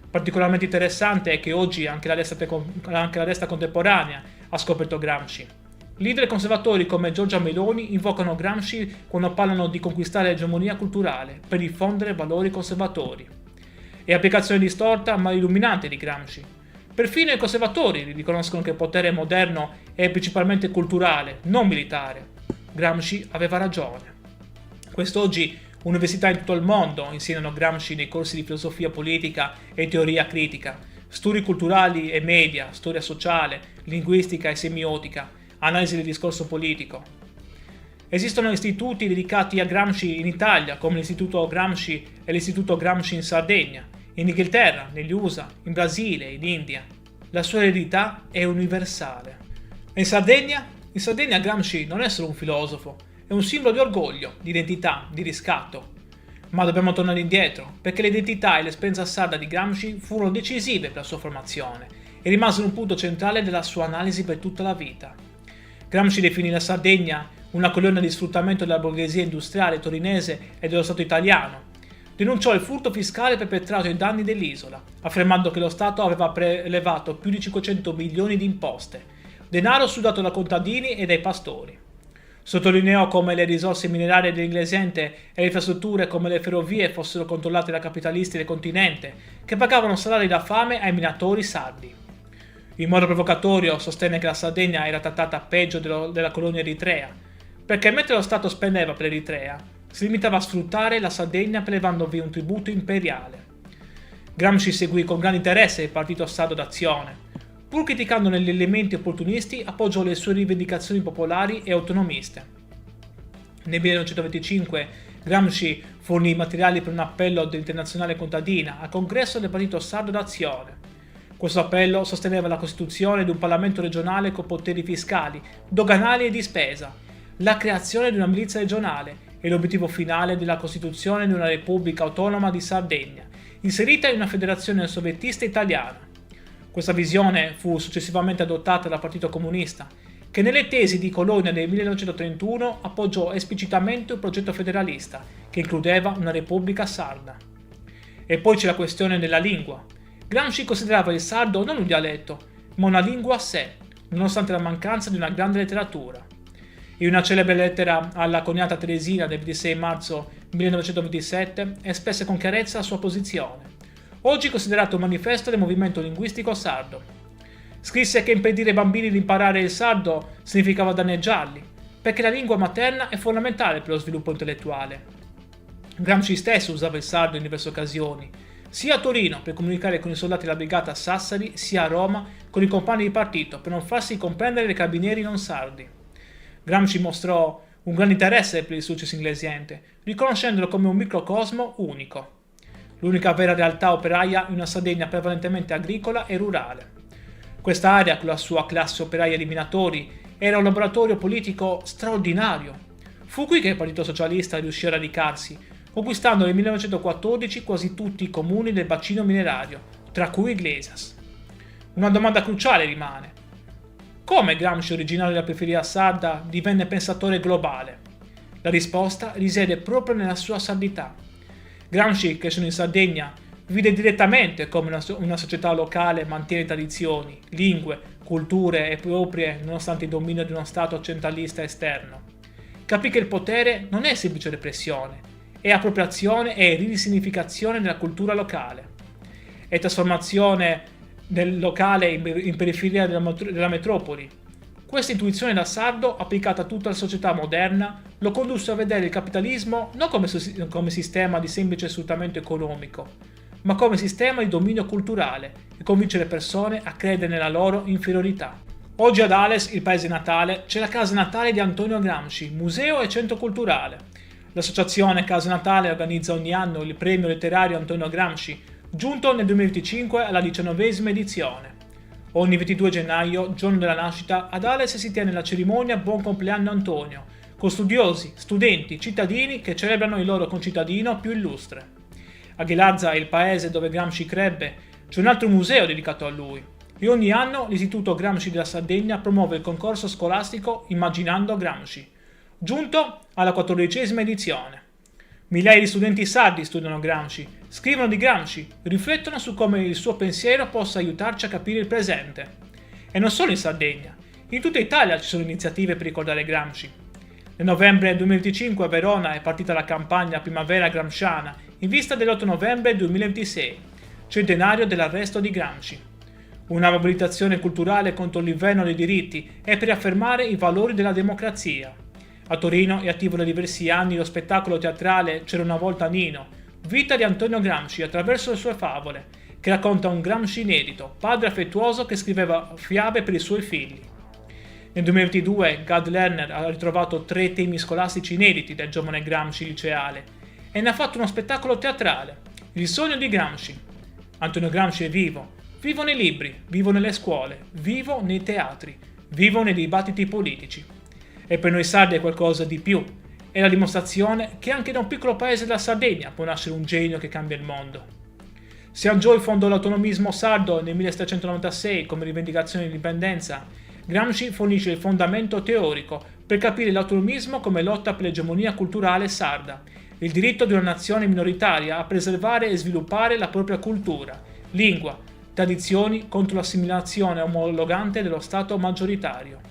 Particolarmente interessante è che oggi anche la destra contemporanea ha scoperto Gramsci. Leader conservatori come Giorgia Meloni invocano Gramsci quando parlano di conquistare l'egemonia culturale per diffondere valori conservatori. È applicazione distorta ma illuminante di Gramsci. Perfino i conservatori riconoscono che il potere moderno è principalmente culturale, non militare. Gramsci aveva ragione. Quest'oggi università in tutto il mondo insegnano Gramsci nei corsi di filosofia politica e teoria critica, studi culturali e media, storia sociale, linguistica e semiotica, analisi del discorso politico. Esistono istituti dedicati a Gramsci in Italia, come l'Istituto Gramsci e l'Istituto Gramsci in Sardegna, in Inghilterra, negli USA, in Brasile, in India. La sua eredità è universale. E in Sardegna? In Sardegna Gramsci non è solo un filosofo, è un simbolo di orgoglio, di identità, di riscatto. Ma dobbiamo tornare indietro, perché l'identità e l'esperienza sarda di Gramsci furono decisive per la sua formazione e rimasero un punto centrale della sua analisi per tutta la vita. Gramsci definì la Sardegna una colonna di sfruttamento della borghesia industriale torinese e dello Stato italiano. Denunciò il furto fiscale perpetrato ai danni dell'isola, affermando che lo Stato aveva prelevato più di 500 milioni di imposte, denaro sudato da contadini e dai pastori. Sottolineò come le risorse minerarie dell'Inglesente e le infrastrutture come le ferrovie fossero controllate da capitalisti del continente, che pagavano salari da fame ai minatori sardi. In modo provocatorio sostenne che la Sardegna era trattata peggio della colonia eritrea, perché mentre lo Stato spendeva per l'Eritrea, si limitava a sfruttare la Sardegna prelevandovi un tributo imperiale. Gramsci seguì con grande interesse il partito sardo d'azione. Pur criticandone gli elementi opportunisti, appoggiò le sue rivendicazioni popolari e autonomiste. Nel 1925 Gramsci fornì materiali per un appello dell'Internazionale Contadina al congresso del Partito Sardo d'Azione. Questo appello sosteneva la costituzione di un Parlamento regionale con poteri fiscali, doganali e di spesa, la creazione di una milizia regionale e l'obiettivo finale della costituzione di una Repubblica Autonoma di Sardegna, inserita in una federazione soviettista italiana. Questa visione fu successivamente adottata dal Partito Comunista, che nelle tesi di Colonia del 1931 appoggiò esplicitamente un progetto federalista che includeva una repubblica sarda. E poi c'è la questione della lingua. Gramsci considerava il sardo non un dialetto, ma una lingua a sé, nonostante la mancanza di una grande letteratura. In una celebre lettera alla coniata Teresina del 26 marzo 1927 espresse con chiarezza la sua posizione, oggi considerato un manifesto del movimento linguistico sardo. Scrisse che impedire ai bambini di imparare il sardo significava danneggiarli, perché la lingua materna è fondamentale per lo sviluppo intellettuale. Gramsci stesso usava il sardo in diverse occasioni, sia a Torino per comunicare con i soldati della brigata Sassari, sia a Roma con i compagni di partito per non farsi comprendere dai carabinieri non sardi. Gramsci mostrò un grande interesse per il successo inglesiente, riconoscendolo come un microcosmo unico, l'unica vera realtà operaia in una Sardegna prevalentemente agricola e rurale. Questa area, con la sua classe operaia di minatori, era un laboratorio politico straordinario. Fu qui che il Partito Socialista riuscì a radicarsi, conquistando nel 1914 quasi tutti i comuni del bacino minerario, tra cui Iglesias. Una domanda cruciale rimane: come Gramsci, originario della periferia sarda, divenne pensatore globale? La risposta risiede proprio nella sua sardità. Gramsci, crescendo in Sardegna, vide direttamente come una società locale mantiene tradizioni, lingue, culture e proprie nonostante il dominio di uno Stato centralista esterno. Capì che il potere non è semplice repressione, è appropriazione e risignificazione della cultura locale. È trasformazione del locale in periferia della metropoli. Questa intuizione da sardo, applicata a tutta la società moderna, lo condusse a vedere il capitalismo non come sistema di semplice sfruttamento economico, ma come sistema di dominio culturale e convincere le persone a credere nella loro inferiorità. Oggi ad Ales, il paese natale, c'è la casa natale di Antonio Gramsci, museo e centro culturale. L'associazione Casa Natale organizza ogni anno il premio letterario Antonio Gramsci, giunto nel 2025 alla 19ª edizione. Ogni 22 gennaio, giorno della nascita, ad Ales si tiene la cerimonia Buon compleanno Antonio, con studiosi, studenti, cittadini che celebrano il loro concittadino più illustre. A Ghilarza, il paese dove Gramsci crebbe, c'è un altro museo dedicato a lui e ogni anno l'Istituto Gramsci della Sardegna promuove il concorso scolastico Immaginando Gramsci, giunto alla 14ª edizione. Migliaia di studenti sardi studiano Gramsci, scrivono di Gramsci, riflettono su come il suo pensiero possa aiutarci a capire il presente. E non solo in Sardegna, in tutta Italia ci sono iniziative per ricordare Gramsci. Nel novembre 2025 a Verona è partita la campagna Primavera Gramsciana in vista dell'8 novembre 2026, centenario dell'arresto di Gramsci. Una mobilitazione culturale contro l'inverno dei diritti e per affermare i valori della democrazia. A Torino è attivo da diversi anni lo spettacolo teatrale C'era una volta Nino, vita di Antonio Gramsci attraverso le sue favole, che racconta un Gramsci inedito, padre affettuoso che scriveva fiabe per i suoi figli. Nel 2022 Gad Lerner ha ritrovato 3 temi scolastici inediti del giovane Gramsci liceale e ne ha fatto uno spettacolo teatrale, Il sogno di Gramsci. Antonio Gramsci è vivo, vivo nei libri, vivo nelle scuole, vivo nei teatri, vivo nei dibattiti politici. E per noi sardi è qualcosa di più, è la dimostrazione che anche da un piccolo paese della Sardegna può nascere un genio che cambia il mondo. Siangiò fondò l'autonomismo sardo nel 1796 come rivendicazione di indipendenza. Gramsci fornisce il fondamento teorico per capire l'autonomismo come lotta per l'egemonia culturale sarda, il diritto di una nazione minoritaria a preservare e sviluppare la propria cultura, lingua, tradizioni contro l'assimilazione omologante dello Stato maggioritario.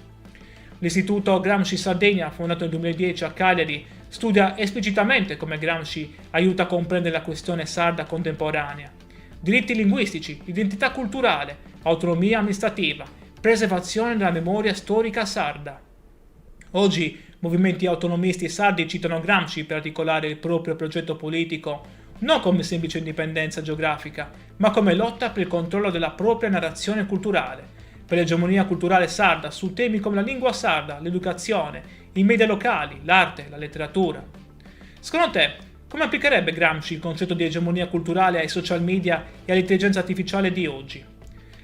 L'Istituto Gramsci Sardegna, fondato nel 2010 a Cagliari, studia esplicitamente come Gramsci aiuta a comprendere la questione sarda contemporanea. Diritti linguistici, identità culturale, autonomia amministrativa, preservazione della memoria storica sarda. Oggi movimenti autonomisti sardi citano Gramsci per articolare il proprio progetto politico non come semplice indipendenza geografica, ma come lotta per il controllo della propria narrazione culturale, per l'egemonia culturale sarda su temi come la lingua sarda, l'educazione, i media locali, l'arte, la letteratura. Secondo te, come applicherebbe Gramsci il concetto di egemonia culturale ai social media e all'intelligenza artificiale di oggi?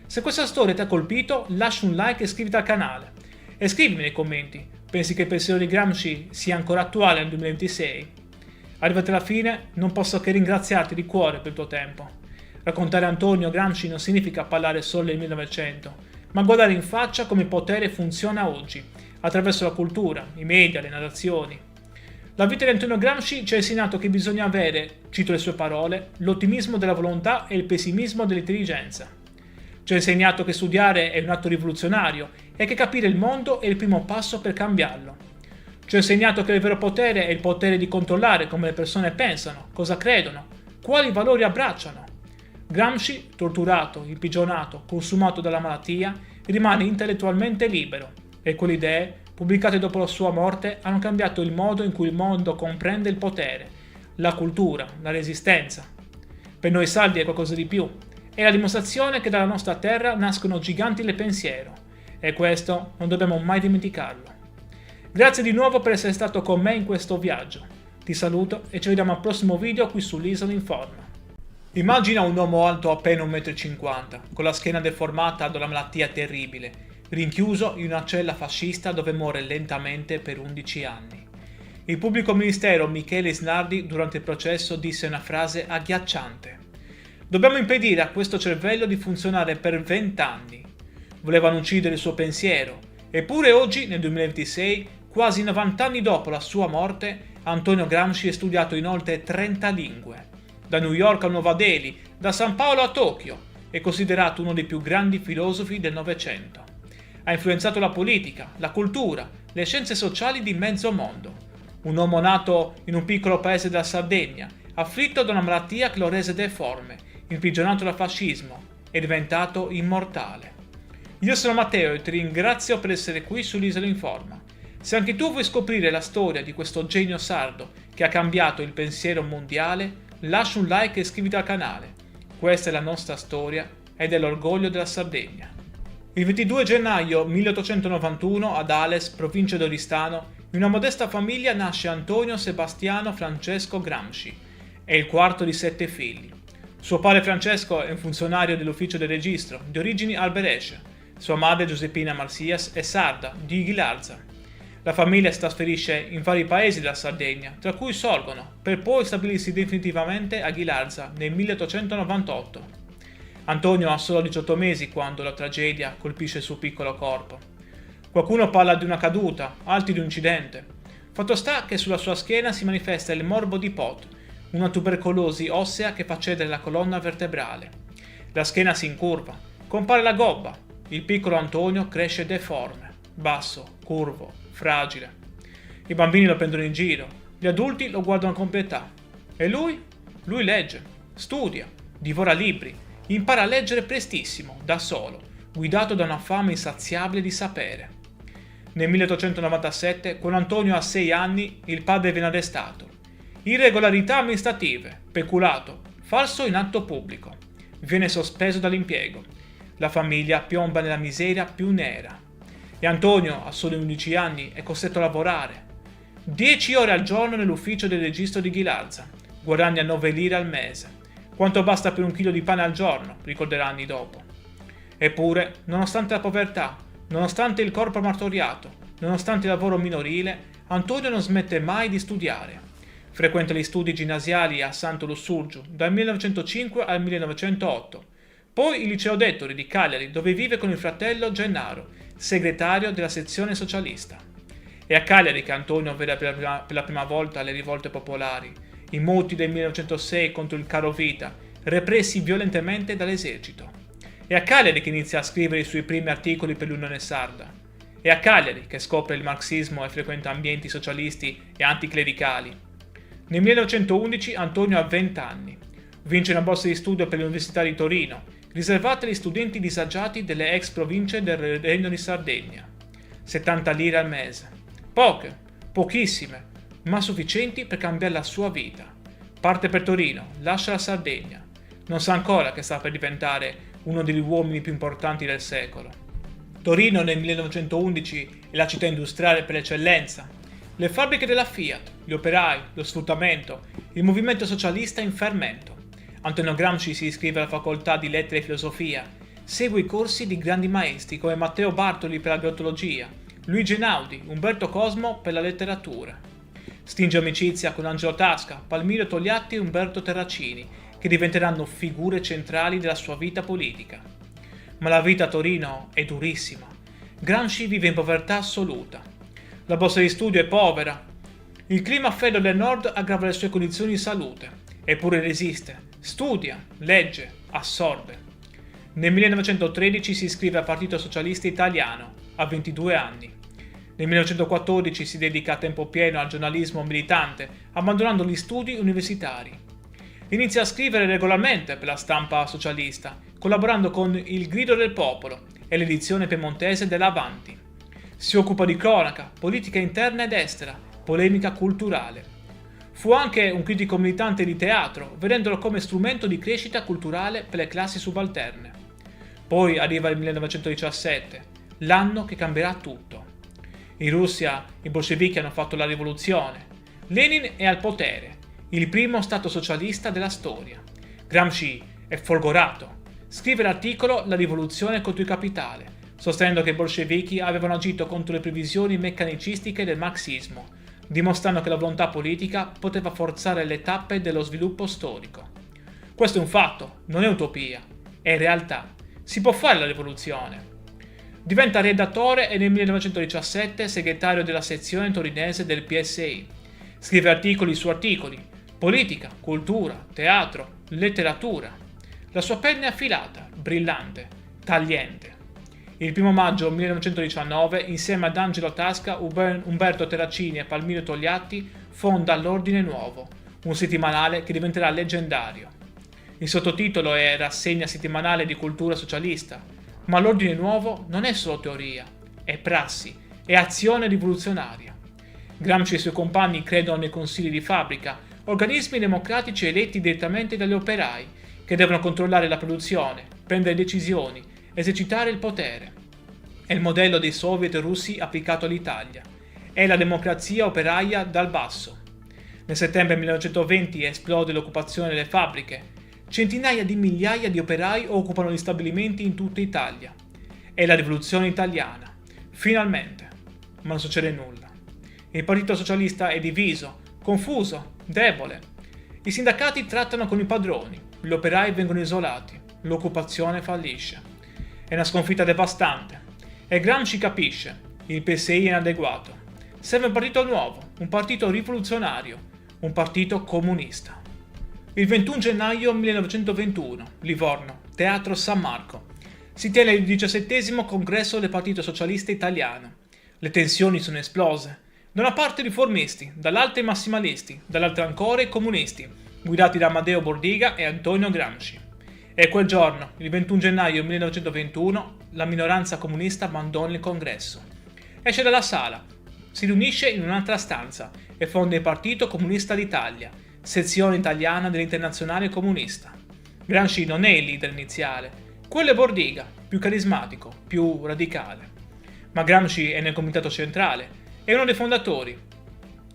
Se questa storia ti ha colpito, lascia un like e iscriviti al canale. E scrivimi nei commenti, pensi che il pensiero di Gramsci sia ancora attuale nel 2026? Arrivati alla fine, non posso che ringraziarti di cuore per il tuo tempo. Raccontare Antonio Gramsci non significa parlare solo del 1900, ma guardare in faccia come il potere funziona oggi, attraverso la cultura, i media, le narrazioni. La vita di Antonio Gramsci ci ha insegnato che bisogna avere, cito le sue parole, l'ottimismo della volontà e il pessimismo dell'intelligenza. Ci ha insegnato che studiare è un atto rivoluzionario e che capire il mondo è il primo passo per cambiarlo. Ci ha insegnato che il vero potere è il potere di controllare come le persone pensano, cosa credono, quali valori abbracciano. Gramsci, torturato, imprigionato, consumato dalla malattia, rimane intellettualmente libero e quelle idee, pubblicate dopo la sua morte, hanno cambiato il modo in cui il mondo comprende il potere, la cultura, la resistenza. Per noi sardi è qualcosa di più. È la dimostrazione che dalla nostra terra nascono giganti del pensiero e questo non dobbiamo mai dimenticarlo. Grazie di nuovo per essere stato con me in questo viaggio. Ti saluto e ci vediamo al prossimo video qui sull'Isola Informa. Immagina un uomo alto appena 1,50 m, con la schiena deformata da una malattia terribile, rinchiuso in una cella fascista dove muore lentamente per 11 anni. Il pubblico ministero Michele Snardi durante il processo disse una frase agghiacciante. Dobbiamo impedire a questo cervello di funzionare per 20 anni. Volevano uccidere il suo pensiero, eppure oggi, nel 2026, quasi 90 anni dopo la sua morte, Antonio Gramsci è studiato in oltre 30 lingue. Da New York a Nuova Delhi, da San Paolo a Tokyo, è considerato uno dei più grandi filosofi del Novecento. Ha influenzato la politica, la cultura, le scienze sociali di mezzo mondo. Un uomo nato in un piccolo paese della Sardegna, afflitto da una malattia che lo rese deforme, imprigionato dal fascismo, è diventato immortale. Io sono Matteo e ti ringrazio per essere qui sull'Isola Informa. Se anche tu vuoi scoprire la storia di questo genio sardo che ha cambiato il pensiero mondiale, lascia un like e iscriviti al canale. Questa è la nostra storia ed è l'orgoglio della Sardegna. Il 22 gennaio 1891 ad Ales, provincia di Oristano, in una modesta famiglia nasce Antonio Sebastiano Francesco Gramsci. È il quarto di 7 figli. Suo padre Francesco è un funzionario dell'ufficio del registro, di origini alberesce. Sua madre Giuseppina Marsias è sarda, di Ghilarza. La famiglia si trasferisce in vari paesi della Sardegna, tra cui Sorgono, per poi stabilirsi definitivamente a Ghilarza nel 1898. Antonio ha solo 18 mesi quando la tragedia colpisce il suo piccolo corpo. Qualcuno parla di una caduta, altri di un incidente. Fatto sta che sulla sua schiena si manifesta il morbo di Pot, una tubercolosi ossea che fa cedere la colonna vertebrale. La schiena si incurva, compare la gobba. Il piccolo Antonio cresce deforme, basso, curvo, fragile. I bambini lo prendono in giro, gli adulti lo guardano con pietà. E lui? Lui legge, studia, divora libri, impara a leggere prestissimo, da solo, guidato da una fame insaziabile di sapere. Nel 1897, quando Antonio ha 6 anni, il padre viene arrestato. Irregolarità amministrative, peculato, falso in atto pubblico. Viene sospeso dall'impiego. La famiglia piomba nella miseria più nera. E Antonio, a soli 11 anni, è costretto a lavorare. 10 ore al giorno nell'ufficio del registro di Ghilarza. Guadagna 9 lire al mese. Quanto basta per 1 chilo di pane al giorno, ricorderà anni dopo. Eppure, nonostante la povertà, nonostante il corpo martoriato, nonostante il lavoro minorile, Antonio non smette mai di studiare. Frequenta gli studi ginnasiali a Santo Lussurgiu dal 1905 al 1908. Poi il liceo Dettori di Cagliari, dove vive con il fratello Gennaro, segretario della sezione socialista. È a Cagliari che Antonio vede per la prima volta le rivolte popolari, i moti del 1906 contro il caro vita, repressi violentemente dall'esercito. È a Cagliari che inizia a scrivere i suoi primi articoli per l'Unione Sarda. È a Cagliari che scopre il marxismo e frequenta ambienti socialisti e anticlericali. Nel 1911 Antonio ha 20 anni. Vince una borsa di studio per l'Università di Torino, riservata agli studenti disagiati delle ex province del Regno di Sardegna. 70 lire al mese. Poche, pochissime, ma sufficienti per cambiare la sua vita. Parte per Torino, lascia la Sardegna. Non sa ancora che sta per diventare uno degli uomini più importanti del secolo. Torino nel 1911 è la città industriale per eccellenza. Le fabbriche della Fiat, gli operai, lo sfruttamento, il movimento socialista in fermento. Antonio Gramsci si iscrive alla facoltà di lettere e filosofia, segue i corsi di grandi maestri come Matteo Bartoli per la biologia, Luigi Einaudi, Umberto Cosmo per la letteratura. Stringe amicizia con Angelo Tasca, Palmiro Togliatti e Umberto Terracini, che diventeranno figure centrali della sua vita politica. Ma la vita a Torino è durissima. Gramsci vive in povertà assoluta. La borsa di studio è povera. Il clima freddo del nord aggrava le sue condizioni di salute. Eppure resiste, studia, legge, assorbe. Nel 1913 si iscrive al Partito Socialista Italiano, a 22 anni. Nel 1914 si dedica a tempo pieno al giornalismo militante, abbandonando gli studi universitari. Inizia a scrivere regolarmente per la stampa socialista, collaborando con Il Grido del Popolo e l'edizione piemontese dell'Avanti. Si occupa di cronaca, politica interna ed estera, polemica culturale. Fu anche un critico militante di teatro, vedendolo come strumento di crescita culturale per le classi subalterne. Poi arriva il 1917, l'anno che cambierà tutto. In Russia i bolscevichi hanno fatto la rivoluzione. Lenin è al potere, il primo stato socialista della storia. Gramsci è folgorato. Scrive l'articolo La rivoluzione contro il capitale, sostenendo che i bolscevichi avevano agito contro le previsioni meccanicistiche del marxismo, dimostrando che la volontà politica poteva forzare le tappe dello sviluppo storico. Questo è un fatto, non è utopia, è realtà. Si può fare la rivoluzione. Diventa redattore e nel 1917 segretario della sezione torinese del PSI. Scrive articoli su articoli, politica, cultura, teatro, letteratura. La sua penna è affilata, brillante, tagliente. Il 1 maggio 1919, insieme ad Angelo Tasca, Umberto Terracini e Palmiro Togliatti, fonda l'Ordine Nuovo, un settimanale che diventerà leggendario. Il sottotitolo è Rassegna settimanale di cultura socialista, ma l'Ordine Nuovo non è solo teoria, è prassi, è azione rivoluzionaria. Gramsci e i suoi compagni credono nei consigli di fabbrica, organismi democratici eletti direttamente dagli operai, che devono controllare la produzione, prendere decisioni, esercitare il potere. È il modello dei soviet russi applicato all'Italia. È la democrazia operaia dal basso. Nel settembre 1920 esplode l'occupazione delle fabbriche. Centinaia di migliaia di operai occupano gli stabilimenti in tutta Italia. È la rivoluzione italiana. Finalmente. Ma non succede nulla. Il Partito Socialista è diviso, confuso, debole. I sindacati trattano con i padroni, gli operai vengono isolati, l'occupazione fallisce. È una sconfitta devastante. E Gramsci capisce, il PSI è inadeguato. Serve un partito nuovo, un partito rivoluzionario, un partito comunista. Il 21 gennaio 1921, Livorno, Teatro San Marco. Si tiene il 17° congresso del Partito Socialista Italiano. Le tensioni sono esplose. Da una parte i riformisti, dall'altra i massimalisti, dall'altra ancora i comunisti, guidati da Amadeo Bordiga e Antonio Gramsci. E quel giorno, il 21 gennaio 1921, la minoranza comunista abbandona il congresso. Esce dalla sala, si riunisce in un'altra stanza e fonda il Partito Comunista d'Italia, sezione italiana dell'Internazionale Comunista. Gramsci non è il leader iniziale, quello è Bordiga, più carismatico, più radicale. Ma Gramsci è nel comitato centrale, è uno dei fondatori.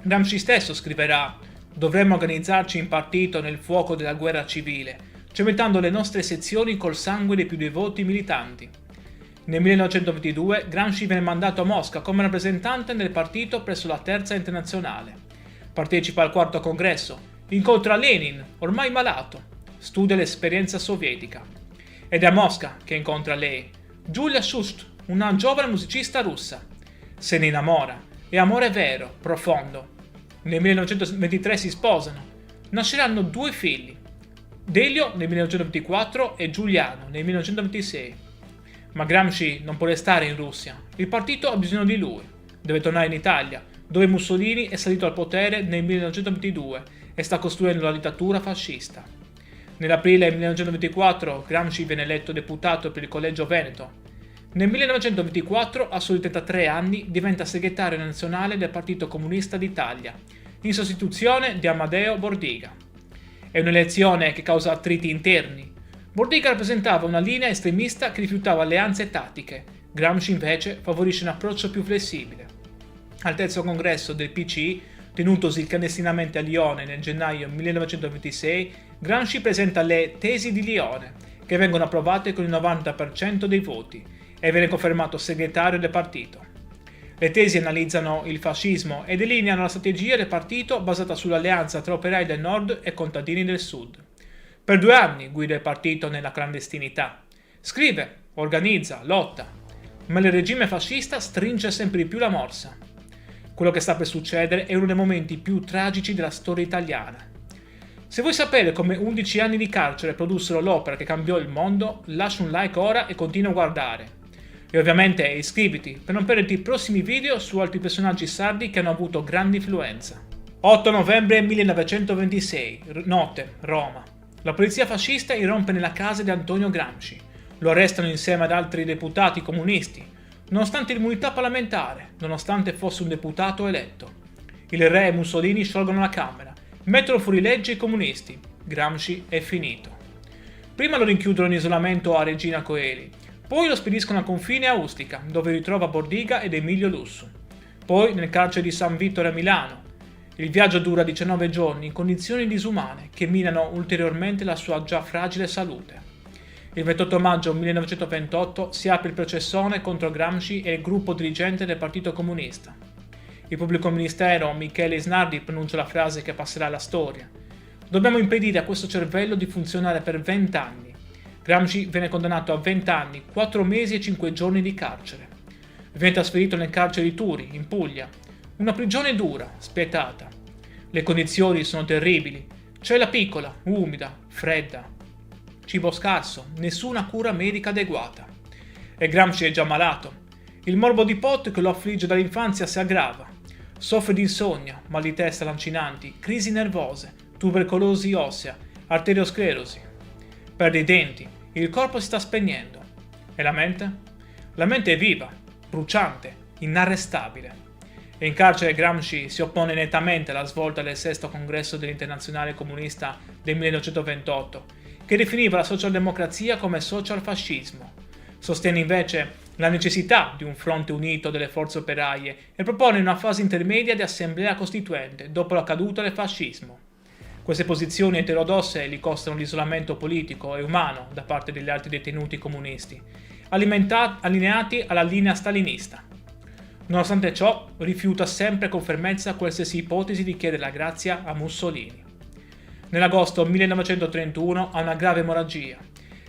Gramsci stesso scriverà: dovremmo organizzarci in partito nel fuoco della guerra civile, cementando le nostre sezioni col sangue dei più devoti militanti. Nel 1922 Gramsci viene mandato a Mosca come rappresentante del partito presso la Terza Internazionale. Partecipa al 4° congresso, incontra Lenin, ormai malato, studia l'esperienza sovietica. Ed è a Mosca che incontra lei, Giulia Shust, una giovane musicista russa. Se ne innamora, e amore vero, profondo. Nel 1923 si sposano. Nasceranno 2 figli, Delio nel 1924 e Giuliano nel 1926. Ma Gramsci non può restare in Russia. Il partito ha bisogno di lui. Deve tornare in Italia, dove Mussolini è salito al potere nel 1922 e sta costruendo la dittatura fascista. Nell'aprile 1924 Gramsci viene eletto deputato per il Collegio Veneto. Nel 1924, a soli 33 anni, diventa segretario nazionale del Partito Comunista d'Italia, in sostituzione di Amadeo Bordiga. È un'elezione che causa attriti interni. Bordiga rappresentava una linea estremista che rifiutava alleanze tattiche, Gramsci invece favorisce un approccio più flessibile. Al terzo congresso del PCI, tenutosi clandestinamente a Lione nel gennaio 1926, Gramsci presenta le Tesi di Lione, che vengono approvate con il 90% dei voti, e viene confermato segretario del partito. Le tesi analizzano il fascismo e delineano la strategia del partito basata sull'alleanza tra operai del nord e contadini del sud. Per 2 anni guida il partito nella clandestinità. Scrive, organizza, lotta, ma il regime fascista stringe sempre di più la morsa. Quello che sta per succedere è uno dei momenti più tragici della storia italiana. Se vuoi sapere come 11 anni di carcere produssero l'opera che cambiò il mondo, lascia un like ora e continua a guardare. E ovviamente iscriviti per non perderti i prossimi video su altri personaggi sardi che hanno avuto grande influenza. 8 novembre 1926, notte, Roma. La polizia fascista irrompe nella casa di Antonio Gramsci. Lo arrestano insieme ad altri deputati comunisti, nonostante l'immunità parlamentare, nonostante fosse un deputato eletto. Il re e Mussolini sciolgono la Camera, mettono fuori legge i comunisti. Gramsci è finito. Prima lo rinchiudono in isolamento a Regina Coeli, poi lo spediscono al confine a Ustica, dove ritrova Bordiga ed Emilio Lussu. Poi nel carcere di San Vittore a Milano. Il viaggio dura 19 giorni in condizioni disumane che minano ulteriormente la sua già fragile salute. Il 28 maggio 1928 si apre il processone contro Gramsci e il gruppo dirigente del Partito Comunista. Il pubblico ministero Michele Isnardi pronuncia la frase che passerà alla storia. Dobbiamo impedire a questo cervello di funzionare per 20 anni. Gramsci viene condannato a 20 anni, 4 mesi e 5 giorni di carcere. Viene trasferito nel carcere di Turi, in Puglia. Una prigione dura, spietata. Le condizioni sono terribili. Cella piccola, umida, fredda. Cibo scarso, nessuna cura medica adeguata. E Gramsci è già malato. Il morbo di Pot che lo affligge dall'infanzia si aggrava. Soffre di insonnia, mal di testa lancinanti, crisi nervose, tubercolosi ossea, arteriosclerosi. Perde i denti, il corpo si sta spegnendo. E la mente? La mente è viva, bruciante, inarrestabile. E in carcere Gramsci si oppone nettamente alla svolta del sesto congresso dell'Internazionale Comunista del 1928, che definiva la socialdemocrazia come socialfascismo. Sostiene invece la necessità di un fronte unito delle forze operaie e propone una fase intermedia di assemblea costituente dopo la caduta del fascismo. Queste posizioni eterodosse gli costano l'isolamento politico e umano da parte degli altri detenuti comunisti, allineati alla linea stalinista. Nonostante ciò, rifiuta sempre con fermezza qualsiasi ipotesi di chiedere la grazia a Mussolini. Nell'agosto 1931 ha una grave emorragia.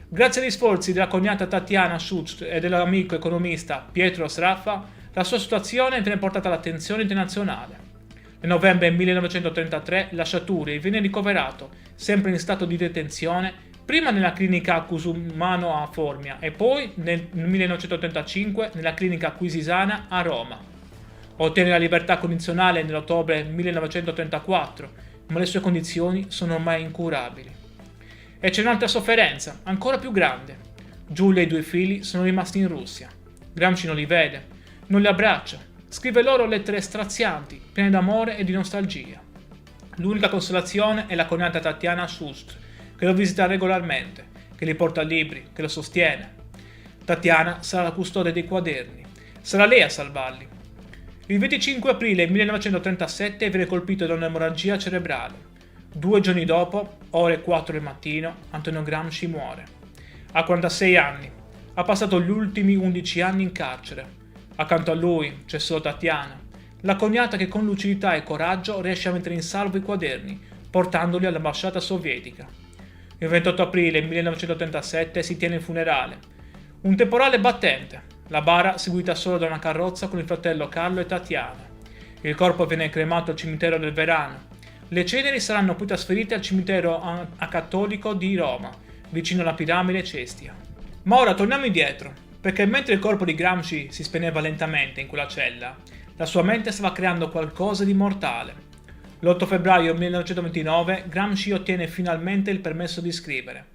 Grazie agli sforzi della cognata Tatiana Schutz e dell'amico economista Pietro Sraffa, la sua situazione viene portata all'attenzione internazionale. Nel novembre 1933 lascia Turi e viene ricoverato, sempre in stato di detenzione, prima nella clinica Cusumano a Formia e poi nel 1935 nella clinica Acquisisana a Roma. Ottiene la libertà condizionale nell'ottobre 1934, ma le sue condizioni sono ormai incurabili. E c'è un'altra sofferenza, ancora più grande. Giulia e i 2 figli sono rimasti in Russia. Gramsci non li vede, non li abbraccia. Scrive loro lettere strazianti, piene d'amore e di nostalgia. L'unica consolazione è la cognata Tatiana Schust, che lo visita regolarmente, che gli porta libri, che lo sostiene. Tatiana sarà la custode dei quaderni. Sarà lei a salvarli. Il 25 aprile 1937 viene colpito da un'emorragia cerebrale. 2 giorni dopo, ore 4 del mattino, Antonio Gramsci muore. Ha 46 anni. Ha passato gli ultimi 11 anni in carcere. Accanto a lui c'è solo Tatiana, la cognata che con lucidità e coraggio riesce a mettere in salvo i quaderni, portandoli all'ambasciata sovietica. Il 28 aprile 1937 si tiene il funerale. Un temporale battente, la bara seguita solo da una carrozza con il fratello Carlo e Tatiana. Il corpo viene cremato al cimitero del Verano. Le ceneri saranno poi trasferite al cimitero acattolico di Roma, vicino alla piramide Cestia. Ma ora torniamo indietro. Perché mentre il corpo di Gramsci si spegneva lentamente in quella cella, la sua mente stava creando qualcosa di mortale. L'8 febbraio 1929 Gramsci ottiene finalmente il permesso di scrivere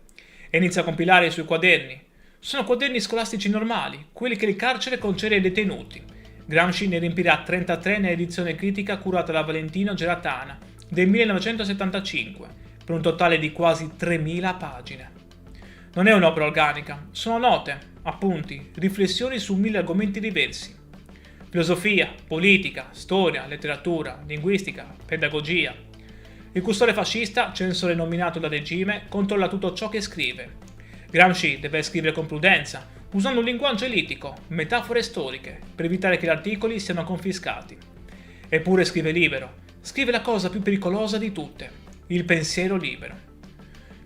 e inizia a compilare i suoi quaderni. Sono quaderni scolastici normali, quelli che il carcere concede ai detenuti. Gramsci ne riempirà 33 nell'edizione critica curata da Valentino Geratana del 1975, per un totale di quasi 3000 pagine. Non è un'opera organica, sono note, appunti, riflessioni su 1000 argomenti diversi. Filosofia, politica, storia, letteratura, linguistica, pedagogia. Il custode fascista, censore nominato dal regime, controlla tutto ciò che scrive. Gramsci deve scrivere con prudenza, usando un linguaggio elitico, metafore storiche, per evitare che gli articoli siano confiscati. Eppure scrive libero, scrive la cosa più pericolosa di tutte, il pensiero libero.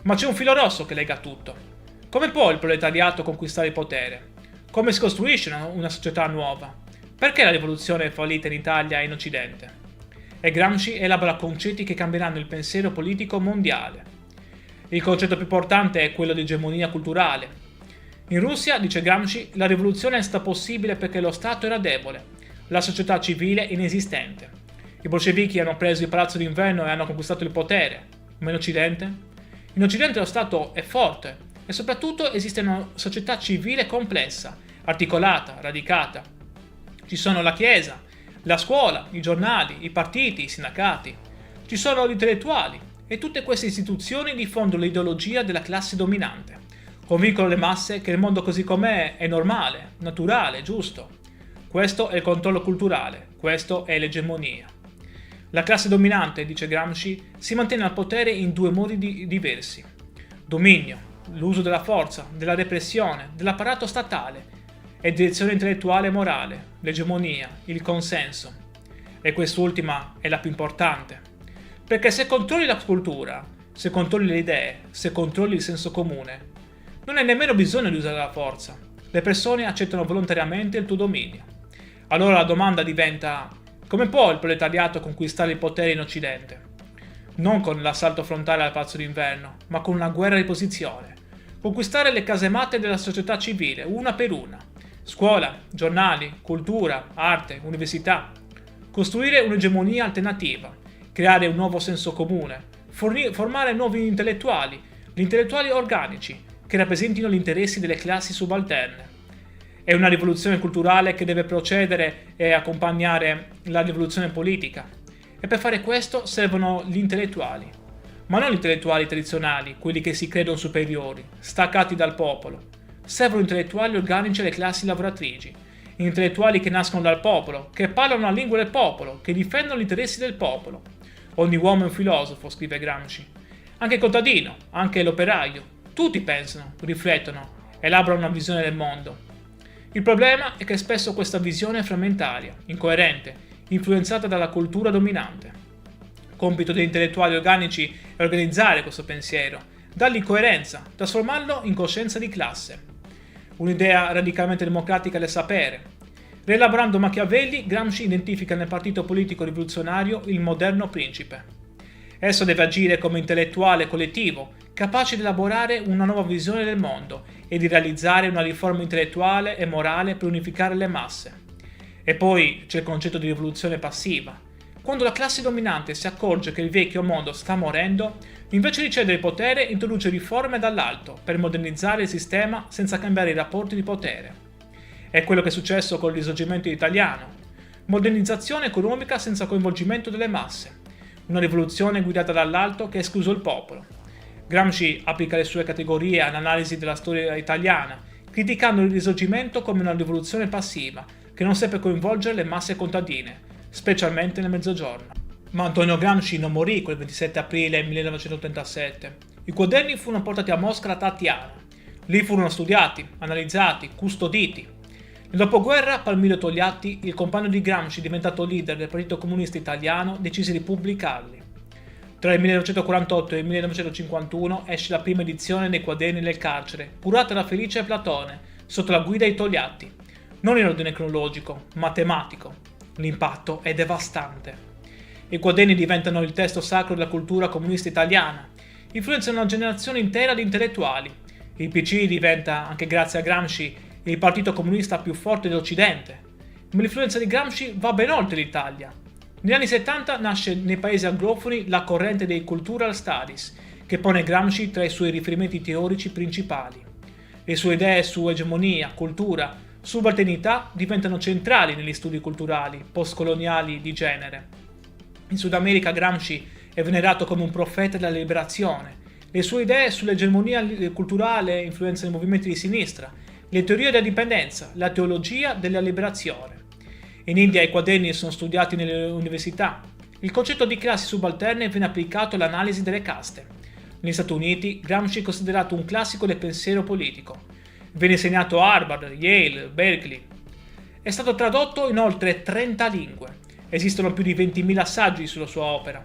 Ma c'è un filo rosso che lega tutto. Come può il proletariato conquistare il potere? Come si costruisce una società nuova? Perché la rivoluzione è fallita in Italia e in Occidente? E Gramsci elabora concetti che cambieranno il pensiero politico mondiale. Il concetto più importante è quello di egemonia culturale. In Russia, dice Gramsci, la rivoluzione è stata possibile perché lo Stato era debole, la società civile inesistente. I bolscevichi hanno preso il palazzo d'inverno e hanno conquistato il potere. Ma in Occidente? In Occidente lo Stato è forte e soprattutto esiste una società civile complessa, articolata, radicata. Ci sono la Chiesa, la scuola, i giornali, i partiti, i sindacati. Ci sono gli intellettuali e tutte queste istituzioni diffondono l'ideologia della classe dominante. Convincono le masse che il mondo così com'è è normale, naturale, giusto. Questo è il controllo culturale, questo è l'egemonia. La classe dominante, dice Gramsci, si mantiene al potere in due modi diversi. Dominio, l'uso della forza, della repressione, dell'apparato statale, e direzione intellettuale e morale, l'egemonia, il consenso. E quest'ultima è la più importante. Perché se controlli la cultura, se controlli le idee, se controlli il senso comune, non hai nemmeno bisogno di usare la forza. Le persone accettano volontariamente il tuo dominio. Allora la domanda diventa: come può il proletariato conquistare il potere in Occidente? Non con l'assalto frontale al palazzo d'inverno, ma con una guerra di posizione. Conquistare le casematte della società civile, una per una. Scuola, giornali, cultura, arte, università. Costruire un'egemonia alternativa, creare un nuovo senso comune, formare nuovi intellettuali, gli intellettuali organici, che rappresentino gli interessi delle classi subalterne. È una rivoluzione culturale che deve procedere e accompagnare la rivoluzione politica. E per fare questo servono gli intellettuali. Ma non gli intellettuali tradizionali, quelli che si credono superiori, staccati dal popolo. Servono intellettuali organici alle classi lavoratrici, intellettuali che nascono dal popolo, che parlano la lingua del popolo, che difendono gli interessi del popolo. Ogni uomo è un filosofo, scrive Gramsci. Anche il contadino, anche l'operaio. Tutti pensano, riflettono, elaborano una visione del mondo. Il problema è che spesso questa visione è frammentaria, incoerente, influenzata dalla cultura dominante. Compito degli intellettuali organici è organizzare questo pensiero, dargli coerenza, trasformarlo in coscienza di classe. Un'idea radicalmente democratica del sapere. Rielaborando Machiavelli, Gramsci identifica nel partito politico rivoluzionario il moderno principe. Esso deve agire come intellettuale collettivo, capace di elaborare una nuova visione del mondo e di realizzare una riforma intellettuale e morale per unificare le masse. E poi c'è il concetto di rivoluzione passiva. Quando la classe dominante si accorge che il vecchio mondo sta morendo, invece di cedere il potere introduce riforme dall'alto per modernizzare il sistema senza cambiare i rapporti di potere. È quello che è successo con il risorgimento italiano. Modernizzazione economica senza coinvolgimento delle masse. Una rivoluzione guidata dall'alto che ha escluso il popolo. Gramsci applica le sue categorie all'analisi della storia italiana, criticando il risorgimento come una rivoluzione passiva che non seppe coinvolgere le masse contadine, specialmente nel Mezzogiorno. Ma Antonio Gramsci non morì quel 27 aprile 1987. I quaderni furono portati a Mosca da Tatiana. Lì furono studiati, analizzati, custoditi. Nel dopoguerra Palmiro Togliatti, il compagno di Gramsci diventato leader del Partito Comunista Italiano, decise di pubblicarli. Tra il 1948 e il 1951 esce la prima edizione dei quaderni del carcere, curata da Felice Platone, sotto la guida di Togliatti. Non in ordine cronologico, ma tematico. L'impatto è devastante. I quaderni diventano il testo sacro della cultura comunista italiana, influenzano una generazione intera di intellettuali. Il PC diventa, anche grazie a Gramsci, il partito comunista più forte dell'Occidente. Ma l'influenza di Gramsci va ben oltre l'Italia. Negli anni 70 nasce nei paesi anglofoni la corrente dei Cultural Studies, che pone Gramsci tra i suoi riferimenti teorici principali. Le sue idee su egemonia, cultura, subalternità diventano centrali negli studi culturali postcoloniali di genere. In Sud America Gramsci è venerato come un profeta della liberazione. Le sue idee sull'egemonia culturale influenzano i movimenti di sinistra, le teorie della dipendenza, la teologia della liberazione. In India i quaderni sono studiati nelle università. Il concetto di classi subalterne viene applicato all'analisi delle caste. Negli Stati Uniti Gramsci è considerato un classico del pensiero politico. Viene insegnato a Harvard, Yale, Berkeley. È stato tradotto in oltre 30 lingue. Esistono più di 20.000 saggi sulla sua opera.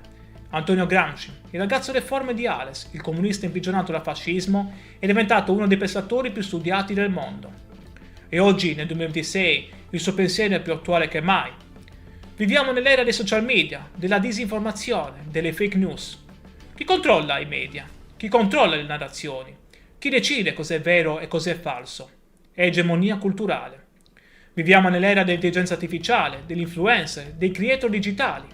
Antonio Gramsci, il ragazzo deforme di Ales, il comunista imprigionato dal fascismo, è diventato uno dei pensatori più studiati del mondo. E oggi, nel 2026, il suo pensiero è più attuale che mai. Viviamo nell'era dei social media, della disinformazione, delle fake news. Chi controlla i media? Chi controlla le narrazioni? Chi decide cos'è vero e cos'è falso? È egemonia culturale. Viviamo nell'era dell'intelligenza artificiale, degli influencer, dei creator digitali.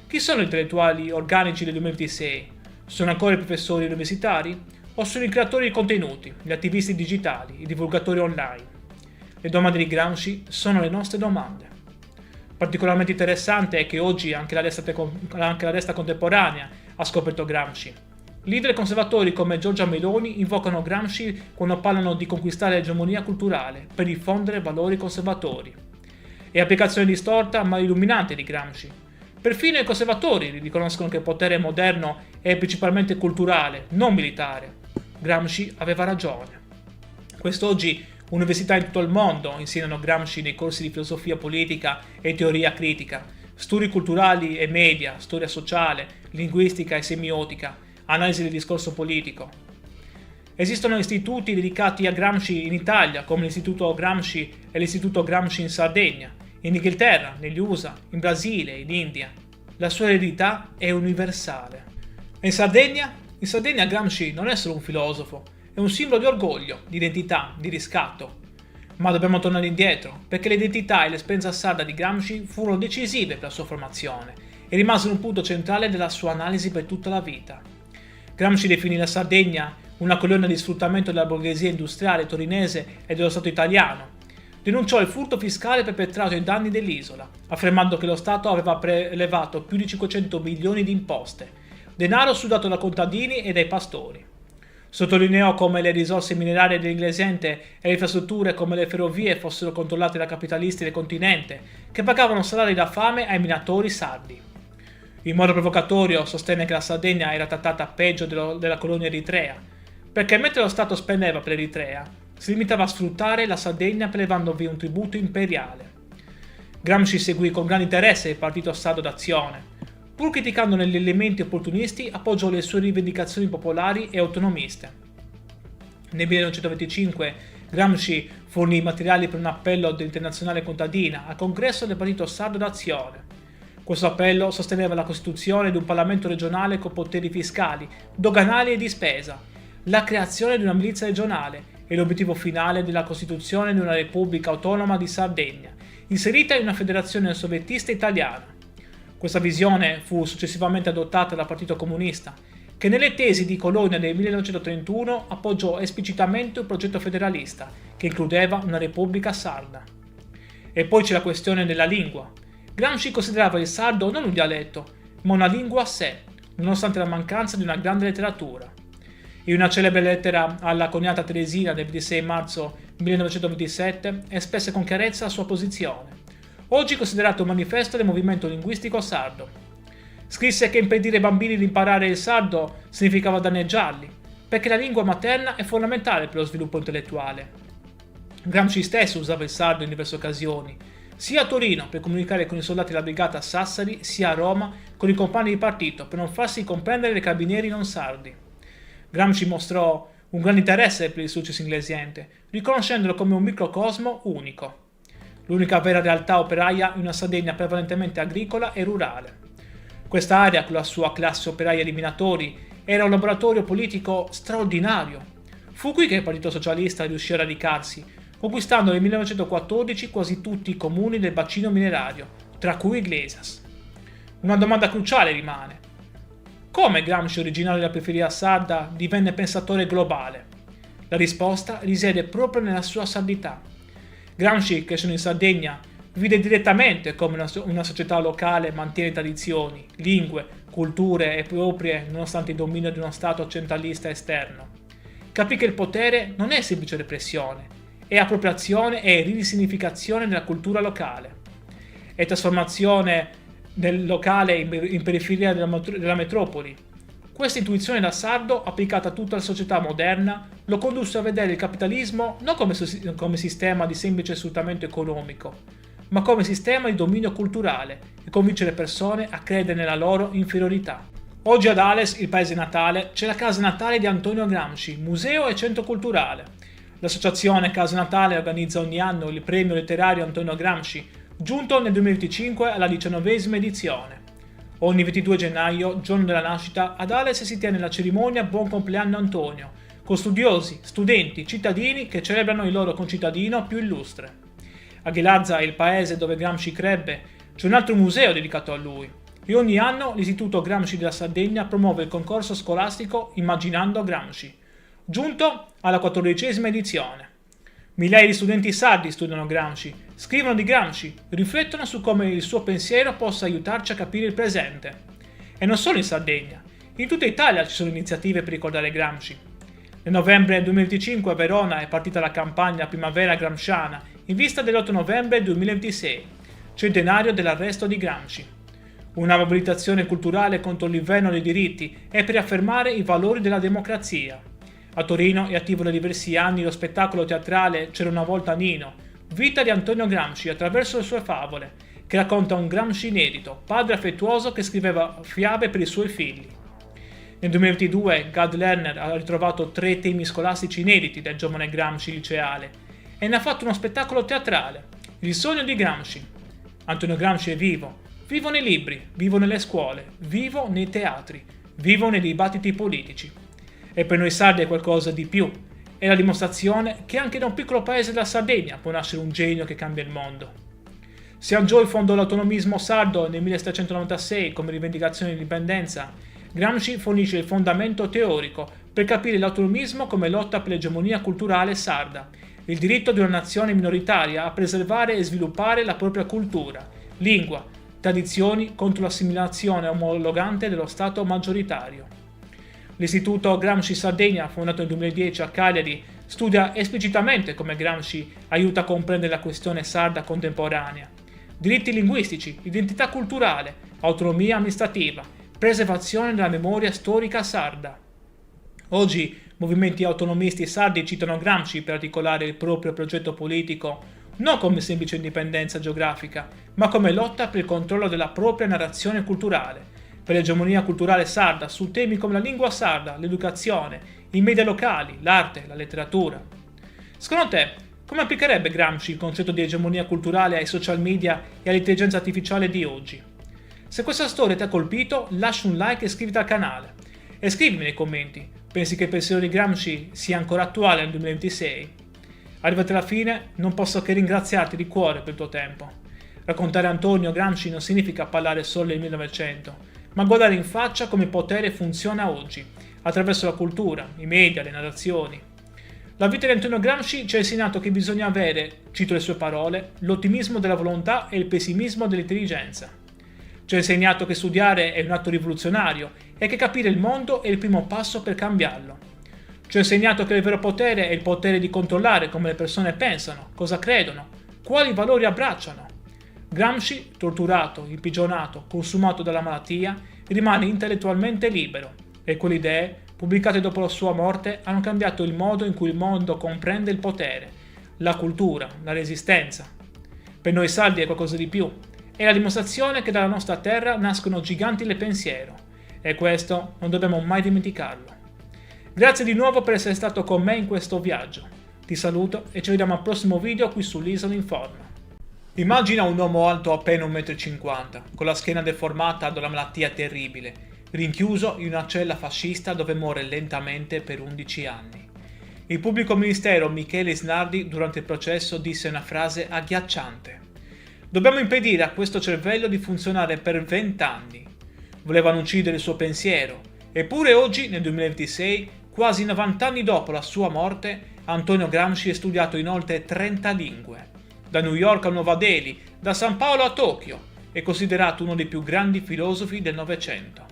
Chi sono gli intellettuali organici del 2026? Sono ancora i professori universitari? O sono i creatori di contenuti, gli attivisti digitali, i divulgatori online? Le domande di Gramsci sono le nostre domande. Particolarmente interessante è che oggi anche la destra contemporanea ha scoperto Gramsci. Leader conservatori come Giorgia Meloni invocano Gramsci quando parlano di conquistare l'egemonia culturale per diffondere valori conservatori. È applicazione distorta ma illuminante di Gramsci. Perfino i conservatori riconoscono che il potere moderno è principalmente culturale, non militare. Gramsci aveva ragione. Quest'oggi università in tutto il mondo insegnano Gramsci nei corsi di filosofia politica e teoria critica, studi culturali e media, storia sociale, linguistica e semiotica, analisi del discorso politico. Esistono istituti dedicati a Gramsci in Italia, come l'Istituto Gramsci e l'Istituto Gramsci in Sardegna, in Inghilterra, negli USA, in Brasile, in India. La sua eredità è universale. E in Sardegna? In Sardegna Gramsci non è solo un filosofo, è un simbolo di orgoglio, di identità, di riscatto. Ma dobbiamo tornare indietro, perché l'identità e l'esperienza sarda di Gramsci furono decisive per la sua formazione e rimasero un punto centrale della sua analisi per tutta la vita. Gramsci definì la Sardegna una colonna di sfruttamento della borghesia industriale torinese e dello Stato italiano. Denunciò il furto fiscale perpetrato ai danni dell'isola, affermando che lo Stato aveva prelevato più di 500 milioni di imposte, denaro sudato da contadini e dai pastori. Sottolineò come le risorse minerarie dell'Inglesente e le infrastrutture come le ferrovie fossero controllate da capitalisti del continente, che pagavano salari da fame ai minatori sardi. In modo provocatorio sostenne che la Sardegna era trattata peggio della colonia eritrea, perché mentre lo Stato spendeva per l'Eritrea, si limitava a sfruttare la Sardegna prelevandovi un tributo imperiale. Gramsci seguì con grande interesse il partito sardo d'azione. Pur criticandone gli elementi opportunisti, appoggiò le sue rivendicazioni popolari e autonomiste. Nel 1925 Gramsci fornì i materiali per un appello dell'Internazionale Contadina al congresso del Partito Sardo d'Azione. Questo appello sosteneva la costituzione di un Parlamento regionale con poteri fiscali, doganali e di spesa, la creazione di una milizia regionale e l'obiettivo finale della costituzione di una Repubblica Autonoma di Sardegna, inserita in una federazione soviettista italiana. Questa visione fu successivamente adottata dal Partito Comunista, che nelle tesi di Colonia del 1931 appoggiò esplicitamente un progetto federalista che includeva una repubblica sarda. E poi c'è la questione della lingua. Gramsci considerava il sardo non un dialetto, ma una lingua a sé, nonostante la mancanza di una grande letteratura. In una celebre lettera alla coniata Teresina del 26 marzo 1927 espresse con chiarezza la sua posizione, oggi considerato un manifesto del movimento linguistico sardo. Scrisse che impedire ai bambini di imparare il sardo significava danneggiarli, perché la lingua materna è fondamentale per lo sviluppo intellettuale. Gramsci stesso usava il sardo in diverse occasioni, sia a Torino per comunicare con i soldati della brigata Sassari, sia a Roma con i compagni di partito per non farsi comprendere dai carabinieri non sardi. Gramsci mostrò un grande interesse per il successo inglesiente, riconoscendolo come un microcosmo unico. L'unica vera realtà operaia in una Sardegna prevalentemente agricola e rurale. Questa area, con la sua classe operaia di minatori, era un laboratorio politico straordinario. Fu qui che il Partito Socialista riuscì a radicarsi, conquistando nel 1914 quasi tutti i comuni del bacino minerario, tra cui Iglesias. Una domanda cruciale rimane: come Gramsci, originario della periferia sarda, divenne pensatore globale? La risposta risiede proprio nella sua sardità. Gramsci, crescendo in Sardegna, vide direttamente come una società locale mantiene tradizioni, lingue, culture e proprie nonostante il dominio di uno Stato centralista esterno. Capì che il potere non è semplice repressione, è appropriazione e risignificazione della cultura locale. È trasformazione del locale in periferia della metropoli. Questa intuizione da sardo, applicata a tutta la società moderna, lo condusse a vedere il capitalismo non come sistema di semplice sfruttamento economico, ma come sistema di dominio culturale e convincere le persone a credere nella loro inferiorità. Oggi ad Ales, il paese natale, c'è la casa natale di Antonio Gramsci, museo e centro culturale. L'associazione Casa Natale organizza ogni anno il premio letterario Antonio Gramsci, giunto nel 2025 alla 19ª edizione. Ogni 22 gennaio, giorno della nascita, ad Ales si tiene la cerimonia Buon compleanno Antonio, con studiosi, studenti, cittadini che celebrano il loro concittadino più illustre. A Ghilarza, il paese dove Gramsci crebbe, c'è un altro museo dedicato a lui e ogni anno l'Istituto Gramsci della Sardegna promuove il concorso scolastico Immaginando Gramsci, giunto alla 14ª edizione. Migliaia di studenti sardi studiano Gramsci, scrivono di Gramsci, riflettono su come il suo pensiero possa aiutarci a capire il presente. E non solo in Sardegna, in tutta Italia ci sono iniziative per ricordare Gramsci. Nel novembre 2025 a Verona è partita la campagna Primavera Gramsciana in vista dell'8 novembre 2026, centenario dell'arresto di Gramsci. Una mobilitazione culturale contro l'inverno dei diritti e per affermare i valori della democrazia. A Torino è attivo da diversi anni lo spettacolo teatrale C'era una volta Nino, vita di Antonio Gramsci attraverso le sue favole, che racconta un Gramsci inedito, padre affettuoso che scriveva fiabe per i suoi figli. Nel 2022 Gad Lerner ha ritrovato 3 temi scolastici inediti del giovane Gramsci liceale e ne ha fatto uno spettacolo teatrale, Il sogno di Gramsci. Antonio Gramsci è vivo, vivo nei libri, vivo nelle scuole, vivo nei teatri, vivo nei dibattiti politici. E per noi sardi è qualcosa di più, è la dimostrazione che anche da un piccolo paese della Sardegna può nascere un genio che cambia il mondo. Sianggioi fondò l'autonomismo sardo nel 1796 come rivendicazione di indipendenza. Gramsci fornisce il fondamento teorico per capire l'autonomismo come lotta per l'egemonia culturale sarda, il diritto di una nazione minoritaria a preservare e sviluppare la propria cultura, lingua, tradizioni contro l'assimilazione omologante dello Stato maggioritario. L'Istituto Gramsci Sardegna, fondato nel 2010 a Cagliari, studia esplicitamente come Gramsci aiuta a comprendere la questione sarda contemporanea. Diritti linguistici, identità culturale, autonomia amministrativa, preservazione della memoria storica sarda. Oggi movimenti autonomisti sardi citano Gramsci per articolare il proprio progetto politico non come semplice indipendenza geografica, ma come lotta per il controllo della propria narrazione culturale, per l'egemonia culturale sarda su temi come la lingua sarda, l'educazione, i media locali, l'arte, la letteratura. Secondo te, come applicherebbe Gramsci il concetto di egemonia culturale ai social media e all'intelligenza artificiale di oggi? Se questa storia ti ha colpito, lascia un like e iscriviti al canale. E scrivimi nei commenti, pensi che il pensiero di Gramsci sia ancora attuale nel 2026? Arrivati alla fine, non posso che ringraziarti di cuore per il tuo tempo. Raccontare Antonio Gramsci non significa parlare solo del 1900, ma guardare in faccia come il potere funziona oggi, attraverso la cultura, i media, le narrazioni. La vita di Antonio Gramsci ci ha insegnato che bisogna avere, cito le sue parole, l'ottimismo della volontà e il pessimismo dell'intelligenza. Ci ha insegnato che studiare è un atto rivoluzionario e che capire il mondo è il primo passo per cambiarlo. Ci ha insegnato che il vero potere è il potere di controllare come le persone pensano, cosa credono, quali valori abbracciano. Gramsci, torturato, imprigionato, consumato dalla malattia, rimane intellettualmente libero e quelle idee, pubblicate dopo la sua morte, hanno cambiato il modo in cui il mondo comprende il potere, la cultura, la resistenza. Per noi sardi è qualcosa di più, è la dimostrazione che dalla nostra terra nascono giganti del pensiero e questo non dobbiamo mai dimenticarlo. Grazie di nuovo per essere stato con me in questo viaggio. Ti saluto e ci vediamo al prossimo video qui sull'Isola Informa. Immagina un uomo alto appena 1,50 m, con la schiena deformata da una malattia terribile, rinchiuso in una cella fascista dove muore lentamente per 11 anni. Il pubblico ministero Michele Isnardi durante il processo disse una frase agghiacciante. Dobbiamo impedire a questo cervello di funzionare per 20 anni. Volevano uccidere il suo pensiero, eppure oggi, nel 2026, quasi 90 anni dopo la sua morte, Antonio Gramsci è studiato in oltre 30 lingue. Da New York a Nuova Delhi, da San Paolo a Tokyo, è considerato uno dei più grandi filosofi del Novecento.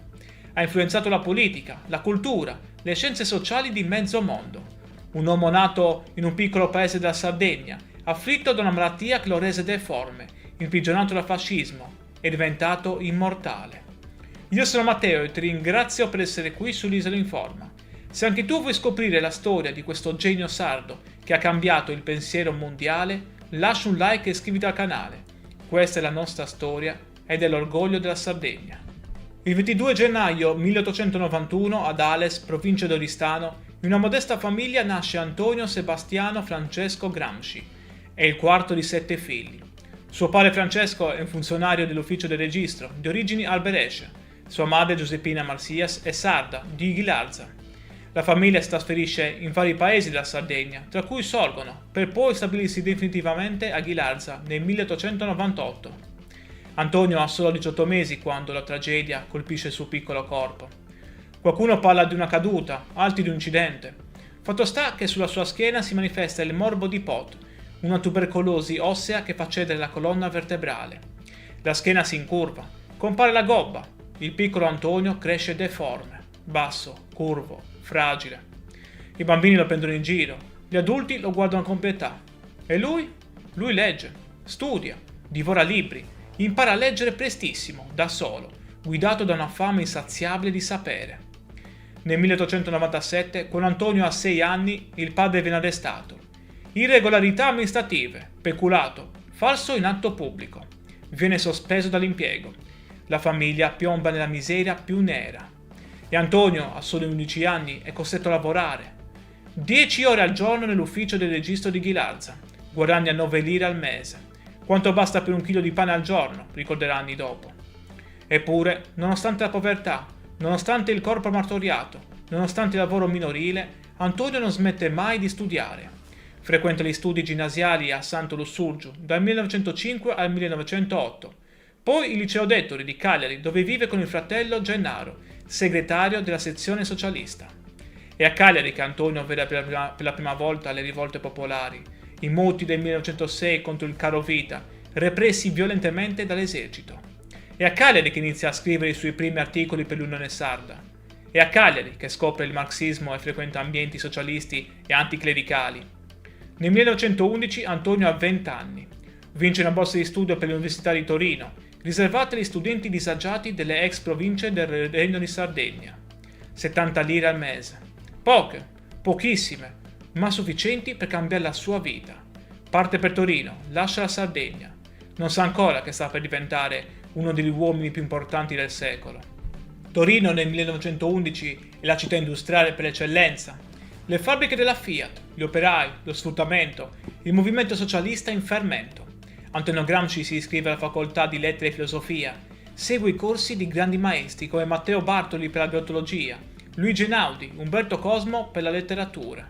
Ha influenzato la politica, la cultura, le scienze sociali di mezzo mondo. Un uomo nato in un piccolo paese della Sardegna, afflitto da una malattia che lo rese deforme, imprigionato dal fascismo, è diventato immortale. Io sono Matteo e ti ringrazio per essere qui sull'Isola Informa. Se anche tu vuoi scoprire la storia di questo genio sardo che ha cambiato il pensiero mondiale, lascia un like e iscriviti al canale. Questa è la nostra storia ed è l'orgoglio della Sardegna. Il 22 gennaio 1891 ad Ales, provincia di Oristano, in una modesta famiglia nasce Antonio Sebastiano Francesco Gramsci. È il quarto di 7 figli. Suo padre Francesco è un funzionario dell'ufficio del registro, di origini alberesce. Sua madre Giuseppina Marsias è sarda, di Ghilarza. La famiglia si trasferisce in vari paesi della Sardegna, tra cui Sorgono, per poi stabilirsi definitivamente a Ghilarza nel 1898. Antonio ha solo 18 mesi quando la tragedia colpisce il suo piccolo corpo. Qualcuno parla di una caduta, altri di un incidente. Fatto sta che sulla sua schiena si manifesta il morbo di Pot, una tubercolosi ossea che fa cedere la colonna vertebrale. La schiena si incurva, compare la gobba. Il piccolo Antonio cresce deforme, basso, curvo, fragile. I bambini lo prendono in giro, gli adulti lo guardano con pietà. E lui? Lui legge, studia, divora libri, impara a leggere prestissimo, da solo, guidato da una fame insaziabile di sapere. Nel 1897, quando Antonio ha 6 anni, il padre viene arrestato. Irregolarità amministrative, peculato, falso in atto pubblico. Viene sospeso dall'impiego. La famiglia piomba nella miseria più nera. E Antonio, a soli 11 anni, è costretto a lavorare. 10 ore al giorno nell'ufficio del registro di Ghilarza. Guadagna 9 lire al mese. Quanto basta per un chilo di pane al giorno, ricorderà anni dopo. Eppure, nonostante la povertà, nonostante il corpo martoriato, nonostante il lavoro minorile, Antonio non smette mai di studiare. Frequenta gli studi ginnasiali a Santo Lussurgiu dal 1905 al 1908, poi il liceo d'Ettori di Cagliari, dove vive con il fratello Gennaro, segretario della sezione socialista. È a Cagliari che Antonio vede per la prima volta le rivolte popolari, i moti del 1906 contro il caro vita, repressi violentemente dall'esercito. È a Cagliari che inizia a scrivere i suoi primi articoli per l'Unione Sarda. È a Cagliari che scopre il marxismo e frequenta ambienti socialisti e anticlericali. Nel 1911 Antonio ha 20 anni. Vince una borsa di studio per l'Università di Torino, riservata agli studenti disagiati delle ex province del Regno di Sardegna. 70 lire al mese. Poche, pochissime, ma sufficienti per cambiare la sua vita. Parte per Torino, lascia la Sardegna. Non sa ancora che sta per diventare uno degli uomini più importanti del secolo. Torino nel 1911 è la città industriale per eccellenza. Le fabbriche della Fiat, gli operai, lo sfruttamento, il movimento socialista in fermento. Antonio Gramsci si iscrive alla facoltà di lettere e filosofia, segue i corsi di grandi maestri come Matteo Bartoli per la biologia, Luigi Einaudi, Umberto Cosmo per la letteratura.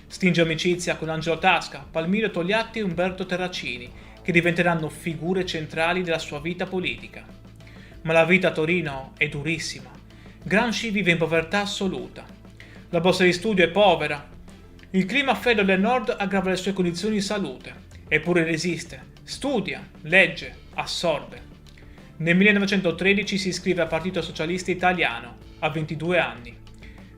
Stringe amicizia con Angelo Tasca, Palmiro Togliatti e Umberto Terracini, che diventeranno figure centrali della sua vita politica. Ma la vita a Torino è durissima. Gramsci vive in povertà assoluta. La borsa di studio è povera. Il clima freddo del nord aggrava le sue condizioni di salute. Eppure resiste, studia, legge, assorbe. Nel 1913 si iscrive al Partito Socialista Italiano, a 22 anni.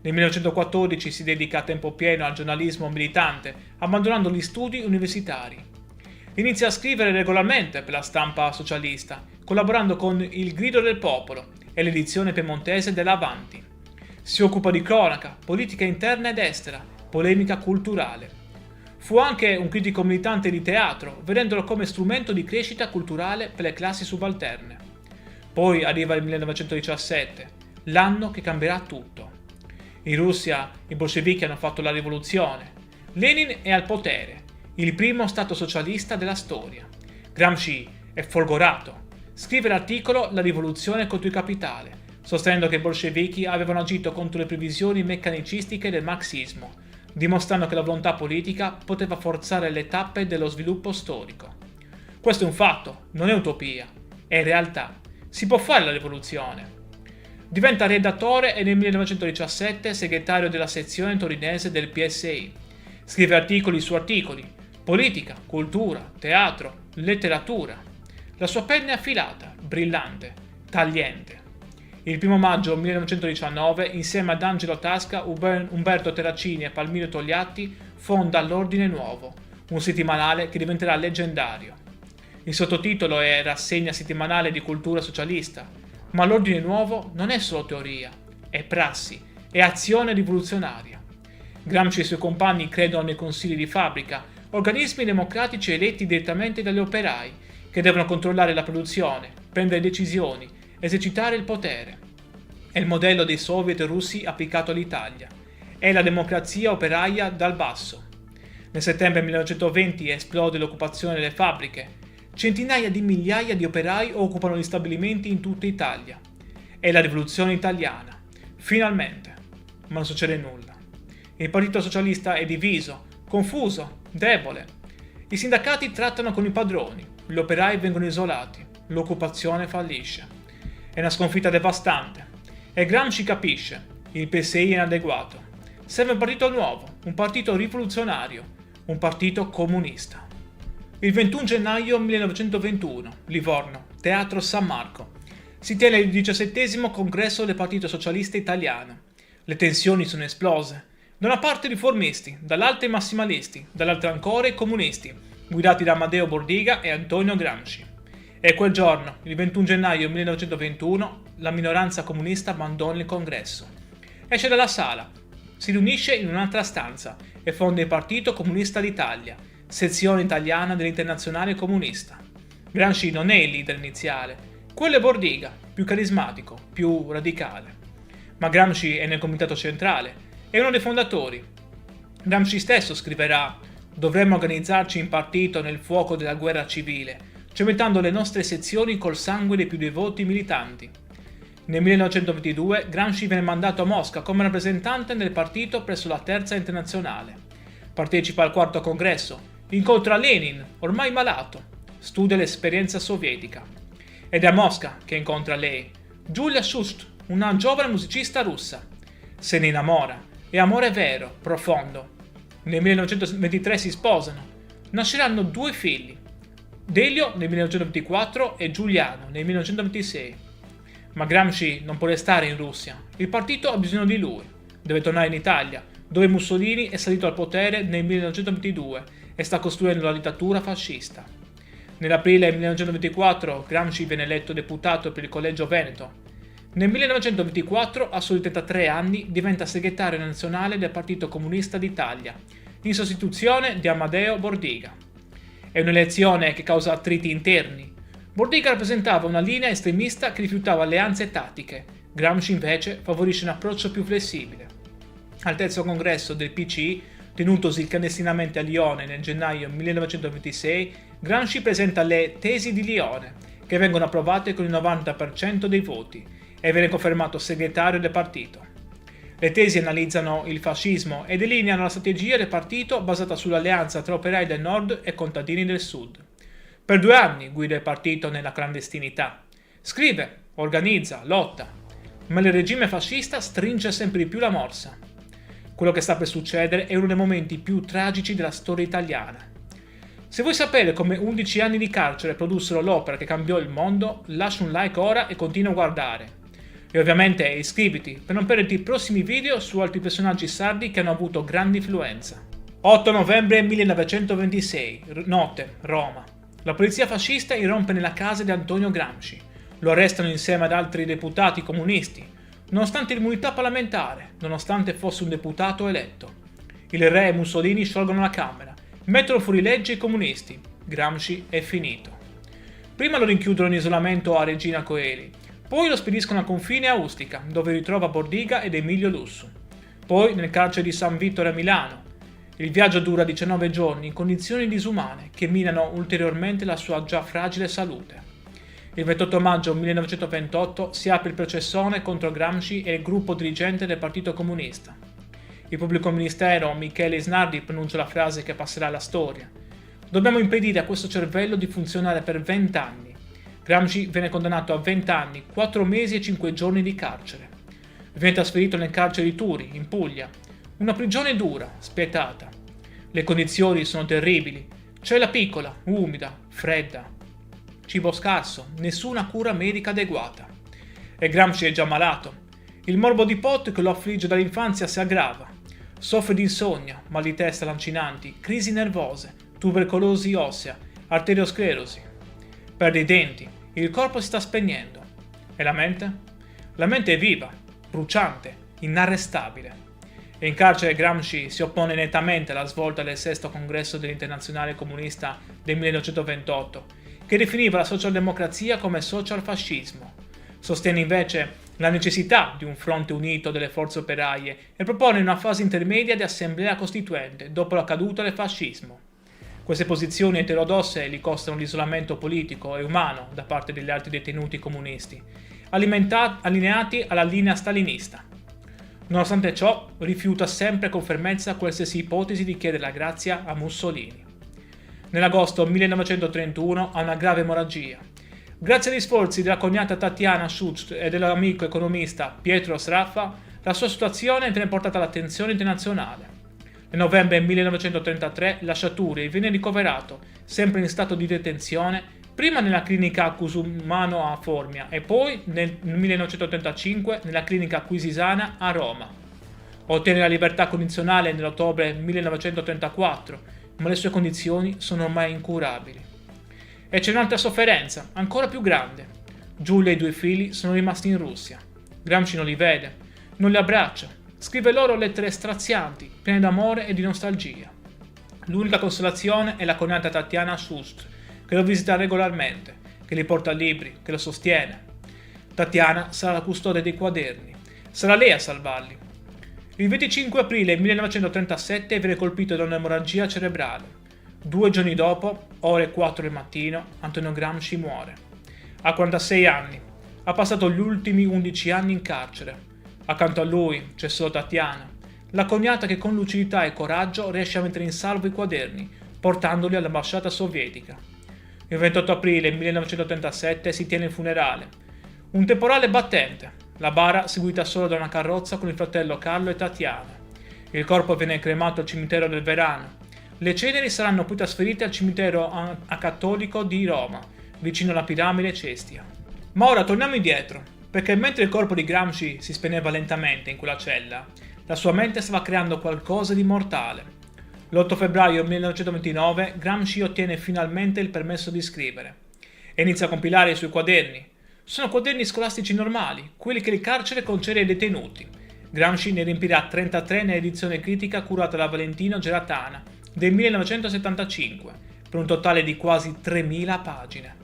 Nel 1914 si dedica a tempo pieno al giornalismo militante, abbandonando gli studi universitari. Inizia a scrivere regolarmente per la stampa socialista, collaborando con Il Grido del Popolo e l'edizione piemontese dell'Avanti. Si occupa di cronaca, politica interna ed estera, polemica culturale. Fu anche un critico militante di teatro, vedendolo come strumento di crescita culturale per le classi subalterne. Poi arriva il 1917, l'anno che cambierà tutto. In Russia i bolscevichi hanno fatto la rivoluzione. Lenin è al potere, il primo stato socialista della storia. Gramsci è folgorato. Scrive l'articolo La rivoluzione contro il capitale, sostenendo che i bolscevichi avevano agito contro le previsioni meccanicistiche del marxismo, dimostrando che la volontà politica poteva forzare le tappe dello sviluppo storico. Questo è un fatto, non è utopia, è realtà. Si può fare la rivoluzione. Diventa redattore e nel 1917 segretario della sezione torinese del PSI. Scrive articoli su articoli, politica, cultura, teatro, letteratura. La sua penna è affilata, brillante, tagliente. Il 1 maggio 1919, insieme ad Angelo Tasca, Umberto Terracini e Palmiro Togliatti, fonda l'Ordine Nuovo, un settimanale che diventerà leggendario. Il sottotitolo è Rassegna settimanale di cultura socialista, ma l'Ordine Nuovo non è solo teoria, è prassi, è azione rivoluzionaria. Gramsci e i suoi compagni credono nei consigli di fabbrica, organismi democratici eletti direttamente dagli operai, che devono controllare la produzione, prendere decisioni, esercitare il potere. È il modello dei soviet russi applicato all'Italia. È la democrazia operaia dal basso. Nel settembre 1920 esplode l'occupazione delle fabbriche. Centinaia di migliaia di operai occupano gli stabilimenti in tutta Italia. È la rivoluzione italiana. Finalmente. Ma non succede nulla. Il Partito Socialista è diviso, confuso, debole. I sindacati trattano con i padroni, gli operai vengono isolati, l'occupazione fallisce. È una sconfitta devastante. E Gramsci capisce, il PSI è inadeguato. Serve un partito nuovo, un partito rivoluzionario, un partito comunista. Il 21 gennaio 1921, Livorno, Teatro San Marco. Si tiene il 17° congresso del Partito Socialista Italiano. Le tensioni sono esplose. Da una parte i riformisti, dall'altra i massimalisti, dall'altra ancora i comunisti, guidati da Amadeo Bordiga e Antonio Gramsci. E quel giorno, il 21 gennaio 1921, la minoranza comunista abbandona il congresso. Esce dalla sala, si riunisce in un'altra stanza e fonda il Partito Comunista d'Italia, sezione italiana dell'Internazionale Comunista. Gramsci non è il leader iniziale, quello è Bordiga, più carismatico, più radicale. Ma Gramsci è nel comitato centrale, è uno dei fondatori. Gramsci stesso scriverà: «Dovremmo organizzarci in partito nel fuoco della guerra civile, cementando le nostre sezioni col sangue dei più devoti militanti». Nel 1922 Gramsci viene mandato a Mosca come rappresentante del partito presso la Terza Internazionale. Partecipa al 4° congresso, incontra Lenin, ormai malato, studia l'esperienza sovietica. Ed è a Mosca che incontra lei, Giulia Shust, una giovane musicista russa. Se ne innamora, è amore vero, profondo. Nel 1923 si sposano. Nasceranno 2 figli, Delio nel 1924 e Giuliano nel 1926. Ma Gramsci non può restare in Russia. Il partito ha bisogno di lui. Deve tornare in Italia, dove Mussolini è salito al potere nel 1922 e sta costruendo la dittatura fascista. Nell'aprile 1924 Gramsci viene eletto deputato per il Collegio Veneto. Nel 1924, a soli 33 anni, diventa segretario nazionale del Partito Comunista d'Italia, in sostituzione di Amadeo Bordiga. È un'elezione che causa attriti interni. Bordiga rappresentava una linea estremista che rifiutava alleanze tattiche. Gramsci invece favorisce un approccio più flessibile. Al 3° congresso del PCI, tenutosi clandestinamente a Lione nel gennaio 1926, Gramsci presenta le Tesi di Lione, che vengono approvate con il 90% dei voti, e viene confermato segretario del partito. Le tesi analizzano il fascismo e delineano la strategia del partito basata sull'alleanza tra operai del nord e contadini del sud. Per 2 anni guida il partito nella clandestinità. Scrive, organizza, lotta, ma il regime fascista stringe sempre di più la morsa. Quello che sta per succedere è uno dei momenti più tragici della storia italiana. Se vuoi sapere come 11 anni di carcere produssero l'opera che cambiò il mondo, lascia un like ora e continua a guardare. E ovviamente iscriviti per non perderti i prossimi video su altri personaggi sardi che hanno avuto grande influenza. 8 novembre 1926, notte, Roma. La polizia fascista irrompe nella casa di Antonio Gramsci. Lo arrestano insieme ad altri deputati comunisti, nonostante l'immunità parlamentare, nonostante fosse un deputato eletto. Il re e Mussolini sciolgono la Camera, mettono fuori legge i comunisti. Gramsci è finito. Prima lo rinchiudono in isolamento a Regina Coeli, poi lo spediscono al confine a Ustica, dove ritrova Bordiga ed Emilio Lussu. Poi nel carcere di San Vittore a Milano. Il viaggio dura 19 giorni in condizioni disumane che minano ulteriormente la sua già fragile salute. Il 28 maggio 1928 si apre il processone contro Gramsci e il gruppo dirigente del Partito Comunista. Il pubblico ministero Michele Snardi pronuncia la frase che passerà alla storia. Dobbiamo impedire a questo cervello di funzionare per 20 anni. Gramsci venne condannato a 20 anni, 4 mesi e 5 giorni di carcere. Venne trasferito nel carcere di Turi, in Puglia. Una prigione dura, spietata. Le condizioni sono terribili. Cella piccola, umida, fredda. Cibo scarso, nessuna cura medica adeguata. E Gramsci è già malato. Il morbo di Pot che lo affligge dall'infanzia si aggrava. Soffre di insonnia, mal di testa lancinanti, crisi nervose, tubercolosi ossea, arteriosclerosi. Perde i denti, il corpo si sta spegnendo. E la mente? La mente è viva, bruciante, inarrestabile. E in carcere Gramsci si oppone nettamente alla svolta del sesto congresso dell'Internazionale Comunista del 1928, che definiva la socialdemocrazia come socialfascismo. Sostiene invece la necessità di un fronte unito delle forze operaie e propone una fase intermedia di assemblea costituente dopo la caduta del fascismo. Queste posizioni eterodosse gli costano l'isolamento politico e umano da parte degli altri detenuti comunisti, allineati alla linea stalinista. Nonostante ciò, rifiuta sempre con fermezza qualsiasi ipotesi di chiedere la grazia a Mussolini. Nell'agosto 1931 ha una grave emorragia. Grazie agli sforzi della cognata Tatiana Schutz e dell'amico economista Pietro Sraffa, la sua situazione viene portata all'attenzione internazionale. Nel novembre 1933 lascia Turi e viene ricoverato, sempre in stato di detenzione, prima nella clinica Cusumano a Formia e poi nel 1985 nella clinica Acquisisana a Roma. Ottiene la libertà condizionale nell'ottobre 1934, ma le sue condizioni sono ormai incurabili. E c'è un'altra sofferenza, ancora più grande. Giulia e i 2 figli sono rimasti in Russia. Gramsci non li vede, non li abbraccia, scrive loro lettere strazianti, piene d'amore e di nostalgia. L'unica consolazione è la cognata Tatiana Schutz, che lo visita regolarmente, che gli porta libri, che lo sostiene. Tatiana sarà la custode dei quaderni, sarà lei a salvarli. Il 25 aprile 1937 viene colpito da un'emorragia cerebrale. 2 giorni dopo, ore 4 del mattino, Antonio Gramsci muore. Ha 46 anni. Ha passato gli ultimi 11 anni in carcere. Accanto a lui c'è solo Tatiana, la cognata che con lucidità e coraggio riesce a mettere in salvo i quaderni, portandoli all'ambasciata sovietica. Il 28 aprile 1937 si tiene il funerale. Un temporale battente. La bara seguita solo da una carrozza con il fratello Carlo e Tatiana. Il corpo viene cremato al cimitero del Verano. Le ceneri saranno poi trasferite al cimitero acattolico di Roma, vicino alla piramide Cestia. Ma ora torniamo indietro, perché mentre il corpo di Gramsci si spegneva lentamente in quella cella, la sua mente stava creando qualcosa di mortale. L'8 febbraio 1929 Gramsci ottiene finalmente il permesso di scrivere e inizia a compilare i suoi quaderni. Sono quaderni scolastici normali, quelli che il carcere concede ai detenuti. Gramsci ne riempirà 33 nell'edizione critica curata da Valentino Geratana del 1975, per un totale di quasi 3000 pagine.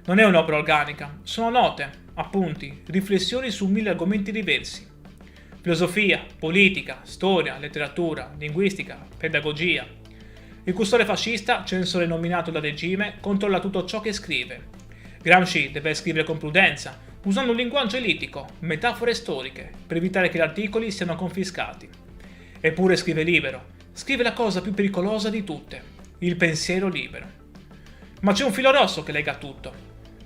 Non è un'opera organica, sono note, appunti, riflessioni su 1000 argomenti diversi. Filosofia, politica, storia, letteratura, linguistica, pedagogia. Il custode fascista, censore nominato dal regime, controlla tutto ciò che scrive. Gramsci deve scrivere con prudenza, usando un linguaggio elitico, metafore storiche, per evitare che gli articoli siano confiscati. Eppure scrive libero. Scrive la cosa più pericolosa di tutte, il pensiero libero. Ma c'è un filo rosso che lega tutto.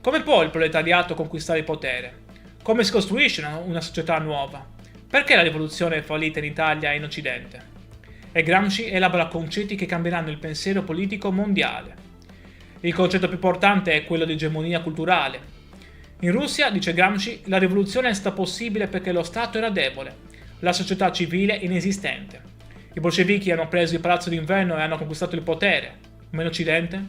Come può il proletariato conquistare il potere? Come si costruisce una società nuova? Perché la rivoluzione è fallita in Italia e in Occidente? E Gramsci elabora concetti che cambieranno il pensiero politico mondiale. Il concetto più importante è quello di egemonia culturale. In Russia, dice Gramsci, la rivoluzione è stata possibile perché lo Stato era debole, la società civile inesistente. I bolscevichi hanno preso il palazzo d'inverno e hanno conquistato il potere. Ma in Occidente?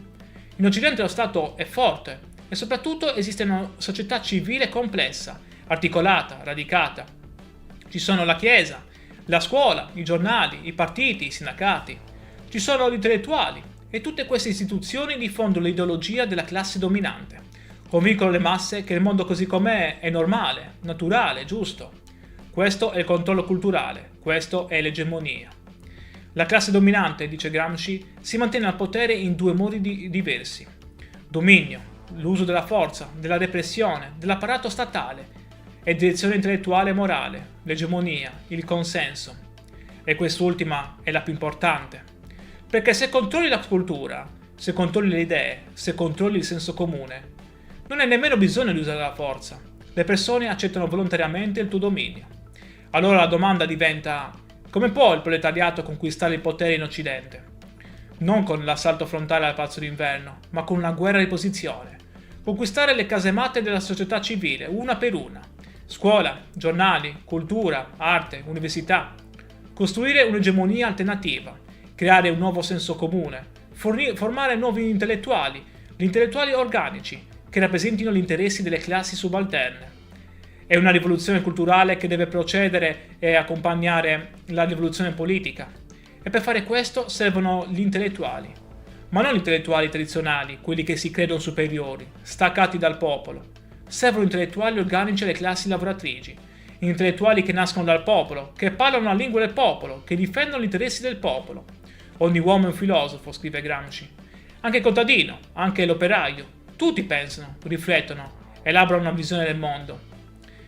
In Occidente lo Stato è forte e soprattutto esiste una società civile complessa, articolata, radicata. Ci sono la Chiesa, la scuola, i giornali, i partiti, i sindacati. Ci sono gli intellettuali e tutte queste istituzioni diffondono l'ideologia della classe dominante. Convincono le masse che il mondo così com'è è normale, naturale, giusto. Questo è il controllo culturale, questo è l'egemonia. La classe dominante, dice Gramsci, si mantiene al potere in 2 modi diversi. Dominio, l'uso della forza, della repressione, dell'apparato statale, e direzione intellettuale e morale, l'egemonia, il consenso. E quest'ultima è la più importante. Perché se controlli la cultura, se controlli le idee, se controlli il senso comune, Non hai nemmeno bisogno di usare la forza. Le persone accettano volontariamente il tuo dominio. Allora la domanda diventa: come può il proletariato conquistare il potere in Occidente? Non con l'assalto frontale al Palazzo d'Inverno, ma con una guerra di posizione. Conquistare le casematte della società civile, una per una. Scuola, giornali, cultura, arte, università. Costruire un'egemonia alternativa, creare un nuovo senso comune, formare nuovi intellettuali, gli intellettuali organici, che rappresentino gli interessi delle classi subalterne. È una rivoluzione culturale che deve procedere e accompagnare la rivoluzione politica. E per fare questo servono gli intellettuali. Ma non gli intellettuali tradizionali, quelli che si credono superiori, staccati dal popolo. Servono intellettuali organici alle classi lavoratrici, intellettuali che nascono dal popolo, che parlano la lingua del popolo, che difendono gli interessi del popolo. Ogni uomo è un filosofo, scrive Gramsci. Anche il contadino, anche l'operaio. Tutti pensano, riflettono, elaborano una visione del mondo.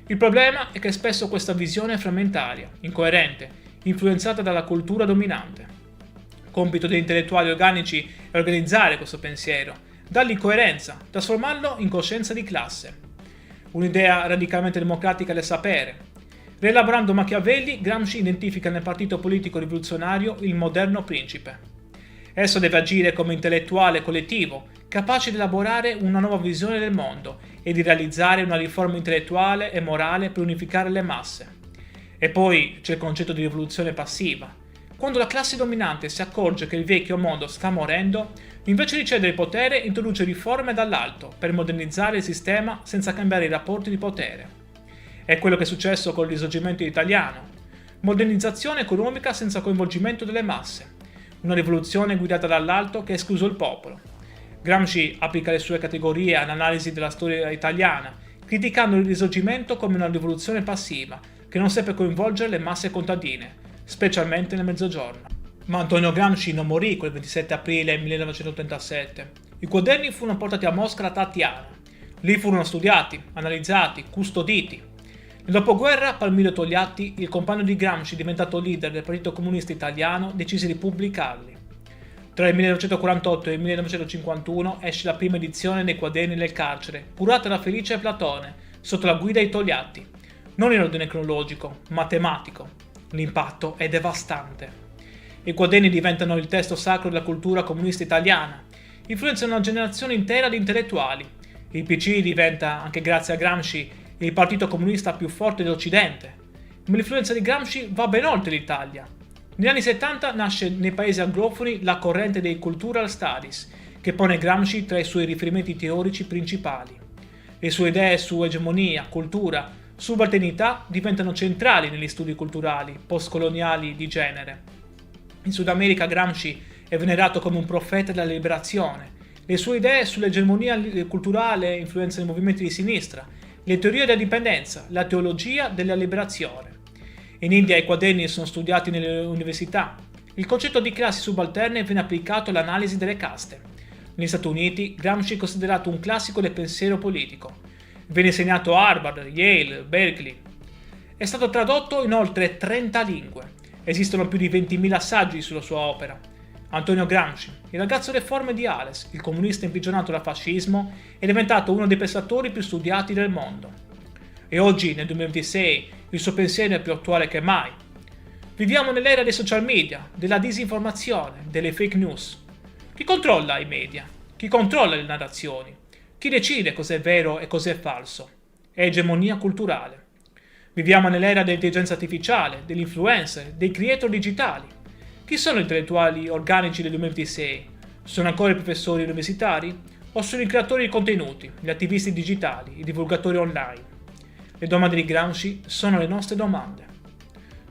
Il problema è che spesso questa visione è frammentaria, incoerente, influenzata dalla cultura dominante. Compito degli intellettuali organici è organizzare questo pensiero, dargli coerenza, trasformarlo in coscienza di classe. Un'idea radicalmente democratica del sapere. Rielaborando Machiavelli, Gramsci identifica nel partito politico rivoluzionario il moderno principe. Esso deve agire come intellettuale collettivo, capace di elaborare una nuova visione del mondo e di realizzare una riforma intellettuale e morale per unificare le masse. E poi c'è il concetto di rivoluzione passiva. Quando la classe dominante si accorge che il vecchio mondo sta morendo, invece di cedere il potere introduce riforme dall'alto per modernizzare il sistema senza cambiare i rapporti di potere. È quello che è successo con il risorgimento italiano. Modernizzazione economica senza coinvolgimento delle masse. Una rivoluzione guidata dall'alto che ha escluso il popolo. Gramsci applica le sue categorie all'analisi della storia italiana, criticando il risorgimento come una rivoluzione passiva, che non seppe coinvolgere le masse contadine, specialmente nel Mezzogiorno. Ma Antonio Gramsci non morì quel 27 aprile 1937. I quaderni furono portati a Mosca da Tatiana. Lì furono studiati, analizzati, custoditi. Nel dopoguerra Palmiro Togliatti, il compagno di Gramsci diventato leader del Partito Comunista Italiano, decise di pubblicarli. Tra il 1948 e il 1951 esce la prima edizione dei quaderni del carcere, curata da Felice Platone, sotto la guida di Togliatti. Non in ordine cronologico, ma tematico. L'impatto è devastante. I quaderni diventano il testo sacro della cultura comunista italiana, influenzano una generazione intera di intellettuali. Il PC diventa, anche grazie a Gramsci, il partito comunista più forte dell'Occidente. Ma l'influenza di Gramsci va ben oltre l'Italia. Negli anni 70 nasce nei paesi anglofoni la corrente dei Cultural Studies, che pone Gramsci tra i suoi riferimenti teorici principali. Le sue idee su egemonia, cultura, subalternità diventano centrali negli studi culturali postcoloniali di genere. In Sud America Gramsci è venerato come un profeta della liberazione. Le sue idee sull'egemonia culturale influenzano i movimenti di sinistra, le teorie della dipendenza, la teologia della liberazione. In India i quaderni sono studiati nelle università. Il concetto di classi subalterne viene applicato all'analisi delle caste. Negli Stati Uniti Gramsci è considerato un classico del pensiero politico. Viene insegnato a Harvard, Yale, Berkeley. È stato tradotto in oltre 30 lingue. Esistono più di 20.000 saggi sulla sua opera. Antonio Gramsci, il ragazzo deforme di Ales, il comunista imprigionato dal fascismo, è diventato uno dei pensatori più studiati del mondo. E oggi, nel 2026, il suo pensiero è più attuale che mai. Viviamo nell'era dei social media, della disinformazione, delle fake news. Chi controlla i media? Chi controlla le narrazioni? Chi decide cos'è vero e cos'è falso? È egemonia culturale. Viviamo nell'era dell'intelligenza artificiale, degli influencer, dei creator digitali. Chi sono gli intellettuali organici del 2026? Sono ancora i professori universitari? O sono i creatori di contenuti, gli attivisti digitali, i divulgatori online? Le domande di Gramsci sono le nostre domande.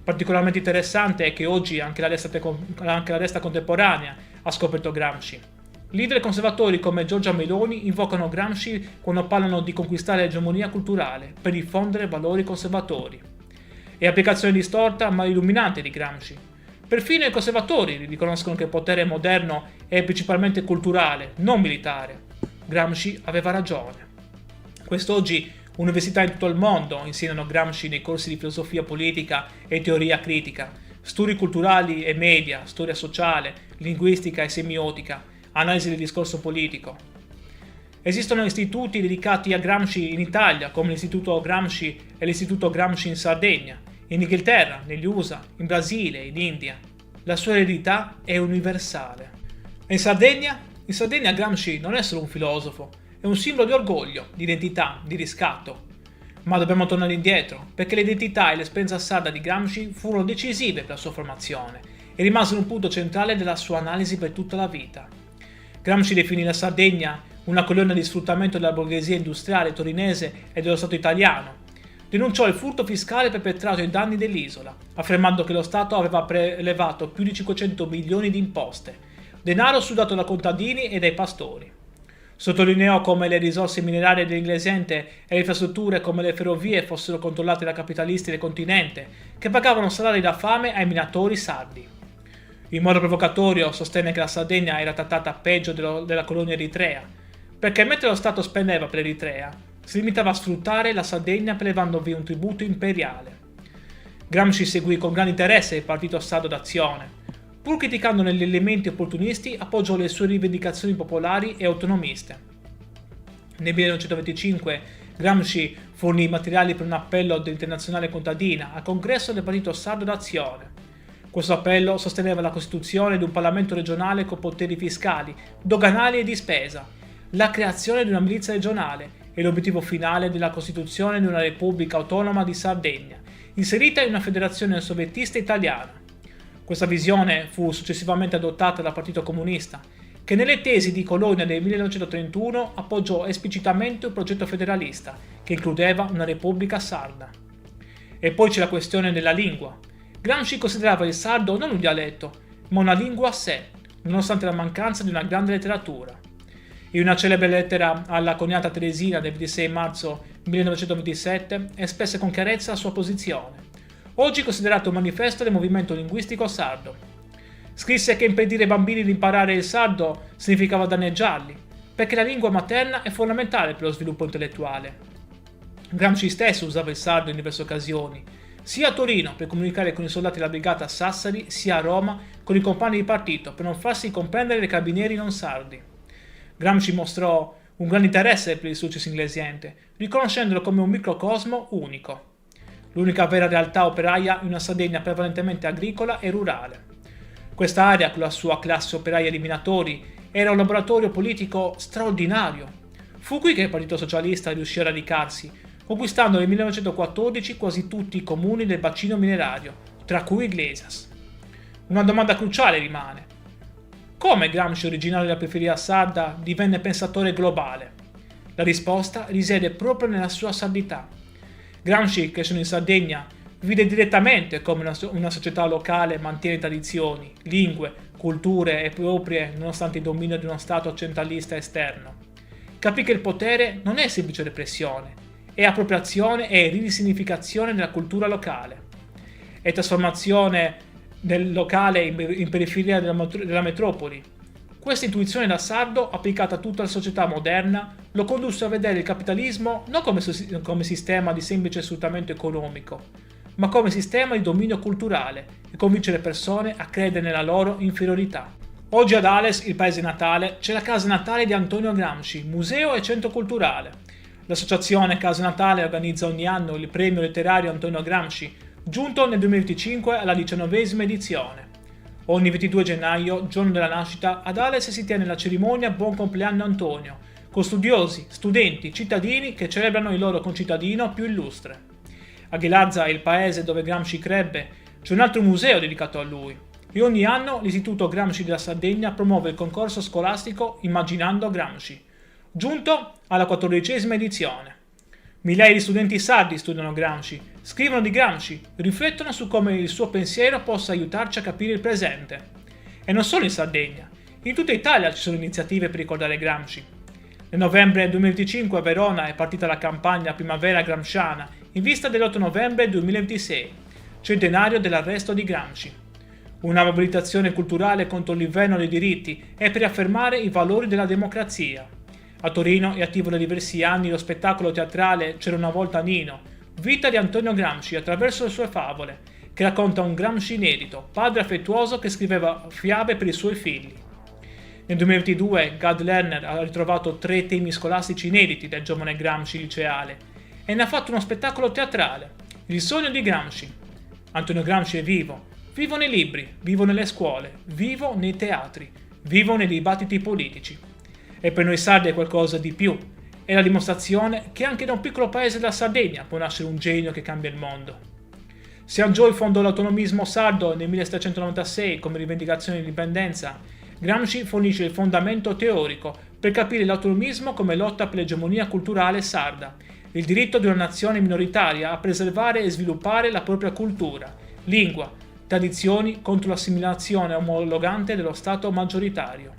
Particolarmente interessante è che oggi anche la destra contemporanea ha scoperto Gramsci. Leader conservatori come Giorgia Meloni invocano Gramsci quando parlano di conquistare l'egemonia culturale per diffondere valori conservatori. È applicazione distorta ma illuminante di Gramsci. Perfino i conservatori riconoscono che il potere moderno è principalmente culturale, non militare. Gramsci aveva ragione. Quest'oggi università in tutto il mondo insegnano Gramsci nei corsi di filosofia politica e teoria critica, studi culturali e media, storia sociale, linguistica e semiotica, analisi del discorso politico. Esistono istituti dedicati a Gramsci in Italia, come l'Istituto Gramsci e l'Istituto Gramsci in Sardegna, in Inghilterra, negli USA, in Brasile, in India. La sua eredità è universale. E in Sardegna? In Sardegna Gramsci non è solo un filosofo, è un simbolo di orgoglio, di identità, di riscatto. Ma dobbiamo tornare indietro, perché l'identità e l'esperienza sarda di Gramsci furono decisive per la sua formazione e rimasero un punto centrale della sua analisi per tutta la vita. Gramsci definì la Sardegna una colonna di sfruttamento della borghesia industriale torinese e dello Stato italiano. Denunciò il furto fiscale perpetrato ai danni dell'isola, affermando che lo Stato aveva prelevato più di 500 milioni di imposte, denaro sudato da contadini e dai pastori. Sottolineò come le risorse minerarie dell'Inglesente e le infrastrutture come le ferrovie fossero controllate da capitalisti del continente, che pagavano salari da fame ai minatori sardi. In modo provocatorio sostenne che la Sardegna era trattata peggio della colonia eritrea, perché mentre lo Stato spendeva per l'Eritrea, si limitava a sfruttare la Sardegna prelevandovi un tributo imperiale. Gramsci seguì con grande interesse il partito sardo d'azione. Pur criticandone gli elementi opportunisti, appoggiò le sue rivendicazioni popolari e autonomiste. Nel 1925 Gramsci fornì materiali per un appello dell'Internazionale Contadina al congresso del partito sardo d'azione. Questo appello sosteneva la costituzione di un Parlamento regionale con poteri fiscali, doganali e di spesa, la creazione di una milizia regionale e l'obiettivo finale della costituzione di una Repubblica Autonoma di Sardegna, inserita in una federazione soviettista italiana. Questa visione fu successivamente adottata dal Partito Comunista, che nelle tesi di Colonia del 1931 appoggiò esplicitamente un progetto federalista che includeva una Repubblica sarda. E poi c'è la questione della lingua. Gramsci considerava il sardo non un dialetto, ma una lingua a sé, nonostante la mancanza di una grande letteratura. In una celebre lettera alla coniata Teresina del 26 marzo 1927 espresse con chiarezza la sua posizione, oggi considerato un manifesto del movimento linguistico sardo. Scrisse che impedire ai bambini di imparare il sardo significava danneggiarli, perché la lingua materna è fondamentale per lo sviluppo intellettuale. Gramsci stesso usava il sardo in diverse occasioni, sia a Torino per comunicare con i soldati della brigata Sassari, sia a Roma con i compagni di partito per non farsi comprendere dai carabinieri non sardi. Gramsci mostrò un grande interesse per il successo inglesiente, riconoscendolo come un microcosmo unico, l'unica vera realtà operaia in una Sardegna prevalentemente agricola e rurale. Quest'area, con la sua classe operaia di minatori, era un laboratorio politico straordinario. Fu qui che il Partito Socialista riuscì a radicarsi, conquistando nel 1914 quasi tutti i comuni del bacino minerario, tra cui Iglesias. Una domanda cruciale rimane: come Gramsci, originario della periferia sarda, divenne pensatore globale? La risposta risiede proprio nella sua sardità. Gramsci, crescendo in Sardegna, vide direttamente come una società locale mantiene tradizioni, lingue, culture e proprie nonostante il dominio di uno Stato centralista esterno. Capì che il potere non è semplice repressione, è appropriazione e risignificazione della cultura locale. È trasformazione del locale in periferia della metropoli. Questa intuizione da sardo, applicata a tutta la società moderna, lo condusse a vedere il capitalismo non come sistema di semplice sfruttamento economico, ma come sistema di dominio culturale e convincere le persone a credere nella loro inferiorità. Oggi ad Ales, il paese natale, c'è la casa natale di Antonio Gramsci, museo e centro culturale. L'associazione Casa Natale organizza ogni anno il premio letterario Antonio Gramsci, giunto nel 2025 alla 19ª edizione. Ogni 22 gennaio, giorno della nascita, ad Ales si tiene la cerimonia Buon compleanno Antonio, con studiosi, studenti, cittadini che celebrano il loro concittadino più illustre. A Ghilarza, il paese dove Gramsci crebbe, c'è un altro museo dedicato a lui, e ogni anno l'Istituto Gramsci della Sardegna promuove il concorso scolastico Immaginando Gramsci, giunto alla 14ª edizione. Migliaia di studenti sardi studiano Gramsci, scrivono di Gramsci, riflettono su come il suo pensiero possa aiutarci a capire il presente. E non solo in Sardegna, in tutta Italia ci sono iniziative per ricordare Gramsci. Nel novembre 2025 a Verona è partita la campagna Primavera Gramsciana in vista dell'8 novembre 2026, centenario dell'arresto di Gramsci. Una mobilitazione culturale contro l'inverno dei diritti e per affermare i valori della democrazia. A Torino è attivo da diversi anni lo spettacolo teatrale C'era una volta Nino, vita di Antonio Gramsci attraverso le sue favole, che racconta un Gramsci inedito, padre affettuoso che scriveva fiabe per i suoi figli. Nel 2022 Gad Lerner ha ritrovato 3 temi scolastici inediti del giovane Gramsci liceale e ne ha fatto uno spettacolo teatrale, Il sogno di Gramsci. Antonio Gramsci è vivo, vivo nei libri, vivo nelle scuole, vivo nei teatri, vivo nei dibattiti politici. E per noi sardi è qualcosa di più, è la dimostrazione che anche da un piccolo paese della Sardegna può nascere un genio che cambia il mondo. Siangioi fondò l'autonomismo sardo nel 1796 come rivendicazione di indipendenza. Gramsci fornisce il fondamento teorico per capire l'autonomismo come lotta per l'egemonia culturale sarda, il diritto di una nazione minoritaria a preservare e sviluppare la propria cultura, lingua, tradizioni contro l'assimilazione omologante dello Stato maggioritario.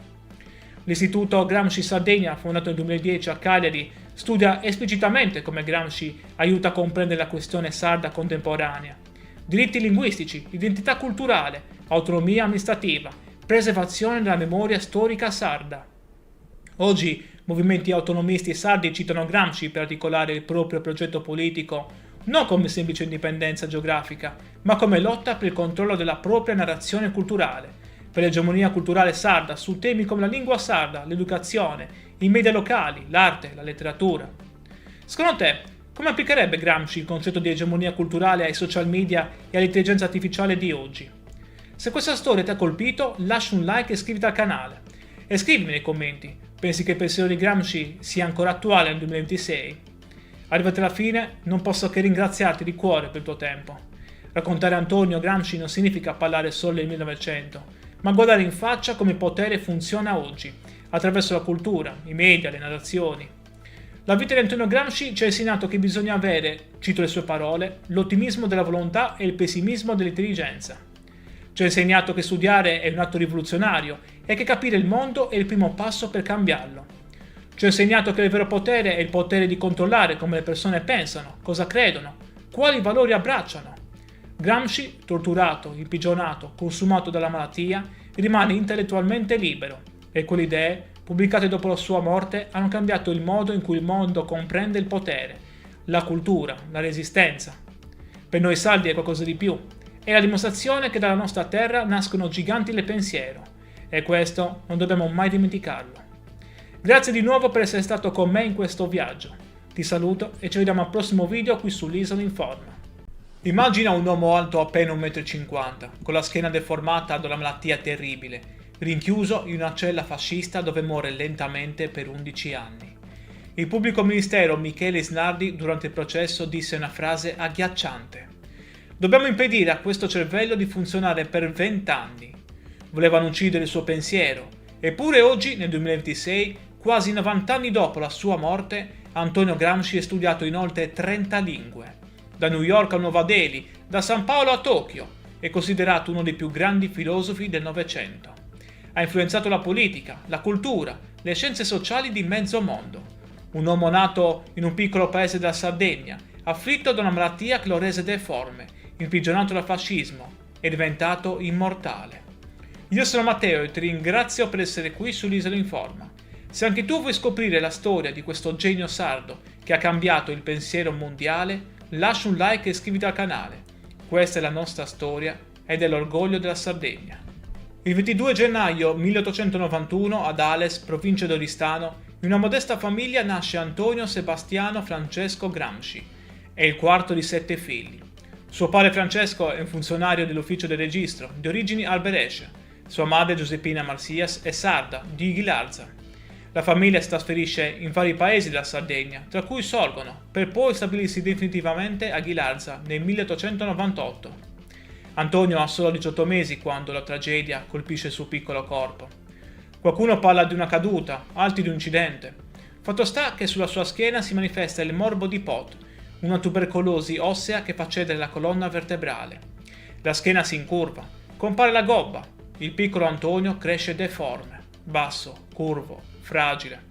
L'Istituto Gramsci Sardegna, fondato nel 2010 a Cagliari, studia esplicitamente come Gramsci aiuta a comprendere la questione sarda contemporanea. Diritti linguistici, identità culturale, autonomia amministrativa, preservazione della memoria storica sarda. Oggi movimenti autonomisti sardi citano Gramsci per articolare il proprio progetto politico non come semplice indipendenza geografica, ma come lotta per il controllo della propria narrazione culturale, per l'egemonia culturale sarda su temi come la lingua sarda, l'educazione, i media locali, l'arte, la letteratura. Secondo te, come applicherebbe Gramsci il concetto di egemonia culturale ai social media e all'intelligenza artificiale di oggi? Se questa storia ti ha colpito, lascia un like e iscriviti al canale. E scrivimi nei commenti, pensi che il pensiero di Gramsci sia ancora attuale nel 2026? Arrivati alla fine, non posso che ringraziarti di cuore per il tuo tempo. Raccontare Antonio Gramsci non significa parlare solo del 1900, ma guardare in faccia come il potere funziona oggi, attraverso la cultura, i media, le narrazioni. La vita di Antonio Gramsci ci ha insegnato che bisogna avere, cito le sue parole, l'ottimismo della volontà e il pessimismo dell'intelligenza. Ci ha insegnato che studiare è un atto rivoluzionario e che capire il mondo è il primo passo per cambiarlo. Ci ha insegnato che il vero potere è il potere di controllare come le persone pensano, cosa credono, quali valori abbracciano. Gramsci, torturato, imprigionato, consumato dalla malattia, rimane intellettualmente libero e quelle idee, pubblicate dopo la sua morte, hanno cambiato il modo in cui il mondo comprende il potere, la cultura, la resistenza. Per noi sardi è qualcosa di più. È la dimostrazione che dalla nostra terra nascono giganti del pensiero e questo non dobbiamo mai dimenticarlo. Grazie di nuovo per essere stato con me in questo viaggio. Ti saluto e ci vediamo al prossimo video qui sull'Isola Informa. Immagina un uomo alto appena 1,50 m, con la schiena deformata da una malattia terribile, rinchiuso in una cella fascista dove muore lentamente per 11 anni. Il pubblico ministero Michele Isnardi durante il processo disse una frase agghiacciante. Dobbiamo impedire a questo cervello di funzionare per 20 anni. Volevano uccidere il suo pensiero, eppure oggi, nel 2026, quasi 90 anni dopo la sua morte, Antonio Gramsci è studiato in oltre 30 lingue. Da New York a Nuova Delhi, da San Paolo a Tokyo, è considerato uno dei più grandi filosofi del Novecento. Ha influenzato la politica, la cultura, le scienze sociali di mezzo mondo. Un uomo nato in un piccolo paese della Sardegna, afflitto da una malattia che lo rese deforme, imprigionato dal fascismo, è diventato immortale. Io sono Matteo e ti ringrazio per essere qui sull'Isola Informa. Se anche tu vuoi scoprire la storia di questo genio sardo che ha cambiato il pensiero mondiale, lascia un like e iscriviti al canale. Questa è la nostra storia ed è l'orgoglio della Sardegna. Il 22 gennaio 1891 ad Ales, provincia di Oristano, in una modesta famiglia nasce Antonio Sebastiano Francesco Gramsci. È il quarto di 7 figli. Suo padre Francesco è un funzionario dell'ufficio del registro, di origini alberesce. Sua madre Giuseppina Marsias è sarda, di Ghilarza. La famiglia si trasferisce in vari paesi della Sardegna, tra cui Sorgono, per poi stabilirsi definitivamente a Ghilarza nel 1898. Antonio ha solo 18 mesi quando la tragedia colpisce il suo piccolo corpo. Qualcuno parla di una caduta, altri di un incidente. Fatto sta che sulla sua schiena si manifesta il morbo di Pot, una tubercolosi ossea che fa cedere la colonna vertebrale. La schiena si incurva, compare la gobba. Il piccolo Antonio cresce deforme, basso, curvo, fragile.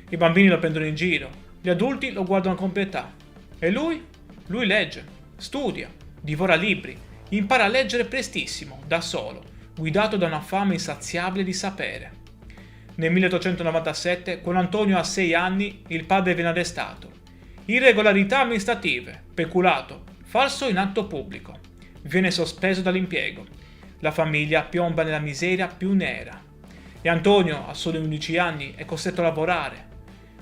I bambini lo prendono in giro, gli adulti lo guardano con pietà. E lui? Lui legge, studia, divora libri, impara a leggere prestissimo, da solo, guidato da una fame insaziabile di sapere. Nel 1897, quando Antonio ha 6 anni, il padre viene arrestato. Irregolarità amministrative, peculato, falso in atto pubblico. Viene sospeso dall'impiego. La famiglia piomba nella miseria più nera. e Antonio, a soli 11 anni, è costretto a lavorare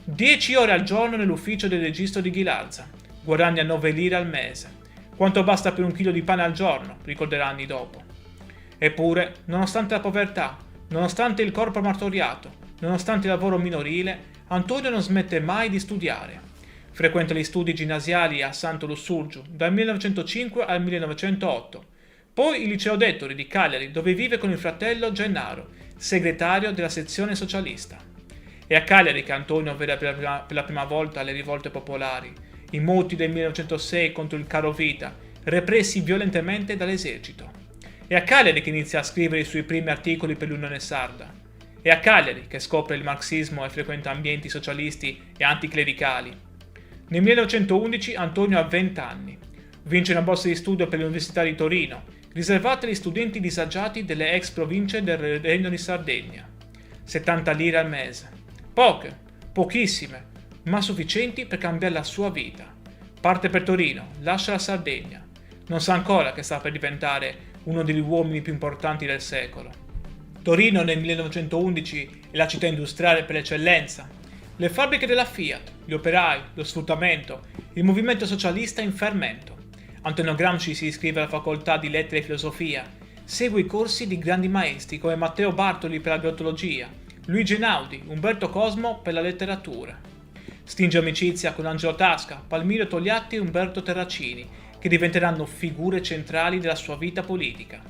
10 ore al giorno nell'ufficio del registro di Ghilarza, guadagna 9 lire al mese, quanto basta per un chilo di pane al giorno, ricorderà anni dopo. Eppure, nonostante la povertà, nonostante il corpo martoriato, nonostante il lavoro minorile, Antonio non smette mai di studiare. Frequenta gli studi ginnasiali a Santo Lussurgiu dal 1905 al 1908, poi il liceo Dettori di Cagliari, dove vive con il fratello Gennaro, segretario della sezione socialista. È a Cagliari che Antonio vede per la prima volta le rivolte popolari, i moti del 1906 contro il caro vita, repressi violentemente dall'esercito. È a Cagliari che inizia a scrivere i suoi primi articoli per l'Unione Sarda. È a Cagliari che scopre il marxismo e frequenta ambienti socialisti e anticlericali. Nel 1911 Antonio ha 20 anni. Vince una borsa di studio per l'Università di Torino, riservata agli studenti disagiati delle ex province del Regno di Sardegna. 70 lire al mese. Poche, pochissime, ma sufficienti per cambiare la sua vita. Parte per Torino, lascia la Sardegna. Non sa ancora che sta per diventare uno degli uomini più importanti del secolo. Torino nel 1911 è la città industriale per eccellenza. Le fabbriche della Fiat, gli operai, lo sfruttamento, il movimento socialista in fermento. Antonio Gramsci si iscrive alla facoltà di lettere e filosofia, segue i corsi di grandi maestri come Matteo Bartoli per la glottologia, Luigi Einaudi, Umberto Cosmo per la letteratura. Stringe amicizia con Angelo Tasca, Palmiro Togliatti e Umberto Terracini, che diventeranno figure centrali della sua vita politica.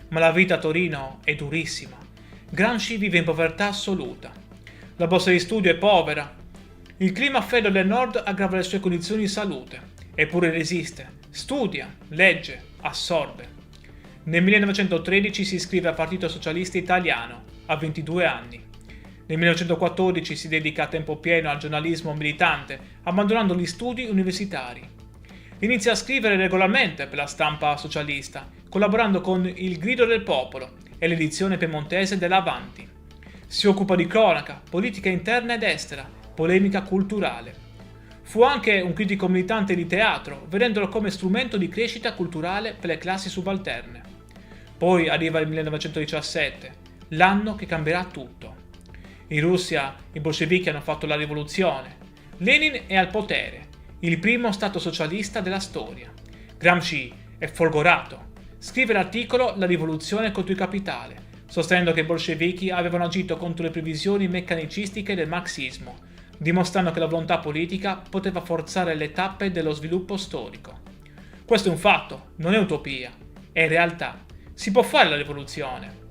Ma la vita a Torino è durissima. Gramsci vive in povertà assoluta. La borsa di studio è povera. Il clima freddo del nord aggrava le sue condizioni di salute. Eppure resiste, studia, legge, assorbe. Nel 1913 si iscrive al Partito Socialista Italiano, a 22 anni. Nel 1914 si dedica a tempo pieno al giornalismo militante, abbandonando gli studi universitari. Inizia a scrivere regolarmente per la stampa socialista, collaborando con Il Grido del Popolo e l'edizione piemontese dell'Avanti. Si occupa di cronaca, politica interna ed estera, polemica culturale. Fu anche un critico militante di teatro, vedendolo come strumento di crescita culturale per le classi subalterne. Poi arriva il 1917, l'anno che cambierà tutto. In Russia i bolscevichi hanno fatto la rivoluzione. Lenin è al potere, il primo stato socialista della storia. Gramsci è folgorato. Scrive l'articolo La rivoluzione contro il capitale, sostenendo che i bolscevichi avevano agito contro le previsioni meccanicistiche del marxismo, dimostrando che la volontà politica poteva forzare le tappe dello sviluppo storico. Questo è un fatto, non è utopia, è realtà. Si può fare la rivoluzione.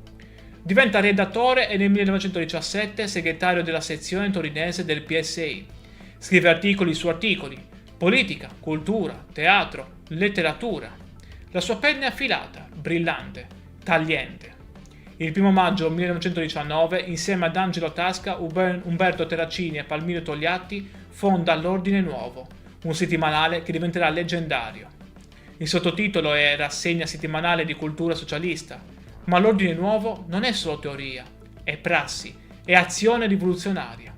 Diventa redattore e nel 1917 segretario della sezione torinese del PSI. Scrive articoli su articoli, politica, cultura, teatro, letteratura. La sua penna è affilata, brillante, tagliente. Il 1 maggio 1919, insieme ad Angelo Tasca, Umberto Terracini e Palmiro Togliatti, fonda l'Ordine Nuovo, un settimanale che diventerà leggendario. Il sottotitolo è Rassegna settimanale di cultura socialista, ma l'Ordine Nuovo non è solo teoria, è prassi, è azione rivoluzionaria.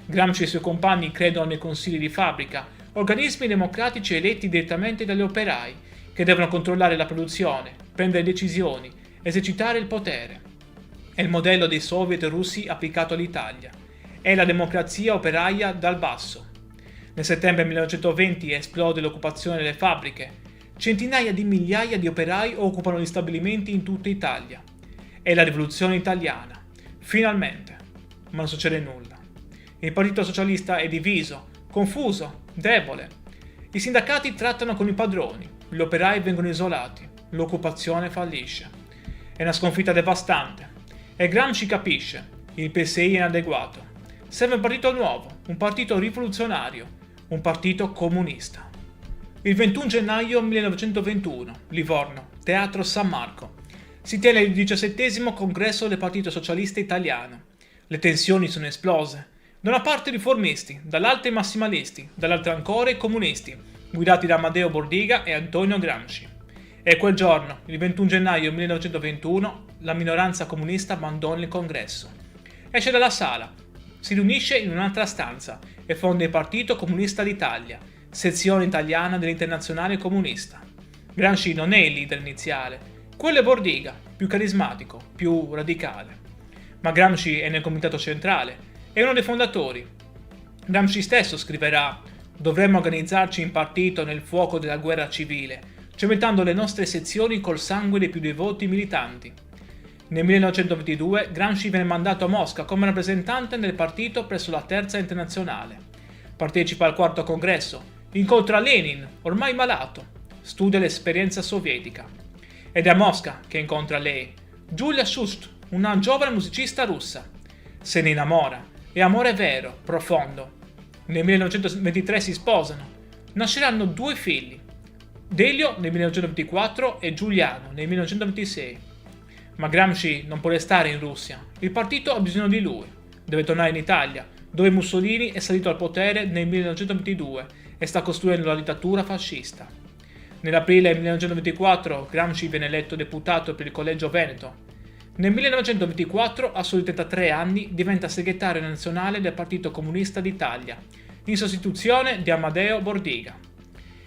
Gramsci e i suoi compagni credono nei consigli di fabbrica, organismi democratici eletti direttamente dagli operai, che devono controllare la produzione, prendere decisioni, esercitare il potere. È il modello dei soviet russi applicato all'Italia. È la democrazia operaia dal basso. Nel settembre 1920 esplode l'occupazione delle fabbriche. Centinaia di migliaia di operai occupano gli stabilimenti in tutta Italia. È la rivoluzione italiana. Finalmente. Ma non succede nulla. Il Partito Socialista è diviso, confuso, debole. I sindacati trattano con i padroni, gli operai vengono isolati, l'occupazione fallisce. È una sconfitta devastante. E Gramsci capisce, il PSI è inadeguato. Serve un partito nuovo, un partito rivoluzionario, un partito comunista. Il 21 gennaio 1921, Livorno, Teatro San Marco. Si tiene il 17° congresso del Partito Socialista Italiano. Le tensioni sono esplose. Da una parte i riformisti, dall'altra i massimalisti, dall'altra ancora i comunisti, guidati da Amadeo Bordiga e Antonio Gramsci. E quel giorno, il 21 gennaio 1921, la minoranza comunista abbandona il congresso. Esce dalla sala, si riunisce in un'altra stanza e fonda il Partito Comunista d'Italia, sezione italiana dell'Internazionale Comunista. Gramsci non è il leader iniziale, quello è Bordiga, più carismatico, più radicale. ma Gramsci è nel comitato centrale, è uno dei fondatori. Gramsci stesso scriverà: «Dovremmo organizzarci in partito nel fuoco della guerra civile, cementando le nostre sezioni col sangue dei più devoti militanti». Nel 1922 Gramsci viene mandato a Mosca come rappresentante del partito presso la Terza Internazionale. Partecipa al quarto congresso, incontra Lenin, ormai malato, studia l'esperienza sovietica. Ed è a Mosca che incontra lei, Giulia Shust, una giovane musicista russa. Se ne innamora, è amore vero, profondo. Nel 1923 si sposano. Nasceranno 2 figli, Delio nel 1924 e Giuliano nel 1926. Ma Gramsci non può restare in Russia. Il partito ha bisogno di lui. Deve tornare in Italia, dove Mussolini è salito al potere nel 1922 e sta costruendo la dittatura fascista. Nell'aprile 1924 Gramsci viene eletto deputato per il Collegio Veneto. Nel 1924, a soli 33 anni, diventa segretario nazionale del Partito Comunista d'Italia, in sostituzione di Amadeo Bordiga.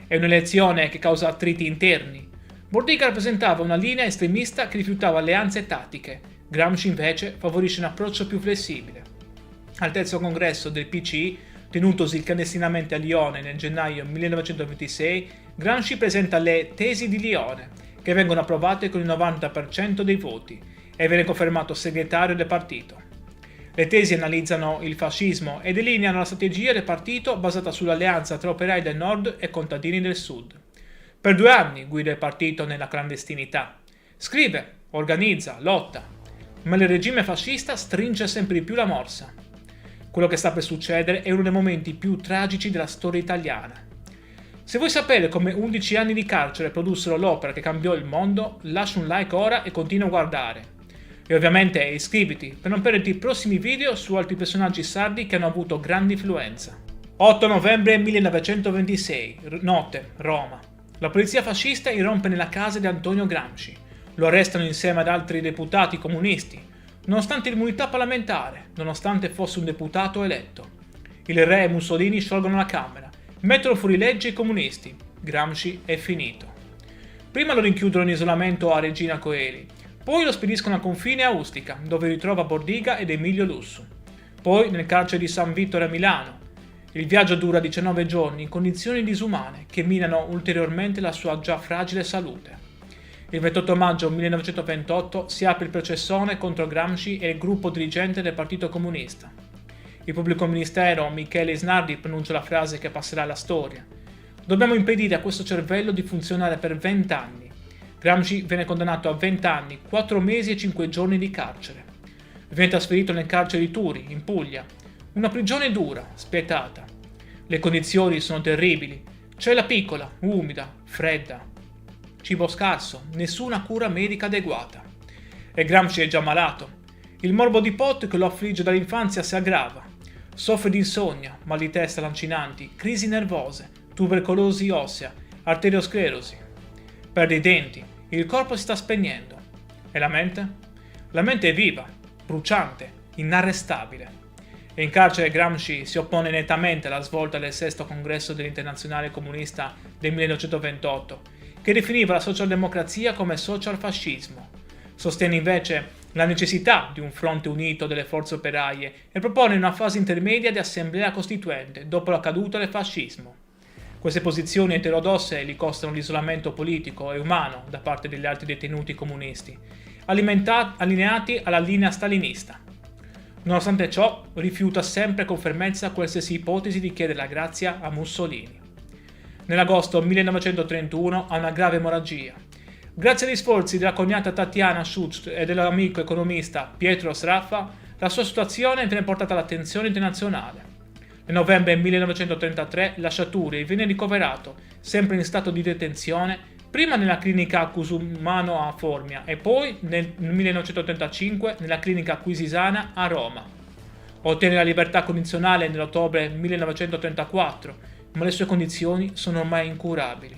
È un'elezione che causa attriti interni. Bordiga rappresentava una linea estremista che rifiutava alleanze tattiche. Gramsci invece favorisce un approccio più flessibile. Al terzo congresso del PCI, tenutosi clandestinamente a Lione nel gennaio 1926, Gramsci presenta le Tesi di Lione, che vengono approvate con il 90% dei voti, e viene confermato segretario del partito. Le tesi analizzano il fascismo e delineano la strategia del partito basata sull'alleanza tra operai del nord e contadini del sud. Per 2 anni guida il partito nella clandestinità. Scrive, organizza, lotta, ma il regime fascista stringe sempre di più la morsa. Quello che sta per succedere è uno dei momenti più tragici della storia italiana. Se vuoi sapere come 11 anni di carcere produssero l'opera che cambiò il mondo, lascia un like ora e continua a guardare. E ovviamente iscriviti per non perderti i prossimi video su altri personaggi sardi che hanno avuto grande influenza. 8 novembre 1926, notte, Roma. La polizia fascista irrompe nella casa di Antonio Gramsci. Lo arrestano insieme ad altri deputati comunisti, nonostante l'immunità parlamentare, nonostante fosse un deputato eletto. Il re e Mussolini sciolgono la Camera, mettono fuori legge i comunisti. Gramsci è finito. Prima lo rinchiudono in isolamento a Regina Coeli, poi lo spediscono al confine a Ustica, dove ritrova Bordiga ed Emilio Lussu. Poi nel carcere di San Vittore a Milano. Il viaggio dura 19 giorni in condizioni disumane che minano ulteriormente la sua già fragile salute. Il 28 maggio 1928 si apre il processone contro Gramsci e il gruppo dirigente del Partito Comunista. Il pubblico ministero Michele Snardi pronuncia la frase che passerà alla storia: «Dobbiamo impedire a questo cervello di funzionare per 20 anni». Gramsci viene condannato a 20 anni, 4 mesi e 5 giorni di carcere. Viene trasferito nel carcere di Turi, in Puglia. Una prigione dura, spietata. Le condizioni sono terribili. Cella piccola, umida, fredda. Cibo scarso, nessuna cura medica adeguata. E Gramsci è già malato. Il morbo di Pot che lo affligge dall'infanzia si aggrava. Soffre di insonnia, mal di testa lancinanti, crisi nervose, tubercolosi ossea, arteriosclerosi. Perde i denti, il corpo si sta spegnendo. E la mente? La mente è viva, bruciante, inarrestabile. E in carcere Gramsci si oppone nettamente alla svolta del sesto congresso dell'Internazionale Comunista del 1928, che definiva la socialdemocrazia come socialfascismo. Sostiene invece la necessità di un fronte unito delle forze operaie e propone una fase intermedia di assemblea costituente dopo la caduta del fascismo. Queste posizioni eterodosse gli costano l'isolamento politico e umano da parte degli altri detenuti comunisti, allineati alla linea stalinista. Nonostante ciò, rifiuta sempre con fermezza qualsiasi ipotesi di chiedere la grazia a Mussolini. Nell'agosto 1931 ha una grave emorragia. Grazie agli sforzi della cognata Tatiana Schutz e dell'amico economista Pietro Sraffa, la sua situazione viene portata all'attenzione internazionale. Nel novembre 1933 lascia Turi e viene ricoverato, sempre in stato di detenzione, prima nella clinica Cusumano a Formia e poi nel 1935 nella clinica Quisisana a Roma. Ottiene la libertà condizionale nell'ottobre 1934, ma le sue condizioni sono ormai incurabili.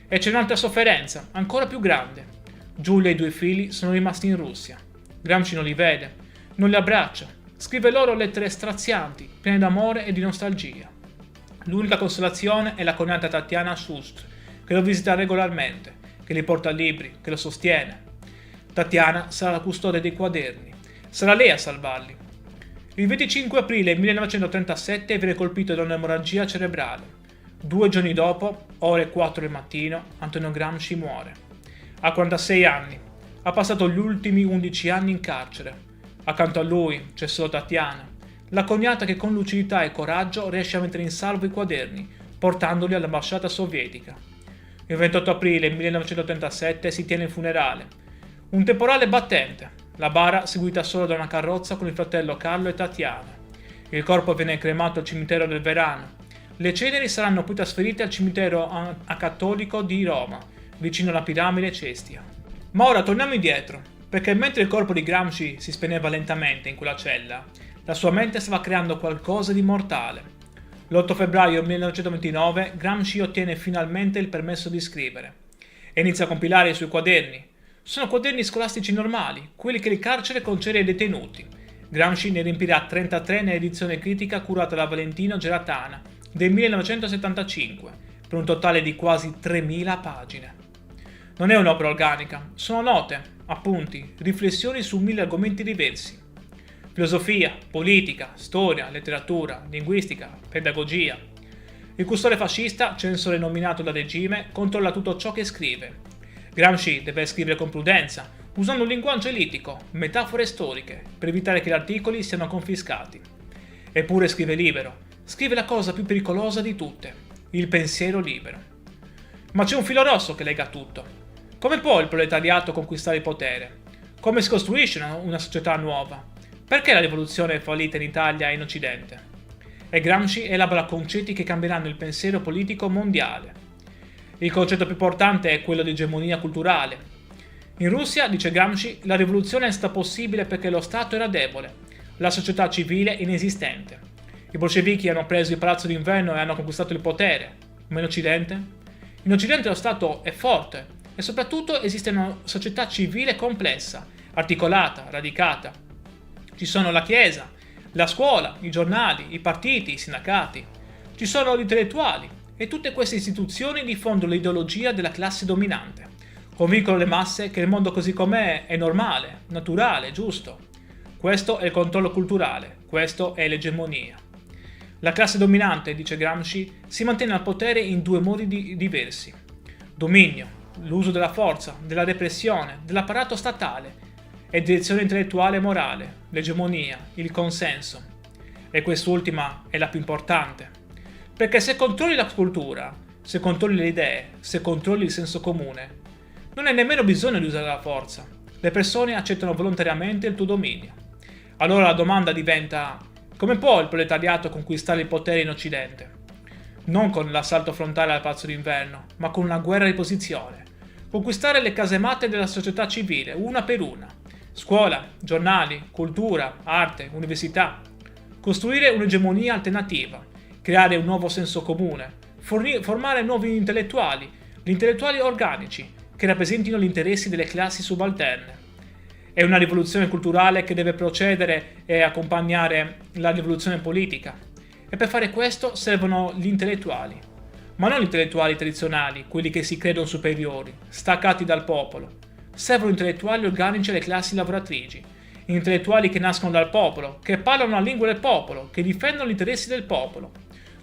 E c'è un'altra sofferenza, ancora più grande. Giulia e i 2 figli sono rimasti in Russia. Gramsci non li vede, non li abbraccia. Scrive loro lettere strazianti, piene d'amore e di nostalgia. L'unica consolazione è la cognata Tatiana Schust, che lo visita regolarmente, che gli porta libri, che lo sostiene. Tatiana sarà la custode dei quaderni. Sarà lei a salvarli. Il 25 aprile 1937 viene colpito da un'emorragia cerebrale. 2 giorni dopo, ore 4 del mattino, Antonio Gramsci muore. Ha 46 anni. Ha passato gli ultimi 11 anni in carcere. Accanto a lui c'è solo Tatiana, la cognata che con lucidità e coraggio riesce a mettere in salvo i quaderni, portandoli all'ambasciata sovietica. Il 28 aprile 1937 si tiene il funerale. Un temporale battente, la bara seguita solo da una carrozza con il fratello Carlo e Tatiana. Il corpo viene cremato al cimitero del Verano. Le ceneri saranno poi trasferite al cimitero acattolico di Roma, vicino alla piramide Cestia. Ma ora torniamo indietro, perché mentre il corpo di Gramsci si spegneva lentamente in quella cella, la sua mente stava creando qualcosa di mortale. L'8 febbraio 1929 Gramsci ottiene finalmente il permesso di scrivere e inizia a compilare i suoi quaderni. Sono quaderni scolastici normali, quelli che il carcere concede ai detenuti. Gramsci ne riempirà 33 nell'edizione critica curata da Valentino Geratana del 1975, per un totale di quasi 3000 pagine. Non è un'opera organica, sono note, appunti, riflessioni su 1000 argomenti diversi. Filosofia, politica, storia, letteratura, linguistica, pedagogia. Il custode fascista, censore nominato dal regime, controlla tutto ciò che scrive. Gramsci deve scrivere con prudenza, usando un linguaggio elitico, metafore storiche, per evitare che gli articoli siano confiscati. Eppure scrive libero, scrive la cosa più pericolosa di tutte, il pensiero libero. Ma c'è un filo rosso che lega tutto. Come può il proletariato conquistare il potere? Come si costruisce una società nuova? Perché la rivoluzione è fallita in Italia e in Occidente? E Gramsci elabora concetti che cambieranno il pensiero politico mondiale. Il concetto più importante è quello di egemonia culturale. In Russia, dice Gramsci, la rivoluzione è stata possibile perché lo Stato era debole, la società civile inesistente. I bolscevichi hanno preso il palazzo d'inverno e hanno conquistato il potere. Ma in Occidente? In Occidente lo Stato è forte e soprattutto esiste una società civile complessa, articolata, radicata. Ci sono la Chiesa, la scuola, i giornali, i partiti, i sindacati. Ci sono gli intellettuali e tutte queste istituzioni diffondono l'ideologia della classe dominante. Convincono le masse che il mondo così com'è è normale, naturale, giusto. Questo è il controllo culturale, questo è l'egemonia. La classe dominante, dice Gramsci, si mantiene al potere in 2 modi diversi. Dominio, l'uso della forza, della repressione, dell'apparato statale, e direzione intellettuale e morale, l'egemonia, il consenso. E quest'ultima è la più importante. Perché se controlli la cultura, se controlli le idee, se controlli il senso comune, non hai nemmeno bisogno di usare la forza. Le persone accettano volontariamente il tuo dominio. Allora la domanda diventa: come può il proletariato conquistare il potere in Occidente? Non con l'assalto frontale al Palazzo d'Inverno, ma con una guerra di posizione. Conquistare le casematte della società civile, una per una. Scuola, giornali, cultura, arte, università. Costruire un'egemonia alternativa, creare un nuovo senso comune, formare nuovi intellettuali, gli intellettuali organici, che rappresentino gli interessi delle classi subalterne. È una rivoluzione culturale che deve procedere e accompagnare la rivoluzione politica. E per fare questo servono gli intellettuali. Ma non gli intellettuali tradizionali, quelli che si credono superiori, staccati dal popolo. Servono intellettuali organici alle classi lavoratrici, intellettuali che nascono dal popolo, che parlano la lingua del popolo, che difendono gli interessi del popolo.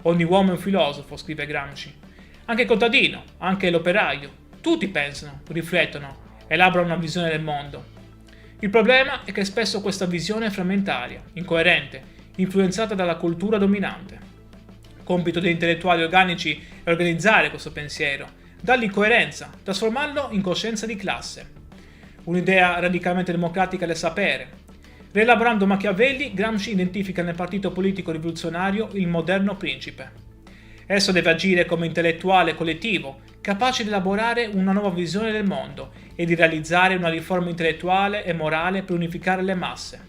Ogni uomo è un filosofo, scrive Gramsci. Anche il contadino, anche l'operaio. Tutti pensano, riflettono, elaborano una visione del mondo. Il problema è che spesso questa visione è frammentaria, incoerente, influenzata dalla cultura dominante. Compito degli intellettuali organici è organizzare questo pensiero, dargli coerenza, trasformarlo in coscienza di classe. Un'idea radicalmente democratica del sapere. Rielaborando Machiavelli, Gramsci identifica nel partito politico rivoluzionario il moderno principe. Esso deve agire come intellettuale collettivo, capace di elaborare una nuova visione del mondo e di realizzare una riforma intellettuale e morale per unificare le masse.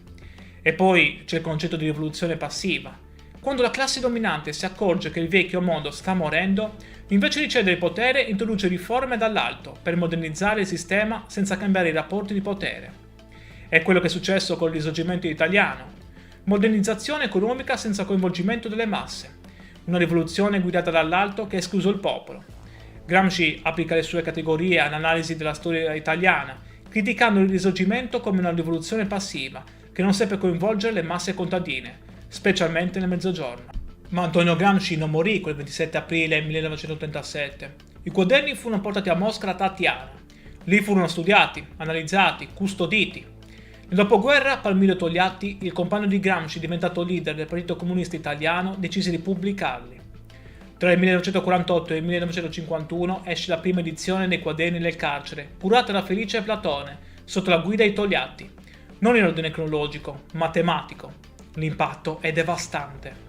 E poi c'è il concetto di rivoluzione passiva. Quando la classe dominante si accorge che il vecchio mondo sta morendo, invece di cedere il potere introduce riforme dall'alto per modernizzare il sistema senza cambiare i rapporti di potere. È quello che è successo con il risorgimento italiano. Modernizzazione economica senza coinvolgimento delle masse. Una rivoluzione guidata dall'alto che ha escluso il popolo. Gramsci applica le sue categorie all'analisi della storia italiana, criticando il risorgimento come una rivoluzione passiva, che non seppe coinvolgere le masse contadine, specialmente nel Mezzogiorno. Ma Antonio Gramsci non morì quel 27 aprile 1937. I quaderni furono portati a Mosca da Tatiana. Lì furono studiati, analizzati, custoditi. Nel dopoguerra Palmiro Togliatti, il compagno di Gramsci diventato leader del Partito Comunista Italiano, decise di pubblicarli. Tra il 1948 e il 1951 esce la prima edizione dei quaderni del carcere, curata da Felice Platone, sotto la guida di Togliatti. Non in ordine cronologico, ma tematico. L'impatto è devastante.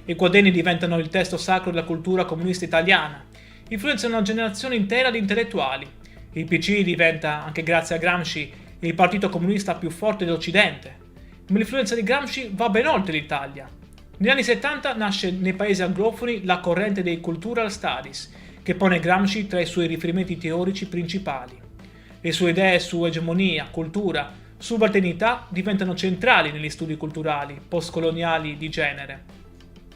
I quaderni diventano il testo sacro della cultura comunista italiana, influenzano una generazione intera di intellettuali. Il PC diventa, anche grazie a Gramsci, il partito comunista più forte dell'Occidente. Ma l'influenza di Gramsci va ben oltre l'Italia. Negli anni 70 nasce nei paesi anglofoni la corrente dei Cultural Studies, che pone Gramsci tra i suoi riferimenti teorici principali. Le sue idee su egemonia, cultura, subalternità diventano centrali negli studi culturali postcoloniali di genere.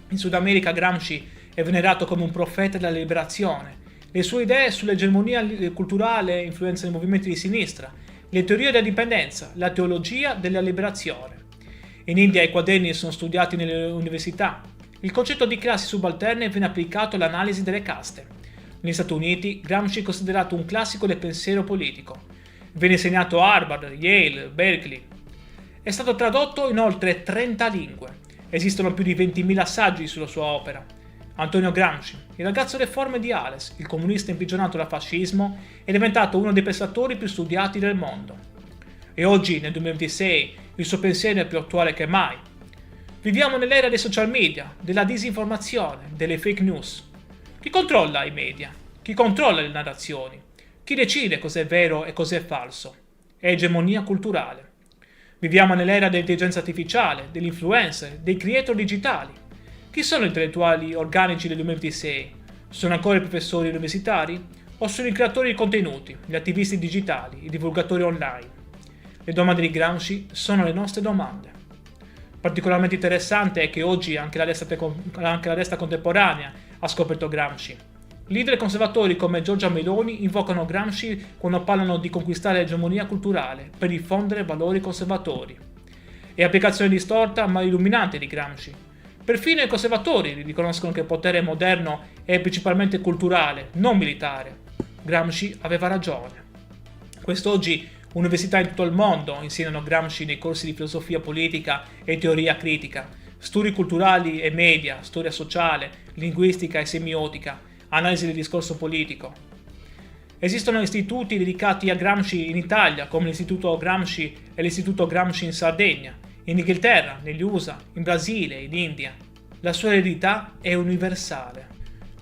In Sud America Gramsci è venerato come un profeta della liberazione. Le sue idee sull'egemonia culturale influenzano i movimenti di sinistra, le teorie della dipendenza, la teologia della liberazione. In India i quaderni sono studiati nelle università. Il concetto di classi subalterne viene applicato all'analisi delle caste. Negli Stati Uniti Gramsci è considerato un classico del pensiero politico. Viene insegnato a Harvard, Yale, Berkeley. È stato tradotto in oltre 30 lingue. Esistono più di 20.000 saggi sulla sua opera. Antonio Gramsci, il ragazzo deforme di Ales, il comunista imprigionato dal fascismo, è diventato uno dei pensatori più studiati del mondo. E oggi, nel 2026, il suo pensiero è più attuale che mai. Viviamo nell'era dei social media, della disinformazione, delle fake news. Chi controlla i media? Chi controlla le narrazioni? Chi decide cos'è vero e cos'è falso? È egemonia culturale. Viviamo nell'era dell'intelligenza artificiale, degli influencer, dei creator digitali. Chi sono gli intellettuali organici del 2026? Sono ancora i professori universitari? O sono i creatori di contenuti, gli attivisti digitali, i divulgatori online? Le domande di Gramsci sono le nostre domande. Particolarmente interessante è che oggi anche la destra contemporanea ha scoperto Gramsci. Leader conservatori come Giorgia Meloni invocano Gramsci quando parlano di conquistare l'egemonia culturale per diffondere valori conservatori. È applicazione distorta ma illuminante di Gramsci. Perfino i conservatori riconoscono che il potere moderno è principalmente culturale, non militare. Gramsci aveva ragione. Quest'oggi università in tutto il mondo insegnano Gramsci nei corsi di filosofia politica e teoria critica, studi culturali e media, storia sociale, linguistica e semiotica, analisi del discorso politico. Esistono istituti dedicati a Gramsci in Italia, come l'Istituto Gramsci e l'Istituto Gramsci in Sardegna, in Inghilterra, negli USA, in Brasile, in India. La sua eredità è universale.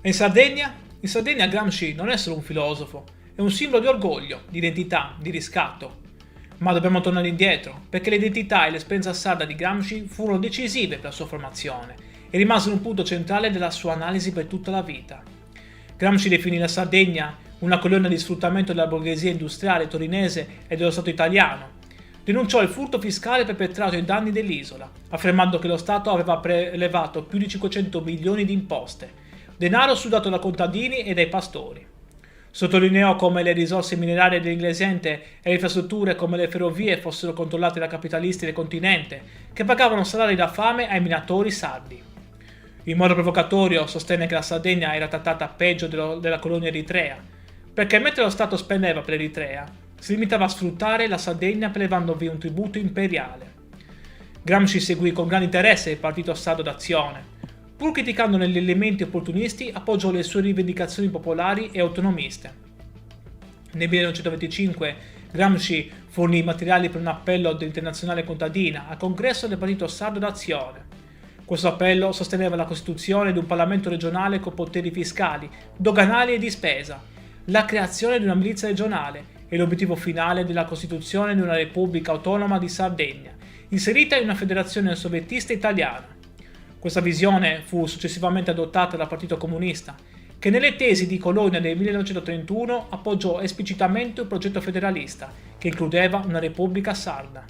E in Sardegna? In Sardegna Gramsci non è solo un filosofo, è un simbolo di orgoglio, di identità, di riscatto. Ma dobbiamo tornare indietro, perché l'identità e l'esperienza sarda di Gramsci furono decisive per la sua formazione e rimasero un punto centrale della sua analisi per tutta la vita. Gramsci definì la Sardegna una colonna di sfruttamento della borghesia industriale torinese e dello Stato italiano. Denunciò il furto fiscale perpetrato ai danni dell'isola, affermando che lo Stato aveva prelevato più di 500 milioni di imposte, denaro sudato da contadini e dai pastori. Sottolineò come le risorse minerarie dell'Inglesente e le infrastrutture come le ferrovie fossero controllate da capitalisti del continente, che pagavano salari da fame ai minatori sardi. In modo provocatorio sostenne che la Sardegna era trattata peggio della colonia eritrea, perché mentre lo Stato spendeva per l'Eritrea, si limitava a sfruttare la Sardegna prelevandovi un tributo imperiale. Gramsci seguì con grande interesse il partito sardo d'azione. Pur criticandone gli elementi opportunisti, appoggiò le sue rivendicazioni popolari e autonomiste. Nel 1925 Gramsci fornì materiali per un appello dell'Internazionale Contadina al congresso del Partito Sardo d'Azione. Questo appello sosteneva la costituzione di un Parlamento regionale con poteri fiscali, doganali e di spesa, la creazione di una milizia regionale e l'obiettivo finale della costituzione di una Repubblica Autonoma di Sardegna, inserita in una federazione soviettista italiana. Questa visione fu successivamente adottata dal Partito Comunista, che nelle tesi di Colonia del 1931 appoggiò esplicitamente un progetto federalista che includeva una Repubblica sarda.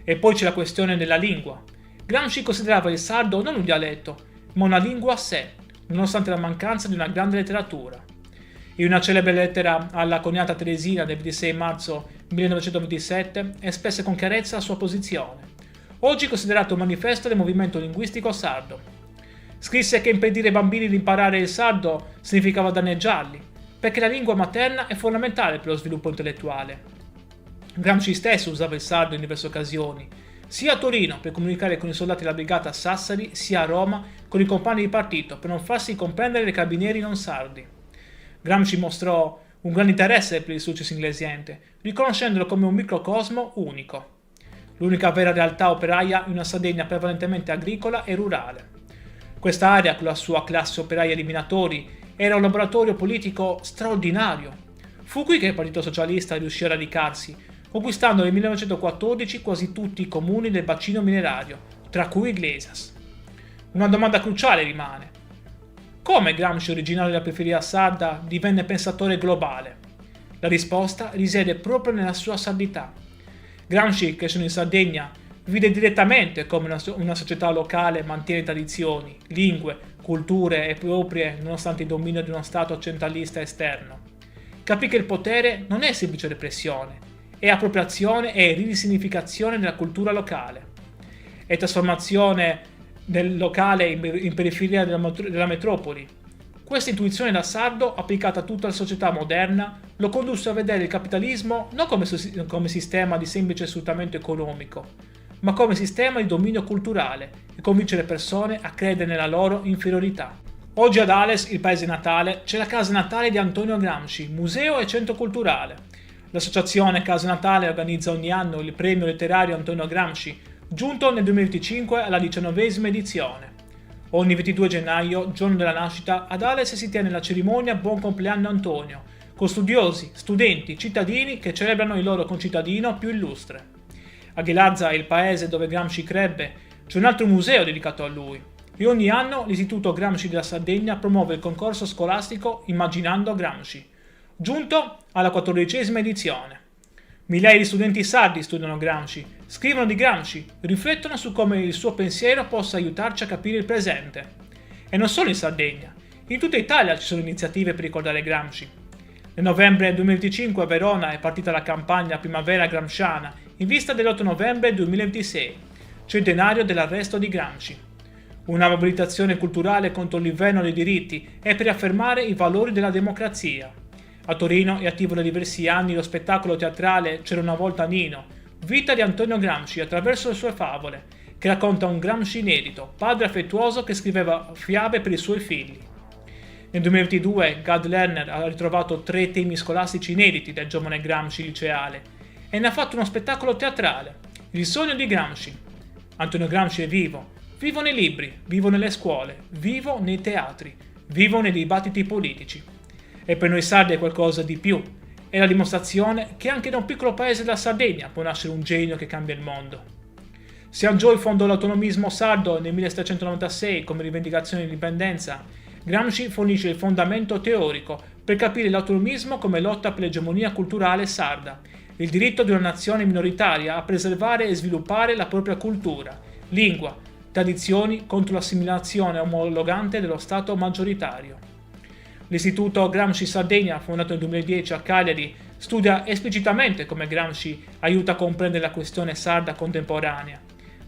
E poi c'è la questione della lingua. Gramsci considerava il sardo non un dialetto, ma una lingua a sé, nonostante la mancanza di una grande letteratura. In una celebre lettera alla coniata Teresina del 26 marzo 1927 espresse con chiarezza la sua posizione. oggi considerato un manifesto del movimento linguistico sardo. Scrisse che impedire ai bambini di imparare il sardo significava danneggiarli, perché la lingua materna è fondamentale per lo sviluppo intellettuale. Gramsci stesso usava il sardo in diverse occasioni, sia a Torino per comunicare con i soldati della brigata a Sassari, sia a Roma con i compagni di partito per non farsi comprendere dai carabinieri non sardi. Gramsci mostrò un grande interesse per il successo inglesiente, riconoscendolo come un microcosmo unico, l'unica vera realtà operaia in una Sardegna prevalentemente agricola e rurale. Questa area, con la sua classe operaia di minatori, era un laboratorio politico straordinario. Fu qui che il Partito Socialista riuscì a radicarsi, conquistando nel 1914 quasi tutti i comuni del bacino minerario, tra cui Iglesias. Una domanda cruciale rimane: come Gramsci, originario della periferia sarda, divenne pensatore globale? La risposta risiede proprio nella sua sardità. Gramsci, crescendo in Sardegna, vide direttamente come una società locale mantiene tradizioni, lingue, culture e proprie nonostante il dominio di uno Stato centralista esterno. Capì che il potere non è semplice repressione, è appropriazione e risignificazione della cultura locale. È trasformazione del locale in periferia della metropoli. Questa intuizione da sardo, applicata a tutta la società moderna, lo condusse a vedere il capitalismo non come sistema di semplice sfruttamento economico, ma come sistema di dominio culturale e convincere le persone a credere nella loro inferiorità. Oggi ad Ales, il paese natale, c'è la casa natale di Antonio Gramsci, museo e centro culturale. L'associazione Casa Natale organizza ogni anno il premio letterario Antonio Gramsci, giunto nel 2025 alla 19ª edizione. Ogni 22 gennaio, giorno della nascita, ad Ales si tiene la cerimonia Buon compleanno Antonio, con studiosi, studenti, cittadini che celebrano il loro concittadino più illustre. A Ghilarza, il paese dove Gramsci crebbe, c'è un altro museo dedicato a lui, e ogni anno l'Istituto Gramsci della Sardegna promuove il concorso scolastico Immaginando Gramsci, giunto alla 14ª edizione. Migliaia di studenti sardi studiano Gramsci, scrivono di Gramsci, riflettono su come il suo pensiero possa aiutarci a capire il presente. E non solo in Sardegna, in tutta Italia ci sono iniziative per ricordare Gramsci. Nel novembre 2025 a Verona è partita la campagna Primavera Gramsciana in vista dell'8 novembre 2026, centenario dell'arresto di Gramsci. Una mobilitazione culturale contro l'inverno dei diritti e per affermare i valori della democrazia. A Torino è attivo da diversi anni lo spettacolo teatrale C'era una volta Nino, vita di Antonio Gramsci attraverso le sue favole, che racconta un Gramsci inedito, padre affettuoso che scriveva fiabe per i suoi figli. Nel 2022 Gad Lerner ha ritrovato 3 temi scolastici inediti del giovane Gramsci liceale e ne ha fatto uno spettacolo teatrale, Il sogno di Gramsci. Antonio Gramsci è vivo, vivo nei libri, vivo nelle scuole, vivo nei teatri, vivo nei dibattiti politici. E per noi sardi è qualcosa di più, è la dimostrazione che anche da un piccolo paese della Sardegna può nascere un genio che cambia il mondo. Siangiò fondò l'autonomismo sardo nel 1796 come rivendicazione di indipendenza. Gramsci fornisce il fondamento teorico per capire l'autonomismo come lotta per l'egemonia culturale sarda, il diritto di una nazione minoritaria a preservare e sviluppare la propria cultura, lingua, tradizioni contro l'assimilazione omologante dello Stato maggioritario. L'Istituto Gramsci Sardegna, fondato nel 2010 a Cagliari, studia esplicitamente come Gramsci aiuta a comprendere la questione sarda contemporanea.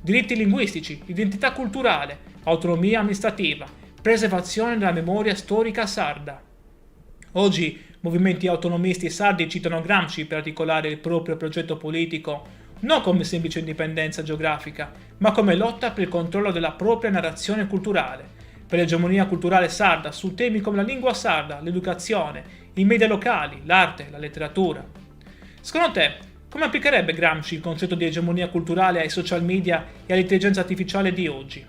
Diritti linguistici, identità culturale, autonomia amministrativa, preservazione della memoria storica sarda. Oggi movimenti autonomisti sardi citano Gramsci per articolare il proprio progetto politico non come semplice indipendenza geografica, ma come lotta per il controllo della propria narrazione culturale, per l'egemonia culturale sarda su temi come la lingua sarda, l'educazione, i media locali, l'arte, la letteratura. Secondo te, come applicherebbe Gramsci il concetto di egemonia culturale ai social media e all'intelligenza artificiale di oggi?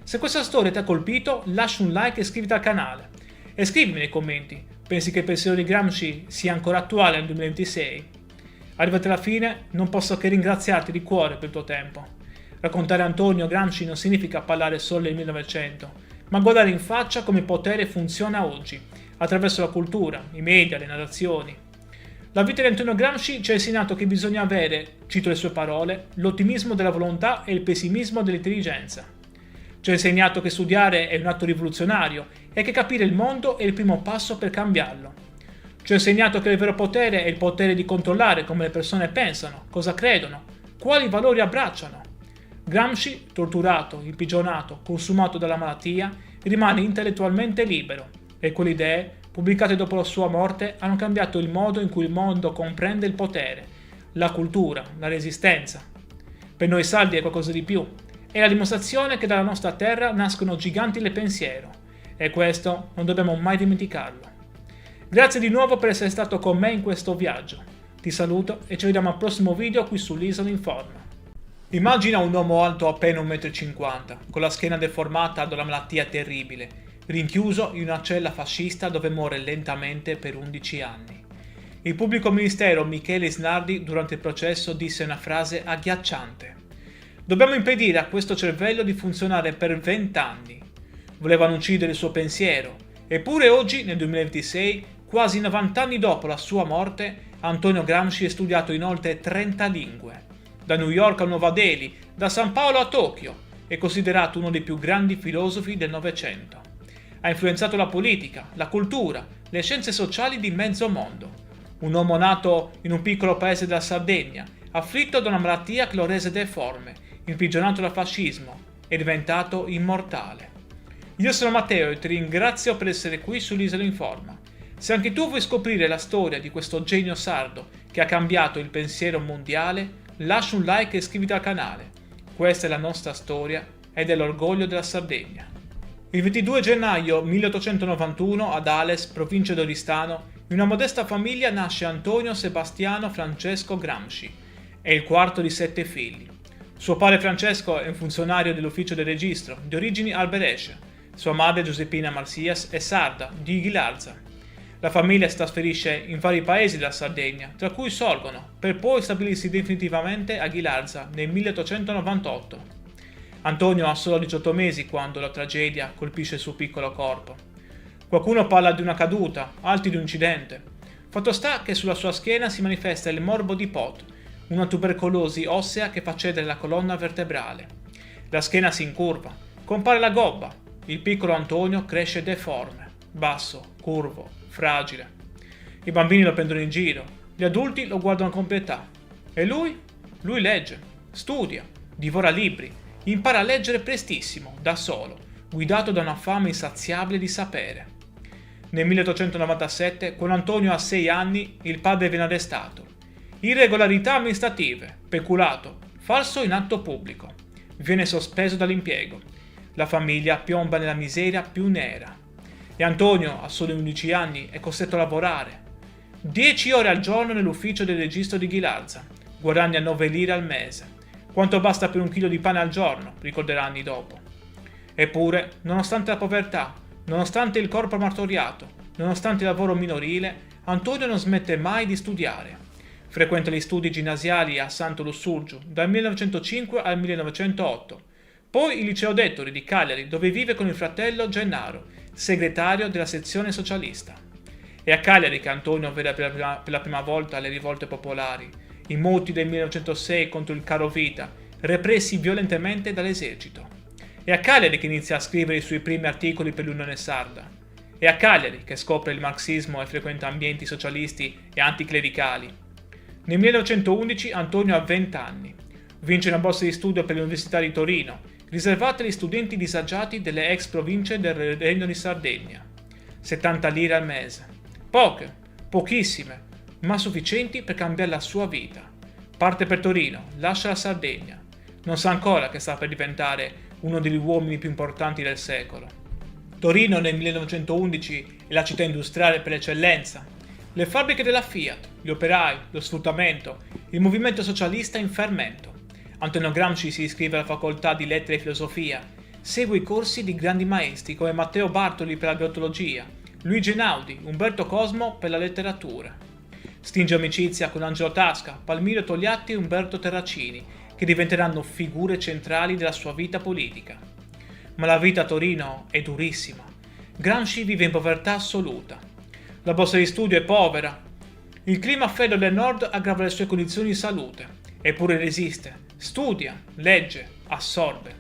Se questa storia ti ha colpito, lascia un like e iscriviti al canale. E scrivimi nei commenti, pensi che il pensiero di Gramsci sia ancora attuale nel 2026? Arrivati alla fine, non posso che ringraziarti di cuore per il tuo tempo. Raccontare Antonio Gramsci non significa parlare solo del 1900, ma guardare in faccia come il potere funziona oggi, attraverso la cultura, i media, le narrazioni. La vita di Antonio Gramsci ci ha insegnato che bisogna avere, cito le sue parole, l'ottimismo della volontà e il pessimismo dell'intelligenza. Ci ha insegnato che studiare è un atto rivoluzionario e che capire il mondo è il primo passo per cambiarlo. Ci ha insegnato che il vero potere è il potere di controllare come le persone pensano, cosa credono, quali valori abbracciano. Gramsci, torturato, imprigionato, consumato dalla malattia, rimane intellettualmente libero e quelle idee, pubblicate dopo la sua morte, hanno cambiato il modo in cui il mondo comprende il potere, la cultura, la resistenza. Per noi sardi è qualcosa di più. È la dimostrazione che dalla nostra terra nascono giganti del pensiero e questo non dobbiamo mai dimenticarlo. Grazie di nuovo per essere stato con me in questo viaggio. Ti saluto e ci vediamo al prossimo video qui sull'Isola Informa. Immagina un uomo alto appena 1,50 m, con la schiena deformata da una malattia terribile, rinchiuso in una cella fascista dove muore lentamente per 11 anni. Il pubblico ministero Michele Isnardi durante il processo disse una frase agghiacciante. Dobbiamo impedire a questo cervello di funzionare per 20 anni. Volevano uccidere il suo pensiero, eppure oggi, nel 2026, quasi 90 anni dopo la sua morte, Antonio Gramsci è studiato in oltre 30 lingue. Da New York a Nuova Delhi, da San Paolo a Tokyo, è considerato uno dei più grandi filosofi del Novecento. Ha influenzato la politica, la cultura, le scienze sociali di mezzo mondo. Un uomo nato in un piccolo paese della Sardegna, afflitto da una malattia che lo rese deforme, imprigionato dal fascismo, è diventato immortale. Io sono Matteo e ti ringrazio per essere qui sull'Isola Informa. Se anche tu vuoi scoprire la storia di questo genio sardo che ha cambiato il pensiero mondiale, lascia un like e iscriviti al canale. Questa è la nostra storia ed è l'orgoglio della Sardegna. Il 22 gennaio 1891 ad Ales, provincia di Oristano, in una modesta famiglia nasce Antonio Sebastiano Francesco Gramsci. È il quarto di 7 figli. Suo padre Francesco è un funzionario dell'ufficio del registro, di origini alberesce. Sua madre Giuseppina Marsias è sarda, di Ghilarza. La famiglia si trasferisce in vari paesi della Sardegna, tra cui Sorgono, per poi stabilirsi definitivamente a Ghilarza nel 1898. Antonio ha solo 18 mesi quando la tragedia colpisce il suo piccolo corpo. Qualcuno parla di una caduta, altri di un incidente. Fatto sta che sulla sua schiena si manifesta il morbo di Pot, una tubercolosi ossea che fa cedere la colonna vertebrale. La schiena si incurva, compare la gobba. Il piccolo Antonio cresce deforme, basso, curvo, fragile. I bambini lo prendono in giro, gli adulti lo guardano con pietà. E lui? Lui legge, studia, divora libri, impara a leggere prestissimo, da solo, guidato da una fame insaziabile di sapere. Nel 1897, quando Antonio ha 6 anni, il padre viene arrestato. Irregolarità amministrative, peculato, falso in atto pubblico. Viene sospeso dall'impiego. La famiglia piomba nella miseria più nera. E Antonio, a soli 11 anni, è costretto a lavorare. 10 ore al giorno nell'ufficio del registro di Ghilarza. Guadagna 9 lire al mese. Quanto basta per 1 chilo di pane al giorno, ricorderà anni dopo. Eppure, nonostante la povertà, nonostante il corpo martoriato, nonostante il lavoro minorile, Antonio non smette mai di studiare. Frequenta gli studi ginnasiali a Santo Lussurgiu dal 1905 al 1908, poi il liceo d'Ettori di Cagliari dove vive con il fratello Gennaro, segretario della sezione socialista. È a Cagliari che Antonio vede per la prima volta le rivolte popolari, i moti del 1906 contro il carovita, repressi violentemente dall'esercito. È a Cagliari che inizia a scrivere i suoi primi articoli per l'Unione Sarda. È a Cagliari che scopre il marxismo e frequenta ambienti socialisti e anticlericali. Nel 1911 Antonio ha 20 anni. Vince una borsa di studio per l'Università di Torino, riservata agli studenti disagiati delle ex province del Regno di Sardegna. 70 lire al mese. Poche, pochissime, ma sufficienti per cambiare la sua vita. Parte per Torino, lascia la Sardegna. Non sa ancora che sta per diventare uno degli uomini più importanti del secolo. Torino nel 1911 è la città industriale per eccellenza. Le fabbriche della Fiat, gli operai, lo sfruttamento, il movimento socialista in fermento. Antonio Gramsci si iscrive alla facoltà di lettere e filosofia, segue i corsi di grandi maestri come Matteo Bartoli per la biologia, Luigi Einaudi, Umberto Cosmo per la letteratura. Stringe amicizia con Angelo Tasca, Palmiro Togliatti e Umberto Terracini, che diventeranno figure centrali della sua vita politica. Ma la vita a Torino è durissima. Gramsci vive in povertà assoluta. La borsa di studio è povera. Il clima freddo del nord aggrava le sue condizioni di salute. Eppure resiste, studia, legge, assorbe.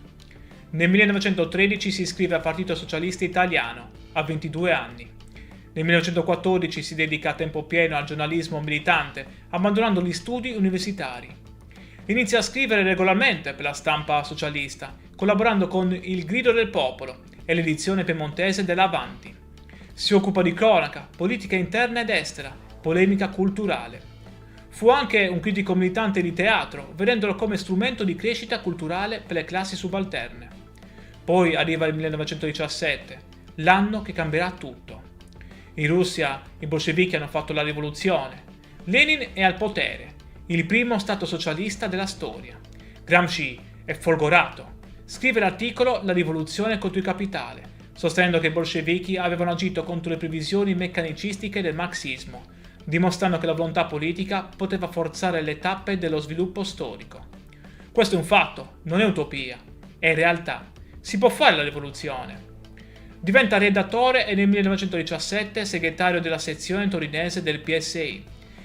Nel 1913 si iscrive al Partito Socialista Italiano, a 22 anni. Nel 1914 si dedica a tempo pieno al giornalismo militante, abbandonando gli studi universitari. Inizia a scrivere regolarmente per la stampa socialista, collaborando con Il Grido del Popolo e l'edizione piemontese dell'Avanti. Si occupa di cronaca, politica interna ed estera, polemica culturale. Fu anche un critico militante di teatro, vedendolo come strumento di crescita culturale per le classi subalterne. Poi arriva il 1917, l'anno che cambierà tutto. In Russia i bolscevichi hanno fatto la rivoluzione. Lenin è al potere, il primo stato socialista della storia. Gramsci è folgorato. Scrive l'articolo La rivoluzione contro il capitale, sostenendo che i bolscevichi avevano agito contro le previsioni meccanicistiche del marxismo, dimostrando che la volontà politica poteva forzare le tappe dello sviluppo storico. Questo è un fatto, non è utopia, è realtà. Si può fare la rivoluzione. Diventa redattore e nel 1917 segretario della sezione torinese del PSI.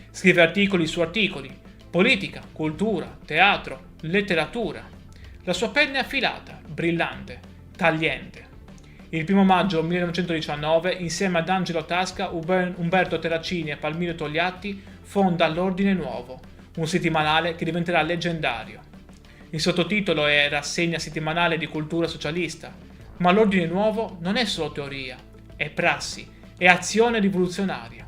Scrive articoli su articoli, politica, cultura, teatro, letteratura. La sua penna è affilata, brillante, tagliente. Il 1 maggio 1919, insieme ad Angelo Tasca, Umberto Terracini e Palmiro Togliatti, fonda l'Ordine Nuovo, un settimanale che diventerà leggendario. Il sottotitolo è Rassegna settimanale di cultura socialista, ma l'Ordine Nuovo non è solo teoria, è prassi, è azione rivoluzionaria.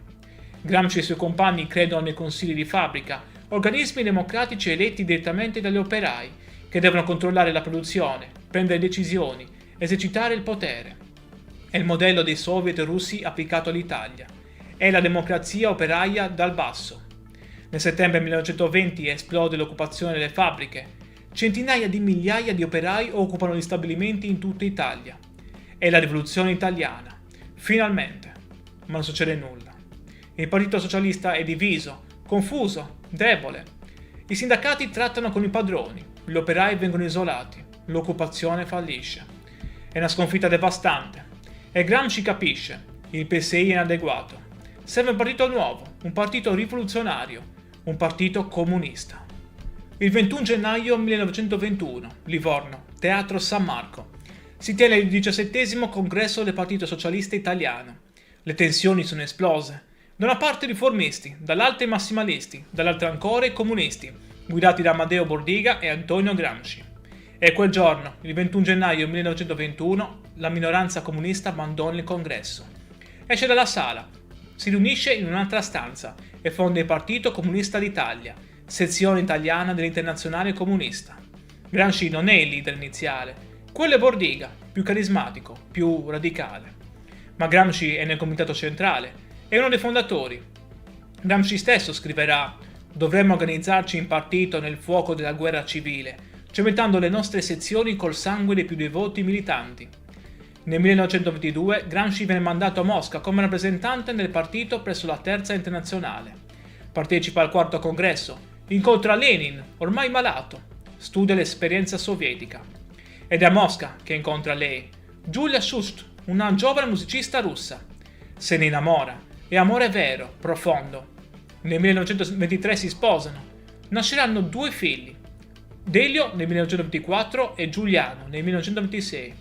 Gramsci e i suoi compagni credono nei consigli di fabbrica, organismi democratici eletti direttamente dagli operai, che devono controllare la produzione, prendere decisioni, esercitare il potere. È il modello dei soviet russi applicato all'Italia. È la democrazia operaia dal basso. Nel settembre 1920 esplode l'occupazione delle fabbriche. Centinaia di migliaia di operai occupano gli stabilimenti in tutta Italia. È la rivoluzione italiana. Finalmente. Ma non succede nulla. Il Partito Socialista è diviso, confuso, debole. I sindacati trattano con i padroni, gli operai vengono isolati, l'occupazione fallisce. È una sconfitta devastante. E Gramsci capisce, il PSI è inadeguato. Serve un partito nuovo, un partito rivoluzionario, un partito comunista. Il 21 gennaio 1921, Livorno, Teatro San Marco. Si tiene il 17° congresso del Partito Socialista Italiano. Le tensioni sono esplose. Da una parte i riformisti, dall'altra i massimalisti, dall'altra ancora i comunisti, guidati da Amadeo Bordiga e Antonio Gramsci. E quel giorno, il 21 gennaio 1921, la minoranza comunista abbandona il congresso. Esce dalla sala, si riunisce in un'altra stanza e fonda il Partito Comunista d'Italia, sezione italiana dell'Internazionale Comunista. Gramsci non è il leader iniziale, quello è Bordiga, più carismatico, più radicale. Ma Gramsci è nel comitato centrale, è uno dei fondatori. Gramsci stesso scriverà: «Dovremmo organizzarci in partito nel fuoco della guerra civile, cementando le nostre sezioni col sangue dei più devoti militanti». Nel 1922 Gramsci viene mandato a Mosca come rappresentante del partito presso la Terza Internazionale. Partecipa al 4° congresso, incontra Lenin, ormai malato, studia l'esperienza sovietica. Ed è a Mosca che incontra lei, Giulia Shust, una giovane musicista russa. Se ne innamora, è amore vero, profondo. Nel 1923 si sposano, nasceranno 2 figli, Delio nel 1924 e Giuliano nel 1926.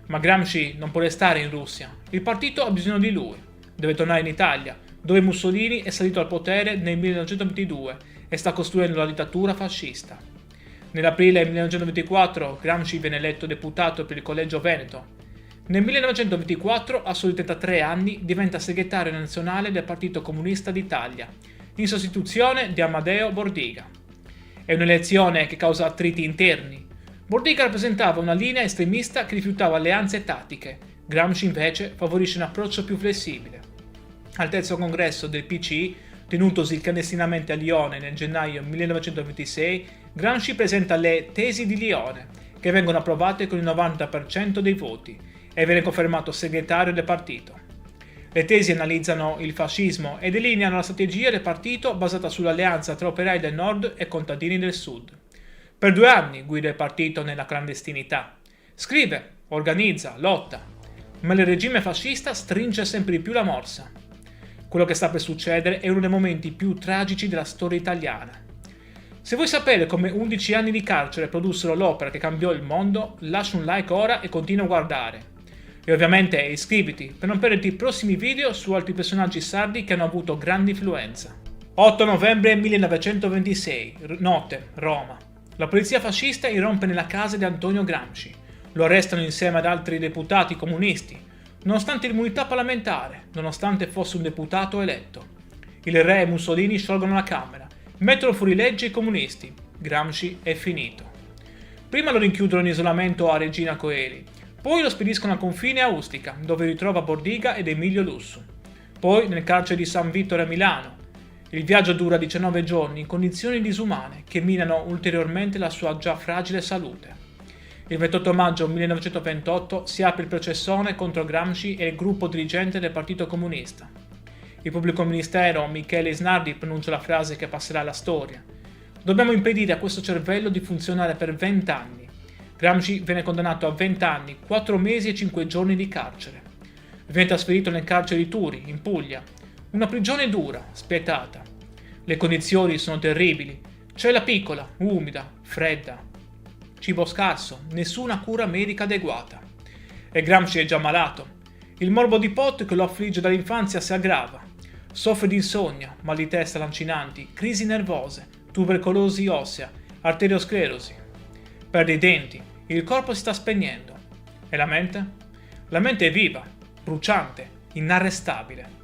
Ma Gramsci non può restare in Russia, il partito ha bisogno di lui, deve tornare in Italia, dove Mussolini è salito al potere nel 1922 e sta costruendo la dittatura fascista. Nell'aprile 1924 Gramsci viene eletto deputato per il Collegio Veneto. Nel 1924, a soli 33 anni, diventa segretario nazionale del Partito Comunista d'Italia, in sostituzione di Amadeo Bordiga. È un'elezione che causa attriti interni. Bordiga rappresentava una linea estremista che rifiutava alleanze tattiche, Gramsci invece favorisce un approccio più flessibile. Al 3° congresso del PCI, tenutosi clandestinamente a Lione nel gennaio 1926, Gramsci presenta le Tesi di Lione, che vengono approvate con il 90% dei voti, e viene confermato segretario del partito. Le tesi analizzano il fascismo e delineano la strategia del partito basata sull'alleanza tra operai del nord e contadini del sud. Per 2 anni guida il partito nella clandestinità. Scrive, organizza, lotta, ma il regime fascista stringe sempre di più la morsa. Quello che sta per succedere è uno dei momenti più tragici della storia italiana. Se vuoi sapere come 11 anni di carcere produssero l'opera che cambiò il mondo, lascia un like ora e continua a guardare. E ovviamente iscriviti per non perderti i prossimi video su altri personaggi sardi che hanno avuto grande influenza. 8 novembre 1926, notte, Roma. La polizia fascista irrompe nella casa di Antonio Gramsci. Lo arrestano insieme ad altri deputati comunisti, nonostante l'immunità parlamentare, nonostante fosse un deputato eletto. Il re e Mussolini sciolgono la Camera, mettono fuori legge i comunisti. Gramsci è finito. Prima lo rinchiudono in isolamento a Regina Coeli, poi lo spediscono al confine a Ustica, dove ritrova Bordiga ed Emilio Lussu. Poi nel carcere di San Vittore a Milano. Il viaggio dura 19 giorni in condizioni disumane che minano ulteriormente la sua già fragile salute. Il 28 maggio 1928 si apre il processone contro Gramsci e il gruppo dirigente del Partito Comunista. Il pubblico ministero Michele Isnardi pronuncia la frase che passerà alla storia. Dobbiamo impedire a questo cervello di funzionare per 20 anni. Gramsci viene condannato a 20 anni, 4 mesi e 5 giorni di carcere. Viene trasferito nel carcere di Turi, in Puglia. Una prigione dura, spietata. Le condizioni sono terribili. Cella piccola, umida, fredda. Cibo scarso, nessuna cura medica adeguata. E Gramsci è già malato. Il morbo di pot che lo affligge dall'infanzia si aggrava. Soffre di insonnia, mal di testa lancinanti, crisi nervose, tubercolosi ossea, arteriosclerosi. Perde i denti, il corpo si sta spegnendo. E la mente? La mente è viva, bruciante, inarrestabile.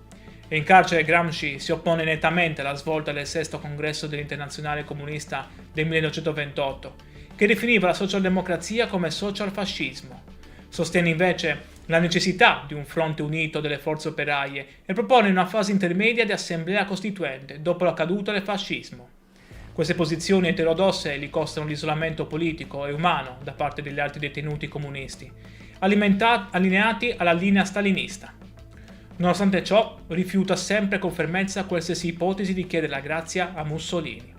E in carcere Gramsci si oppone nettamente alla svolta del sesto congresso dell'Internazionale Comunista del 1928, che definiva la socialdemocrazia come socialfascismo. Sostiene invece la necessità di un fronte unito delle forze operaie e propone una fase intermedia di assemblea costituente dopo la caduta del fascismo. Queste posizioni eterodosse gli costano l'isolamento politico e umano da parte degli altri detenuti comunisti, allineati alla linea stalinista. Nonostante ciò, rifiuta sempre con fermezza qualsiasi ipotesi di chiedere la grazia a Mussolini.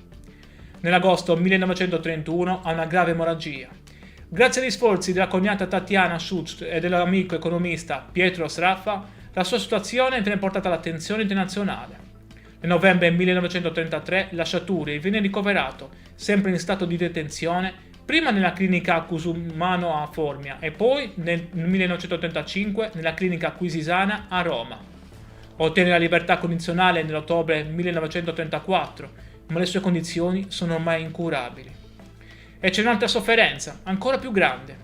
Nell'agosto 1931 ha una grave emorragia. Grazie agli sforzi della cognata Tatiana Schutz e dell'amico economista Pietro Sraffa, la sua situazione viene portata all'attenzione internazionale. Nel novembre 1933 lascia Turi e viene ricoverato, sempre in stato di detenzione, prima nella clinica Cusumano a Formia e poi nel 1935 nella clinica Acquisisana a Roma. Ottiene la libertà condizionale nell'ottobre 1934, ma le sue condizioni sono ormai incurabili. E c'è un'altra sofferenza, ancora più grande.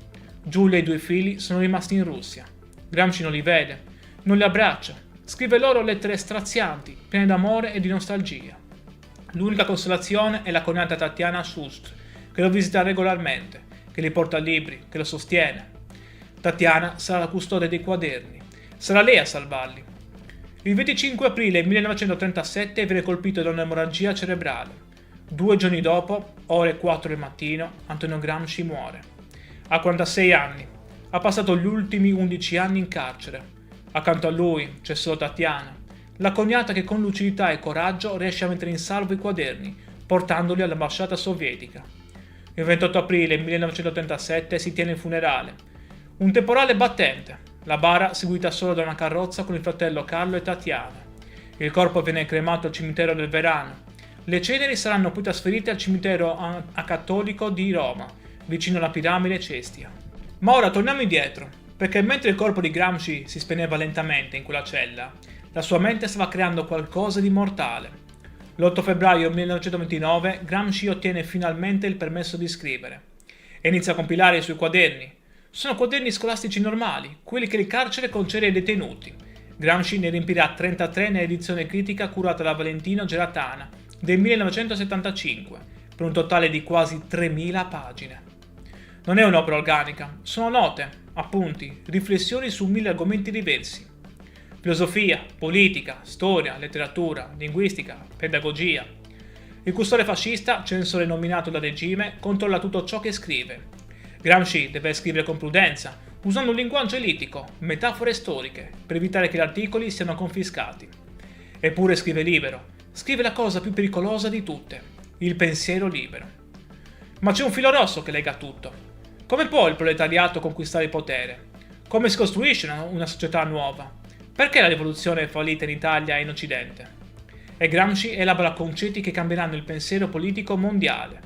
Giulia e i 2 figli sono rimasti in Russia. Gramsci non li vede, non li abbraccia, scrive loro lettere strazianti, piene d'amore e di nostalgia. L'unica consolazione è la cognata Tatiana Schutz, che lo visita regolarmente, che gli porta libri, che lo sostiene. Tatiana sarà la custode dei quaderni. Sarà lei a salvarli. Il 25 aprile 1937 viene colpito da un'emorragia cerebrale. 2 giorni dopo, ore 4 del mattino, Antonio Gramsci muore. Ha 46 anni. Ha passato gli ultimi 11 anni in carcere. Accanto a lui c'è solo Tatiana, la cognata che con lucidità e coraggio riesce a mettere in salvo i quaderni, portandoli all'ambasciata sovietica. Il 28 aprile 1937 si tiene il funerale. Un temporale battente, la bara seguita solo da una carrozza con il fratello Carlo e Tatiana. Il corpo viene cremato al cimitero del Verano. Le ceneri saranno poi trasferite al cimitero acattolico di Roma, vicino alla piramide Cestia. Ma ora torniamo indietro, perché mentre il corpo di Gramsci si spegneva lentamente in quella cella, la sua mente stava creando qualcosa di mortale. L'8 febbraio 1929 Gramsci ottiene finalmente il permesso di scrivere e inizia a compilare i suoi quaderni. Sono quaderni scolastici normali, quelli che il carcere concede ai detenuti. Gramsci ne riempirà 33 nell'edizione critica curata da Valentino Geratana del 1975, per un totale di quasi 3000 pagine. Non è un'opera organica, sono note, appunti, riflessioni su 1000 argomenti diversi. Filosofia, politica, storia, letteratura, linguistica, pedagogia. Il custode fascista, censore nominato dal regime, controlla tutto ciò che scrive. Gramsci deve scrivere con prudenza, usando un linguaggio elitico, metafore storiche, per evitare che gli articoli siano confiscati. Eppure scrive libero, scrive la cosa più pericolosa di tutte, il pensiero libero. Ma c'è un filo rosso che lega tutto. Come può il proletariato conquistare il potere? Come si costruisce una società nuova? Perché la rivoluzione è fallita in Italia e in Occidente? E Gramsci elabora concetti che cambieranno il pensiero politico mondiale.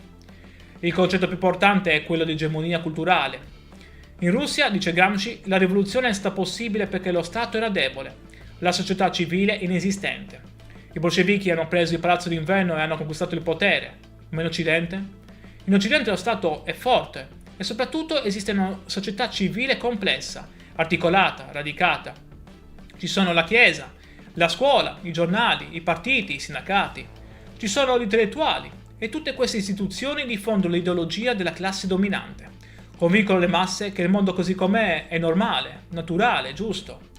Il concetto più importante è quello di egemonia culturale. In Russia, dice Gramsci, la rivoluzione è stata possibile perché lo Stato era debole, la società civile inesistente. I bolscevichi hanno preso il Palazzo d'Inverno e hanno conquistato il potere. Ma in Occidente? In Occidente lo Stato è forte e soprattutto esiste una società civile complessa, articolata, radicata. Ci sono la Chiesa, la scuola, i giornali, i partiti, i sindacati. Ci sono gli intellettuali e tutte queste istituzioni diffondono l'ideologia della classe dominante. Convincono le masse che il mondo così com'è è normale, naturale, giusto.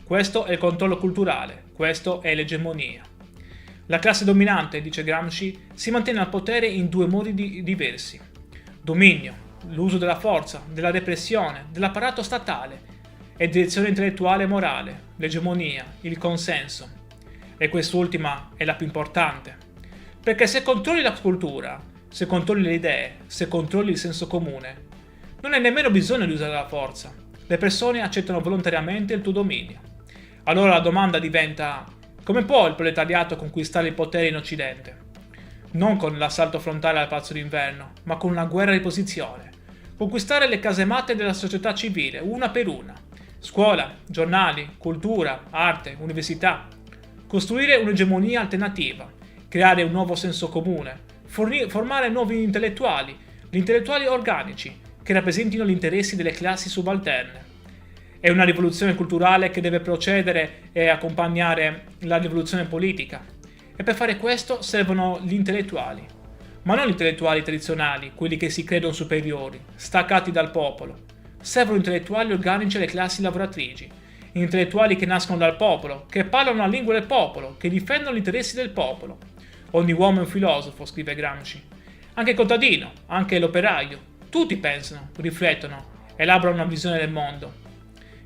Questo è il controllo culturale, questo è l'egemonia. La classe dominante, dice Gramsci, si mantiene al potere in due modi diversi. Dominio, l'uso della forza, della repressione, dell'apparato statale e direzione intellettuale e morale, l'egemonia, il consenso. E quest'ultima è la più importante. Perché se controlli la cultura, se controlli le idee, se controlli il senso comune, non hai nemmeno bisogno di usare la forza. Le persone accettano volontariamente il tuo dominio. Allora la domanda diventa: come può il proletariato conquistare il potere in Occidente? Non con l'assalto frontale al Palazzo d'Inverno, ma con una guerra di posizione. Conquistare le casematte della società civile, una per una. Scuola, giornali, cultura, arte, università. Costruire un'egemonia alternativa. Creare un nuovo senso comune. Formare nuovi intellettuali, gli intellettuali organici, che rappresentino gli interessi delle classi subalterne. È una rivoluzione culturale che deve procedere e accompagnare la rivoluzione politica. E per fare questo servono gli intellettuali. Ma non gli intellettuali tradizionali, quelli che si credono superiori, staccati dal popolo. Servono intellettuali organici alle classi lavoratrici. Intellettuali che nascono dal popolo, che parlano la lingua del popolo, che difendono gli interessi del popolo. Ogni uomo è un filosofo, scrive Gramsci. Anche il contadino, anche l'operaio. Tutti pensano, riflettono, elaborano una visione del mondo.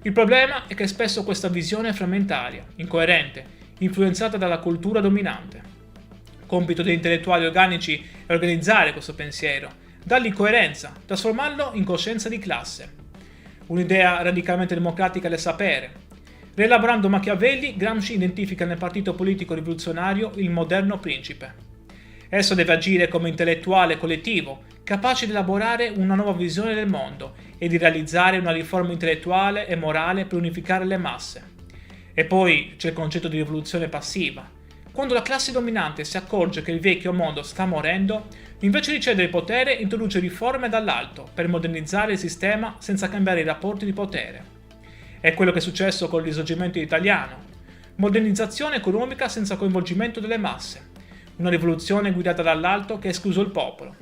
Il problema è che spesso questa visione è frammentaria, incoerente, influenzata dalla cultura dominante. Compito degli intellettuali organici è organizzare questo pensiero, dargli coerenza, trasformarlo in coscienza di classe. Un'idea radicalmente democratica del sapere. Rielaborando Machiavelli, Gramsci identifica nel partito politico rivoluzionario il moderno principe. Esso deve agire come intellettuale collettivo, capace di elaborare una nuova visione del mondo e di realizzare una riforma intellettuale e morale per unificare le masse. E poi c'è il concetto di rivoluzione passiva. Quando la classe dominante si accorge che il vecchio mondo sta morendo, invece di cedere il potere introduce riforme dall'alto per modernizzare il sistema senza cambiare i rapporti di potere. È quello che è successo con il risorgimento italiano. Modernizzazione economica senza coinvolgimento delle masse. Una rivoluzione guidata dall'alto che ha escluso il popolo.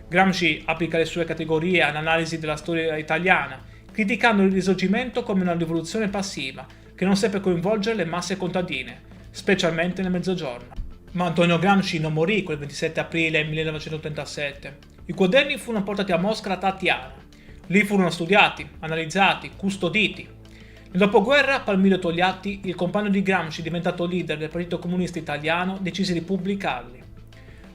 Gramsci applica le sue categorie all'analisi della storia italiana, criticando il risorgimento come una rivoluzione passiva, che non seppe coinvolgere le masse contadine, specialmente nel Mezzogiorno. Ma Antonio Gramsci non morì quel 27 aprile 1937. I quaderni furono portati a Mosca da Tatiana. Lì furono studiati, analizzati, custoditi. Nel dopoguerra Palmiro Togliatti, il compagno di Gramsci diventato leader del Partito Comunista Italiano, decise di pubblicarli.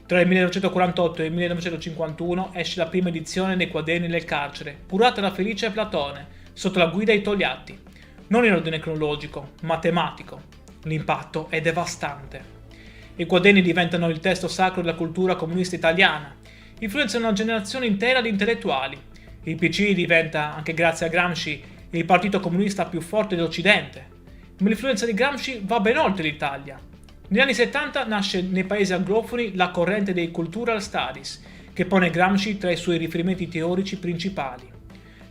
Tra il 1948 e il 1951 esce la prima edizione dei quaderni del carcere, curata da Felice Platone, sotto la guida di Togliatti. Non in ordine cronologico, ma tematico. L'impatto è devastante. I quaderni diventano il testo sacro della cultura comunista italiana, influenzano una generazione intera di intellettuali. Il PC diventa, anche grazie a Gramsci, il partito comunista più forte dell'Occidente. Ma l'influenza di Gramsci va ben oltre l'Italia. Negli anni 70 nasce nei paesi anglofoni la corrente dei Cultural Studies, che pone Gramsci tra i suoi riferimenti teorici principali.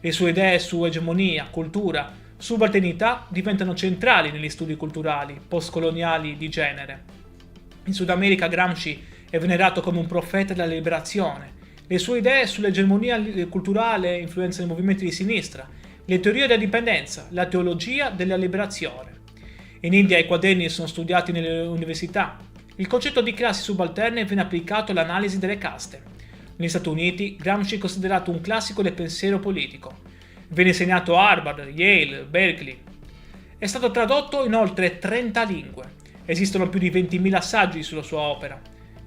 Le sue idee su egemonia, cultura, subalternità diventano centrali negli studi culturali, postcoloniali di genere. In Sud America Gramsci è venerato come un profeta della liberazione. Le sue idee sull'egemonia culturale influenzano i movimenti di sinistra, le teorie della dipendenza, la teologia della liberazione. In India i quaderni sono studiati nelle università. Il concetto di classi subalterne viene applicato all'analisi delle caste. Negli Stati Uniti Gramsci è considerato un classico del pensiero politico. Viene insegnato a Harvard, Yale, Berkeley. È stato tradotto in oltre 30 lingue. Esistono più di 20.000 saggi sulla sua opera.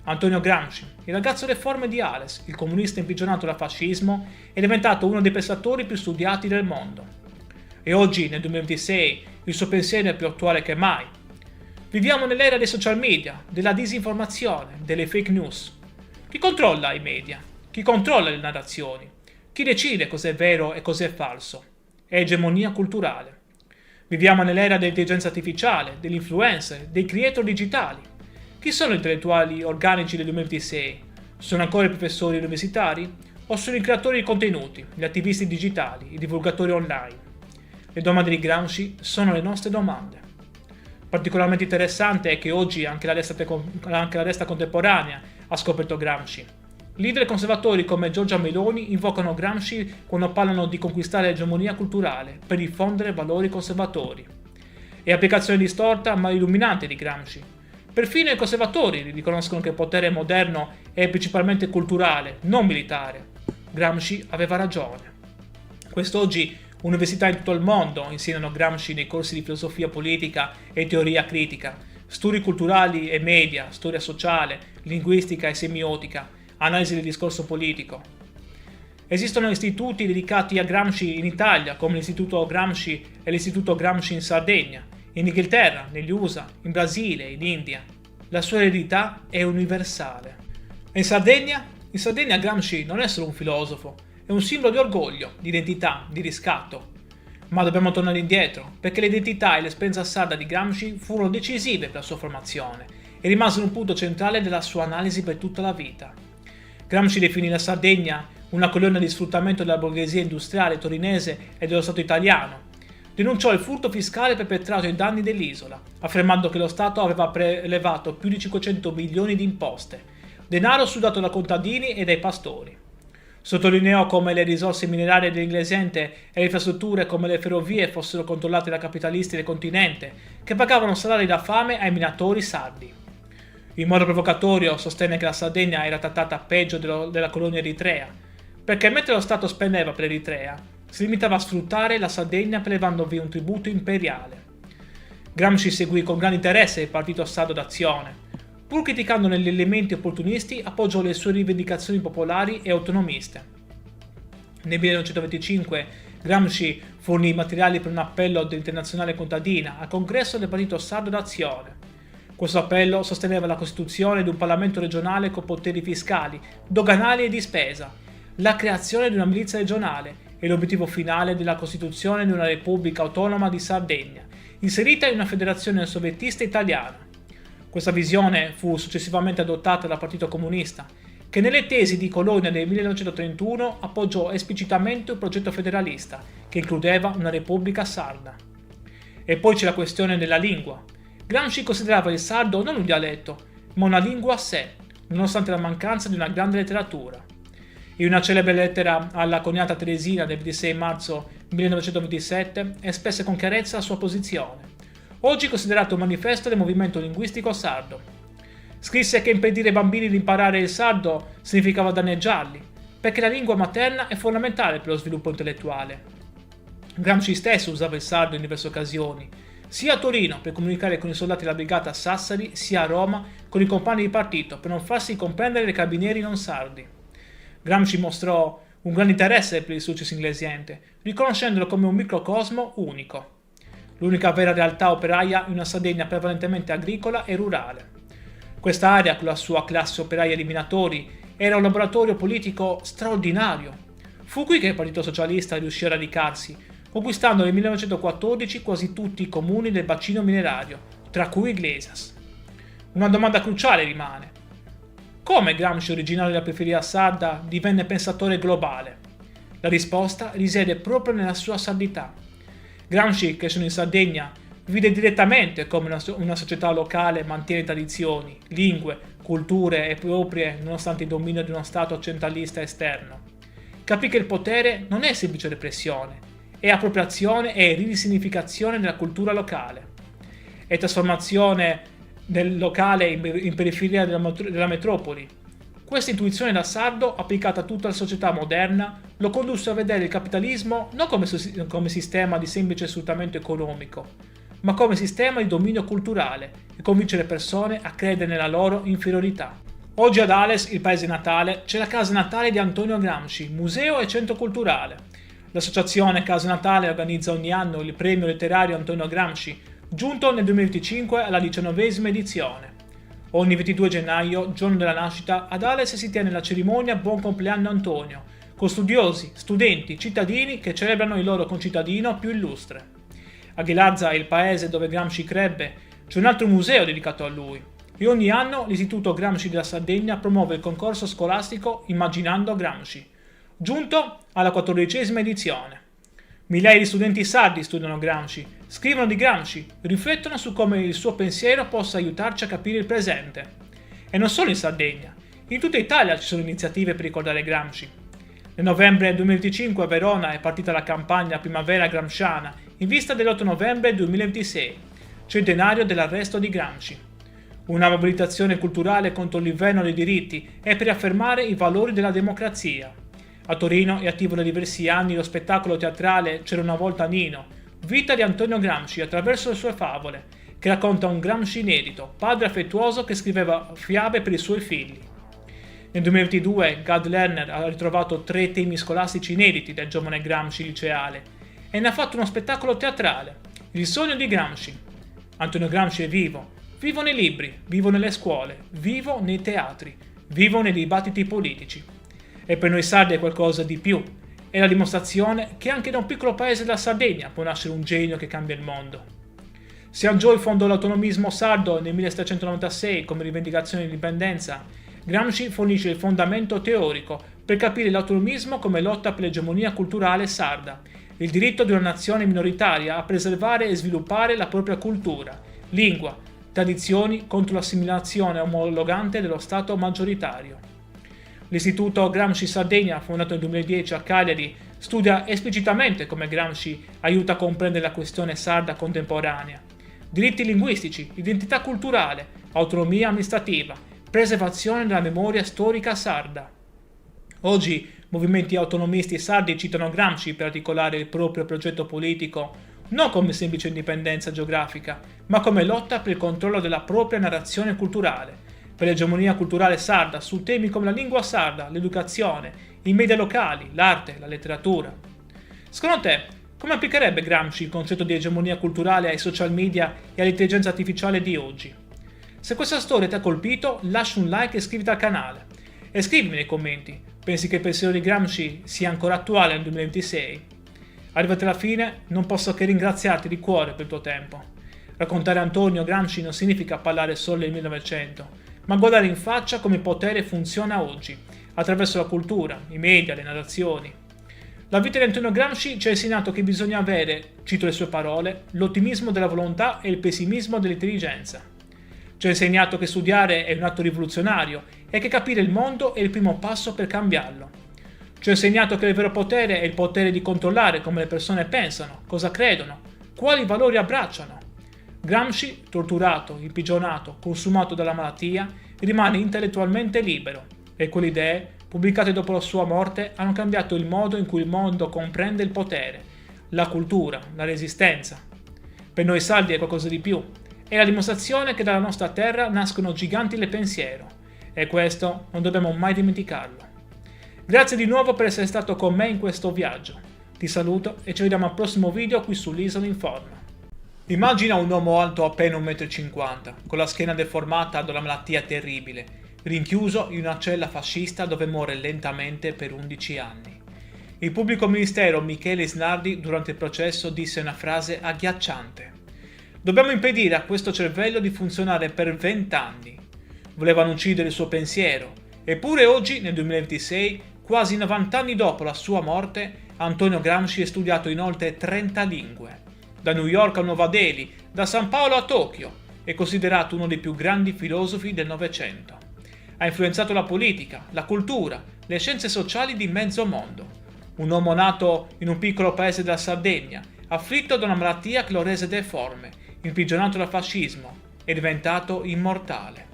Antonio Gramsci, il ragazzo deforme di Ales, il comunista imprigionato dal fascismo, è diventato uno dei pensatori più studiati del mondo. E oggi, nel 2026, il suo pensiero è più attuale che mai. Viviamo nell'era dei social media, della disinformazione, delle fake news. Chi controlla i media? Chi controlla le narrazioni? Chi decide cos'è vero e cos'è falso? È egemonia culturale. Viviamo nell'era dell'intelligenza artificiale, dell'influencer, dei creator digitali. Chi sono gli intellettuali organici del 2026? Sono ancora i professori universitari? O sono i creatori di contenuti, gli attivisti digitali, i divulgatori online? Le domande di Gramsci sono le nostre domande. Particolarmente interessante è che oggi anche la destra contemporanea ha scoperto Gramsci. Leader conservatori come Giorgia Meloni invocano Gramsci quando parlano di conquistare l'egemonia culturale per diffondere valori conservatori. E applicazione distorta ma illuminante di Gramsci. Perfino i conservatori riconoscono che il potere moderno è principalmente culturale, non militare. Gramsci aveva ragione. Quest'oggi università in tutto il mondo insegnano Gramsci nei corsi di filosofia politica e teoria critica, studi culturali e media, storia sociale, linguistica e semiotica, analisi del discorso politico. Esistono istituti dedicati a Gramsci in Italia, come l'Istituto Gramsci e l'Istituto Gramsci in Sardegna, in Inghilterra, negli USA, in Brasile, in India. La sua eredità è universale. E in Sardegna? In Sardegna Gramsci non è solo un filosofo, è un simbolo di orgoglio, di identità, di riscatto. Ma dobbiamo tornare indietro, perché l'identità e l'esperienza sarda di Gramsci furono decisive per la sua formazione e rimasero un punto centrale della sua analisi per tutta la vita. Gramsci definì la Sardegna una colonna di sfruttamento della borghesia industriale torinese e dello Stato italiano. Denunciò il furto fiscale perpetrato ai danni dell'isola, affermando che lo Stato aveva prelevato più di 500 milioni di imposte, denaro sudato da contadini e dai pastori. Sottolineò come le risorse minerarie dell'Inglesente e le infrastrutture come le ferrovie fossero controllate da capitalisti del continente, che pagavano salari da fame ai minatori sardi. In modo provocatorio sostenne che la Sardegna era trattata peggio della colonia eritrea, perché mentre lo Stato spendeva per l'Eritrea, si limitava a sfruttare la Sardegna prelevandovi un tributo imperiale. Gramsci seguì con grande interesse il partito sardo d'Azione. Pur criticandone gli elementi opportunisti, appoggiò le sue rivendicazioni popolari e autonomiste. Nel 1925 Gramsci fornì materiali per un appello dell'Internazionale Contadina al congresso del partito sardo d'Azione. Questo appello sosteneva la costituzione di un Parlamento regionale con poteri fiscali, doganali e di spesa, la creazione di una milizia regionale e l'obiettivo finale della costituzione di una Repubblica Autonoma di Sardegna, inserita in una federazione soviettista italiana. Questa visione fu successivamente adottata dal Partito Comunista, che nelle tesi di Colonia del 1931 appoggiò esplicitamente un progetto federalista che includeva una Repubblica sarda. E poi c'è la questione della lingua. Gramsci considerava il sardo non un dialetto, ma una lingua a sé, nonostante la mancanza di una grande letteratura. In una celebre lettera alla coniata Teresina del 26 marzo 1927 espresse con chiarezza la sua posizione, oggi considerato un manifesto del movimento linguistico sardo. Scrisse che impedire ai bambini di imparare il sardo significava danneggiarli, perché la lingua materna è fondamentale per lo sviluppo intellettuale. Gramsci stesso usava il sardo in diverse occasioni, sia a Torino per comunicare con i soldati della brigata Sassari, sia a Roma con i compagni di partito per non farsi comprendere dai carabinieri non sardi. Gramsci mostrò un grande interesse per il successo inglesiente, riconoscendolo come un microcosmo unico, l'unica vera realtà operaia in una Sardegna prevalentemente agricola e rurale. Questa area, con la sua classe operaia di minatori, era un laboratorio politico straordinario. Fu qui che il Partito Socialista riuscì a radicarsi, conquistando nel 1914 quasi tutti i comuni del bacino minerario, tra cui Iglesias. Una domanda cruciale rimane: come Gramsci, originario della periferia sarda, divenne pensatore globale? La risposta risiede proprio nella sua sardità. Gramsci, cresciuto in Sardegna, vide direttamente come una società locale mantiene tradizioni, lingue, culture e proprie nonostante il dominio di uno Stato centralista esterno. Capì che il potere non è semplice repressione, è appropriazione e risignificazione della cultura locale. È trasformazione del locale in periferia della metropoli. Questa intuizione da sardo, applicata a tutta la società moderna, lo condusse a vedere il capitalismo non come sistema di semplice sfruttamento economico, ma come sistema di dominio culturale e convincere le persone a credere nella loro inferiorità. Oggi ad Ales, il paese natale, c'è la casa natale di Antonio Gramsci, museo e centro culturale. L'associazione Casa Natale organizza ogni anno il premio letterario Antonio Gramsci, giunto nel 2025 alla 19ª edizione. Ogni 22 gennaio, giorno della nascita, ad Ales si tiene la cerimonia Buon compleanno Antonio, con studiosi, studenti, cittadini che celebrano il loro concittadino più illustre. A Ghilarza, il paese dove Gramsci crebbe, c'è un altro museo dedicato a lui, e ogni anno l'Istituto Gramsci della Sardegna promuove il concorso scolastico Immaginando Gramsci, giunto alla 14ª edizione. Migliaia di studenti sardi studiano Gramsci, scrivono di Gramsci, riflettono su come il suo pensiero possa aiutarci a capire il presente. E non solo in Sardegna, in tutta Italia ci sono iniziative per ricordare Gramsci. Nel novembre 2025 a Verona è partita la campagna Primavera Gramsciana in vista dell'8 novembre 2026, centenario dell'arresto di Gramsci. Una mobilitazione culturale contro il livello dei diritti e per affermare i valori della democrazia. A Torino è attivo da diversi anni lo spettacolo teatrale C'era una volta Nino, vita di Antonio Gramsci attraverso le sue favole, che racconta un Gramsci inedito, padre affettuoso che scriveva fiabe per i suoi figli. Nel 2022 Gad Lerner ha ritrovato 3 temi scolastici inediti del giovane Gramsci liceale e ne ha fatto uno spettacolo teatrale, Il sogno di Gramsci. Antonio Gramsci è vivo. Vivo nei libri, vivo nelle scuole, vivo nei teatri, vivo nei dibattiti politici. E per noi sardi è qualcosa di più. È la dimostrazione che anche da un piccolo paese della Sardegna può nascere un genio che cambia il mondo. Siangiò fondò l'autonomismo sardo nel 1796 come rivendicazione di indipendenza. Gramsci fornisce il fondamento teorico per capire l'autonomismo come lotta per l'egemonia culturale sarda, il diritto di una nazione minoritaria a preservare e sviluppare la propria cultura, lingua, tradizioni contro l'assimilazione omologante dello Stato maggioritario. L'Istituto Gramsci Sardegna, fondato nel 2010 a Cagliari, studia esplicitamente come Gramsci aiuta a comprendere la questione sarda contemporanea. Diritti linguistici, identità culturale, autonomia amministrativa, preservazione della memoria storica sarda. Oggi movimenti autonomisti sardi citano Gramsci per articolare il proprio progetto politico non come semplice indipendenza geografica, ma come lotta per il controllo della propria narrazione culturale, per l'egemonia culturale sarda su temi come la lingua sarda, l'educazione, i media locali, l'arte, la letteratura. Secondo te, come applicherebbe Gramsci il concetto di egemonia culturale ai social media e all'intelligenza artificiale di oggi? Se questa storia ti ha colpito, lascia un like e iscriviti al canale. E scrivimi nei commenti, pensi che il pensiero di Gramsci sia ancora attuale nel 2026? Arrivati alla fine, non posso che ringraziarti di cuore per il tuo tempo. Raccontare Antonio Gramsci non significa parlare solo del 1900, ma guardare in faccia come il potere funziona oggi, attraverso la cultura, i media, le narrazioni. La vita di Antonio Gramsci ci ha insegnato che bisogna avere, cito le sue parole, l'ottimismo della volontà e il pessimismo dell'intelligenza. Ci ha insegnato che studiare è un atto rivoluzionario e che capire il mondo è il primo passo per cambiarlo. Ci ha insegnato che il vero potere è il potere di controllare come le persone pensano, cosa credono, quali valori abbracciano. Gramsci, torturato, imprigionato, consumato dalla malattia, rimane intellettualmente libero e quelle idee, pubblicate dopo la sua morte, hanno cambiato il modo in cui il mondo comprende il potere, la cultura, la resistenza. Per noi sardi è qualcosa di più. È la dimostrazione che dalla nostra terra nascono giganti del pensiero e questo non dobbiamo mai dimenticarlo. Grazie di nuovo per essere stato con me in questo viaggio. Ti saluto e ci vediamo al prossimo video qui sull'Isola Informa. Immagina un uomo alto appena 1,50 m, con la schiena deformata da una malattia terribile, rinchiuso in una cella fascista dove muore lentamente per 11 anni. Il pubblico ministero Michele Snardi durante il processo disse una frase agghiacciante. Dobbiamo impedire a questo cervello di funzionare per 20 anni. Volevano uccidere il suo pensiero, eppure oggi, nel 2026, quasi 90 anni dopo la sua morte, Antonio Gramsci è studiato in oltre 30 lingue. Da New York a Nuova Delhi, da San Paolo a Tokyo, è considerato uno dei più grandi filosofi del Novecento. Ha influenzato la politica, la cultura, le scienze sociali di mezzo mondo. Un uomo nato in un piccolo paese della Sardegna, afflitto da una malattia che lo rese deforme, imprigionato dal fascismo, è diventato immortale.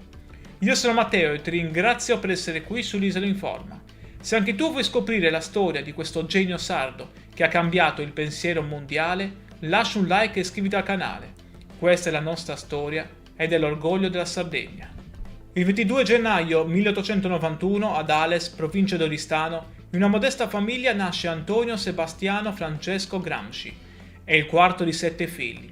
Io sono Matteo e ti ringrazio per essere qui sull'Isola Informa. Se anche tu vuoi scoprire la storia di questo genio sardo che ha cambiato il pensiero mondiale, lascia un like e iscriviti al canale. Questa è la nostra storia ed è l'orgoglio della Sardegna. Il 22 gennaio 1891 ad Ales, provincia di Oristano, in una modesta famiglia nasce Antonio Sebastiano Francesco Gramsci. È il quarto di 7 figli.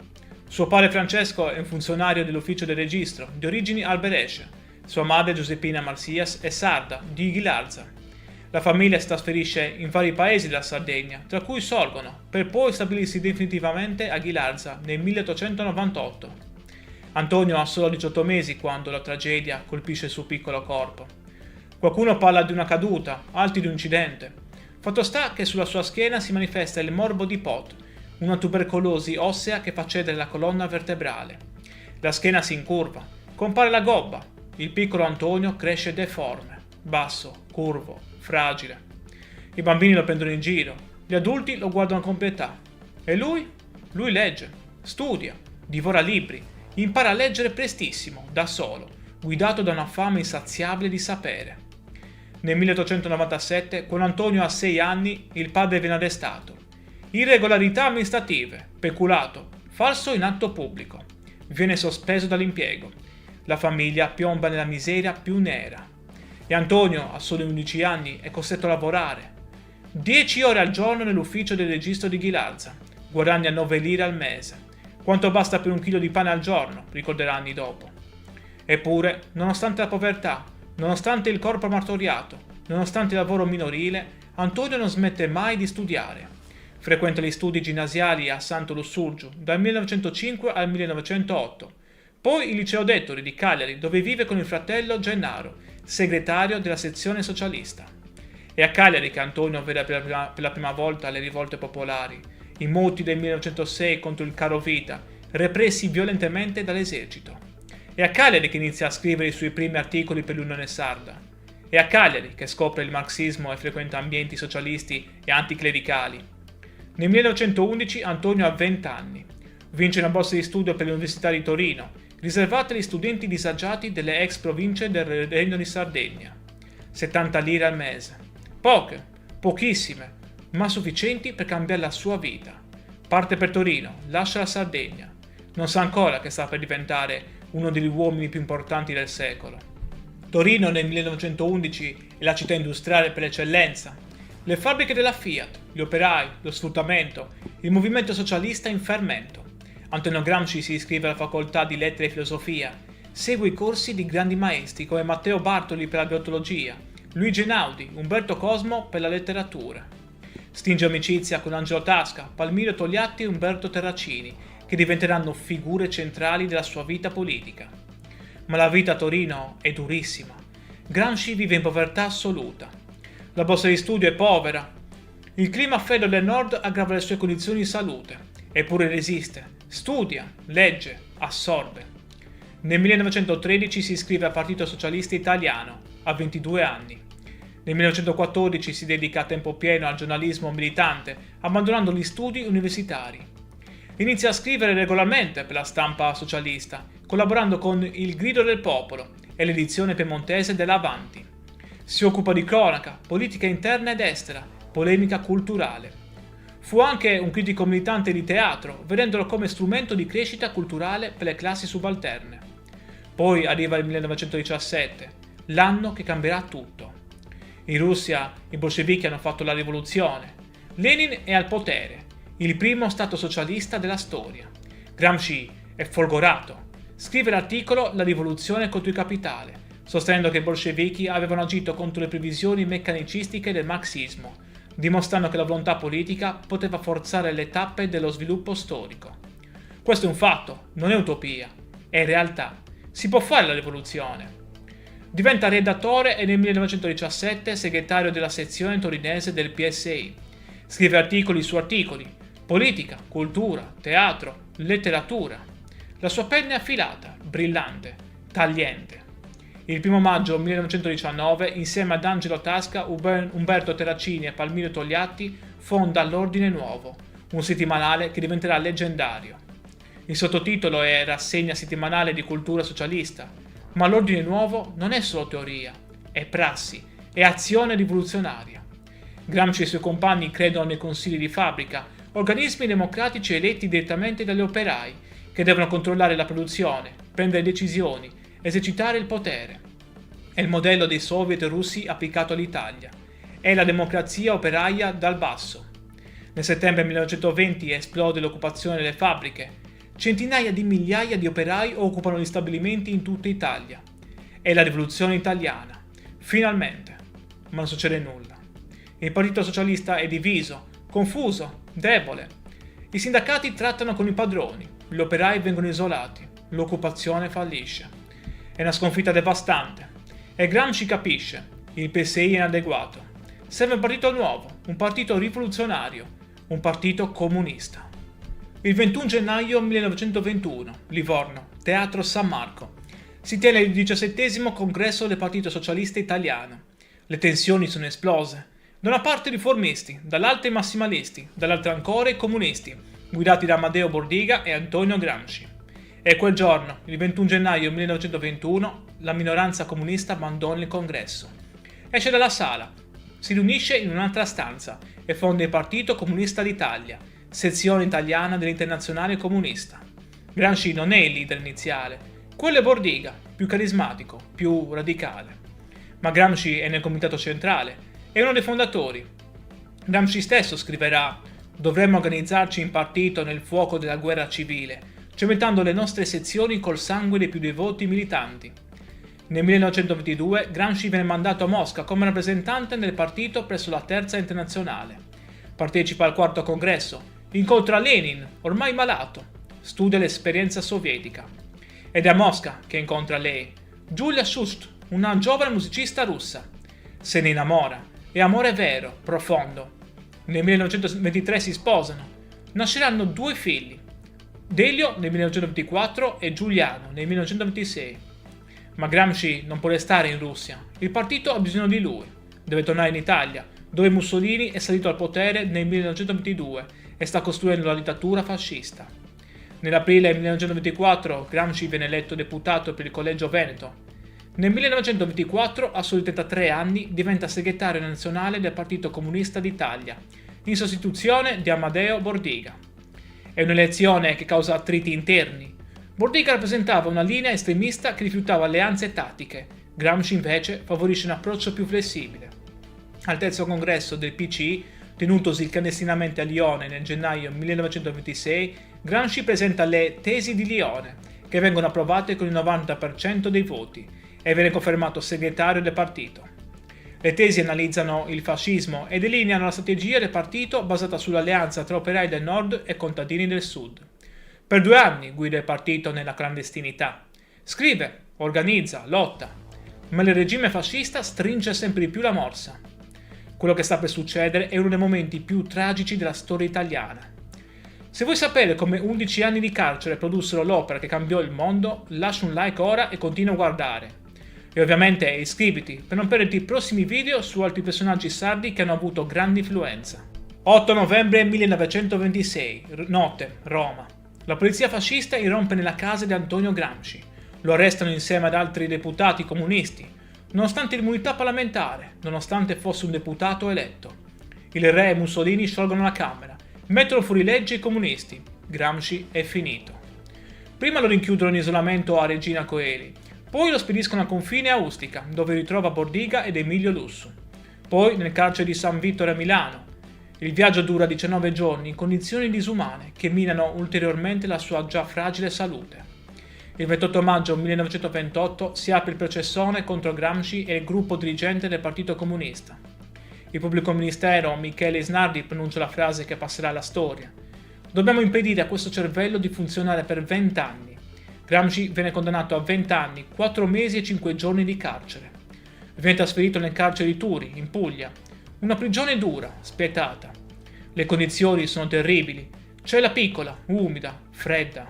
Suo padre Francesco è un funzionario dell'ufficio del registro, di origini alberesce. Sua madre Giuseppina Marsias è sarda, di Ghilarza. La famiglia si trasferisce in vari paesi della Sardegna, tra cui Sorgono, per poi stabilirsi definitivamente a Ghilarza nel 1898. Antonio ha solo 18 mesi quando la tragedia colpisce il suo piccolo corpo. Qualcuno parla di una caduta, altri di un incidente. Fatto sta che sulla sua schiena si manifesta il morbo di Pot, una tubercolosi ossea che fa cedere la colonna vertebrale. La schiena si incurva, compare la gobba. Il piccolo Antonio cresce deforme, basso, curvo, fragile. I bambini lo prendono in giro, gli adulti lo guardano con pietà. E lui? Lui legge, studia, divora libri, impara a leggere prestissimo, da solo, guidato da una fame insaziabile di sapere. Nel 1897, quando Antonio ha 6 anni, il padre viene arrestato. Irregolarità amministrative, peculato, falso in atto pubblico. Viene sospeso dall'impiego. La famiglia piomba nella miseria più nera. E Antonio, a soli 11 anni, è costretto a lavorare. 10 ore al giorno nell'ufficio del registro di Ghilarza. Guadagna 9 lire al mese. Quanto basta per un chilo di pane al giorno, ricorderà anni dopo. Eppure, nonostante la povertà, nonostante il corpo martoriato, nonostante il lavoro minorile, Antonio non smette mai di studiare. Frequenta gli studi ginnasiali a Santo Lussurgiu dal 1905 al 1908, poi il liceo Dettori di Cagliari, dove vive con il fratello Gennaro, segretario della sezione socialista. È a Cagliari che Antonio vede per la prima volta le rivolte popolari, i moti del 1906 contro il carovita, repressi violentemente dall'esercito. È a Cagliari che inizia a scrivere i suoi primi articoli per l'Unione Sarda. È a Cagliari che scopre il marxismo e frequenta ambienti socialisti e anticlericali. Nel 1911 Antonio ha 20 anni. Vince una borsa di studio per l'Università di Torino, riservata agli studenti disagiati delle ex province del Regno di Sardegna. 70 lire al mese. Poche, pochissime, ma sufficienti per cambiare la sua vita. Parte per Torino, lascia la Sardegna. Non sa ancora che sta per diventare uno degli uomini più importanti del secolo. Torino nel 1911 è la città industriale per eccellenza. Le fabbriche della Fiat, gli operai, lo sfruttamento, il movimento socialista in fermento. Antonio Gramsci si iscrive alla facoltà di lettere e filosofia, segue i corsi di grandi maestri come Matteo Bartoli per la biologia, Luigi Einaudi, Umberto Cosmo per la letteratura. Stringe amicizia con Angelo Tasca, Palmiro Togliatti e Umberto Terracini, che diventeranno figure centrali della sua vita politica. Ma la vita a Torino è durissima. Gramsci vive in povertà assoluta. La borsa di studio è povera. Il clima freddo del nord aggrava le sue condizioni di salute. Eppure resiste, studia, legge, assorbe. Nel 1913 si iscrive al Partito Socialista Italiano, a 22 anni. Nel 1914 si dedica a tempo pieno al giornalismo militante, abbandonando gli studi universitari. Inizia a scrivere regolarmente per la stampa socialista, collaborando con Il Grido del Popolo e l'edizione piemontese dell'Avanti. Si occupa di cronaca, politica interna ed estera, polemica culturale. Fu anche un critico militante di teatro, vedendolo come strumento di crescita culturale per le classi subalterne. Poi arriva il 1917, l'anno che cambierà tutto. In Russia i bolscevichi hanno fatto la rivoluzione. Lenin è al potere, il primo stato socialista della storia. Gramsci è folgorato. Scrive l'articolo La rivoluzione contro il capitale, sostenendo che i bolscevichi avevano agito contro le previsioni meccanicistiche del marxismo, dimostrando che la volontà politica poteva forzare le tappe dello sviluppo storico. Questo è un fatto, non è utopia, è realtà. Si può fare la rivoluzione. Diventa redattore e nel 1917 segretario della sezione torinese del PSI. Scrive articoli su articoli, politica, cultura, teatro, letteratura. La sua penna è affilata, brillante, tagliente. Il 1 maggio 1919, insieme ad Angelo Tasca, Umberto Terracini e Palmiro Togliatti, fonda l'Ordine Nuovo, un settimanale che diventerà leggendario. Il sottotitolo è Rassegna settimanale di cultura socialista, ma l'Ordine Nuovo non è solo teoria, è prassi, è azione rivoluzionaria. Gramsci e i suoi compagni credono nei consigli di fabbrica, organismi democratici eletti direttamente dagli operai, che devono controllare la produzione, prendere decisioni, esercitare il potere. È il modello dei soviet russi applicato all'Italia. È la democrazia operaia dal basso. Nel settembre 1920 esplode l'occupazione delle fabbriche. Centinaia di migliaia di operai occupano gli stabilimenti in tutta Italia. È la rivoluzione italiana. Finalmente. Ma non succede nulla. Il Partito Socialista è diviso, confuso, debole. I sindacati trattano con i padroni, gli operai vengono isolati, l'occupazione fallisce. È una sconfitta devastante. E Gramsci capisce, il PSI è inadeguato. Serve un partito nuovo, un partito rivoluzionario, un partito comunista. Il 21 gennaio 1921, Livorno, Teatro San Marco. Si tiene il 17° congresso del Partito Socialista Italiano. Le tensioni sono esplose. Da una parte i riformisti, dall'altra i massimalisti, dall'altra ancora i comunisti, guidati da Amadeo Bordiga e Antonio Gramsci. E quel giorno, il 21 gennaio 1921, la minoranza comunista abbandona il congresso. Esce dalla sala, si riunisce in un'altra stanza e fonda il Partito Comunista d'Italia, sezione italiana dell'Internazionale Comunista. Gramsci non è il leader iniziale, quello è Bordiga, più carismatico, più radicale. Ma Gramsci è nel comitato centrale, è uno dei fondatori. Gramsci stesso scriverà: «Dovremmo organizzarci in partito nel fuoco della guerra civile, cementando le nostre sezioni col sangue dei più devoti militanti». Nel 1922 Gramsci viene mandato a Mosca come rappresentante del partito presso la Terza Internazionale. Partecipa al 4° congresso, incontra Lenin, ormai malato, studia l'esperienza sovietica. Ed è a Mosca che incontra lei, Giulia Shust, una giovane musicista russa. Se ne innamora, è amore vero, profondo. Nel 1923 si sposano. Nasceranno 2 figli, Delio nel 1924 e Giuliano nel 1926. Ma Gramsci non può restare in Russia. Il partito ha bisogno di lui. Deve tornare in Italia, dove Mussolini è salito al potere nel 1922 e sta costruendo la dittatura fascista. Nell'aprile 1924 Gramsci viene eletto deputato per il Collegio Veneto. Nel 1924, a soli 33 anni, diventa segretario nazionale del Partito Comunista d'Italia, in sostituzione di Amadeo Bordiga. È un'elezione che causa attriti interni. Bordiga rappresentava una linea estremista che rifiutava alleanze tattiche. Gramsci invece favorisce un approccio più flessibile. Al 3° congresso del PCI, tenutosi clandestinamente a Lione nel gennaio 1926, Gramsci presenta le Tesi di Lione, che vengono approvate con il 90% dei voti, e viene confermato segretario del partito. Le tesi analizzano il fascismo e delineano la strategia del partito basata sull'alleanza tra operai del nord e contadini del sud. Per 2 anni guida il partito nella clandestinità. Scrive, organizza, lotta, ma il regime fascista stringe sempre di più la morsa. Quello che sta per succedere è uno dei momenti più tragici della storia italiana. Se vuoi sapere come 11 anni di carcere produssero l'opera che cambiò il mondo, lascia un like ora e continua a guardare. E ovviamente iscriviti per non perderti i prossimi video su altri personaggi sardi che hanno avuto grande influenza. 8 novembre 1926, notte, Roma. La polizia fascista irrompe nella casa di Antonio Gramsci. Lo arrestano insieme ad altri deputati comunisti, nonostante l'immunità parlamentare, nonostante fosse un deputato eletto. Il re e Mussolini sciolgono la Camera, mettono fuori legge i comunisti. Gramsci è finito. Prima lo rinchiudono in isolamento a Regina Coeli, poi lo spediscono al confine a Ustica, dove ritrova Bordiga ed Emilio Lussu. Poi nel carcere di San Vittore a Milano. Il viaggio dura 19 giorni in condizioni disumane che minano ulteriormente la sua già fragile salute. Il 28 maggio 1928 si apre il processone contro Gramsci e il gruppo dirigente del Partito Comunista. Il pubblico ministero Michele Isnardi pronuncia la frase che passerà alla storia. Dobbiamo impedire a questo cervello di funzionare per 20 anni. Gramsci viene condannato a 20 anni, 4 mesi e 5 giorni di carcere. Viene trasferito nel carcere di Turi, in Puglia. Una prigione dura, spietata. Le condizioni sono terribili. Cella piccola, umida, fredda.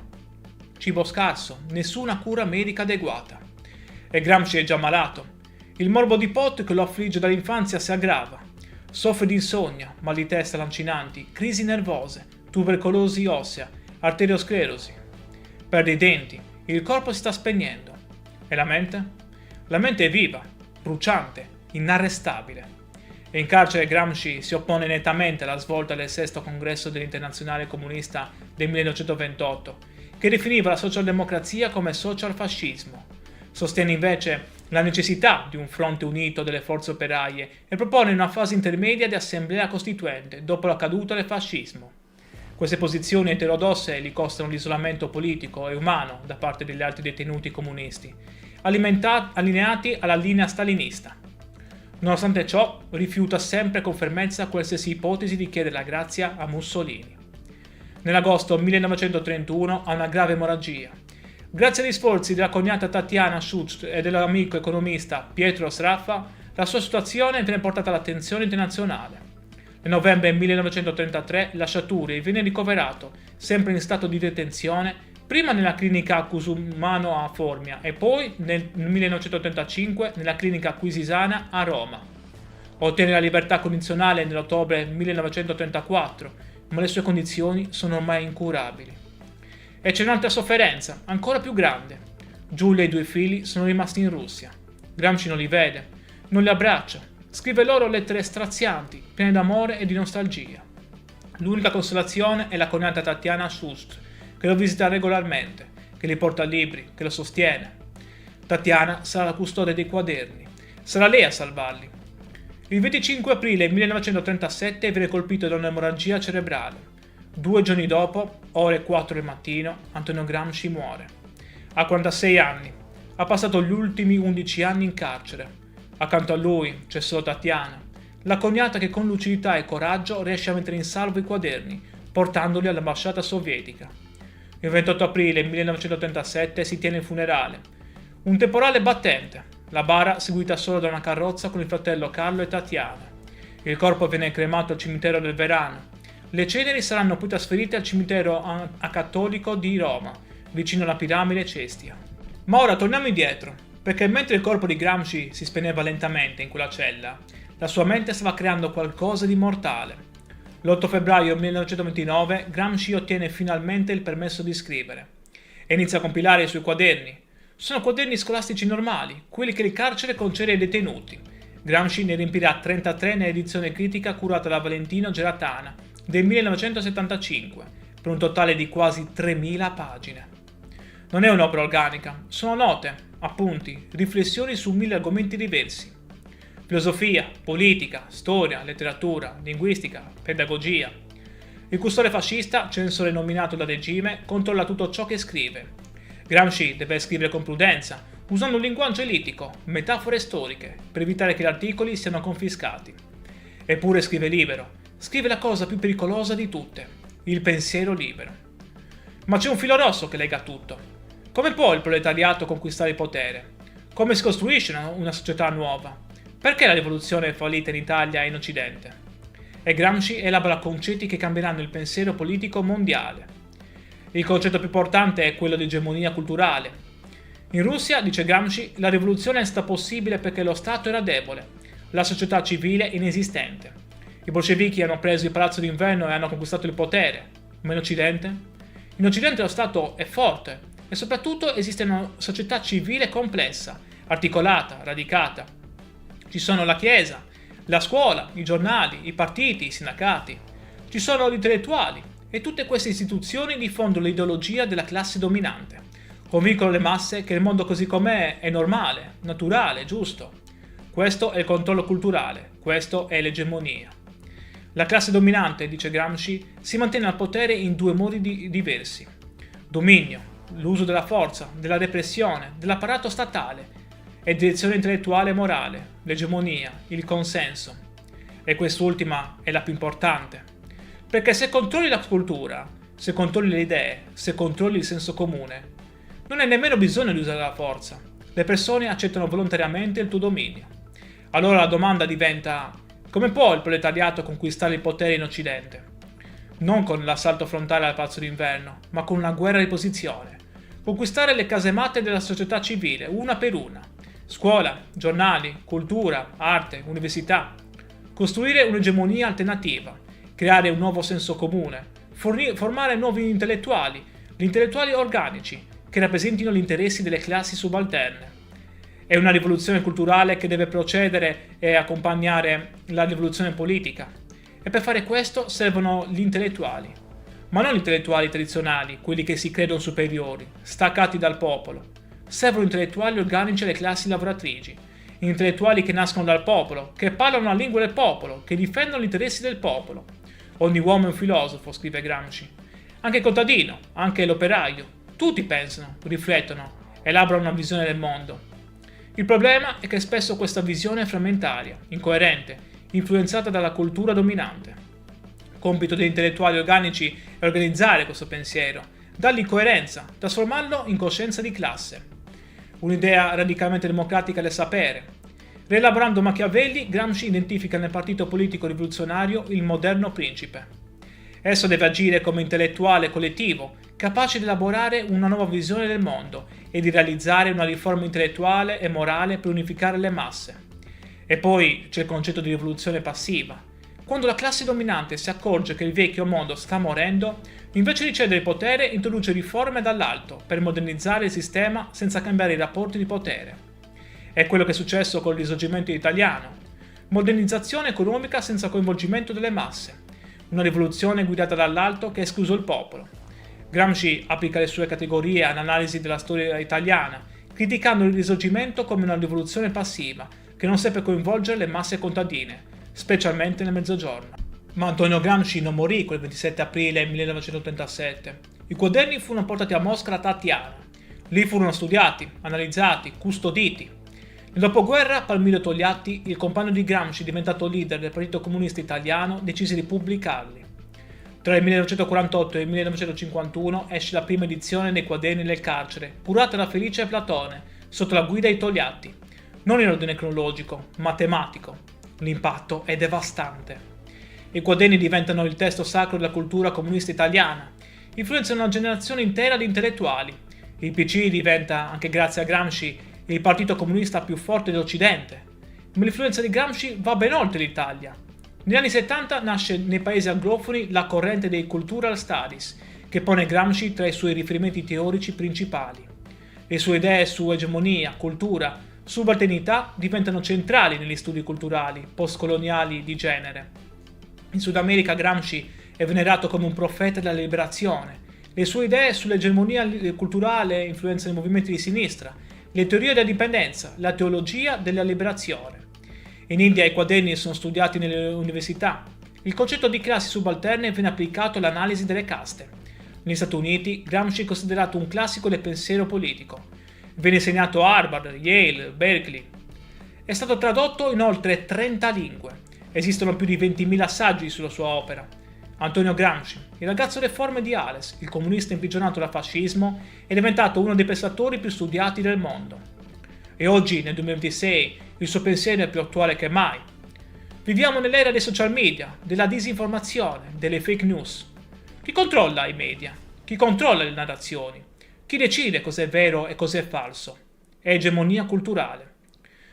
Cibo scarso, nessuna cura medica adeguata. E Gramsci è già malato. Il morbo di Pot che lo affligge dall'infanzia si aggrava. Soffre di insonnia, mal di testa lancinanti, crisi nervose, tubercolosi ossea, arteriosclerosi. Perde i denti, il corpo si sta spegnendo. E la mente? La mente è viva, bruciante, inarrestabile. E in carcere Gramsci si oppone nettamente alla svolta del 6° congresso dell'Internazionale Comunista del 1928, che definiva la socialdemocrazia come socialfascismo. Sostiene invece la necessità di un fronte unito delle forze operaie e propone una fase intermedia di assemblea costituente dopo la caduta del fascismo. Queste posizioni eterodosse gli costano l'isolamento politico e umano da parte degli altri detenuti comunisti, allineati alla linea stalinista. Nonostante ciò, rifiuta sempre con fermezza qualsiasi ipotesi di chiedere la grazia a Mussolini. Nell'agosto 1931 ha una grave emorragia. Grazie agli sforzi della cognata Tatiana Schucht e dell'amico economista Pietro Sraffa, la sua situazione viene portata all'attenzione internazionale. Nel novembre 1933 Lasciaturi viene ricoverato, sempre in stato di detenzione, prima nella clinica Cusumano a Formia e poi nel 1985 nella clinica Quisisana a Roma. Ottiene la libertà condizionale nell'ottobre 1934, ma le sue condizioni sono ormai incurabili. E c'è un'altra sofferenza, ancora più grande. Giulia e i 2 figli sono rimasti in Russia. Gramsci non li vede, non li abbraccia, scrive loro lettere strazianti, piene d'amore e di nostalgia. L'unica consolazione è la cognata Tatiana Schucht, che lo visita regolarmente, che gli porta libri, che lo sostiene. Tatiana sarà la custode dei quaderni, sarà lei a salvarli. Il 25 aprile 1937 viene colpito da un'emorragia cerebrale. 2 giorni dopo, ore 4 del mattino, Antonio Gramsci muore. Ha 46 anni, ha passato gli ultimi 11 anni in carcere. Accanto a lui c'è solo Tatiana, la cognata che con lucidità e coraggio riesce a mettere in salvo i quaderni, portandoli all'ambasciata sovietica. Il 28 aprile 1937 si tiene il funerale. Un temporale battente, la bara seguita solo da una carrozza con il fratello Carlo e Tatiana. Il corpo viene cremato al cimitero del Verano. Le ceneri saranno poi trasferite al cimitero acattolico di Roma, vicino alla piramide Cestia. Ma ora torniamo indietro, perché mentre il corpo di Gramsci si spegneva lentamente in quella cella, la sua mente stava creando qualcosa di mortale. L'8 febbraio 1929 Gramsci ottiene finalmente il permesso di scrivere e inizia a compilare i suoi quaderni. Sono quaderni scolastici normali, quelli che il carcere concede ai detenuti. Gramsci ne riempirà 33 nell'edizione critica curata da Valentino Geratana del 1975, per un totale di quasi 3000 pagine. Non è un'opera organica, sono note, appunti, riflessioni su 1000 argomenti diversi. Filosofia, politica, storia, letteratura, linguistica, pedagogia. Il custode fascista, censore nominato dal regime, controlla tutto ciò che scrive. Gramsci deve scrivere con prudenza, usando un linguaggio elitico, metafore storiche, per evitare che gli articoli siano confiscati. Eppure scrive libero, scrive la cosa più pericolosa di tutte, il pensiero libero. Ma c'è un filo rosso che lega tutto. Come può il proletariato conquistare il potere? Come si costruisce una società nuova? Perché la rivoluzione è fallita in Italia e in Occidente? E Gramsci elabora concetti che cambieranno il pensiero politico mondiale. Il concetto più importante è quello di egemonia culturale. In Russia, dice Gramsci, la rivoluzione è stata possibile perché lo Stato era debole, la società civile inesistente. I bolscevichi hanno preso il palazzo d'inverno e hanno conquistato il potere. Ma in Occidente? In Occidente lo Stato è forte e soprattutto esiste una società civile complessa, articolata, radicata. Ci sono la Chiesa, la scuola, i giornali, i partiti, i sindacati. Ci sono gli intellettuali e tutte queste istituzioni diffondono l'ideologia della classe dominante. Convincono le masse che il mondo così com'è è normale, naturale, giusto. Questo è il controllo culturale, questo è l'egemonia. La classe dominante, dice Gramsci, si mantiene al potere in 2 modi diversi. Dominio, l'uso della forza, della repressione, dell'apparato statale, e direzione intellettuale e morale, l'egemonia, il consenso. E quest'ultima è la più importante. Perché se controlli la cultura, se controlli le idee, se controlli il senso comune, non hai nemmeno bisogno di usare la forza. Le persone accettano volontariamente il tuo dominio. Allora la domanda diventa: come può il proletariato conquistare il potere in Occidente? Non con l'assalto frontale al Palazzo d'Inverno, ma con una guerra di posizione. Conquistare le casematte della società civile, una per una. Scuola, giornali, cultura, arte, università. Costruire un'egemonia alternativa, creare un nuovo senso comune, formare nuovi intellettuali, gli intellettuali organici, che rappresentino gli interessi delle classi subalterne. È una rivoluzione culturale che deve procedere e accompagnare la rivoluzione politica. E per fare questo servono gli intellettuali. Ma non gli intellettuali tradizionali, quelli che si credono superiori, staccati dal popolo. Servono intellettuali organici alle classi lavoratrici, intellettuali che nascono dal popolo, che parlano la lingua del popolo, che difendono gli interessi del popolo. Ogni uomo è un filosofo, scrive Gramsci. Anche il contadino, anche l'operaio. Tutti pensano, riflettono, elaborano una visione del mondo. Il problema è che spesso questa visione è frammentaria, incoerente, influenzata dalla cultura dominante. Compito degli intellettuali organici è organizzare questo pensiero, dargli coerenza, trasformarlo in coscienza di classe. Un'idea radicalmente democratica del sapere. Rielaborando Machiavelli, Gramsci identifica nel partito politico rivoluzionario il moderno principe. Esso deve agire come intellettuale collettivo, capace di elaborare una nuova visione del mondo e di realizzare una riforma intellettuale e morale per unificare le masse. E poi c'è il concetto di rivoluzione passiva. Quando la classe dominante si accorge che il vecchio mondo sta morendo, invece di cedere il potere introduce riforme dall'alto per modernizzare il sistema senza cambiare i rapporti di potere. È quello che è successo con il risorgimento italiano. Modernizzazione economica senza coinvolgimento delle masse. Una rivoluzione guidata dall'alto che ha escluso il popolo. Gramsci applica le sue categorie all'analisi della storia italiana, criticando il risorgimento come una rivoluzione passiva che non seppe coinvolgere le masse contadine, specialmente nel Mezzogiorno. Ma Antonio Gramsci non morì quel 27 aprile 1937. I quaderni furono portati a Mosca da Tatiana. Lì furono studiati, analizzati, custoditi. Nel dopoguerra Palmiro Togliatti, il compagno di Gramsci diventato leader del Partito Comunista Italiano, decise di pubblicarli. Tra il 1948 e il 1951 esce la prima edizione dei quaderni del carcere, curata da Felice Platone, sotto la guida di Togliatti. Non in ordine cronologico, ma tematico. L'impatto è devastante. I quaderni diventano il testo sacro della cultura comunista italiana, influenzano una generazione intera di intellettuali. Il PC diventa, anche grazie a Gramsci, il partito comunista più forte dell'Occidente. Ma l'influenza di Gramsci va ben oltre l'Italia. Negli anni 70 nasce nei paesi anglofoni la corrente dei Cultural Studies, che pone Gramsci tra i suoi riferimenti teorici principali. Le sue idee su egemonia, cultura, subalternità diventano centrali negli studi culturali postcoloniali di genere. In Sud America Gramsci è venerato come un profeta della liberazione. Le sue idee sull'egemonia culturale influenzano i movimenti di sinistra, le teorie della dipendenza, la teologia della liberazione. In India i quaderni sono studiati nelle università. Il concetto di classi subalterne viene applicato all'analisi delle caste. Negli Stati Uniti Gramsci è considerato un classico del pensiero politico. Viene insegnato a Harvard, Yale, Berkeley. È stato tradotto in oltre 30 lingue. Esistono più di 20.000 saggi sulla sua opera. Antonio Gramsci, il ragazzo deforme di Ales, il comunista imprigionato dal fascismo, è diventato uno dei pensatori più studiati del mondo. E oggi, nel 2026, il suo pensiero è più attuale che mai. Viviamo nell'era dei social media, della disinformazione, delle fake news. Chi controlla i media? Chi controlla le narrazioni? Chi decide cos'è vero e cos'è falso? È egemonia culturale.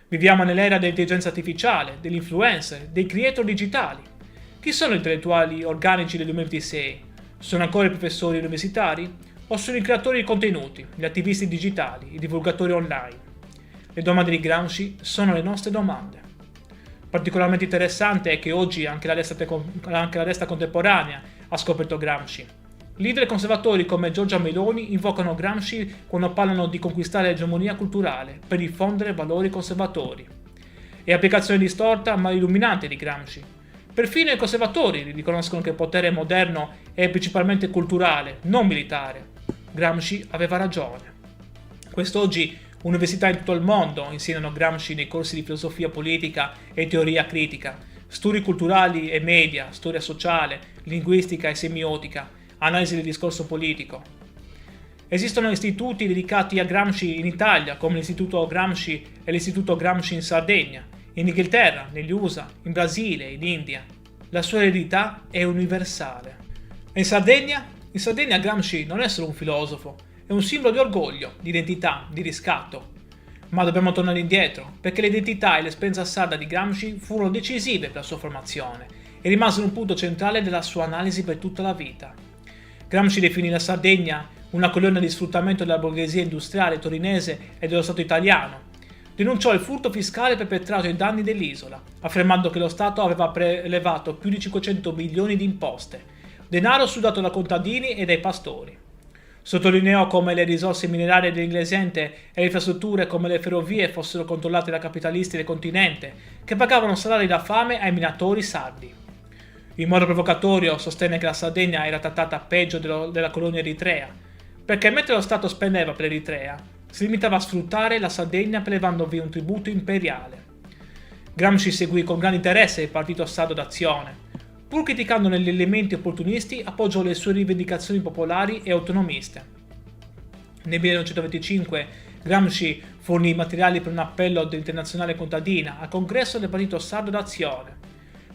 Viviamo nell'era dell'intelligenza artificiale, degli influencer, dei creator digitali. Chi sono gli intellettuali organici del 2026? Sono ancora i professori universitari? O sono i creatori di contenuti, gli attivisti digitali, i divulgatori online? Le domande di Gramsci sono le nostre domande. Particolarmente interessante è che oggi anche la destra contemporanea ha scoperto Gramsci. Leader conservatori come Giorgia Meloni invocano Gramsci quando parlano di conquistare l'egemonia culturale per diffondere valori conservatori. E applicazione distorta ma illuminante di Gramsci. Perfino i conservatori riconoscono che il potere moderno è principalmente culturale, non militare. Gramsci aveva ragione. Quest'oggi università in tutto il mondo insegnano Gramsci nei corsi di filosofia politica e teoria critica, studi culturali e media, storia sociale, linguistica e semiotica, analisi del discorso politico. Esistono istituti dedicati a Gramsci in Italia, come l'Istituto Gramsci e l'Istituto Gramsci in Sardegna, in Inghilterra, negli USA, in Brasile, in India. La sua eredità è universale. E in Sardegna? In Sardegna Gramsci non è solo un filosofo, è un simbolo di orgoglio, di identità, di riscatto. Ma dobbiamo tornare indietro, perché l'identità e l'esperienza sarda di Gramsci furono decisive per la sua formazione e rimasero un punto centrale della sua analisi per tutta la vita. Gramsci definì la Sardegna una colonna di sfruttamento della borghesia industriale torinese e dello Stato italiano. Denunciò il furto fiscale perpetrato ai danni dell'isola, affermando che lo Stato aveva prelevato più di 500 milioni di imposte, denaro sudato da contadini e dai pastori. Sottolineò come le risorse minerarie dell'Inglesente e le infrastrutture come le ferrovie fossero controllate da capitalisti del continente, che pagavano salari da fame ai minatori sardi. In modo provocatorio sostenne che la Sardegna era trattata peggio della colonia eritrea, perché mentre lo Stato spendeva per l'Eritrea, si limitava a sfruttare la Sardegna prelevandovi un tributo imperiale. Gramsci seguì con grande interesse il partito sardo d'azione. Pur criticandone gli elementi opportunisti, appoggiò le sue rivendicazioni popolari e autonomiste. Nel 1925 Gramsci fornì materiali per un appello dell'Internazionale Contadina al congresso del Partito Sardo d'Azione.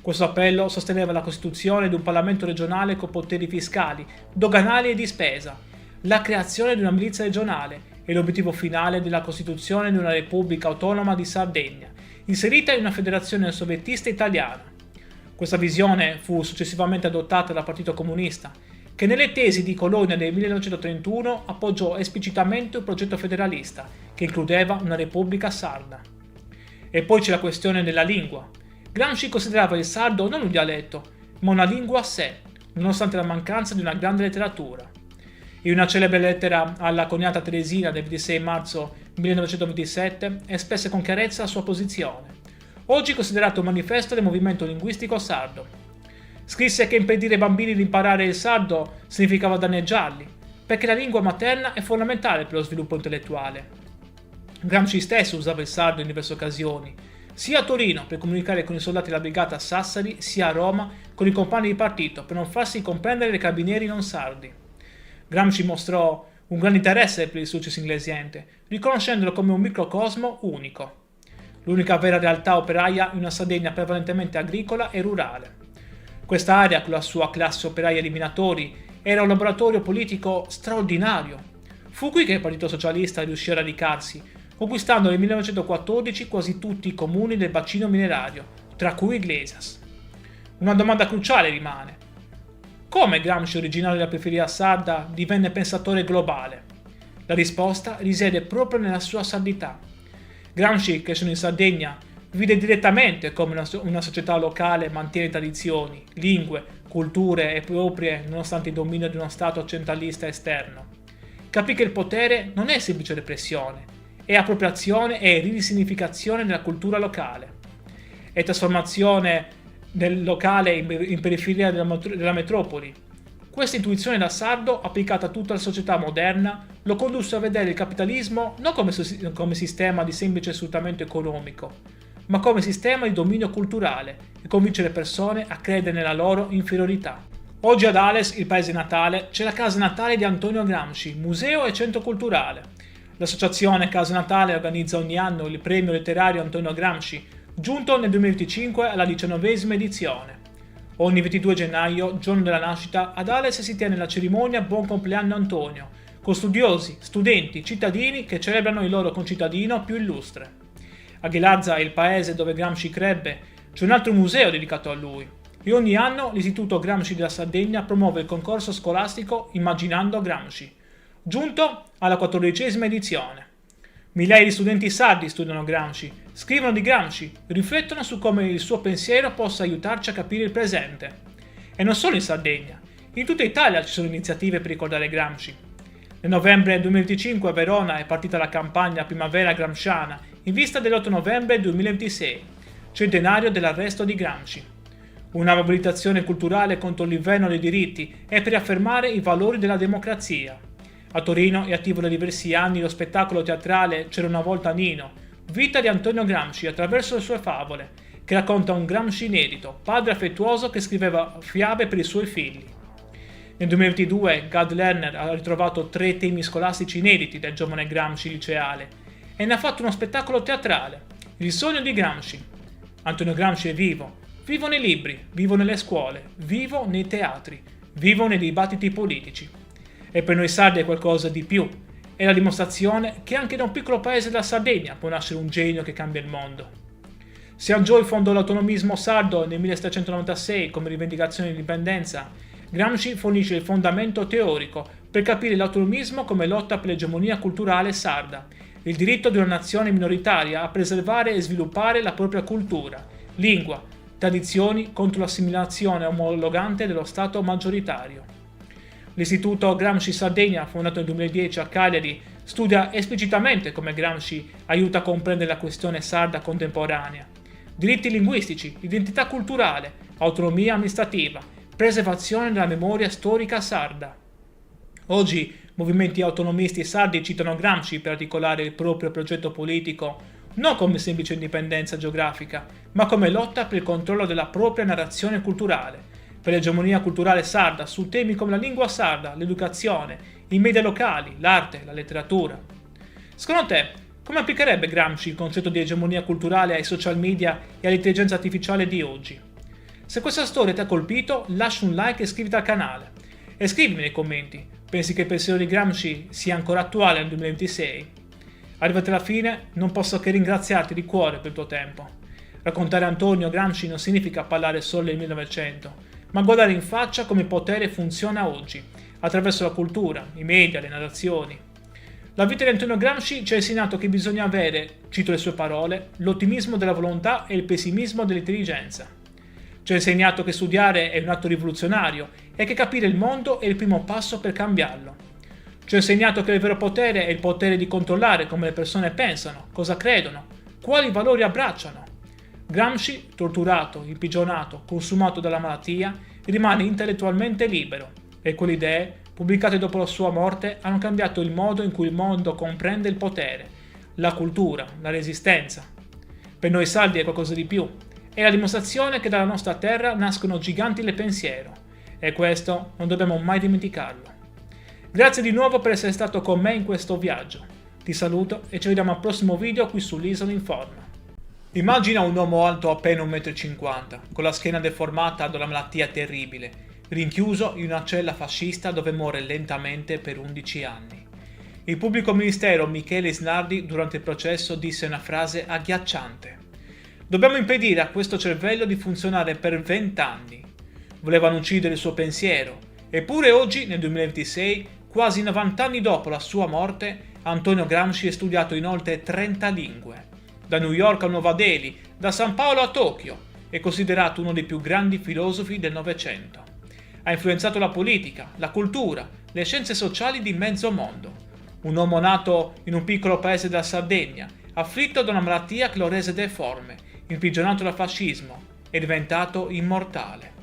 Questo appello sosteneva la costituzione di un Parlamento regionale con poteri fiscali, doganali e di spesa, la creazione di una milizia regionale e l'obiettivo finale della costituzione di una Repubblica Autonoma di Sardegna, inserita in una federazione soviettista italiana. Questa visione fu successivamente adottata dal Partito Comunista, che nelle tesi di Colonia del 1931 appoggiò esplicitamente un progetto federalista che includeva una Repubblica sarda. E poi c'è la questione della lingua. Gramsci considerava il sardo non un dialetto, ma una lingua a sé, nonostante la mancanza di una grande letteratura. In una celebre lettera alla coniata Teresina del 26 marzo 1927 espresse con chiarezza la sua posizione, oggi considerato un manifesto del movimento linguistico sardo. Scrisse che impedire ai bambini di imparare il sardo significava danneggiarli, perché la lingua materna è fondamentale per lo sviluppo intellettuale. Gramsci stesso usava il sardo in diverse occasioni, sia a Torino per comunicare con i soldati della brigata Sassari, sia a Roma con i compagni di partito per non farsi comprendere dai carabinieri non sardi. Gramsci mostrò un grande interesse per il Sulcis Inglesiente, riconoscendolo come un microcosmo unico, l'unica vera realtà operaia in una Sardegna prevalentemente agricola e rurale. Questa area, con la sua classe operaia di minatori, era un laboratorio politico straordinario. Fu qui che il Partito Socialista riuscì a radicarsi, conquistando nel 1914 quasi tutti i comuni del bacino minerario, tra cui Iglesias. Una domanda cruciale rimane: come Gramsci, originario della periferia sarda, divenne pensatore globale? La risposta risiede proprio nella sua sardità. Gramsci, crescendo in Sardegna, vide direttamente come una società locale mantiene tradizioni, lingue, culture e proprie nonostante il dominio di uno Stato centralista esterno. Capì che il potere non è semplice repressione, è appropriazione e risignificazione della cultura locale. È trasformazione del locale in periferia della metropoli. Questa intuizione da sardo, applicata a tutta la società moderna, lo condusse a vedere il capitalismo non come sistema di semplice sfruttamento economico, ma come sistema di dominio culturale e convince le persone a credere nella loro inferiorità. Oggi ad Ales, il paese natale, c'è la casa natale di Antonio Gramsci, museo e centro culturale. L'associazione Casa Natale organizza ogni anno il premio letterario Antonio Gramsci, giunto nel 2025 alla 19ª edizione. Ogni 22 gennaio, giorno della nascita, ad Ales si tiene la cerimonia Buon compleanno Antonio, con studiosi, studenti, cittadini che celebrano il loro concittadino più illustre. A Ghilarza, il paese dove Gramsci crebbe, c'è un altro museo dedicato a lui e ogni anno l'Istituto Gramsci della Sardegna promuove il concorso scolastico Immaginando Gramsci, giunto alla 14ª edizione. Migliaia di studenti sardi studiano Gramsci, scrivono di Gramsci, riflettono su come il suo pensiero possa aiutarci a capire il presente. E non solo in Sardegna, in tutta Italia ci sono iniziative per ricordare Gramsci. Nel novembre 2025 a Verona è partita la campagna Primavera Gramsciana in vista dell'8 novembre 2026, centenario dell'arresto di Gramsci. Una mobilitazione culturale contro l'inverno dei diritti e per affermare i valori della democrazia. A Torino è attivo da diversi anni lo spettacolo teatrale C'era una volta Nino, vita di Antonio Gramsci attraverso le sue favole, che racconta un Gramsci inedito, padre affettuoso che scriveva fiabe per i suoi figli. Nel 2022 Gad Lerner ha ritrovato 3 temi scolastici inediti del giovane Gramsci liceale e ne ha fatto uno spettacolo teatrale, Il sogno di Gramsci. Antonio Gramsci è vivo, vivo nei libri, vivo nelle scuole, vivo nei teatri, vivo nei dibattiti politici. E per noi sardi è qualcosa di più, è la dimostrazione che anche da un piccolo paese della Sardegna può nascere un genio che cambia il mondo. Siangiò fondò l'autonomismo sardo nel 1796 come rivendicazione di indipendenza. Gramsci fornisce il fondamento teorico per capire l'autonomismo come lotta per l'egemonia culturale sarda, il diritto di una nazione minoritaria a preservare e sviluppare la propria cultura, lingua, tradizioni contro l'assimilazione omologante dello Stato maggioritario. L'Istituto Gramsci Sardegna, fondato nel 2010 a Cagliari, studia esplicitamente come Gramsci aiuta a comprendere la questione sarda contemporanea. Diritti linguistici, identità culturale, autonomia amministrativa, preservazione della memoria storica sarda. Oggi movimenti autonomisti sardi citano Gramsci per articolare il proprio progetto politico non come semplice indipendenza geografica, ma come lotta per il controllo della propria narrazione culturale, per l'egemonia culturale sarda su temi come la lingua sarda, l'educazione, i media locali, l'arte, la letteratura. Secondo te, come applicherebbe Gramsci il concetto di egemonia culturale ai social media e all'intelligenza artificiale di oggi? Se questa storia ti ha colpito, lascia un like e iscriviti al canale. E scrivimi nei commenti, pensi che il pensiero di Gramsci sia ancora attuale nel 2026? Arrivati alla fine, non posso che ringraziarti di cuore per il tuo tempo. Raccontare Antonio Gramsci non significa parlare solo del 1900, ma guardare in faccia come il potere funziona oggi, attraverso la cultura, i media, le narrazioni. La vita di Antonio Gramsci ci ha insegnato che bisogna avere, cito le sue parole, l'ottimismo della volontà e il pessimismo dell'intelligenza. Ci ha insegnato che studiare è un atto rivoluzionario e che capire il mondo è il primo passo per cambiarlo. Ci ha insegnato che il vero potere è il potere di controllare come le persone pensano, cosa credono, quali valori abbracciano. Gramsci, torturato, imprigionato, consumato dalla malattia, rimane intellettualmente libero e quelle idee, pubblicate dopo la sua morte, hanno cambiato il modo in cui il mondo comprende il potere, la cultura, la resistenza. Per noi sardi è qualcosa di più. È la dimostrazione che dalla nostra terra nascono giganti del pensiero e questo non dobbiamo mai dimenticarlo. Grazie di nuovo per essere stato con me in questo viaggio. Ti saluto e ci vediamo al prossimo video qui sull'Isola Informa. Immagina un uomo alto appena 1,50 m, con la schiena deformata da una malattia terribile, rinchiuso in una cella fascista dove muore lentamente per 11 anni. Il pubblico ministero Michele Isnardi durante il processo disse una frase agghiacciante. Dobbiamo impedire a questo cervello di funzionare per 20 anni. Volevano uccidere il suo pensiero, eppure oggi, nel 2026, quasi 90 anni dopo la sua morte, Antonio Gramsci è studiato in oltre 30 lingue. Da New York a Nuova Delhi, da San Paolo a Tokyo, è considerato uno dei più grandi filosofi del Novecento. Ha influenzato la politica, la cultura, le scienze sociali di mezzo mondo. Un uomo nato in un piccolo paese della Sardegna, afflitto da una malattia che lo rese deforme, imprigionato dal fascismo, è diventato immortale.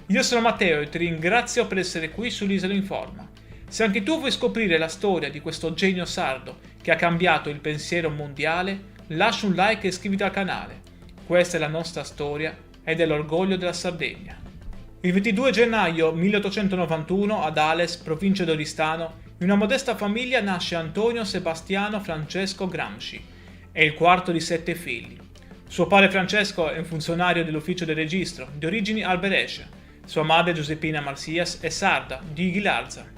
Io sono Matteo e ti ringrazio per essere qui sull'Isola Informa. Se anche tu vuoi scoprire la storia di questo genio sardo che ha cambiato il pensiero mondiale, lascia un like e iscriviti al canale. Questa è la nostra storia ed è l'orgoglio della Sardegna. Il 22 gennaio 1891 ad Ales, provincia di Oristano, in una modesta famiglia nasce Antonio Sebastiano Francesco Gramsci. È il quarto di 7 figli. Suo padre Francesco è un funzionario dell'ufficio del registro, di origini alberesce. Sua madre Giuseppina Marsias è sarda, di Ghilarza.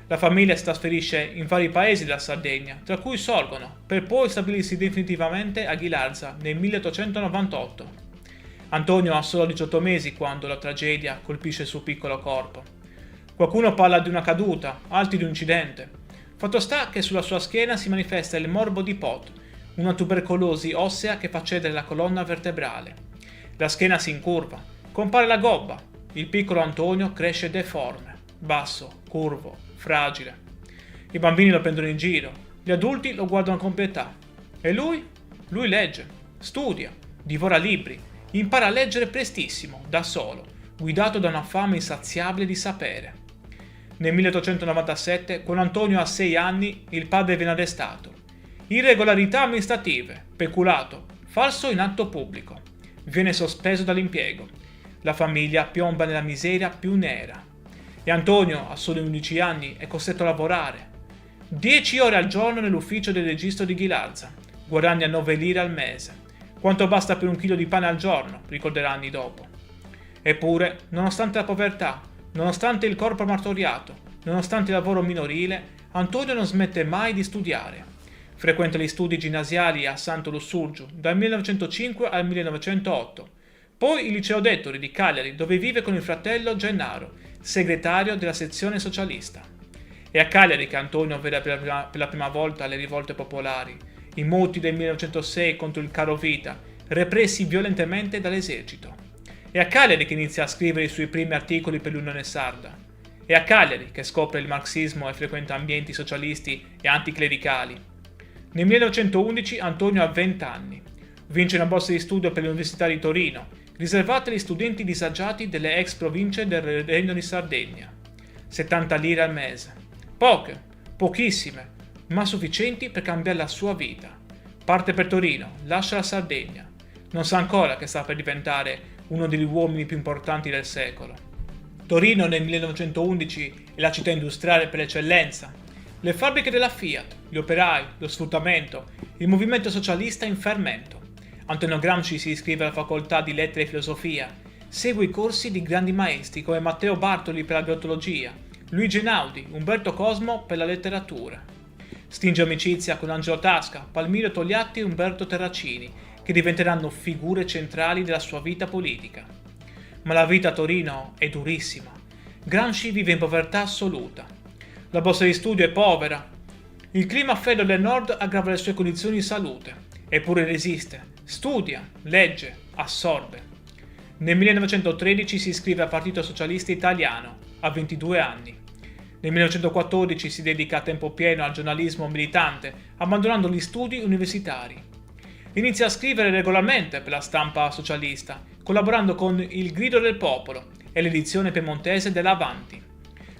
La famiglia si trasferisce in vari paesi della Sardegna, tra cui Sorgono, per poi stabilirsi definitivamente a Ghilarza nel 1898. Antonio ha solo 18 mesi quando la tragedia colpisce il suo piccolo corpo. Qualcuno parla di una caduta, altri di un incidente. Fatto sta che sulla sua schiena si manifesta il morbo di Pot, una tubercolosi ossea che fa cedere la colonna vertebrale. La schiena si incurva, compare la gobba. Il piccolo Antonio cresce deforme, basso, curvo, fragile. I bambini lo prendono in giro, gli adulti lo guardano con pietà. E lui? Lui legge, studia, divora libri, impara a leggere prestissimo, da solo, guidato da una fame insaziabile di sapere. Nel 1897, quando Antonio ha 6 anni, il padre viene arrestato. Irregolarità amministrative, peculato, falso in atto pubblico. Viene sospeso dall'impiego. La famiglia piomba nella miseria più nera. E Antonio, a soli 11 anni, è costretto a lavorare. 10 ore al giorno nell'ufficio del registro di Ghilarza. Guadagna 9 lire al mese. Quanto basta per un chilo di pane al giorno, ricorderà anni dopo. Eppure, nonostante la povertà, nonostante il corpo martoriato, nonostante il lavoro minorile, Antonio non smette mai di studiare. Frequenta gli studi ginnasiali a Santo Lussurgiu dal 1905 al 1908, poi il liceo Dettori di Cagliari dove vive con il fratello Gennaro, segretario della sezione socialista. È a Cagliari che Antonio vede per la prima volta le rivolte popolari, i moti del 1906 contro il caro vita, repressi violentemente dall'esercito. È a Cagliari che inizia a scrivere i suoi primi articoli per l'Unione Sarda. È a Cagliari che scopre il marxismo e frequenta ambienti socialisti e anticlericali. Nel 1911 Antonio ha 20 anni. Vince una borsa di studio per l'Università di Torino, riservata agli studenti disagiati delle ex province del Regno di Sardegna. 70 lire al mese. Poche, pochissime, ma sufficienti per cambiare la sua vita. Parte per Torino, lascia la Sardegna. Non sa ancora che sta per diventare uno degli uomini più importanti del secolo. Torino nel 1911 è la città industriale per eccellenza. Le fabbriche della Fiat, gli operai, lo sfruttamento, il movimento socialista in fermento. Antonio Gramsci si iscrive alla facoltà di lettere e filosofia, segue i corsi di grandi maestri come Matteo Bartoli per la biologia, Luigi Einaudi, Umberto Cosmo per la letteratura. Stringe amicizia con Angelo Tasca, Palmiro Togliatti e Umberto Terracini, che diventeranno figure centrali della sua vita politica. Ma la vita a Torino è durissima. Gramsci vive in povertà assoluta. La borsa di studio è povera. Il clima freddo del nord aggrava le sue condizioni di salute. Eppure resiste, studia, legge, assorbe. Nel 1913 si iscrive al Partito Socialista Italiano, a 22 anni. Nel 1914 si dedica a tempo pieno al giornalismo militante, abbandonando gli studi universitari. Inizia a scrivere regolarmente per la stampa socialista, collaborando con Il Grido del Popolo e l'edizione piemontese dell'Avanti.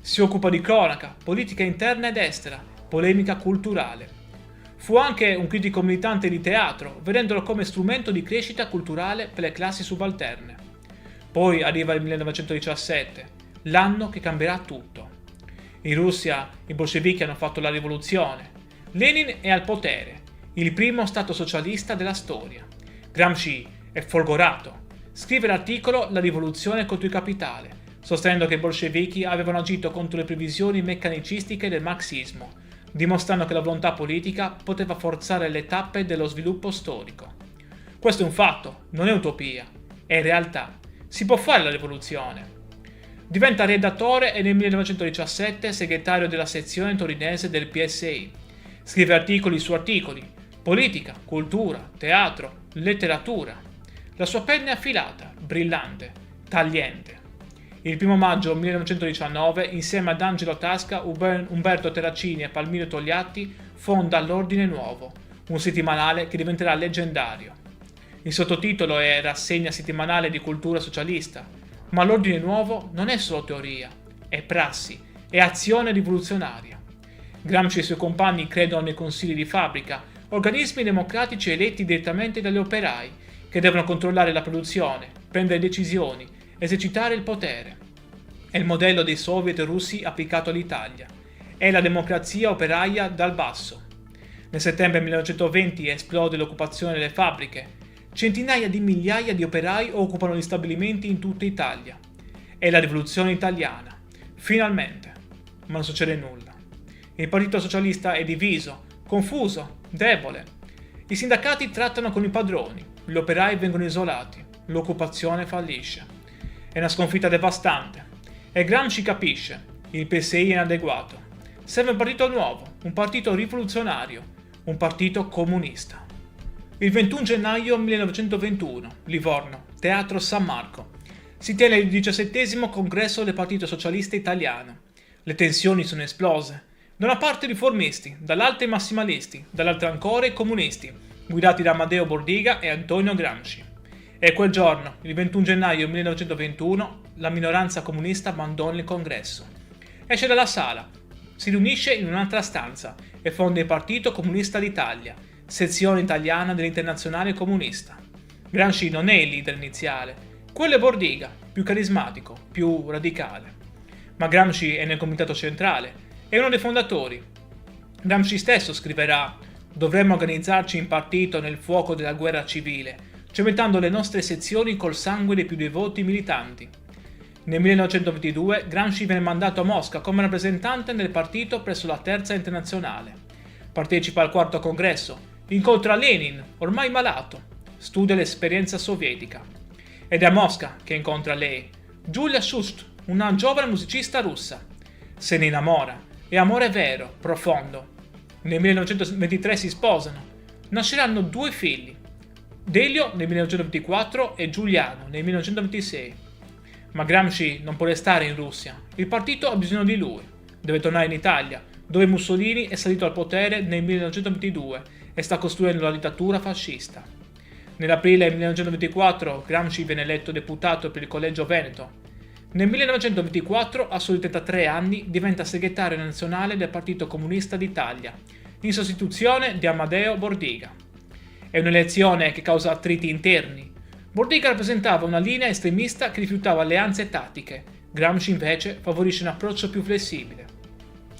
Si occupa di cronaca, politica interna ed estera, polemica culturale. Fu anche un critico militante di teatro, vedendolo come strumento di crescita culturale per le classi subalterne. Poi arriva il 1917, l'anno che cambierà tutto. In Russia i bolscevichi hanno fatto la rivoluzione. Lenin è al potere, il primo stato socialista della storia. Gramsci è folgorato. Scrive l'articolo La rivoluzione contro il capitale, sostenendo che i bolscevichi avevano agito contro le previsioni meccanicistiche del marxismo, dimostrando che la volontà politica poteva forzare le tappe dello sviluppo storico. Questo è un fatto, non è utopia, è realtà. Si può fare la rivoluzione. Diventa redattore e nel 1917 segretario della sezione torinese del PSI. Scrive articoli su articoli, politica, cultura, teatro, letteratura. La sua penna è affilata, brillante, tagliente. Il 1 maggio 1919, insieme ad Angelo Tasca, Umberto Terracini e Palmiro Togliatti, fonda l'Ordine Nuovo, un settimanale che diventerà leggendario. Il sottotitolo è Rassegna settimanale di cultura socialista, ma l'Ordine Nuovo non è solo teoria, è prassi, è azione rivoluzionaria. Gramsci e i suoi compagni credono nei consigli di fabbrica, organismi democratici eletti direttamente dagli operai, che devono controllare la produzione, prendere decisioni, esercitare il potere. È il modello dei soviet russi applicato all'Italia. È la democrazia operaia dal basso. Nel settembre 1920 esplode l'occupazione delle fabbriche. Centinaia di migliaia di operai occupano gli stabilimenti in tutta Italia. È la rivoluzione italiana. Finalmente. Ma non succede nulla. Il Partito Socialista è diviso, confuso, debole. I sindacati trattano con i padroni, gli operai vengono isolati, l'occupazione fallisce. È una sconfitta devastante. E Gramsci capisce, il PSI è inadeguato. Serve un partito nuovo, un partito rivoluzionario, un partito comunista. Il 21 gennaio 1921, Livorno, Teatro San Marco. Si tiene il 17° congresso del Partito Socialista Italiano. Le tensioni sono esplose. Da una parte riformisti, dall'altra i massimalisti, dall'altra ancora i comunisti, guidati da Amadeo Bordiga e Antonio Gramsci. E quel giorno, il 21 gennaio 1921, la minoranza comunista abbandona il congresso. Esce dalla sala, si riunisce in un'altra stanza e fonda il Partito Comunista d'Italia, sezione italiana dell'Internazionale Comunista. Gramsci non è il leader iniziale, quello è Bordiga, più carismatico, più radicale. Ma Gramsci è nel comitato centrale, è uno dei fondatori. Gramsci stesso scriverà: dovremmo organizzarci in partito nel fuoco della guerra civile, cementando le nostre sezioni col sangue dei più devoti militanti. Nel 1922 Gramsci viene mandato a Mosca come rappresentante del partito presso la Terza Internazionale. Partecipa al 4° congresso, incontra Lenin, ormai malato, studia l'esperienza sovietica. Ed è a Mosca che incontra lei, Giulia Shust, una giovane musicista russa. Se ne innamora, è amore vero, profondo. Nel 1923 si sposano. Nasceranno 2 figli, Delio nel 1924 e Giuliano nel 1926. Ma Gramsci non può restare in Russia, il partito ha bisogno di lui. Deve tornare in Italia, dove Mussolini è salito al potere nel 1922 e sta costruendo la dittatura fascista. Nell'aprile 1924 Gramsci viene eletto deputato per il Collegio Veneto. Nel 1924, a soli 33 anni, diventa segretario nazionale del Partito Comunista d'Italia, in sostituzione di Amadeo Bordiga. È un'elezione che causa attriti interni. Bordiga rappresentava una linea estremista che rifiutava alleanze tattiche, Gramsci invece favorisce un approccio più flessibile.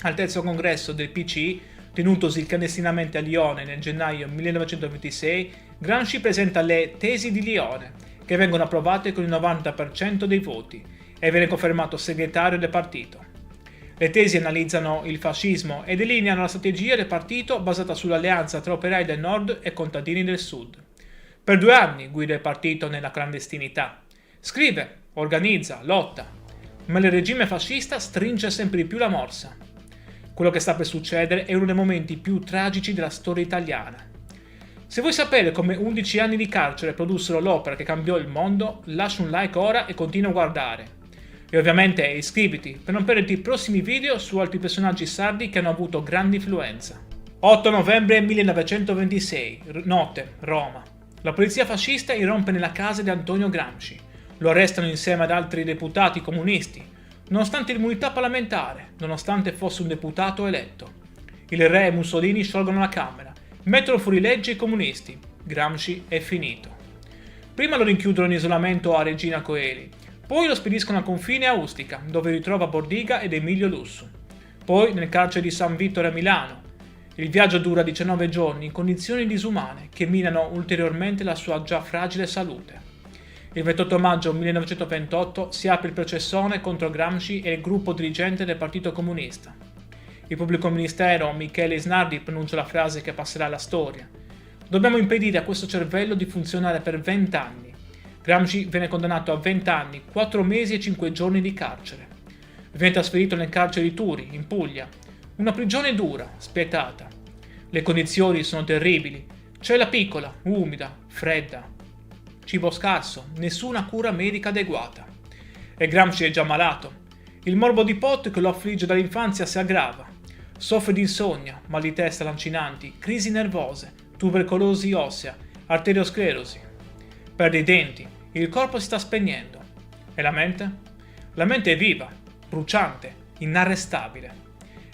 Al terzo congresso del PCI, tenutosi clandestinamente a Lione nel gennaio 1926, Gramsci presenta le Tesi di Lione, che vengono approvate con il 90% dei voti, e viene confermato segretario del partito. Le tesi analizzano il fascismo e delineano la strategia del partito basata sull'alleanza tra operai del nord e contadini del sud. Per 2 anni guida il partito nella clandestinità. Scrive, organizza, lotta, ma il regime fascista stringe sempre di più la morsa. Quello che sta per succedere è uno dei momenti più tragici della storia italiana. Se vuoi sapere come 11 anni di carcere produssero l'opera che cambiò il mondo, lascia un like ora e continua a guardare. E ovviamente iscriviti per non perderti i prossimi video su altri personaggi sardi che hanno avuto grande influenza. 8 novembre 1926, notte, Roma. La polizia fascista irrompe nella casa di Antonio Gramsci. Lo arrestano insieme ad altri deputati comunisti, nonostante l'immunità parlamentare, nonostante fosse un deputato eletto. Il re e Mussolini sciolgono la Camera, mettono fuori legge i comunisti. Gramsci è finito. Prima lo rinchiudono in isolamento a Regina Coeli, poi lo spediscono al confine a Ustica, dove ritrova Bordiga ed Emilio Lussu. Poi nel carcere di San Vittore a Milano. Il viaggio dura 19 giorni in condizioni disumane che minano ulteriormente la sua già fragile salute. Il 28 maggio 1928 si apre il processone contro Gramsci e il gruppo dirigente del Partito Comunista. Il pubblico ministero Michele Isnardi pronuncia la frase che passerà alla storia. Dobbiamo impedire a questo cervello di funzionare per 20 anni. Gramsci viene condannato a 20 anni, 4 mesi e 5 giorni di carcere. Viene trasferito nel carcere di Turi, in Puglia. Una prigione dura, spietata. Le condizioni sono terribili. Cella piccola, umida, fredda. Cibo scarso, nessuna cura medica adeguata. E Gramsci è già malato. Il morbo di Pot che lo affligge dall'infanzia si aggrava. Soffre di insonnia, mal di testa lancinanti, crisi nervose, tubercolosi ossea, arteriosclerosi. Perde i denti, il corpo si sta spegnendo. E la mente? La mente è viva, bruciante, inarrestabile.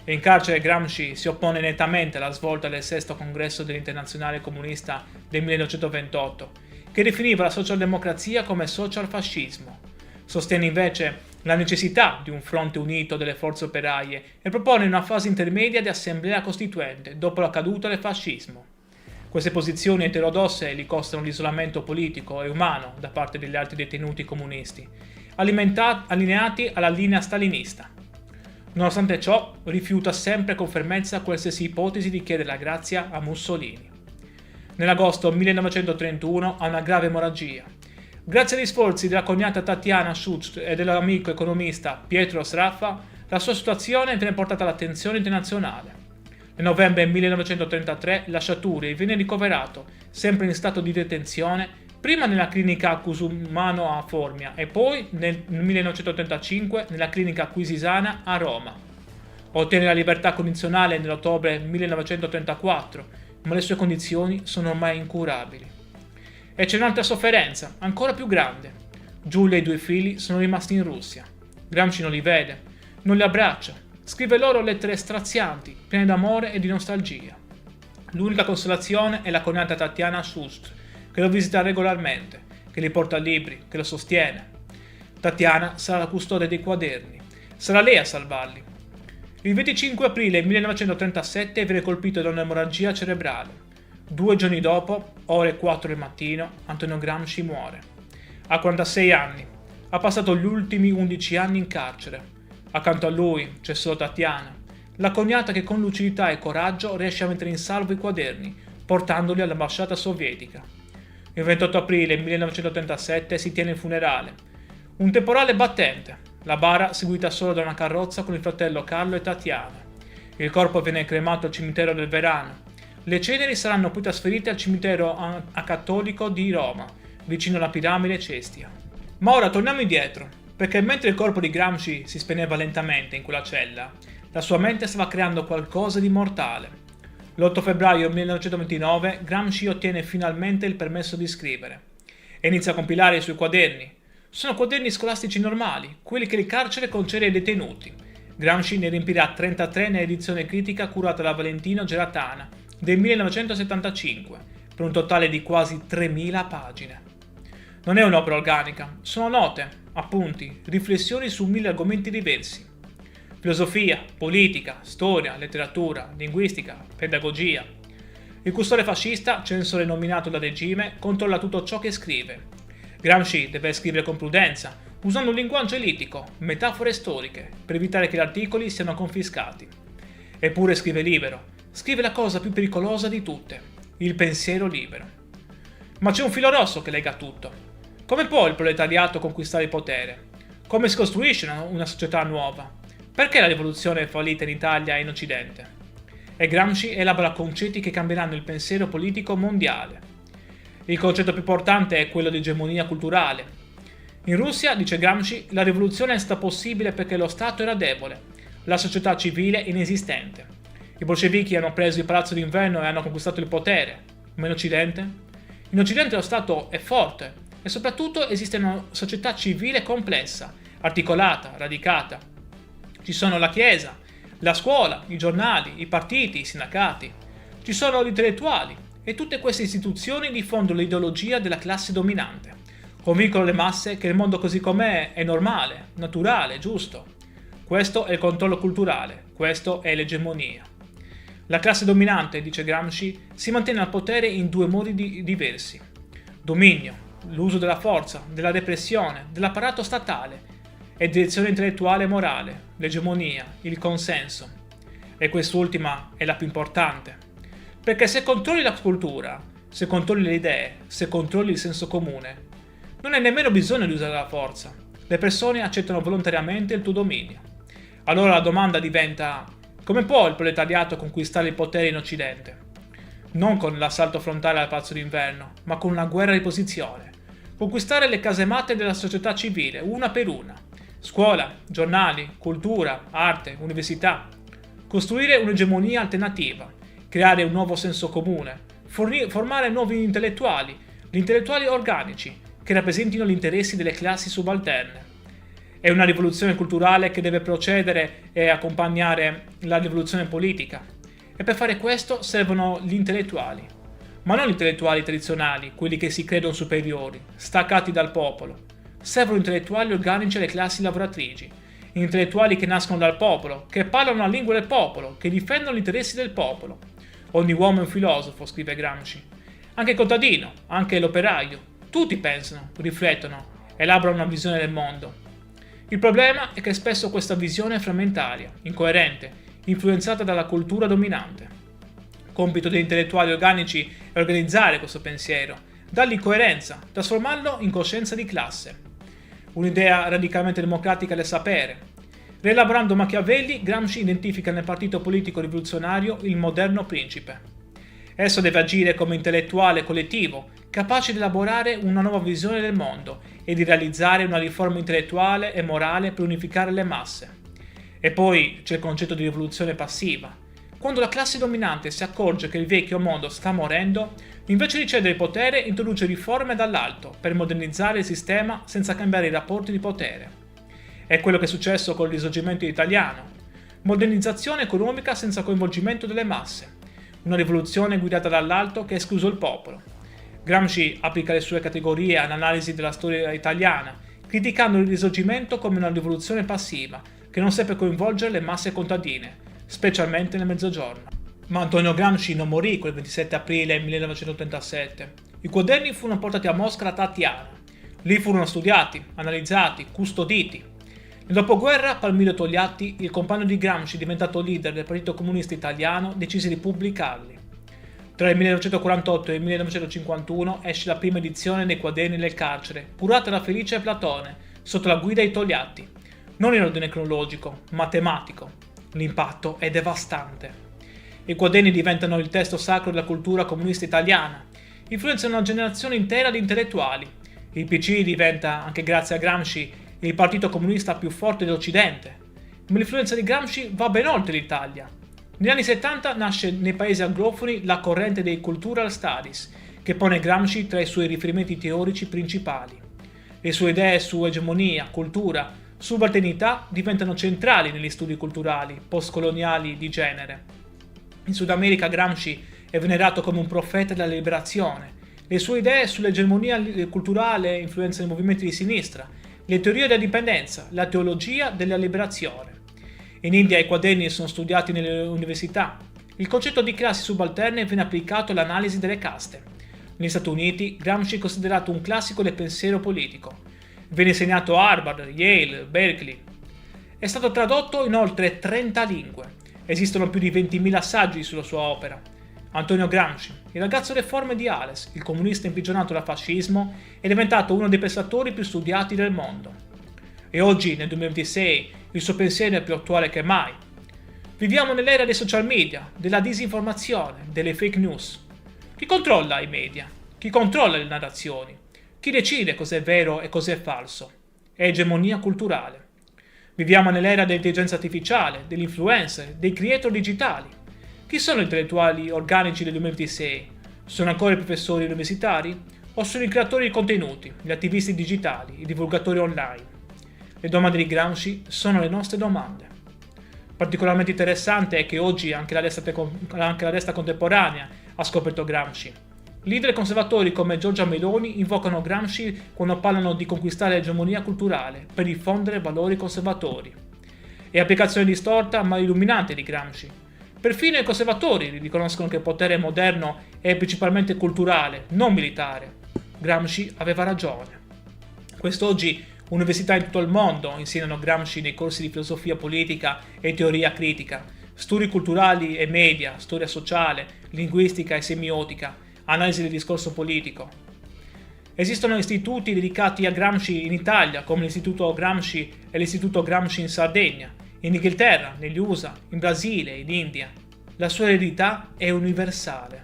E in carcere Gramsci si oppone nettamente alla svolta del sesto congresso dell'Internazionale Comunista del 1928, che definiva la socialdemocrazia come socialfascismo. Sostiene invece la necessità di un fronte unito delle forze operaie e propone una fase intermedia di assemblea costituente dopo la caduta del fascismo. Queste posizioni eterodosse gli costano l'isolamento politico e umano da parte degli altri detenuti comunisti, allineati alla linea stalinista. Nonostante ciò, rifiuta sempre con fermezza qualsiasi ipotesi di chiedere la grazia a Mussolini. Nell'agosto 1931 ha una grave emorragia. Grazie agli sforzi della cognata Tatiana Schucht e dell'amico economista Pietro Sraffa, la sua situazione viene portata all'attenzione internazionale. Nel novembre 1933 lascia Turi e viene ricoverato, sempre in stato di detenzione, prima nella clinica Cusumano a Formia e poi nel 1935 nella clinica Quisisana a Roma. Ottiene la libertà condizionale nell'ottobre 1934, ma le sue condizioni sono ormai incurabili. E c'è un'altra sofferenza, ancora più grande. Giulia e i 2 figli sono rimasti in Russia. Gramsci non li vede, non li abbraccia. Scrive loro lettere strazianti, piene d'amore e di nostalgia. L'unica consolazione è la cognata Tatiana Schucht, che lo visita regolarmente, che gli porta libri, che lo sostiene. Tatiana sarà la custode dei quaderni. Sarà lei a salvarli. Il 25 aprile 1937 viene colpito da un'emorragia cerebrale. 2 giorni dopo, ore 4 del mattino, Antonio Gramsci muore. Ha 46 anni. Ha passato gli ultimi 11 anni in carcere. Accanto a lui c'è solo Tatiana, la cognata che con lucidità e coraggio riesce a mettere in salvo i quaderni, portandoli all'ambasciata sovietica. Il 28 aprile 1937 si tiene il funerale. Un temporale battente, la bara seguita solo da una carrozza con il fratello Carlo e Tatiana. Il corpo viene cremato al cimitero del Verano. Le ceneri saranno poi trasferite al cimitero acattolico di Roma, vicino alla piramide Cestia. Ma ora torniamo indietro. Perché mentre il corpo di Gramsci si spegneva lentamente in quella cella, la sua mente stava creando qualcosa di mortale. L'8 febbraio 1929 Gramsci ottiene finalmente il permesso di scrivere e inizia a compilare i suoi quaderni. Sono quaderni scolastici normali, quelli che il carcere concede ai detenuti. Gramsci ne riempirà 33 nell'edizione critica curata da Valentino Geratana del 1975, per un totale di quasi 3000 pagine. Non è un'opera organica, sono note, appunti, riflessioni su 1000 argomenti diversi. Filosofia, politica, storia, letteratura, linguistica, pedagogia. Il custode fascista, censore nominato dal regime, controlla tutto ciò che scrive. Gramsci deve scrivere con prudenza, usando un linguaggio elitico, metafore storiche, per evitare che gli articoli siano confiscati. Eppure scrive libero, scrive la cosa più pericolosa di tutte, il pensiero libero. Ma c'è un filo rosso che lega tutto. Come può il proletariato conquistare il potere? Come si costruisce una società nuova? Perché la rivoluzione è fallita in Italia e in Occidente? E Gramsci elabora concetti che cambieranno il pensiero politico mondiale. Il concetto più importante è quello di egemonia culturale. In Russia, dice Gramsci, la rivoluzione è stata possibile perché lo Stato era debole, la società civile inesistente. I bolscevichi hanno preso il palazzo d'inverno e hanno conquistato il potere. Ma in Occidente? In Occidente lo Stato è forte e soprattutto esiste una società civile complessa, articolata, radicata. Ci sono la Chiesa, la scuola, i giornali, i partiti, i sindacati. Ci sono gli intellettuali e tutte queste istituzioni diffondono l'ideologia della classe dominante. Convincono le masse che il mondo così com'è è normale, naturale, giusto. Questo è il controllo culturale, questo è l'egemonia. La classe dominante, dice Gramsci, si mantiene al potere in due modi diversi. Dominio, l'uso della forza, della repressione, dell'apparato statale, e direzione intellettuale e morale, l'egemonia, il consenso. E quest'ultima è la più importante. Perché se controlli la cultura, se controlli le idee, se controlli il senso comune, non hai nemmeno bisogno di usare la forza. Le persone accettano volontariamente il tuo dominio. Allora la domanda diventa: come può il proletariato conquistare il potere in Occidente? Non con l'assalto frontale al Palazzo d'Inverno, ma con una guerra di posizione. Conquistare le casematte della società civile, una per una. Scuola, giornali, cultura, arte, università. Costruire un'egemonia alternativa, creare un nuovo senso comune, formare nuovi intellettuali, gli intellettuali organici, che rappresentino gli interessi delle classi subalterne. È una rivoluzione culturale che deve procedere e accompagnare la rivoluzione politica. E per fare questo servono gli intellettuali. Ma non gli intellettuali tradizionali, quelli che si credono superiori, staccati dal popolo. Servono intellettuali organici alle classi lavoratrici, intellettuali che nascono dal popolo, che parlano la lingua del popolo, che difendono gli interessi del popolo. Ogni uomo è un filosofo, scrive Gramsci. Anche il contadino, anche l'operaio. Tutti pensano, riflettono, elaborano una visione del mondo. Il problema è che spesso questa visione è frammentaria, incoerente, influenzata dalla cultura dominante. Compito degli intellettuali organici è organizzare questo pensiero, dargli coerenza, trasformarlo in coscienza di classe. Un'idea radicalmente democratica del sapere. Rielaborando Machiavelli, Gramsci identifica nel partito politico rivoluzionario il moderno principe. Esso deve agire come intellettuale collettivo, capace di elaborare una nuova visione del mondo e di realizzare una riforma intellettuale e morale per unificare le masse. E poi c'è il concetto di rivoluzione passiva. Quando la classe dominante si accorge che il vecchio mondo sta morendo, invece di cedere il potere introduce riforme dall'alto per modernizzare il sistema senza cambiare i rapporti di potere. È quello che è successo con il risorgimento italiano. Modernizzazione economica senza coinvolgimento delle masse. Una rivoluzione guidata dall'alto che ha escluso il popolo. Gramsci applica le sue categorie all'analisi della storia italiana, criticando il risorgimento come una rivoluzione passiva che non seppe coinvolgere le masse contadine, specialmente nel Mezzogiorno. Ma Antonio Gramsci non morì quel 27 aprile 1937. I quaderni furono portati a Mosca da Tatiana. Lì furono studiati, analizzati, custoditi. Nel dopoguerra Palmiro Togliatti, il compagno di Gramsci diventato leader del Partito Comunista Italiano, decise di pubblicarli. Tra il 1948 e il 1951 esce la prima edizione dei quaderni del carcere, curata da Felice Platone, sotto la guida di Togliatti. Non in ordine cronologico, ma tematico. L'impatto è devastante. I quaderni diventano il testo sacro della cultura comunista italiana, influenzano una generazione intera di intellettuali. Il PC diventa, anche grazie a Gramsci, il partito comunista più forte dell'Occidente. Ma l'influenza di Gramsci va ben oltre l'Italia. Negli anni 70 nasce nei paesi anglofoni la corrente dei Cultural Studies, che pone Gramsci tra i suoi riferimenti teorici principali. Le sue idee su egemonia, cultura, subalternità diventano centrali negli studi culturali postcoloniali di genere. In Sud America Gramsci è venerato come un profeta della liberazione. Le sue idee sull'egemonia culturale influenzano i movimenti di sinistra, le teorie della dipendenza, la teologia della liberazione. In India i quaderni sono studiati nelle università. Il concetto di classi subalterne viene applicato all'analisi delle caste. Negli Stati Uniti Gramsci è considerato un classico del pensiero politico. Viene insegnato a Harvard, Yale, Berkeley. È stato tradotto in oltre 30 lingue. Esistono più di 20.000 saggi sulla sua opera. Antonio Gramsci, il ragazzo deforme di Ales, il comunista imprigionato dal fascismo, è diventato uno dei pensatori più studiati del mondo. E oggi, nel 2026, il suo pensiero è più attuale che mai. Viviamo nell'era dei social media, della disinformazione, delle fake news. Chi controlla i media? Chi controlla le narrazioni? Chi decide cos'è vero e cos'è falso? È egemonia culturale. Viviamo nell'era dell'intelligenza artificiale, degli influencer, dei creator digitali. Chi sono gli intellettuali organici del 2026? Sono ancora i professori universitari? O sono i creatori di contenuti, gli attivisti digitali, i divulgatori online? Le domande di Gramsci sono le nostre domande. Particolarmente interessante è che oggi anche la destra contemporanea ha scoperto Gramsci. Leader conservatori come Giorgia Meloni invocano Gramsci quando parlano di conquistare l'egemonia culturale per diffondere valori conservatori. È applicazione distorta ma illuminante di Gramsci. Perfino i conservatori riconoscono che il potere moderno è principalmente culturale, non militare. Gramsci aveva ragione. Quest'oggi università in tutto il mondo insegnano Gramsci nei corsi di filosofia politica e teoria critica, studi culturali e media, storia sociale, linguistica e semiotica, analisi del discorso politico. Esistono istituti dedicati a Gramsci in Italia, come l'Istituto Gramsci e l'Istituto Gramsci in Sardegna, in Inghilterra, negli USA, in Brasile, in India. La sua eredità è universale.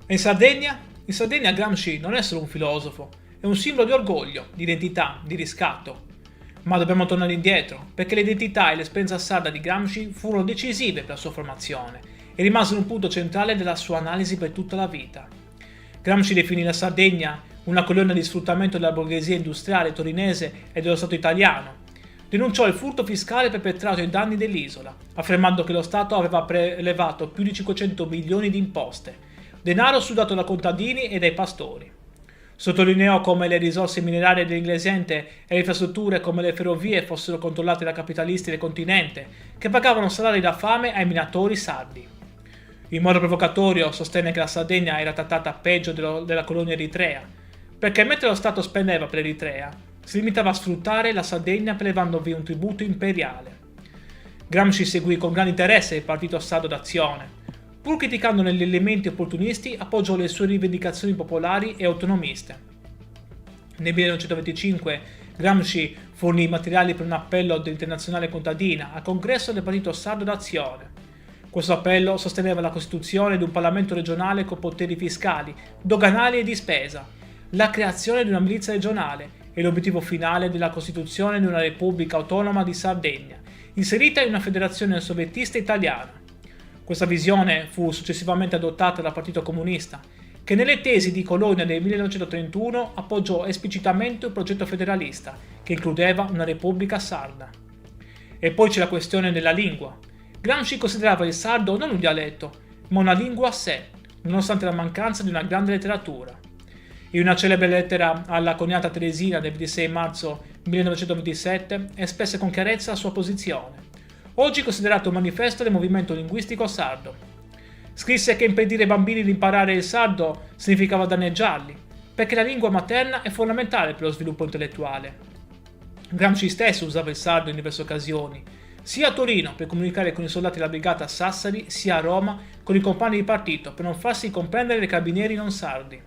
E in Sardegna? In Sardegna Gramsci non è solo un filosofo, è un simbolo di orgoglio, di identità, di riscatto. Ma dobbiamo tornare indietro, perché l'identità e l'esperienza sarda di Gramsci furono decisive per la sua formazione e rimasero un punto centrale della sua analisi per tutta la vita. Gramsci definì la Sardegna una colonna di sfruttamento della borghesia industriale torinese e dello Stato italiano. Denunciò il furto fiscale perpetrato ai danni dell'isola, affermando che lo Stato aveva prelevato più di 500 milioni di imposte, denaro sudato da contadini e dai pastori. Sottolineò come le risorse minerarie dell'Inglesente e le infrastrutture come le ferrovie fossero controllate da capitalisti del continente, che pagavano salari da fame ai minatori sardi. In modo provocatorio sostenne che la Sardegna era trattata peggio della colonia eritrea, perché mentre lo Stato spendeva per l'Eritrea, si limitava a sfruttare la Sardegna prelevandovi un tributo imperiale. Gramsci seguì con grande interesse il partito sardo d'azione. Pur criticandone gli elementi opportunisti, appoggiò le sue rivendicazioni popolari e autonomiste. Nel 1925 Gramsci fornì materiali per un appello dell'Internazionale Contadina al congresso del Partito Sardo d'Azione. Questo appello sosteneva la costituzione di un Parlamento regionale con poteri fiscali, doganali e di spesa, la creazione di una milizia regionale e l'obiettivo finale della costituzione di una Repubblica Autonoma di Sardegna, inserita in una federazione soviettista italiana. Questa visione fu successivamente adottata dal Partito Comunista, che nelle tesi di Colonia del 1931 appoggiò esplicitamente un progetto federalista che includeva una repubblica sarda. E poi c'è la questione della lingua. Gramsci considerava il sardo non un dialetto, ma una lingua a sé, nonostante la mancanza di una grande letteratura. In una celebre lettera alla coniata Teresina del 26 marzo 1927 espresse con chiarezza la sua posizione, oggi considerato un manifesto del movimento linguistico sardo. Scrisse che impedire ai bambini di imparare il sardo significava danneggiarli, perché la lingua materna è fondamentale per lo sviluppo intellettuale. Gramsci stesso usava il sardo in diverse occasioni, sia a Torino per comunicare con i soldati della brigata Sassari, sia a Roma con i compagni di partito per non farsi comprendere dai carabinieri non sardi.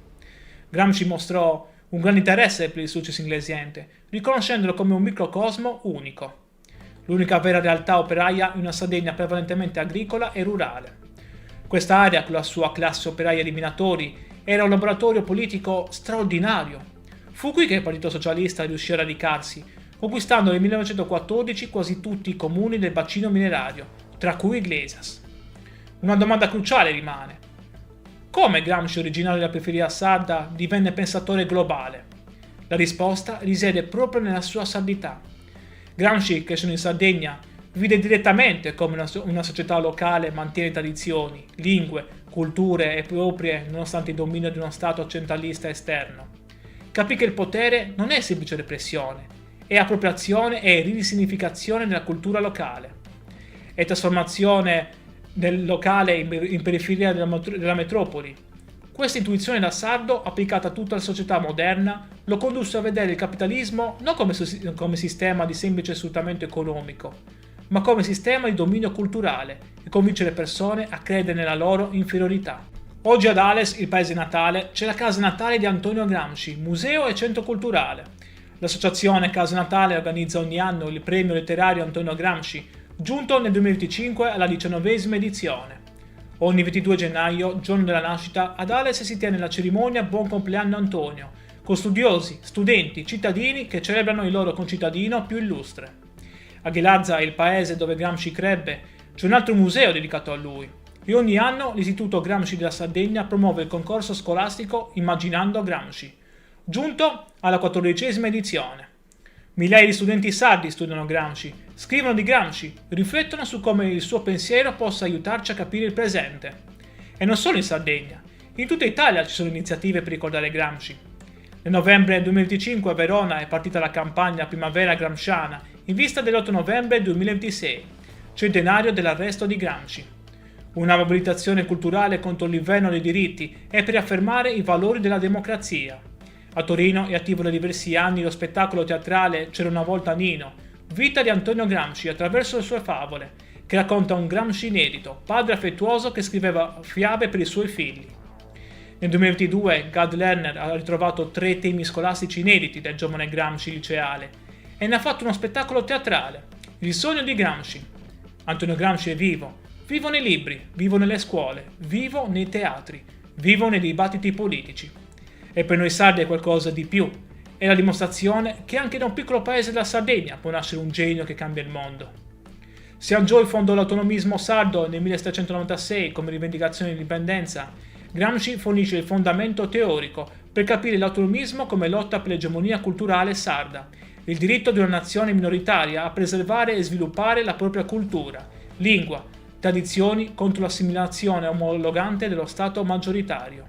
Gramsci mostrò un grande interesse per il successo inglesiente, riconoscendolo come un microcosmo unico. L'unica vera realtà operaia in una Sardegna prevalentemente agricola e rurale. Questa area, con la sua classe operaia di minatori, era un laboratorio politico straordinario. Fu qui che il Partito Socialista riuscì a radicarsi, conquistando nel 1914 quasi tutti i comuni del bacino minerario, tra cui Iglesias. Una domanda cruciale rimane. Come Gramsci, originario della periferia sarda, divenne pensatore globale? La risposta risiede proprio nella sua sardità. Gramsci, crescendo in Sardegna, vide direttamente come una società locale mantiene tradizioni, lingue, culture proprie nonostante il dominio di uno Stato centralista esterno. Capì che il potere non è semplice repressione, è appropriazione e risignificazione della cultura locale, è trasformazione del locale in periferia della metropoli. Questa intuizione da sardo, applicata a tutta la società moderna, lo condusse a vedere il capitalismo non come sistema di semplice sfruttamento economico, ma come sistema di dominio culturale e convince le persone a credere nella loro inferiorità. Oggi ad Ales, il paese natale, c'è la casa natale di Antonio Gramsci, museo e centro culturale. L'associazione Casa Natale organizza ogni anno il premio letterario Antonio Gramsci, giunto nel 2025 alla 19ª edizione. Ogni 22 gennaio, giorno della nascita, ad Ales si tiene la cerimonia Buon compleanno Antonio, con studiosi, studenti, cittadini che celebrano il loro concittadino più illustre. A Ghilarza, il paese dove Gramsci crebbe, c'è un altro museo dedicato a lui e ogni anno l'Istituto Gramsci della Sardegna promuove il concorso scolastico Immaginando Gramsci, giunto alla 14ª edizione. Migliaia di studenti sardi studiano Gramsci, scrivono di Gramsci, riflettono su come il suo pensiero possa aiutarci a capire il presente. E non solo in Sardegna, in tutta Italia ci sono iniziative per ricordare Gramsci. Nel novembre 2025 a Verona è partita la campagna Primavera Gramsciana in vista dell'8 novembre 2026, centenario dell'arresto di Gramsci. Una mobilitazione culturale contro il livello dei diritti e per affermare i valori della democrazia. A Torino è attivo da diversi anni lo spettacolo teatrale C'era una volta Nino, vita di Antonio Gramsci attraverso le sue favole, che racconta un Gramsci inedito, padre affettuoso che scriveva fiabe per i suoi figli. Nel 2022 Gad Lerner ha ritrovato 3 temi scolastici inediti del giovane Gramsci liceale e ne ha fatto uno spettacolo teatrale, Il sogno di Gramsci. Antonio Gramsci è vivo, vivo nei libri, vivo nelle scuole, vivo nei teatri, vivo nei dibattiti politici. E per noi sardi è qualcosa di più, è la dimostrazione che anche da un piccolo paese della Sardegna può nascere un genio che cambia il mondo. Siangio fondò l'autonomismo sardo nel 1796 come rivendicazione di indipendenza. Gramsci fornisce il fondamento teorico per capire l'autonomismo come lotta per l'egemonia culturale sarda, il diritto di una nazione minoritaria a preservare e sviluppare la propria cultura, lingua, tradizioni contro l'assimilazione omologante dello Stato maggioritario.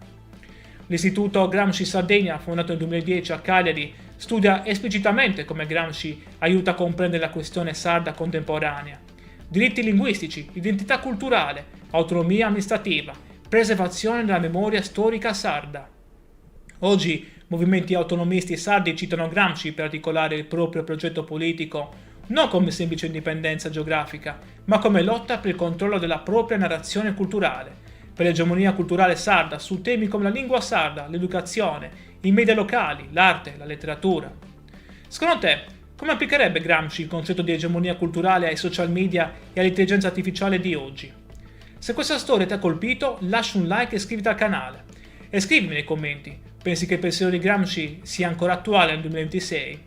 L'Istituto Gramsci Sardegna, fondato nel 2010 a Cagliari, studia esplicitamente come Gramsci aiuta a comprendere la questione sarda contemporanea. Diritti linguistici, identità culturale, autonomia amministrativa, preservazione della memoria storica sarda. Oggi movimenti autonomisti sardi citano Gramsci per articolare il proprio progetto politico non come semplice indipendenza geografica, ma come lotta per il controllo della propria narrazione culturale, per l'egemonia culturale sarda su temi come la lingua sarda, l'educazione, i media locali, l'arte, la letteratura. Secondo te, come applicherebbe Gramsci il concetto di egemonia culturale ai social media e all'intelligenza artificiale di oggi? Se questa storia ti ha colpito, lascia un like e iscriviti al canale. E scrivimi nei commenti, pensi che il pensiero di Gramsci sia ancora attuale nel 2026?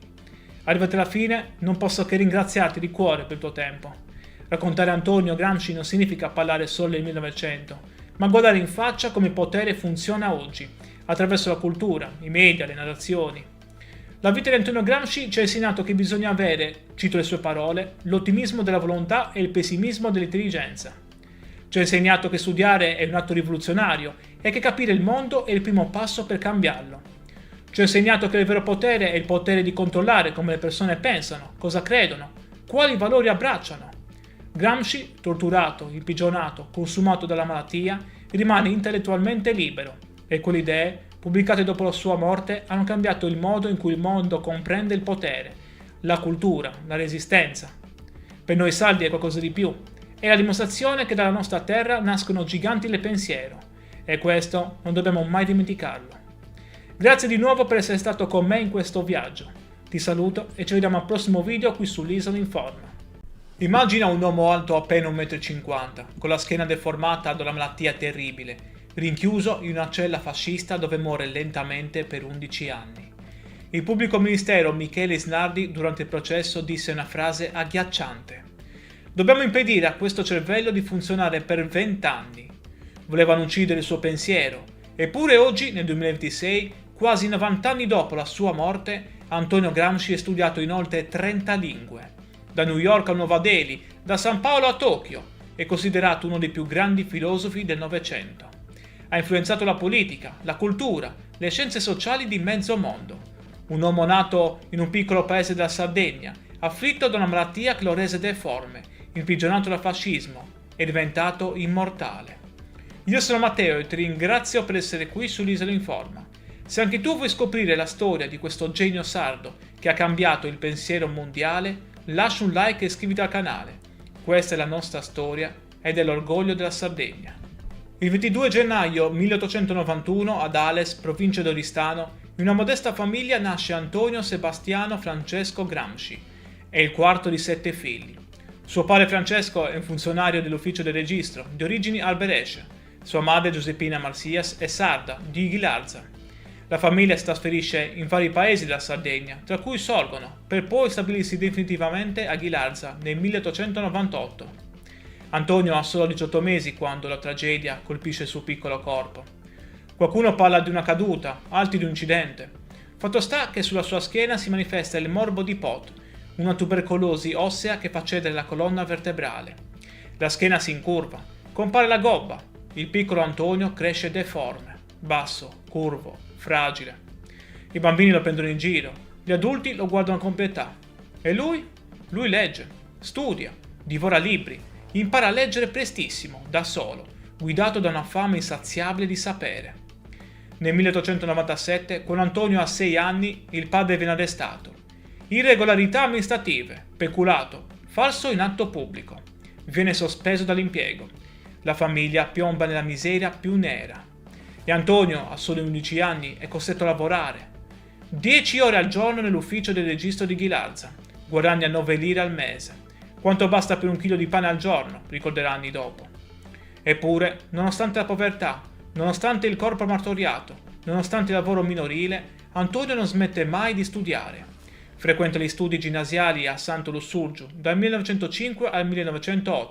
Arrivati alla fine, non posso che ringraziarti di cuore per il tuo tempo. Raccontare Antonio Gramsci non significa parlare solo del 1900, ma guardare in faccia come il potere funziona oggi, attraverso la cultura, i media, le narrazioni. La vita di Antonio Gramsci ci ha insegnato che bisogna avere, cito le sue parole, l'ottimismo della volontà e il pessimismo dell'intelligenza. Ci ha insegnato che studiare è un atto rivoluzionario e che capire il mondo è il primo passo per cambiarlo. Ci ha insegnato che il vero potere è il potere di controllare come le persone pensano, cosa credono, quali valori abbracciano. Gramsci, torturato, imprigionato, consumato dalla malattia, rimane intellettualmente libero e quelle idee, pubblicate dopo la sua morte, hanno cambiato il modo in cui il mondo comprende il potere, la cultura, la resistenza. Per noi sardi è qualcosa di più, è la dimostrazione che dalla nostra terra nascono giganti del pensiero e questo non dobbiamo mai dimenticarlo. Grazie di nuovo per essere stato con me in questo viaggio. Ti saluto e ci vediamo al prossimo video qui sull'Isola Informa. Immagina un uomo alto appena 1,50 m, con la schiena deformata da una malattia terribile, rinchiuso in una cella fascista dove muore lentamente per 11 anni. Il pubblico ministero Michele Isnardi durante il processo disse una frase agghiacciante. Dobbiamo impedire a questo cervello di funzionare per 20 anni. Volevano uccidere il suo pensiero, eppure oggi, nel 2026, quasi 90 anni dopo la sua morte, Antonio Gramsci è studiato in oltre 30 lingue. Da New York a Nuova Delhi, da San Paolo a Tokyo, è considerato uno dei più grandi filosofi del Novecento. Ha influenzato la politica, la cultura, le scienze sociali di mezzo mondo. un uomo nato in un piccolo paese della Sardegna, afflitto da una malattia che lo rese deforme, imprigionato dal fascismo e diventato immortale. Io sono Matteo e ti ringrazio per essere qui sull'Isola Informa. Se anche tu vuoi scoprire la storia di questo genio sardo che ha cambiato il pensiero mondiale, lascia un like e iscriviti al canale. Questa è la nostra storia ed è l'orgoglio della Sardegna. Il 22 gennaio 1891 ad Ales, provincia di Oristano, in una modesta famiglia nasce Antonio Sebastiano Francesco Gramsci. È il quarto di 7 figli. Suo padre Francesco è un funzionario dell'ufficio del registro, di origini alberesce. Sua madre Giuseppina Marsias è sarda, di Ghilarza. La famiglia si trasferisce in vari paesi della Sardegna, tra cui Sorgono, per poi stabilirsi definitivamente a Ghilarza nel 1898. Antonio ha solo 18 mesi quando la tragedia colpisce il suo piccolo corpo. Qualcuno parla di una caduta, altri di un incidente. Fatto sta che sulla sua schiena si manifesta il morbo di Pot, una tubercolosi ossea che fa cedere la colonna vertebrale. La schiena si incurva, compare la gobba. Il piccolo Antonio cresce deforme, basso, curvo, fragile. I bambini lo prendono in giro, gli adulti lo guardano con pietà. E lui? Lui legge, studia, divora libri, impara a leggere prestissimo, da solo, guidato da una fame insaziabile di sapere. Nel 1897, quando Antonio ha 6 anni, il padre viene arrestato. Irregolarità amministrative, peculato, falso in atto pubblico. Viene sospeso dall'impiego. La famiglia piomba nella miseria più nera. E Antonio, a soli 11 anni, è costretto a lavorare. 10 ore al giorno nell'ufficio del registro di Ghilarza. Guadagna 9 lire al mese. Quanto basta per un chilo di pane al giorno, ricorderà anni dopo. Eppure, nonostante la povertà, nonostante il corpo martoriato, nonostante il lavoro minorile, Antonio non smette mai di studiare. Frequenta gli studi ginnasiali a Santo Lussurgiu dal 1905 al 1908